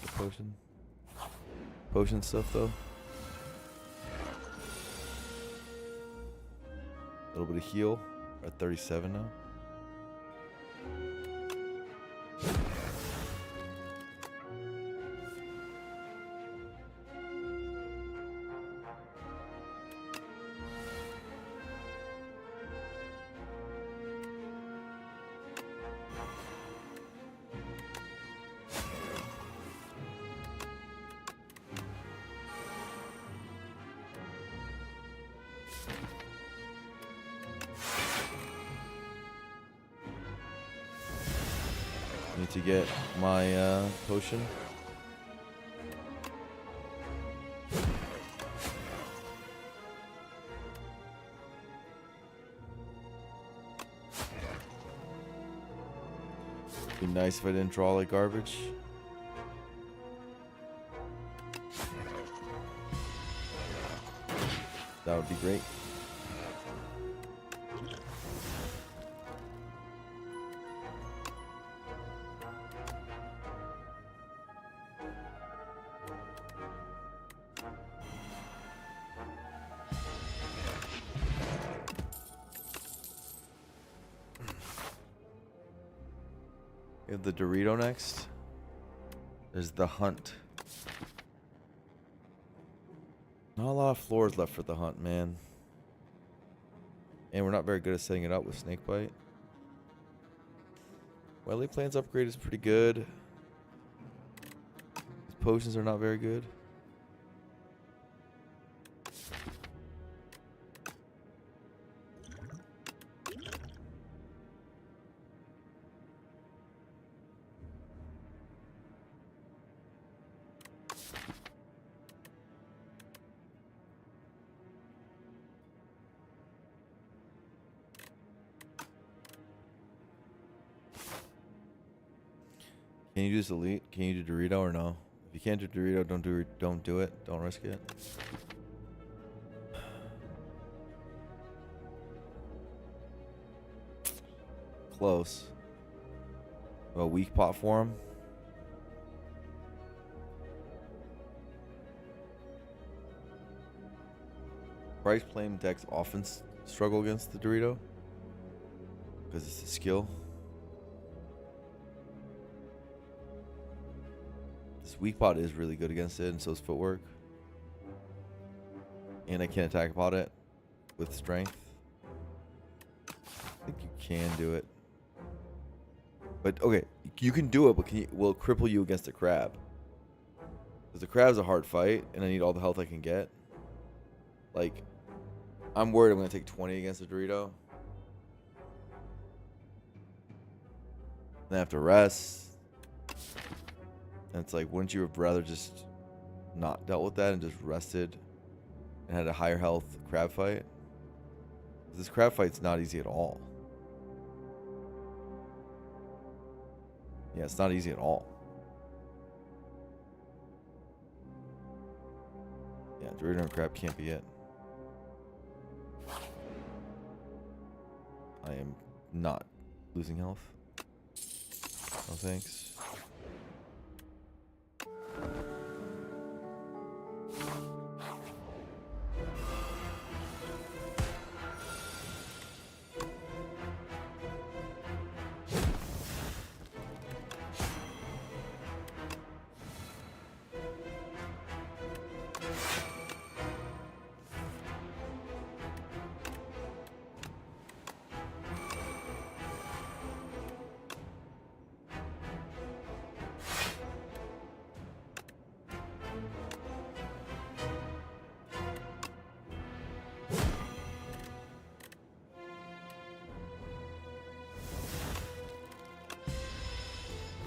potion stuff though. A little bit of heal. We're at 37 now. Need to get my potion. Be nice if I didn't draw like garbage. That would be great. We have the Dorito next. There's the Hunt. Not a lot of floors left for the Hunt, man. And we're not very good at setting it up with Snakebite. Wily Plants upgrade is pretty good. These potions are not very good. Can you just elite? Can you do Dorito or no? If you can't do Dorito, don't do it. Don't risk it. Close. A weak pot for him. Price Flame decks often struggle against the Dorito because it's a skill. This weak pot is really good against it, and so is footwork. And I can't attack about it with strength. I think you can do it. But okay, you can do it, but will it cripple you against a crab? Because the crab's a hard fight, and I need all the health I can get. Like, I'm worried I'm going to take 20 against a Dorito. Then I have to rest. And it's like, wouldn't you have rather just not dealt with that and just rested and had a higher health crab fight? This crab fight's not easy at all. Yeah, it's not easy at all. Yeah, Dorito and crab can't be it. I am not losing health. No thanks.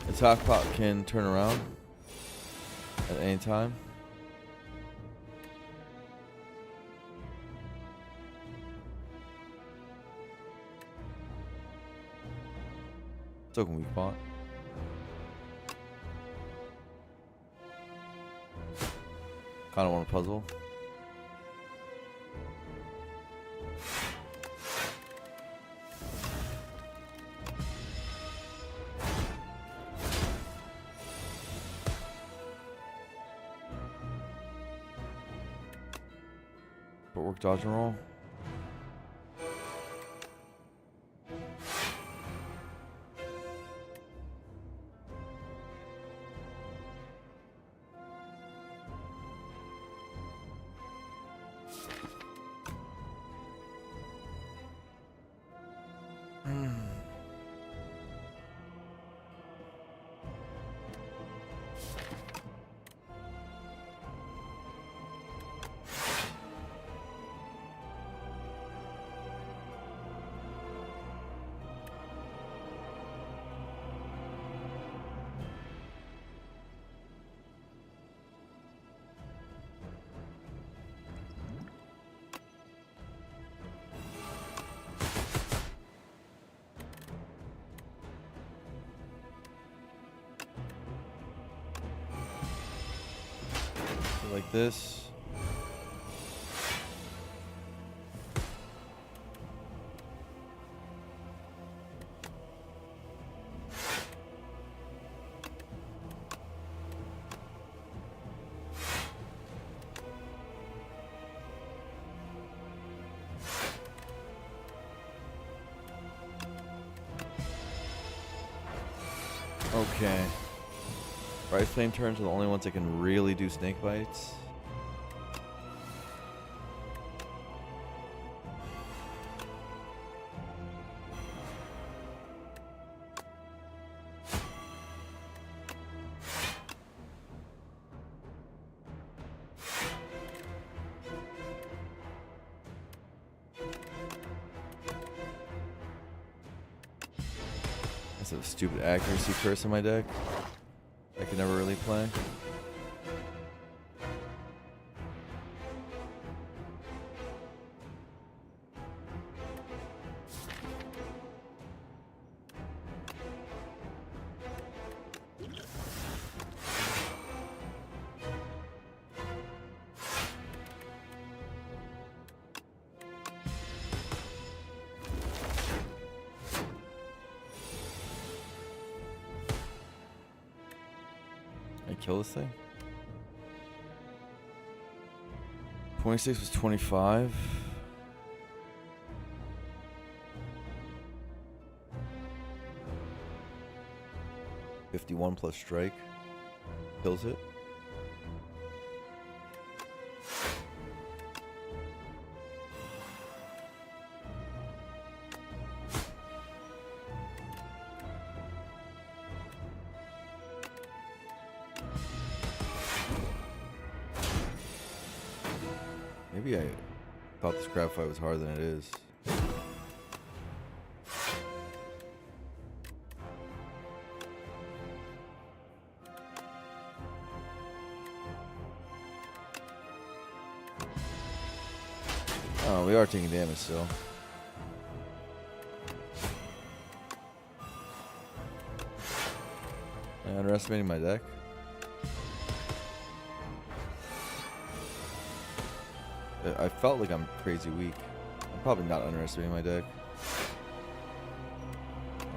Attack pot can turn around at any time. So can weak pot. Kind of want a puzzle. Footwork, dodge and roll. Like this. Okay. Bright Flame turns are the only ones that can really do snake bites. That's a stupid accuracy curse in my deck. I can never really play. I kill this thing? 26 was 25. +51 strike. Kills it. Maybe I thought this crab fight was harder than it is. Oh, we are taking damage still. Am I underestimating my deck? I felt like I'm crazy weak. I'm probably not underestimating my deck.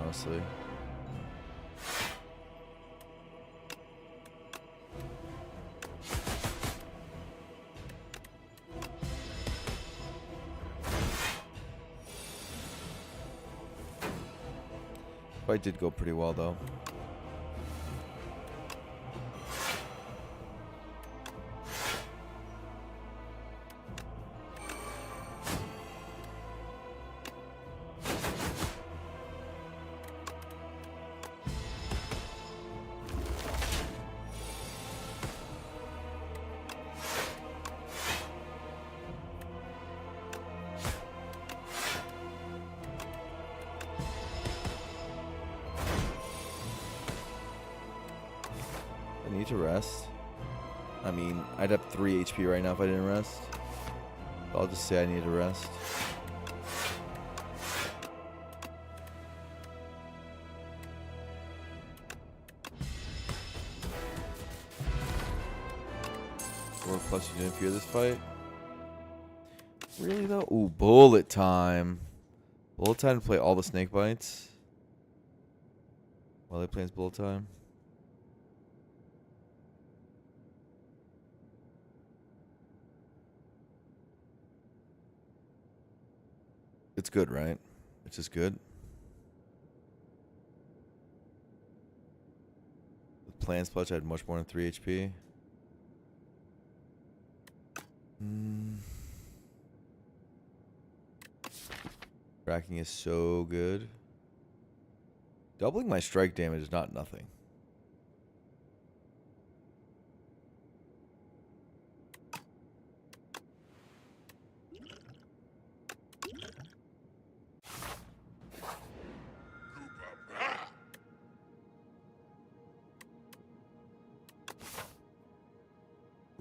Honestly. Fight did go pretty well though. I need to rest. I mean, I'd have 3 HP right now if I didn't rest. I'll just say I need to rest. +4 you didn't fear this fight? Really though? Ooh, bullet time. Bullet time to play all the snake bites. While they play bullet time. It's good, right? It's just good. With Plan Splash, I had much more than 3 HP. Tracking is so good. Doubling my strike damage is not nothing.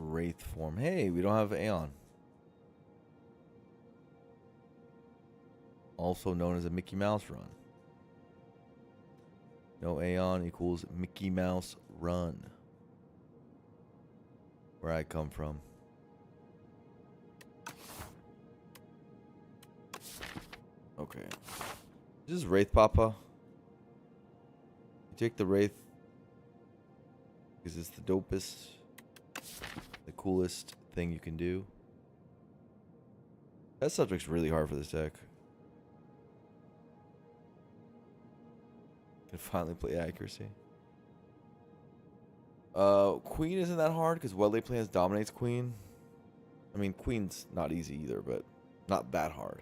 Wraith form. Hey, we don't have A10. Also known as a Mickey Mouse run. No A10 equals Mickey Mouse run. Where I come from. Okay. This is Wraith Papa. You take the Wraith because it's the dopest, the coolest thing you can do. That subject's really hard for this deck. Can finally play accuracy. Queen isn't that hard because Well Laid Plans dominates Queen. I mean, Queen's not easy either, but not that hard.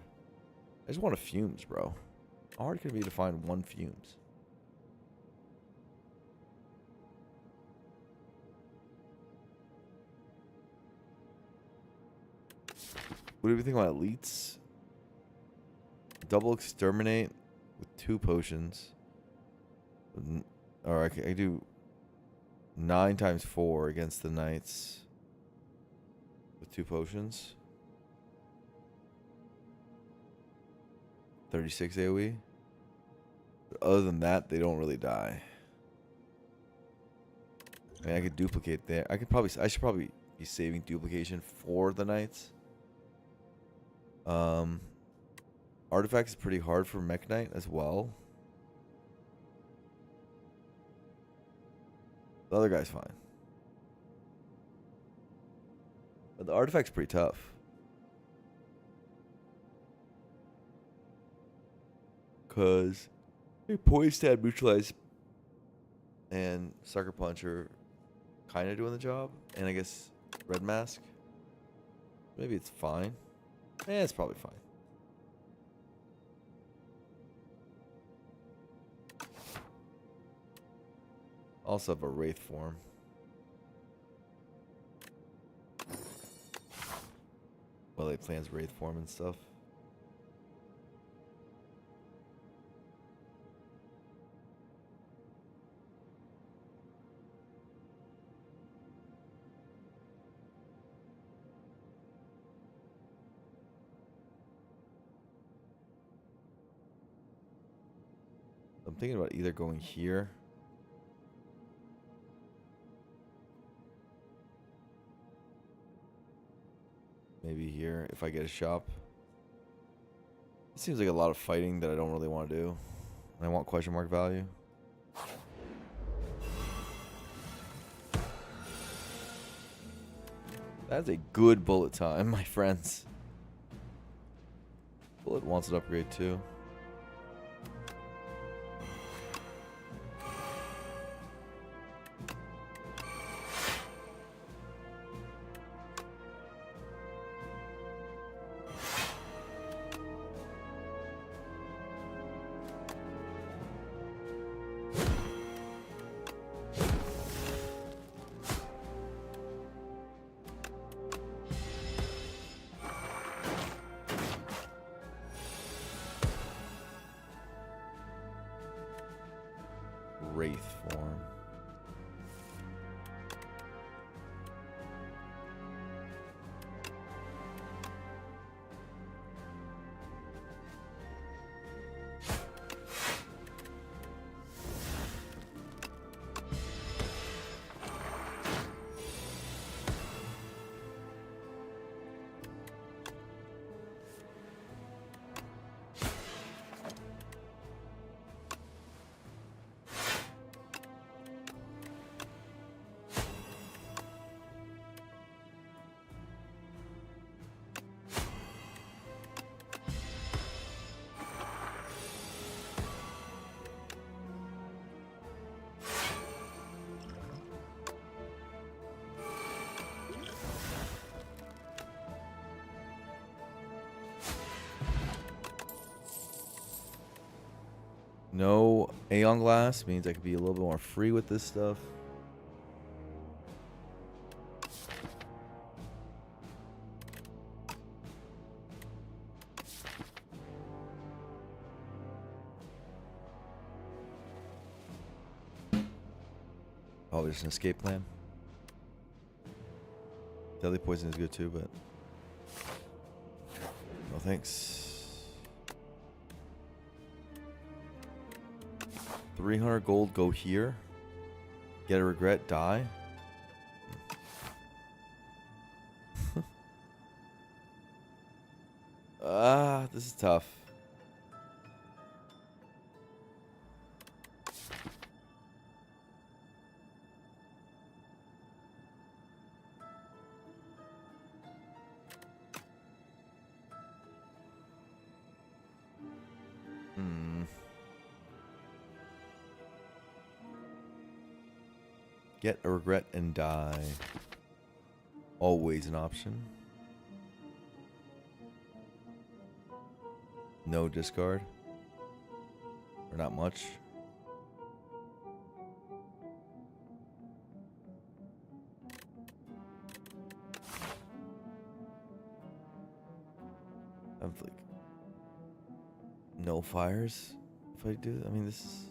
I just want a Fumes, bro. How hard can it be to find one Fumes? What do we think about elites? Double exterminate with 2 potions. Or I can do 9 times 4 against the knights with 2 potions. 36 AoE. But other than that, they don't really die. I mean, I could duplicate there. I should probably be saving duplication for the knights. Artifact is pretty hard for Mech Knight as well. The other guy's fine. But the artifact's pretty tough. Because Poison Stab, Neutralize, and Sucker Punch are kind of doing the job. And I guess Red Mask. Maybe it's fine. It's probably fine. Also have a Wraith form. Well, it plans Wraith form and stuff. I'm thinking about either going here. Maybe here if I get a shop. It seems like a lot of fighting that I don't really want to do. And I want question mark value. That's a good bullet time, my friends. Bullet wants an upgrade too. Wraith form. No Aeon Glass means I could be a little bit more free with this stuff. Oh, there's an escape plan. Deadly Poison is good too, but no thanks. 300 gold, go here. Get a regret, die. This is tough. Get a regret and die. Always an option. No discard. Or not much. I have like no fires if I do. I mean, this is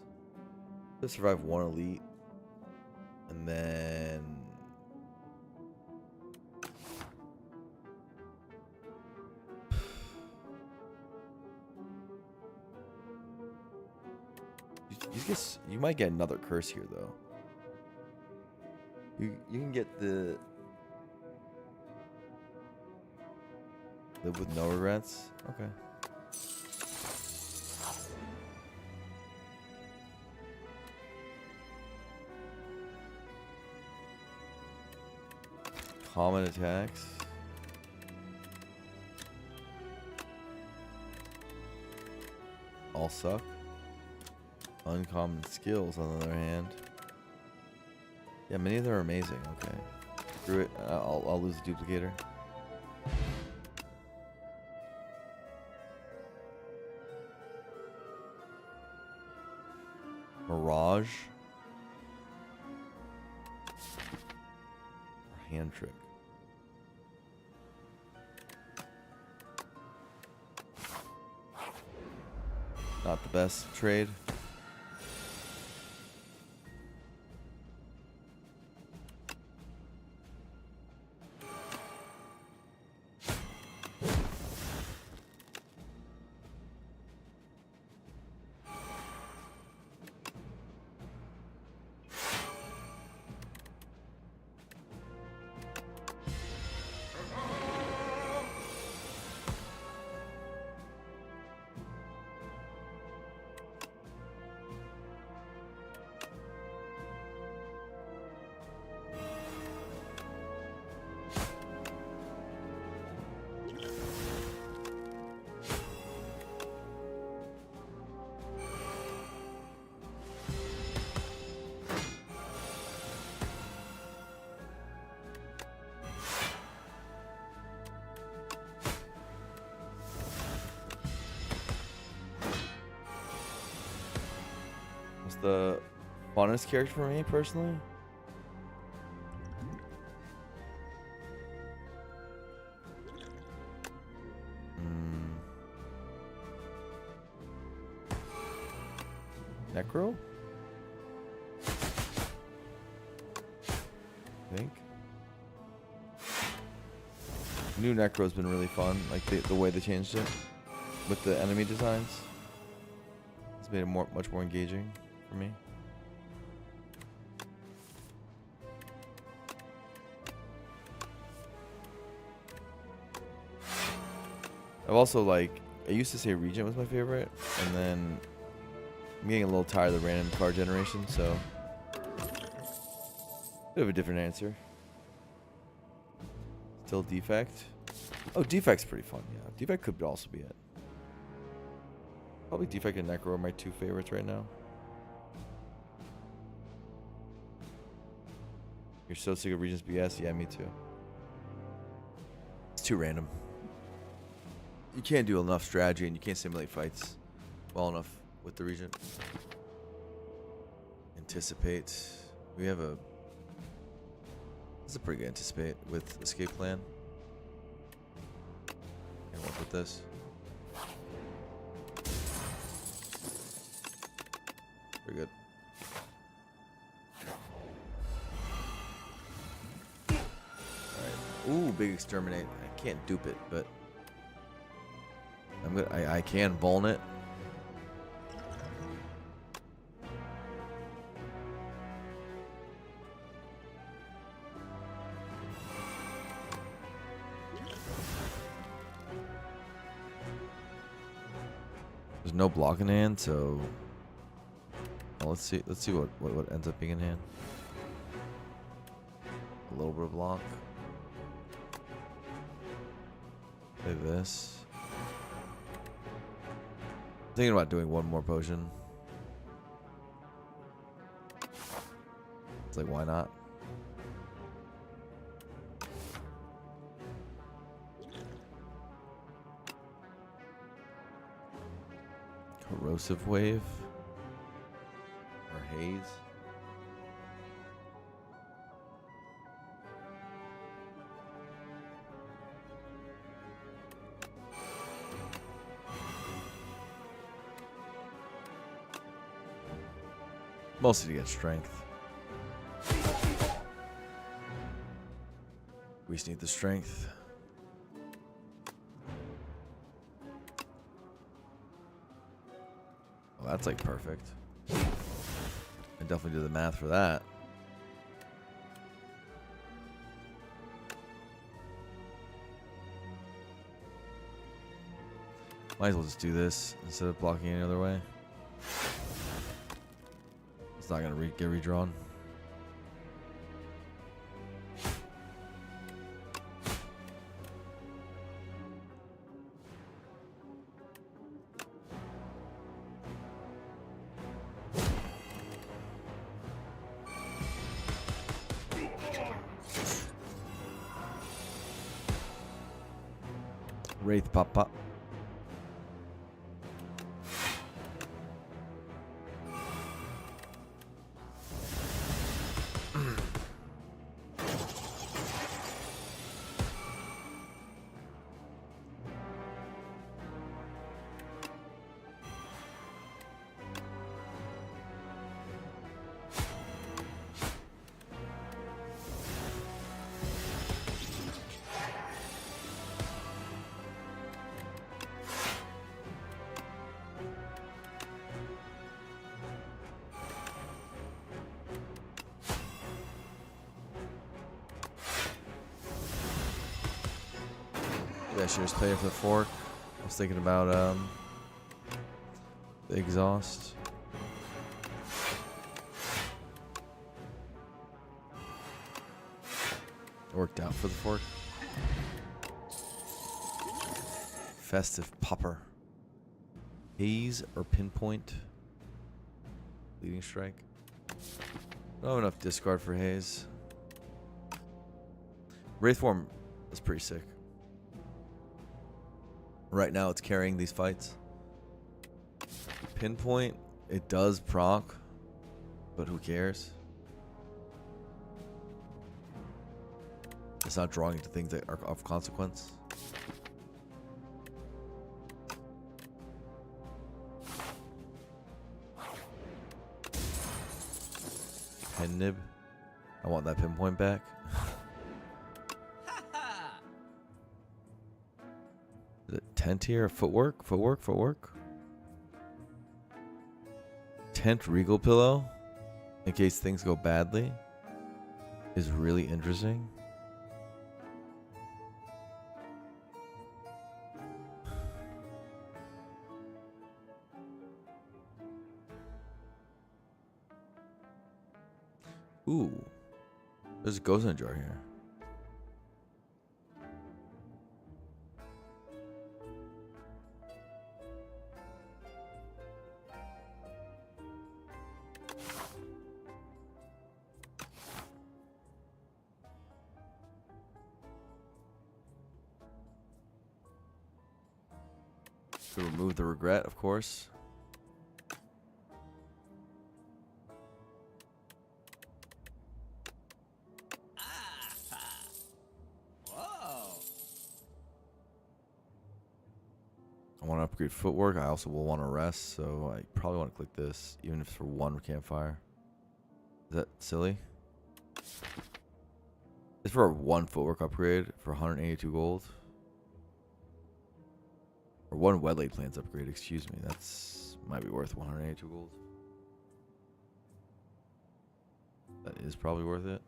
To survive one elite. And then... You might get another curse here, though. You can get the... Live with no regrets? Okay. Common attacks. All suck. Uncommon skills, on the other hand. Yeah, many of them are amazing. Okay. Screw it. I'll lose the duplicator. Mirage. Or hand trick. Not the best trade. The funnest character for me personally. Necro? I think. New Necro's been really fun, like the way they changed it with the enemy designs. It's made it much more engaging for me. I've also I used to say Regent was my favorite, and then I'm getting a little tired of the random card generation, so bit of a different answer. Still Defect. Oh, Defect's pretty fun, yeah. Defect could also be it. Probably Defect and Necro are my two favorites right now. You're so sick of Regent's BS? Yeah, me too. It's too random. You can't do enough strategy and you can't simulate fights well enough with the Regent. Anticipate. We have a... This is a pretty good anticipate with Escape Plan. And work with this. Very good. Ooh, big exterminate. I can't dupe it, but I can vuln it. There's no block in hand, so well, let's see what ends up being in hand. A little bit of block. Play this. Thinking about doing one more potion. It's like, why not? Corrosive Wave. Or Haze. Mostly to get strength. We just need the strength. Well, that's like perfect. I definitely do the math for that. Might as well just do this instead of blocking any other way. It's not gonna get redrawn. Wraith pop pop. Yeah, I should just play it for the fork. I was thinking about the exhaust. It worked out for the fork. Festive popper. Haze or pinpoint. Leading strike. I don't have enough discard for haze. Wraith form is pretty sick. Right now it's carrying these fights. Pinpoint, it does proc, but who cares? It's not drawing into things that are of consequence. Pen nib. I want that pinpoint back. Is it tent here? Footwork? Footwork? Footwork? Tent regal pillow? In case things go badly? Is really interesting. Ooh. There's a ghost in a jar here. To remove the regret, of course. I want to upgrade footwork. I also will want to rest, so I probably want to click this, even if it's for one campfire. Is that silly? It's for a one footwork upgrade for 182 gold. Or one wet laid plants upgrade, excuse me. That's might be worth 182 gold. That is probably worth it.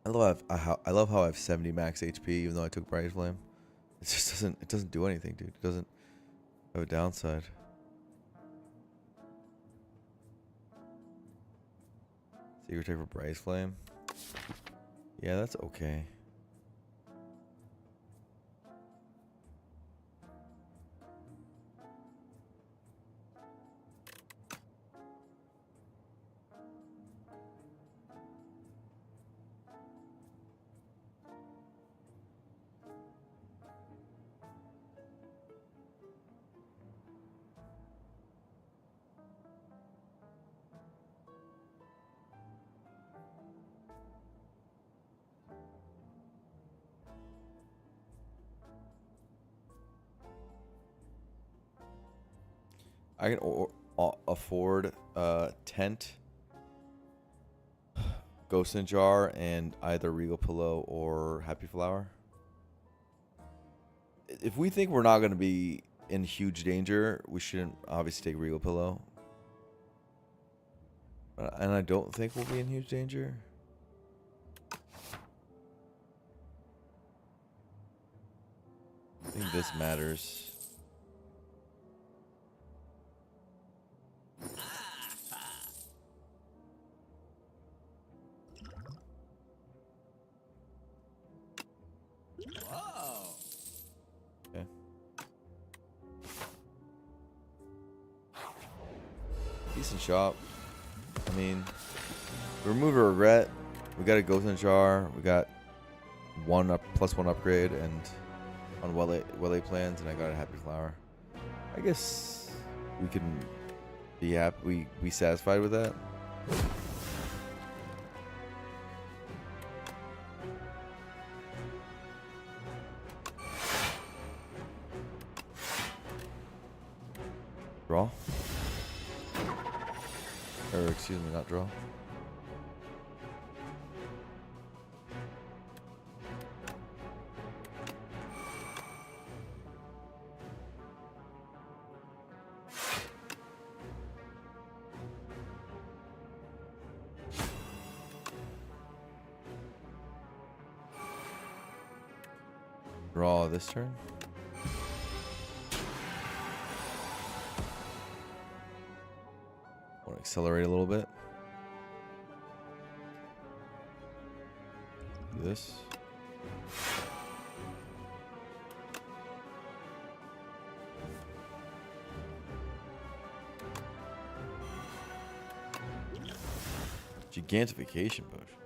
I love how I have 70 max HP even though I took Bright Flame. It just doesn't do anything, dude. It doesn't have a downside. Secret Trick for Bright Flame. Yeah, that's okay. I can afford Tent, Ghost in a Jar, and either Regal Pillow or Happy Flower. If we think we're not going to be in huge danger, we shouldn't obviously take Regal Pillow. And I don't think we'll be in huge danger. I think this matters. Okay. Decent shop. I mean, remove a regret. We got a Ghost in a Jar. We got +1 upgrade and on Welle plans, and I got a Happy Flower. I guess we can be happy. We satisfied with that. Draw. Or excuse me, not draw. Draw this turn. Want to accelerate a little bit. Do this. Gigantification potion.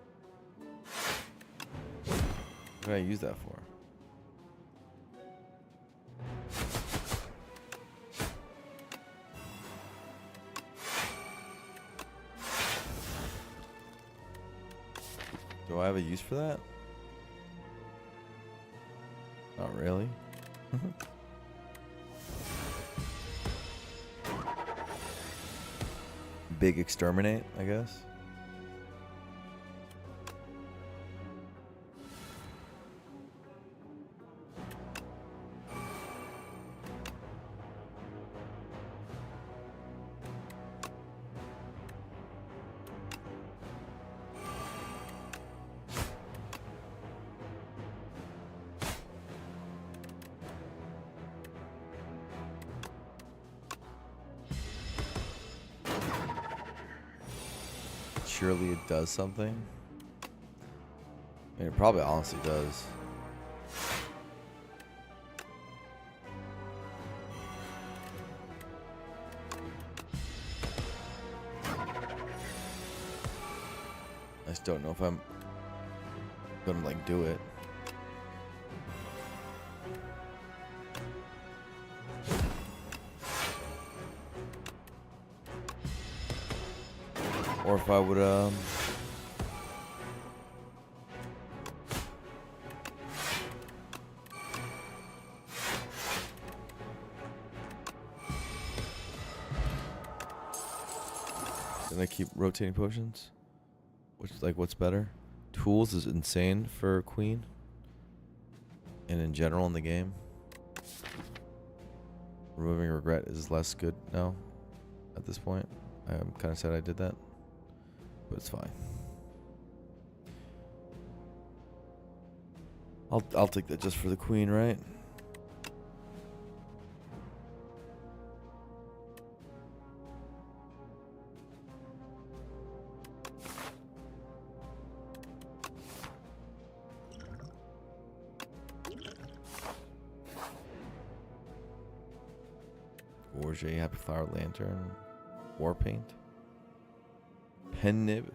What did I use that for? Do I have a use for that? Not really. Big exterminate, I guess. Surely it does something. I mean, it probably honestly does. I just don't know if I'm gonna like do it. Or if I would Then I keep rotating potions. Which like what's better? Tools is insane for Queen. And in general in the game. Removing regret is less good now at this point. I'm kind of sad I did that. But it's fine. I'll take that just for the Queen, right? Gorget, Happy Flower, Lantern, War Paint, Pen Nib.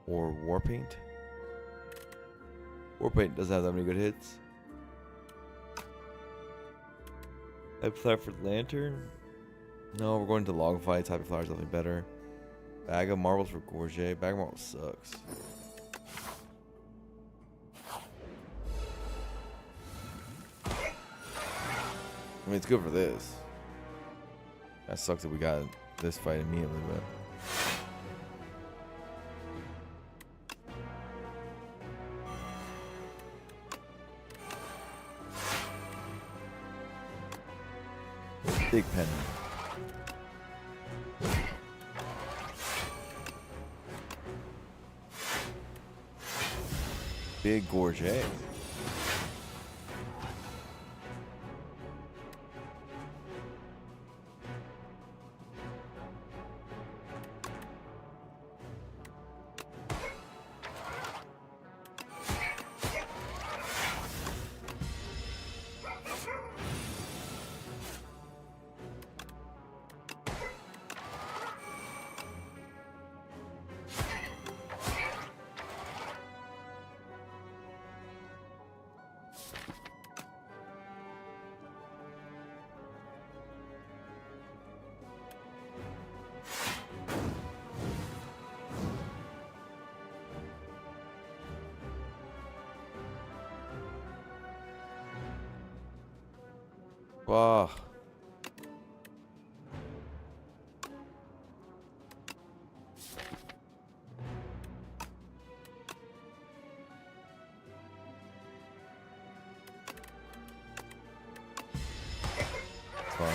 Or War Paint. War Paint doesn't have that many good hits. Happy Flower for Lantern. No, we're going to Log Fights. Happy Flower's definitely better. Bag of Marbles for Gorget. Bag of Marbles sucks. I mean, it's good for this. That sucks that we got this fight immediately, but. Big pen. Big gorget. Wow. It's fine.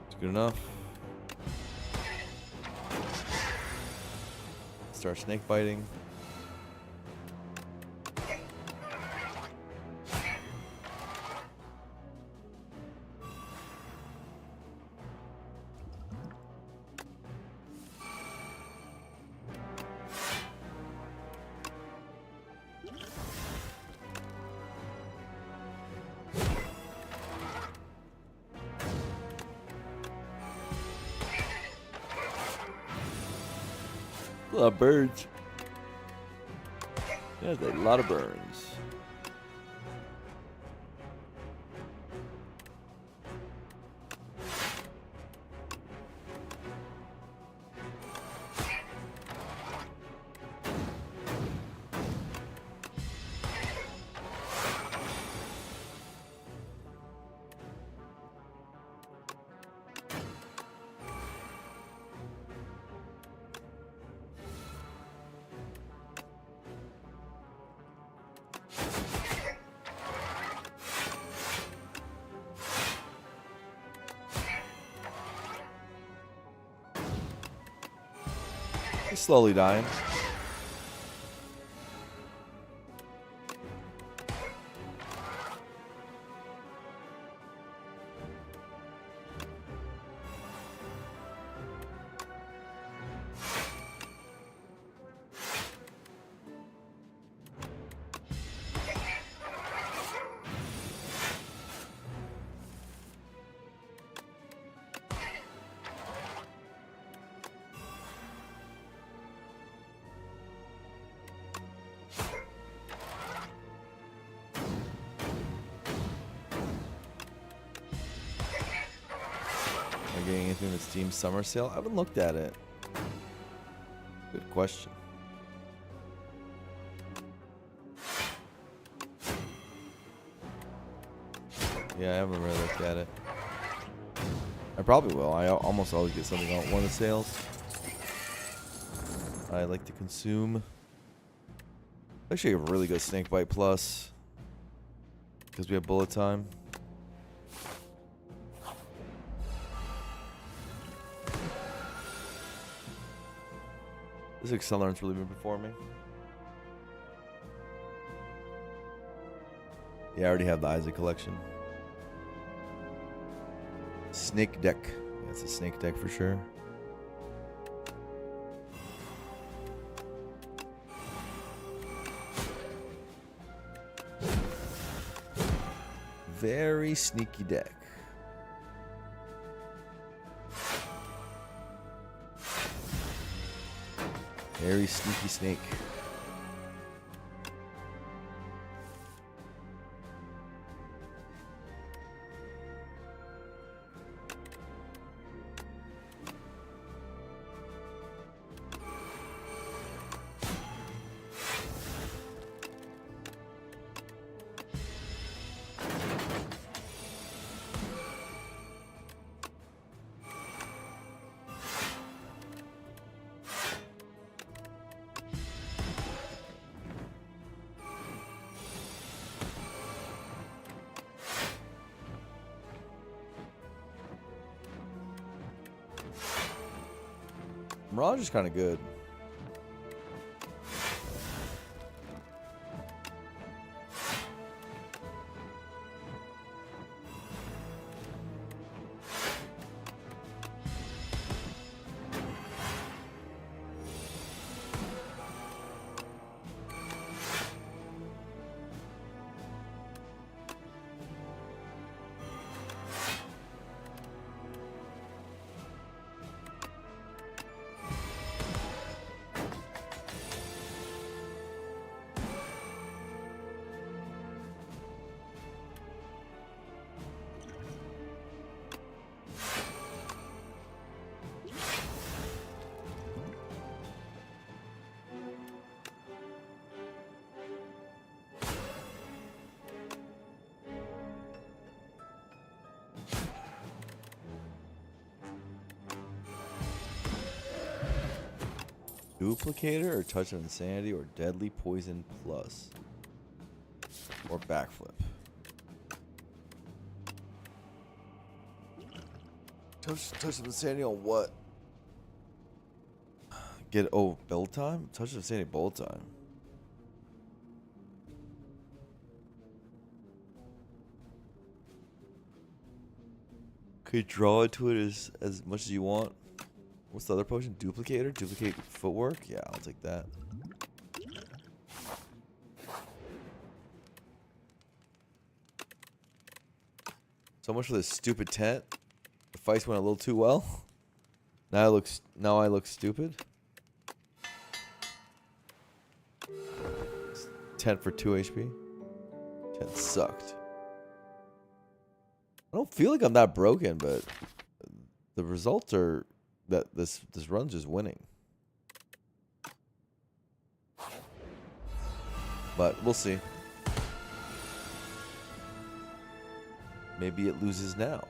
It's good enough. Start snake biting. A lot of birds. Yeah, there's a lot of burns. He's slowly dying. Am I getting anything in the Steam Summer Sale? I haven't looked at it. Good question. Yeah, I haven't really looked at it. I probably will. I almost always get something on one of the sales. I like to consume. Actually, a really good Snake Bite Plus because we have bullet time. This accelerant's really been before me. Yeah, I already have the Isaac collection. Snake deck. That's a snake deck for sure. Very sneaky deck. Very sneaky snake. Mirage is kind of good. Duplicator or Touch of Insanity or Deadly Poison Plus. Or Backflip. Touch of Insanity on what? Get, oh, build time? Touch of Insanity build time. Could you draw into it as much as you want? What's the other potion? Duplicator? Duplicate footwork? Yeah, I'll take that. So much for this stupid tent. The fights went a little too well. Now I look stupid. Tent for 2 HP. Tent sucked. I don't feel like I'm that broken, but the results are that this run's just winning. But we'll see. Maybe it loses now.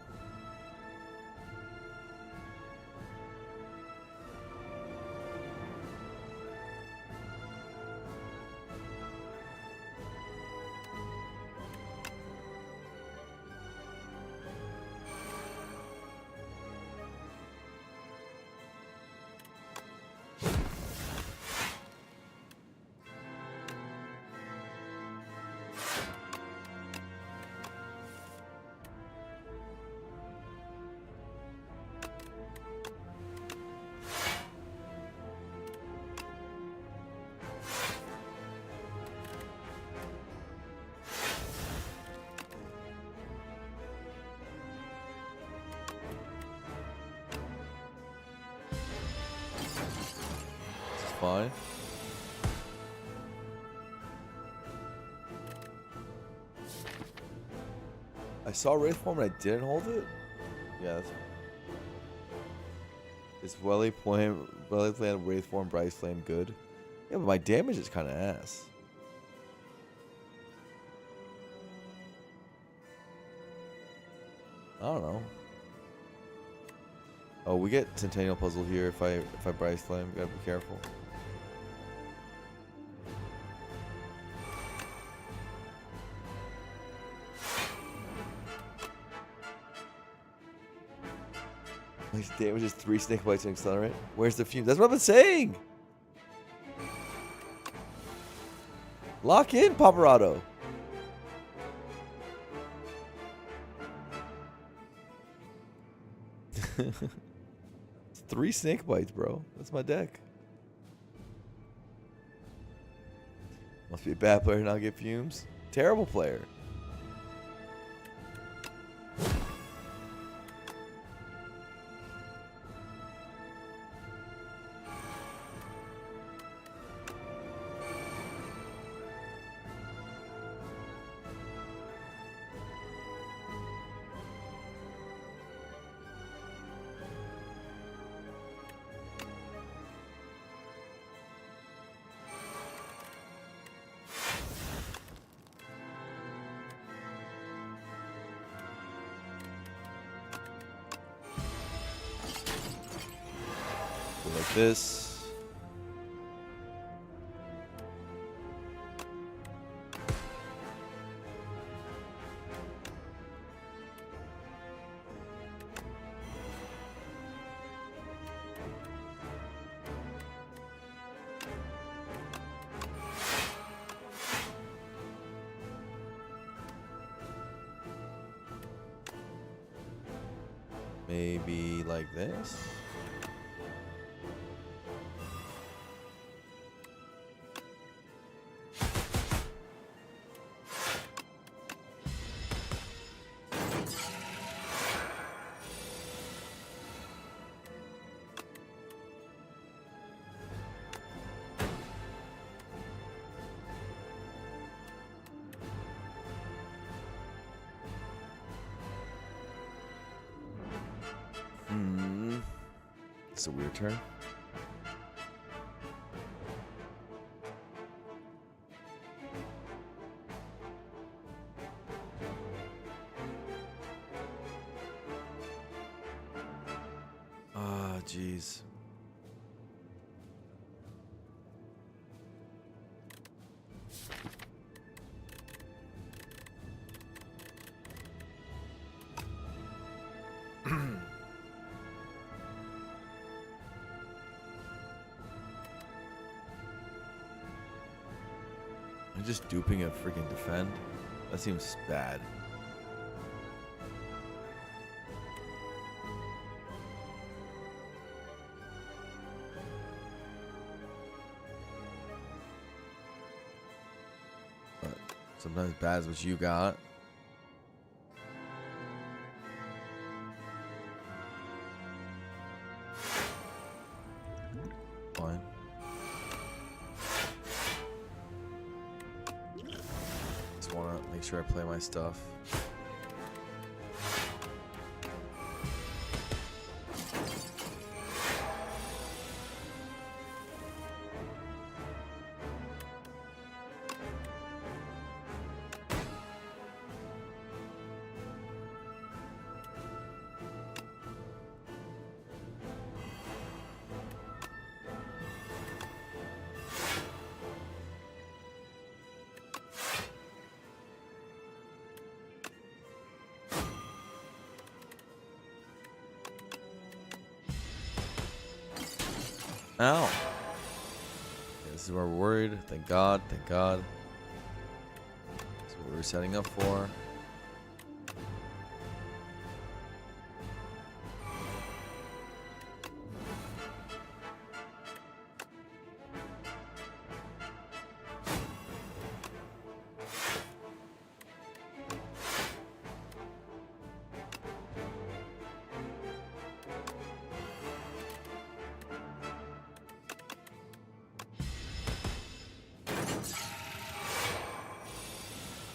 Fine. I saw Wraith Form and I didn't hold it? Yeah, that's... Is Welly playing Wraith Form Bryce Flame good? Yeah, but my damage is kind of ass. I don't know. Oh, we get Centennial Puzzle here if I Bryce Flame. Gotta be careful. My damage is 3 snake bites and accelerate. Where's the fume? That's what I've been saying. Lock in, Paparazzo. It's 3 snake bites, bro. That's my deck. Must be a bad player to not get fumes. Terrible player. like this. Maybe like this. It's a weird turn. Ah, jeez. I'm just duping a freaking defend. That seems bad. But sometimes bad is what you got. Fine. Just want to make sure I play my stuff. Ow. Okay, this is where we're worried. Thank God. Thank God. This is what we were setting up for.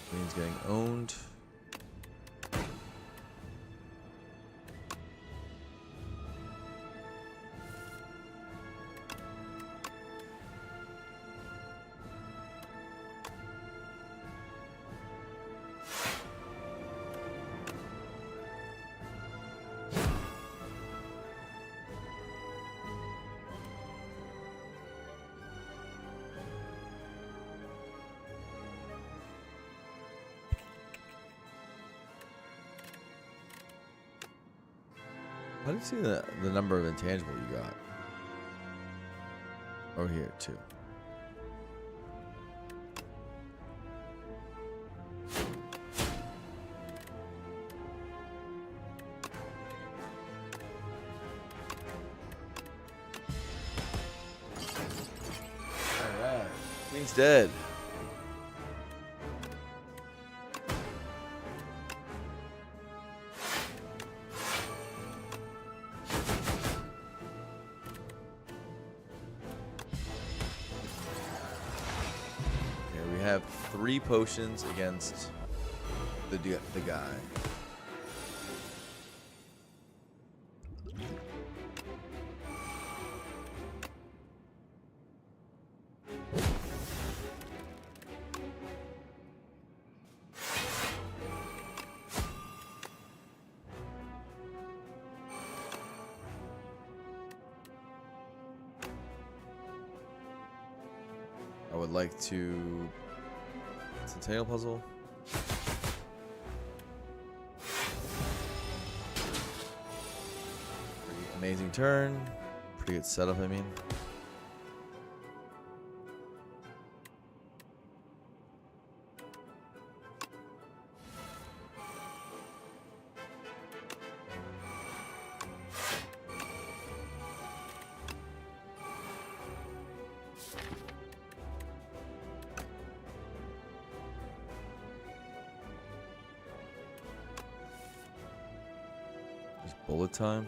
Queen's getting owned. How do you see the number of intangible you got? Over here, too. Alright. Queen's dead. We have 3 potions against the guy. would like to Centennial Puzzle. Pretty amazing turn. Pretty good setup, I mean. Just bullet time.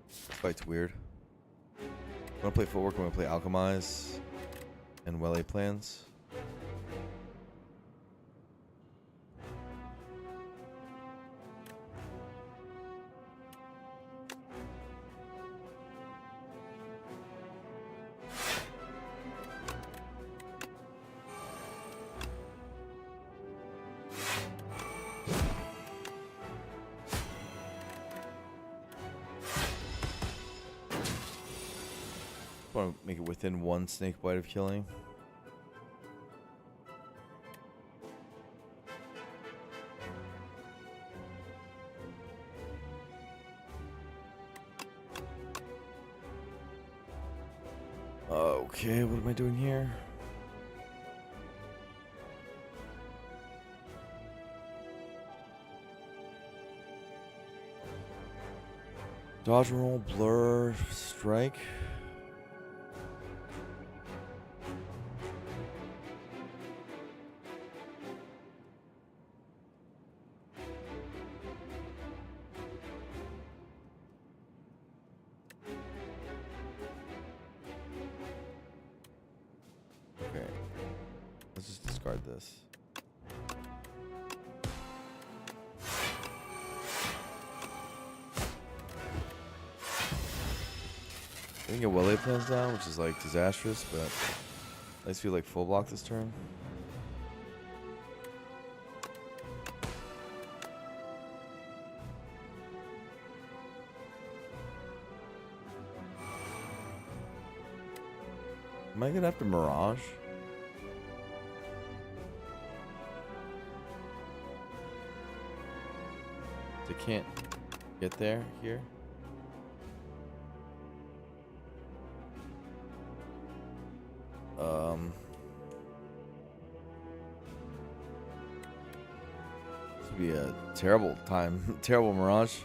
This fight's weird. I'm gonna play footwork. I'm gonna play alchemize and Wele plans. Want to make it within one snake bite of killing. Okay, what am I doing here? Dodge roll, blur, strike. Okay, let's just discard this. I can get Wele plans down, which is like disastrous, but I just feel like full block this turn. Am I gonna have to Mirage? They can't get there here. This would be a terrible time, terrible Mirage.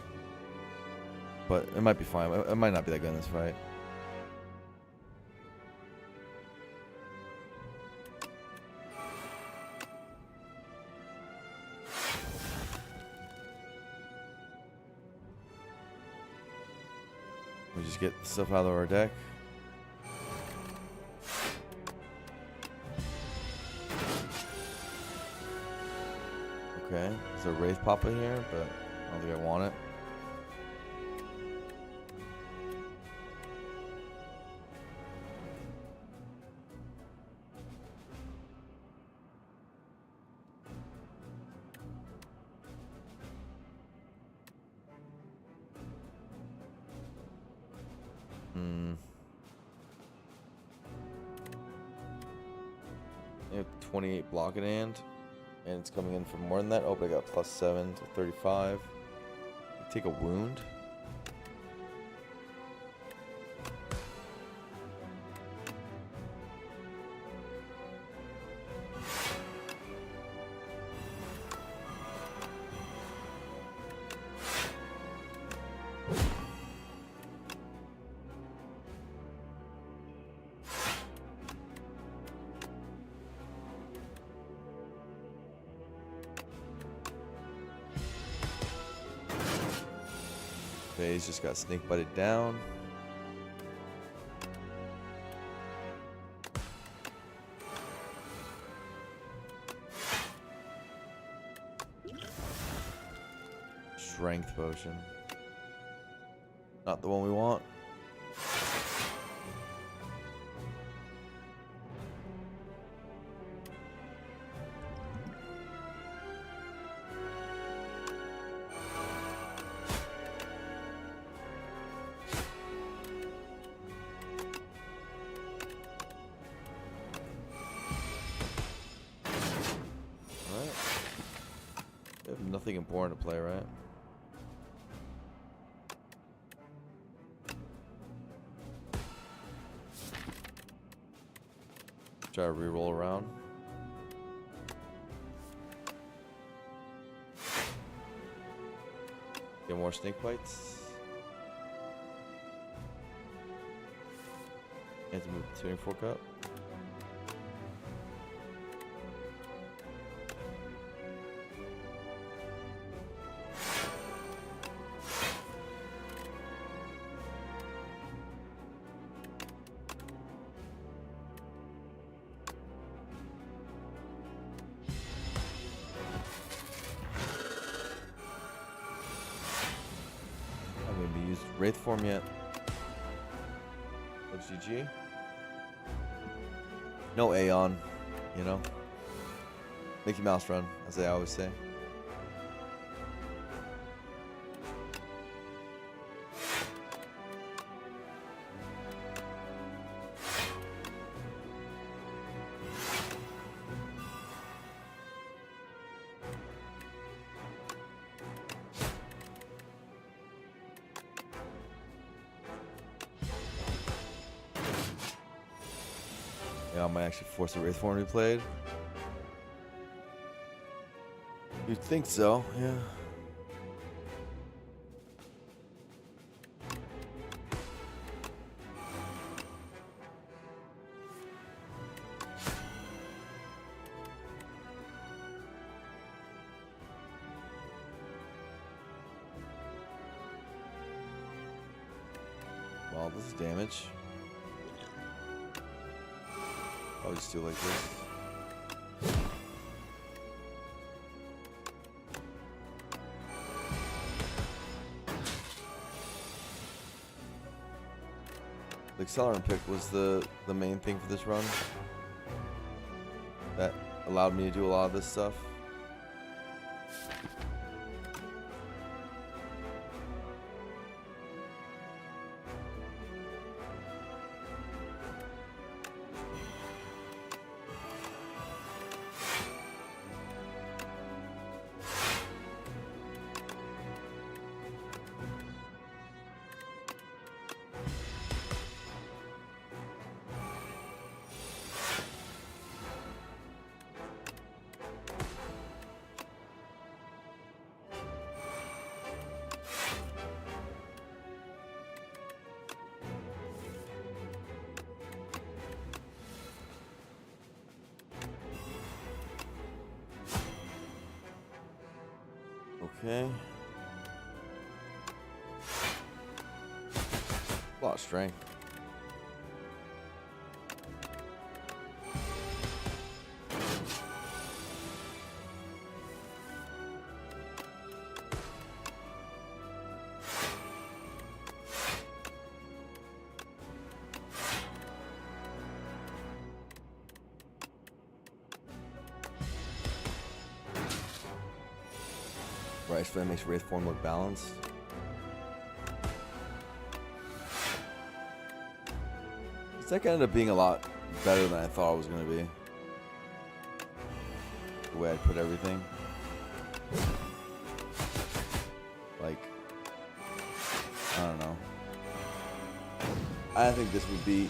But it might be fine. It might not be that good in this fight. We just get stuff out of our deck. Okay, there's a Wraith Papa here, but I don't think I want it. I have 28 block in hand, and it's coming in for more than that. Oh, but I got +7 to 35. Take a wound. Okay, he's just got snake butted down. Strength potion. Not the one we want. nothing important to play, right? Try to re-roll around. Get more snake bites. And to move the tuning fork up. I haven't used Wraith form yet. Looks GG. No A10, you know? Mickey Mouse run, as I always say. Yeah, I might actually force a Wraith form to be played. You'd think so, yeah. Well, this is damage. I'll just do it like this. The accelerant pick was the main thing for this run that allowed me to do a lot of this stuff. Okay. A lot of strength. Right, so that makes Wraith form look balanced. This deck ended up being a lot better than I thought it was going to be. The way I put everything. Like, I don't know. I think this would be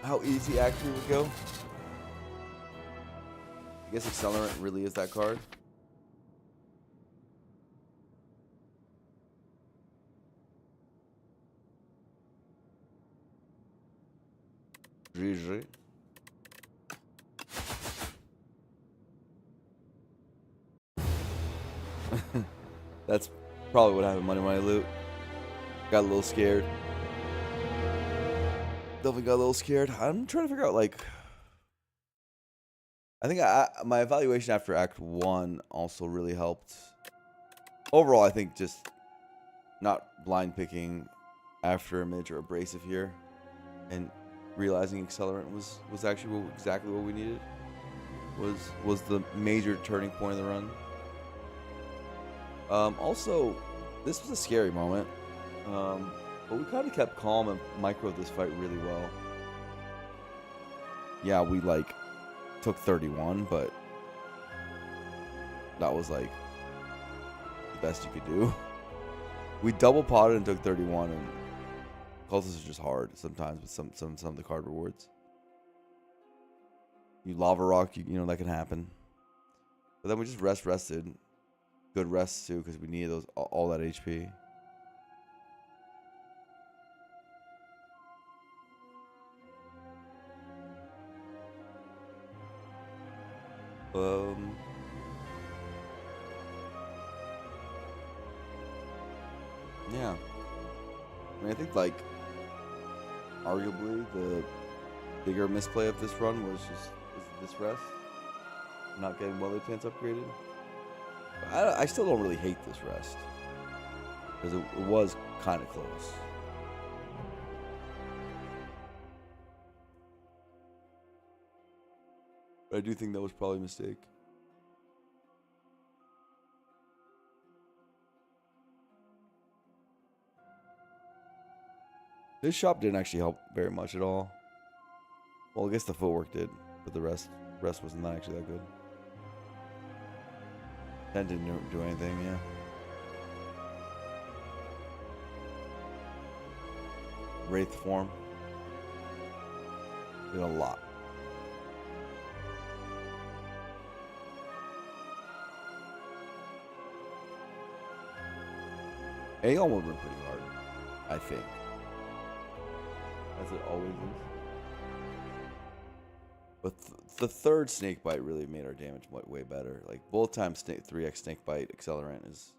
how easy actually would go. I guess Accelerant really is that card. GG. That's probably what happened. Money loot. Got a little scared. Definitely got a little scared. I'm trying to figure out, like, I think my evaluation after Act 1 also really helped. Overall, I think just not blind picking after Image or Abrasive here and realizing Accelerant was actually exactly what we needed was the major turning point of the run. Also, this was a scary moment, but we kind of kept calm and microed this fight really well. Yeah, we like took 31, but that was like best you could do. We double potted and took 31, and cultists are just hard sometimes with some of the card rewards. You lava rock, you know that can happen. But then we just rested. Good rest too, because we needed those all that HP. Yeah. I mean, I think like arguably the bigger misplay of this run was just this rest, not getting weather pants upgraded. I still don't really hate this rest because it was kind of close. But I do think that was probably a mistake. This shop didn't actually help very much at all. Well, I guess the footwork did, but the rest was not actually that good. That didn't do anything, yeah. Wraith form did a lot. A10 would have been pretty hard, I think. As it always is. But the third snake bite really made our damage way better. Like both times 3x snake bite accelerant is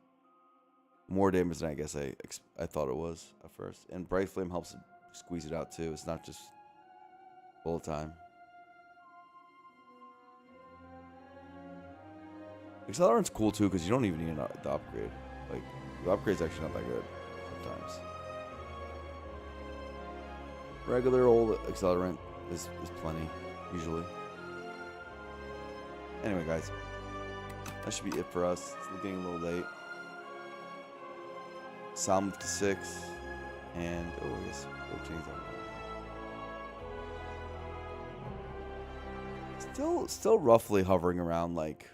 more damage than I guess I thought it was at first. And bright flame helps squeeze it out too. It's not just bullet time. Accelerant's cool too because you don't even need the upgrade. Like the upgrade's actually not that good sometimes. Regular old accelerant is plenty, usually. Anyway, guys, that should be it for us. It's getting a little late. Psalm to 6, and I guess we'll change that. Still roughly hovering around like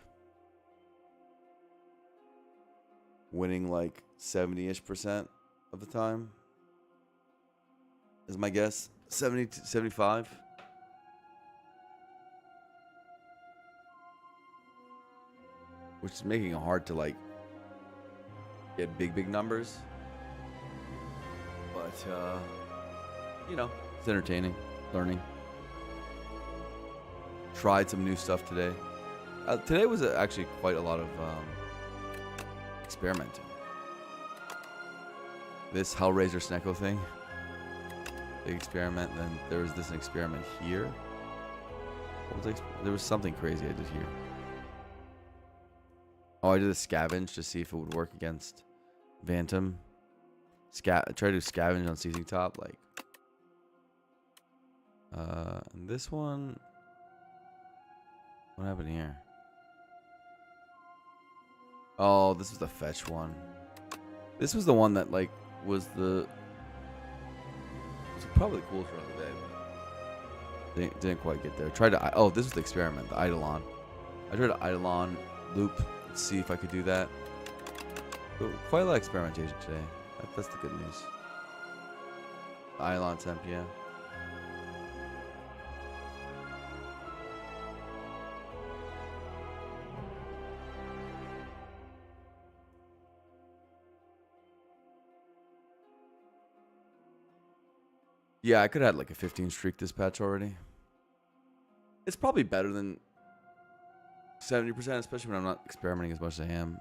winning like 70-ish% of the time. Is my guess 70 to 75. Which is making it hard to like get big numbers. But you know, it's entertaining, learning. Tried some new stuff today. Today was actually quite a lot of experimenting. This Hellraiser Snecko thing. Big experiment. Then there was this experiment here. There was something crazy I did here. Oh, I did a scavenge to see if it would work against Phantom. Try to scavenge on Seizing Top, like. And this one. What happened here? Oh, this was the fetch one. This was the one that like was the. It's probably the coolest run of the day, but didn't quite get there. Tried to. Oh, this was the experiment, the Eidolon. I tried to Eidolon loop. Let's see if I could do that. But quite a lot of experimentation today. That's the good news. Eidolon temp, yeah. Yeah, I could have had like a 15 streak this patch already. It's probably better than 70%, especially when I'm not experimenting as much as I am.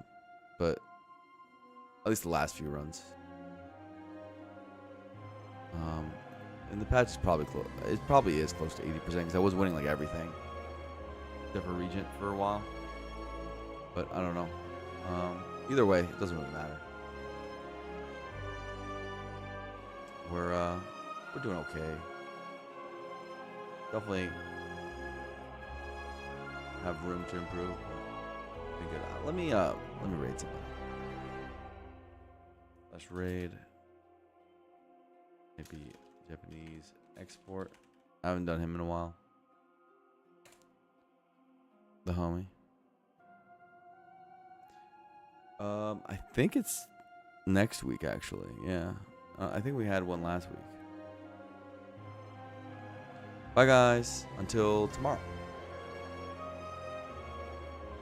But at least the last few runs. And the patch is probably close. It probably is close to 80% because I was winning like everything. Except for Regent for a while. But I don't know. Either way, it doesn't really matter. We're doing okay. Definitely have room to improve. But good. Let me raid somebody. Let's raid. Maybe Japanese export. I haven't done him in a while. The homie. I think it's next week, actually. Yeah. I think we had one last week. Bye, guys. Until tomorrow.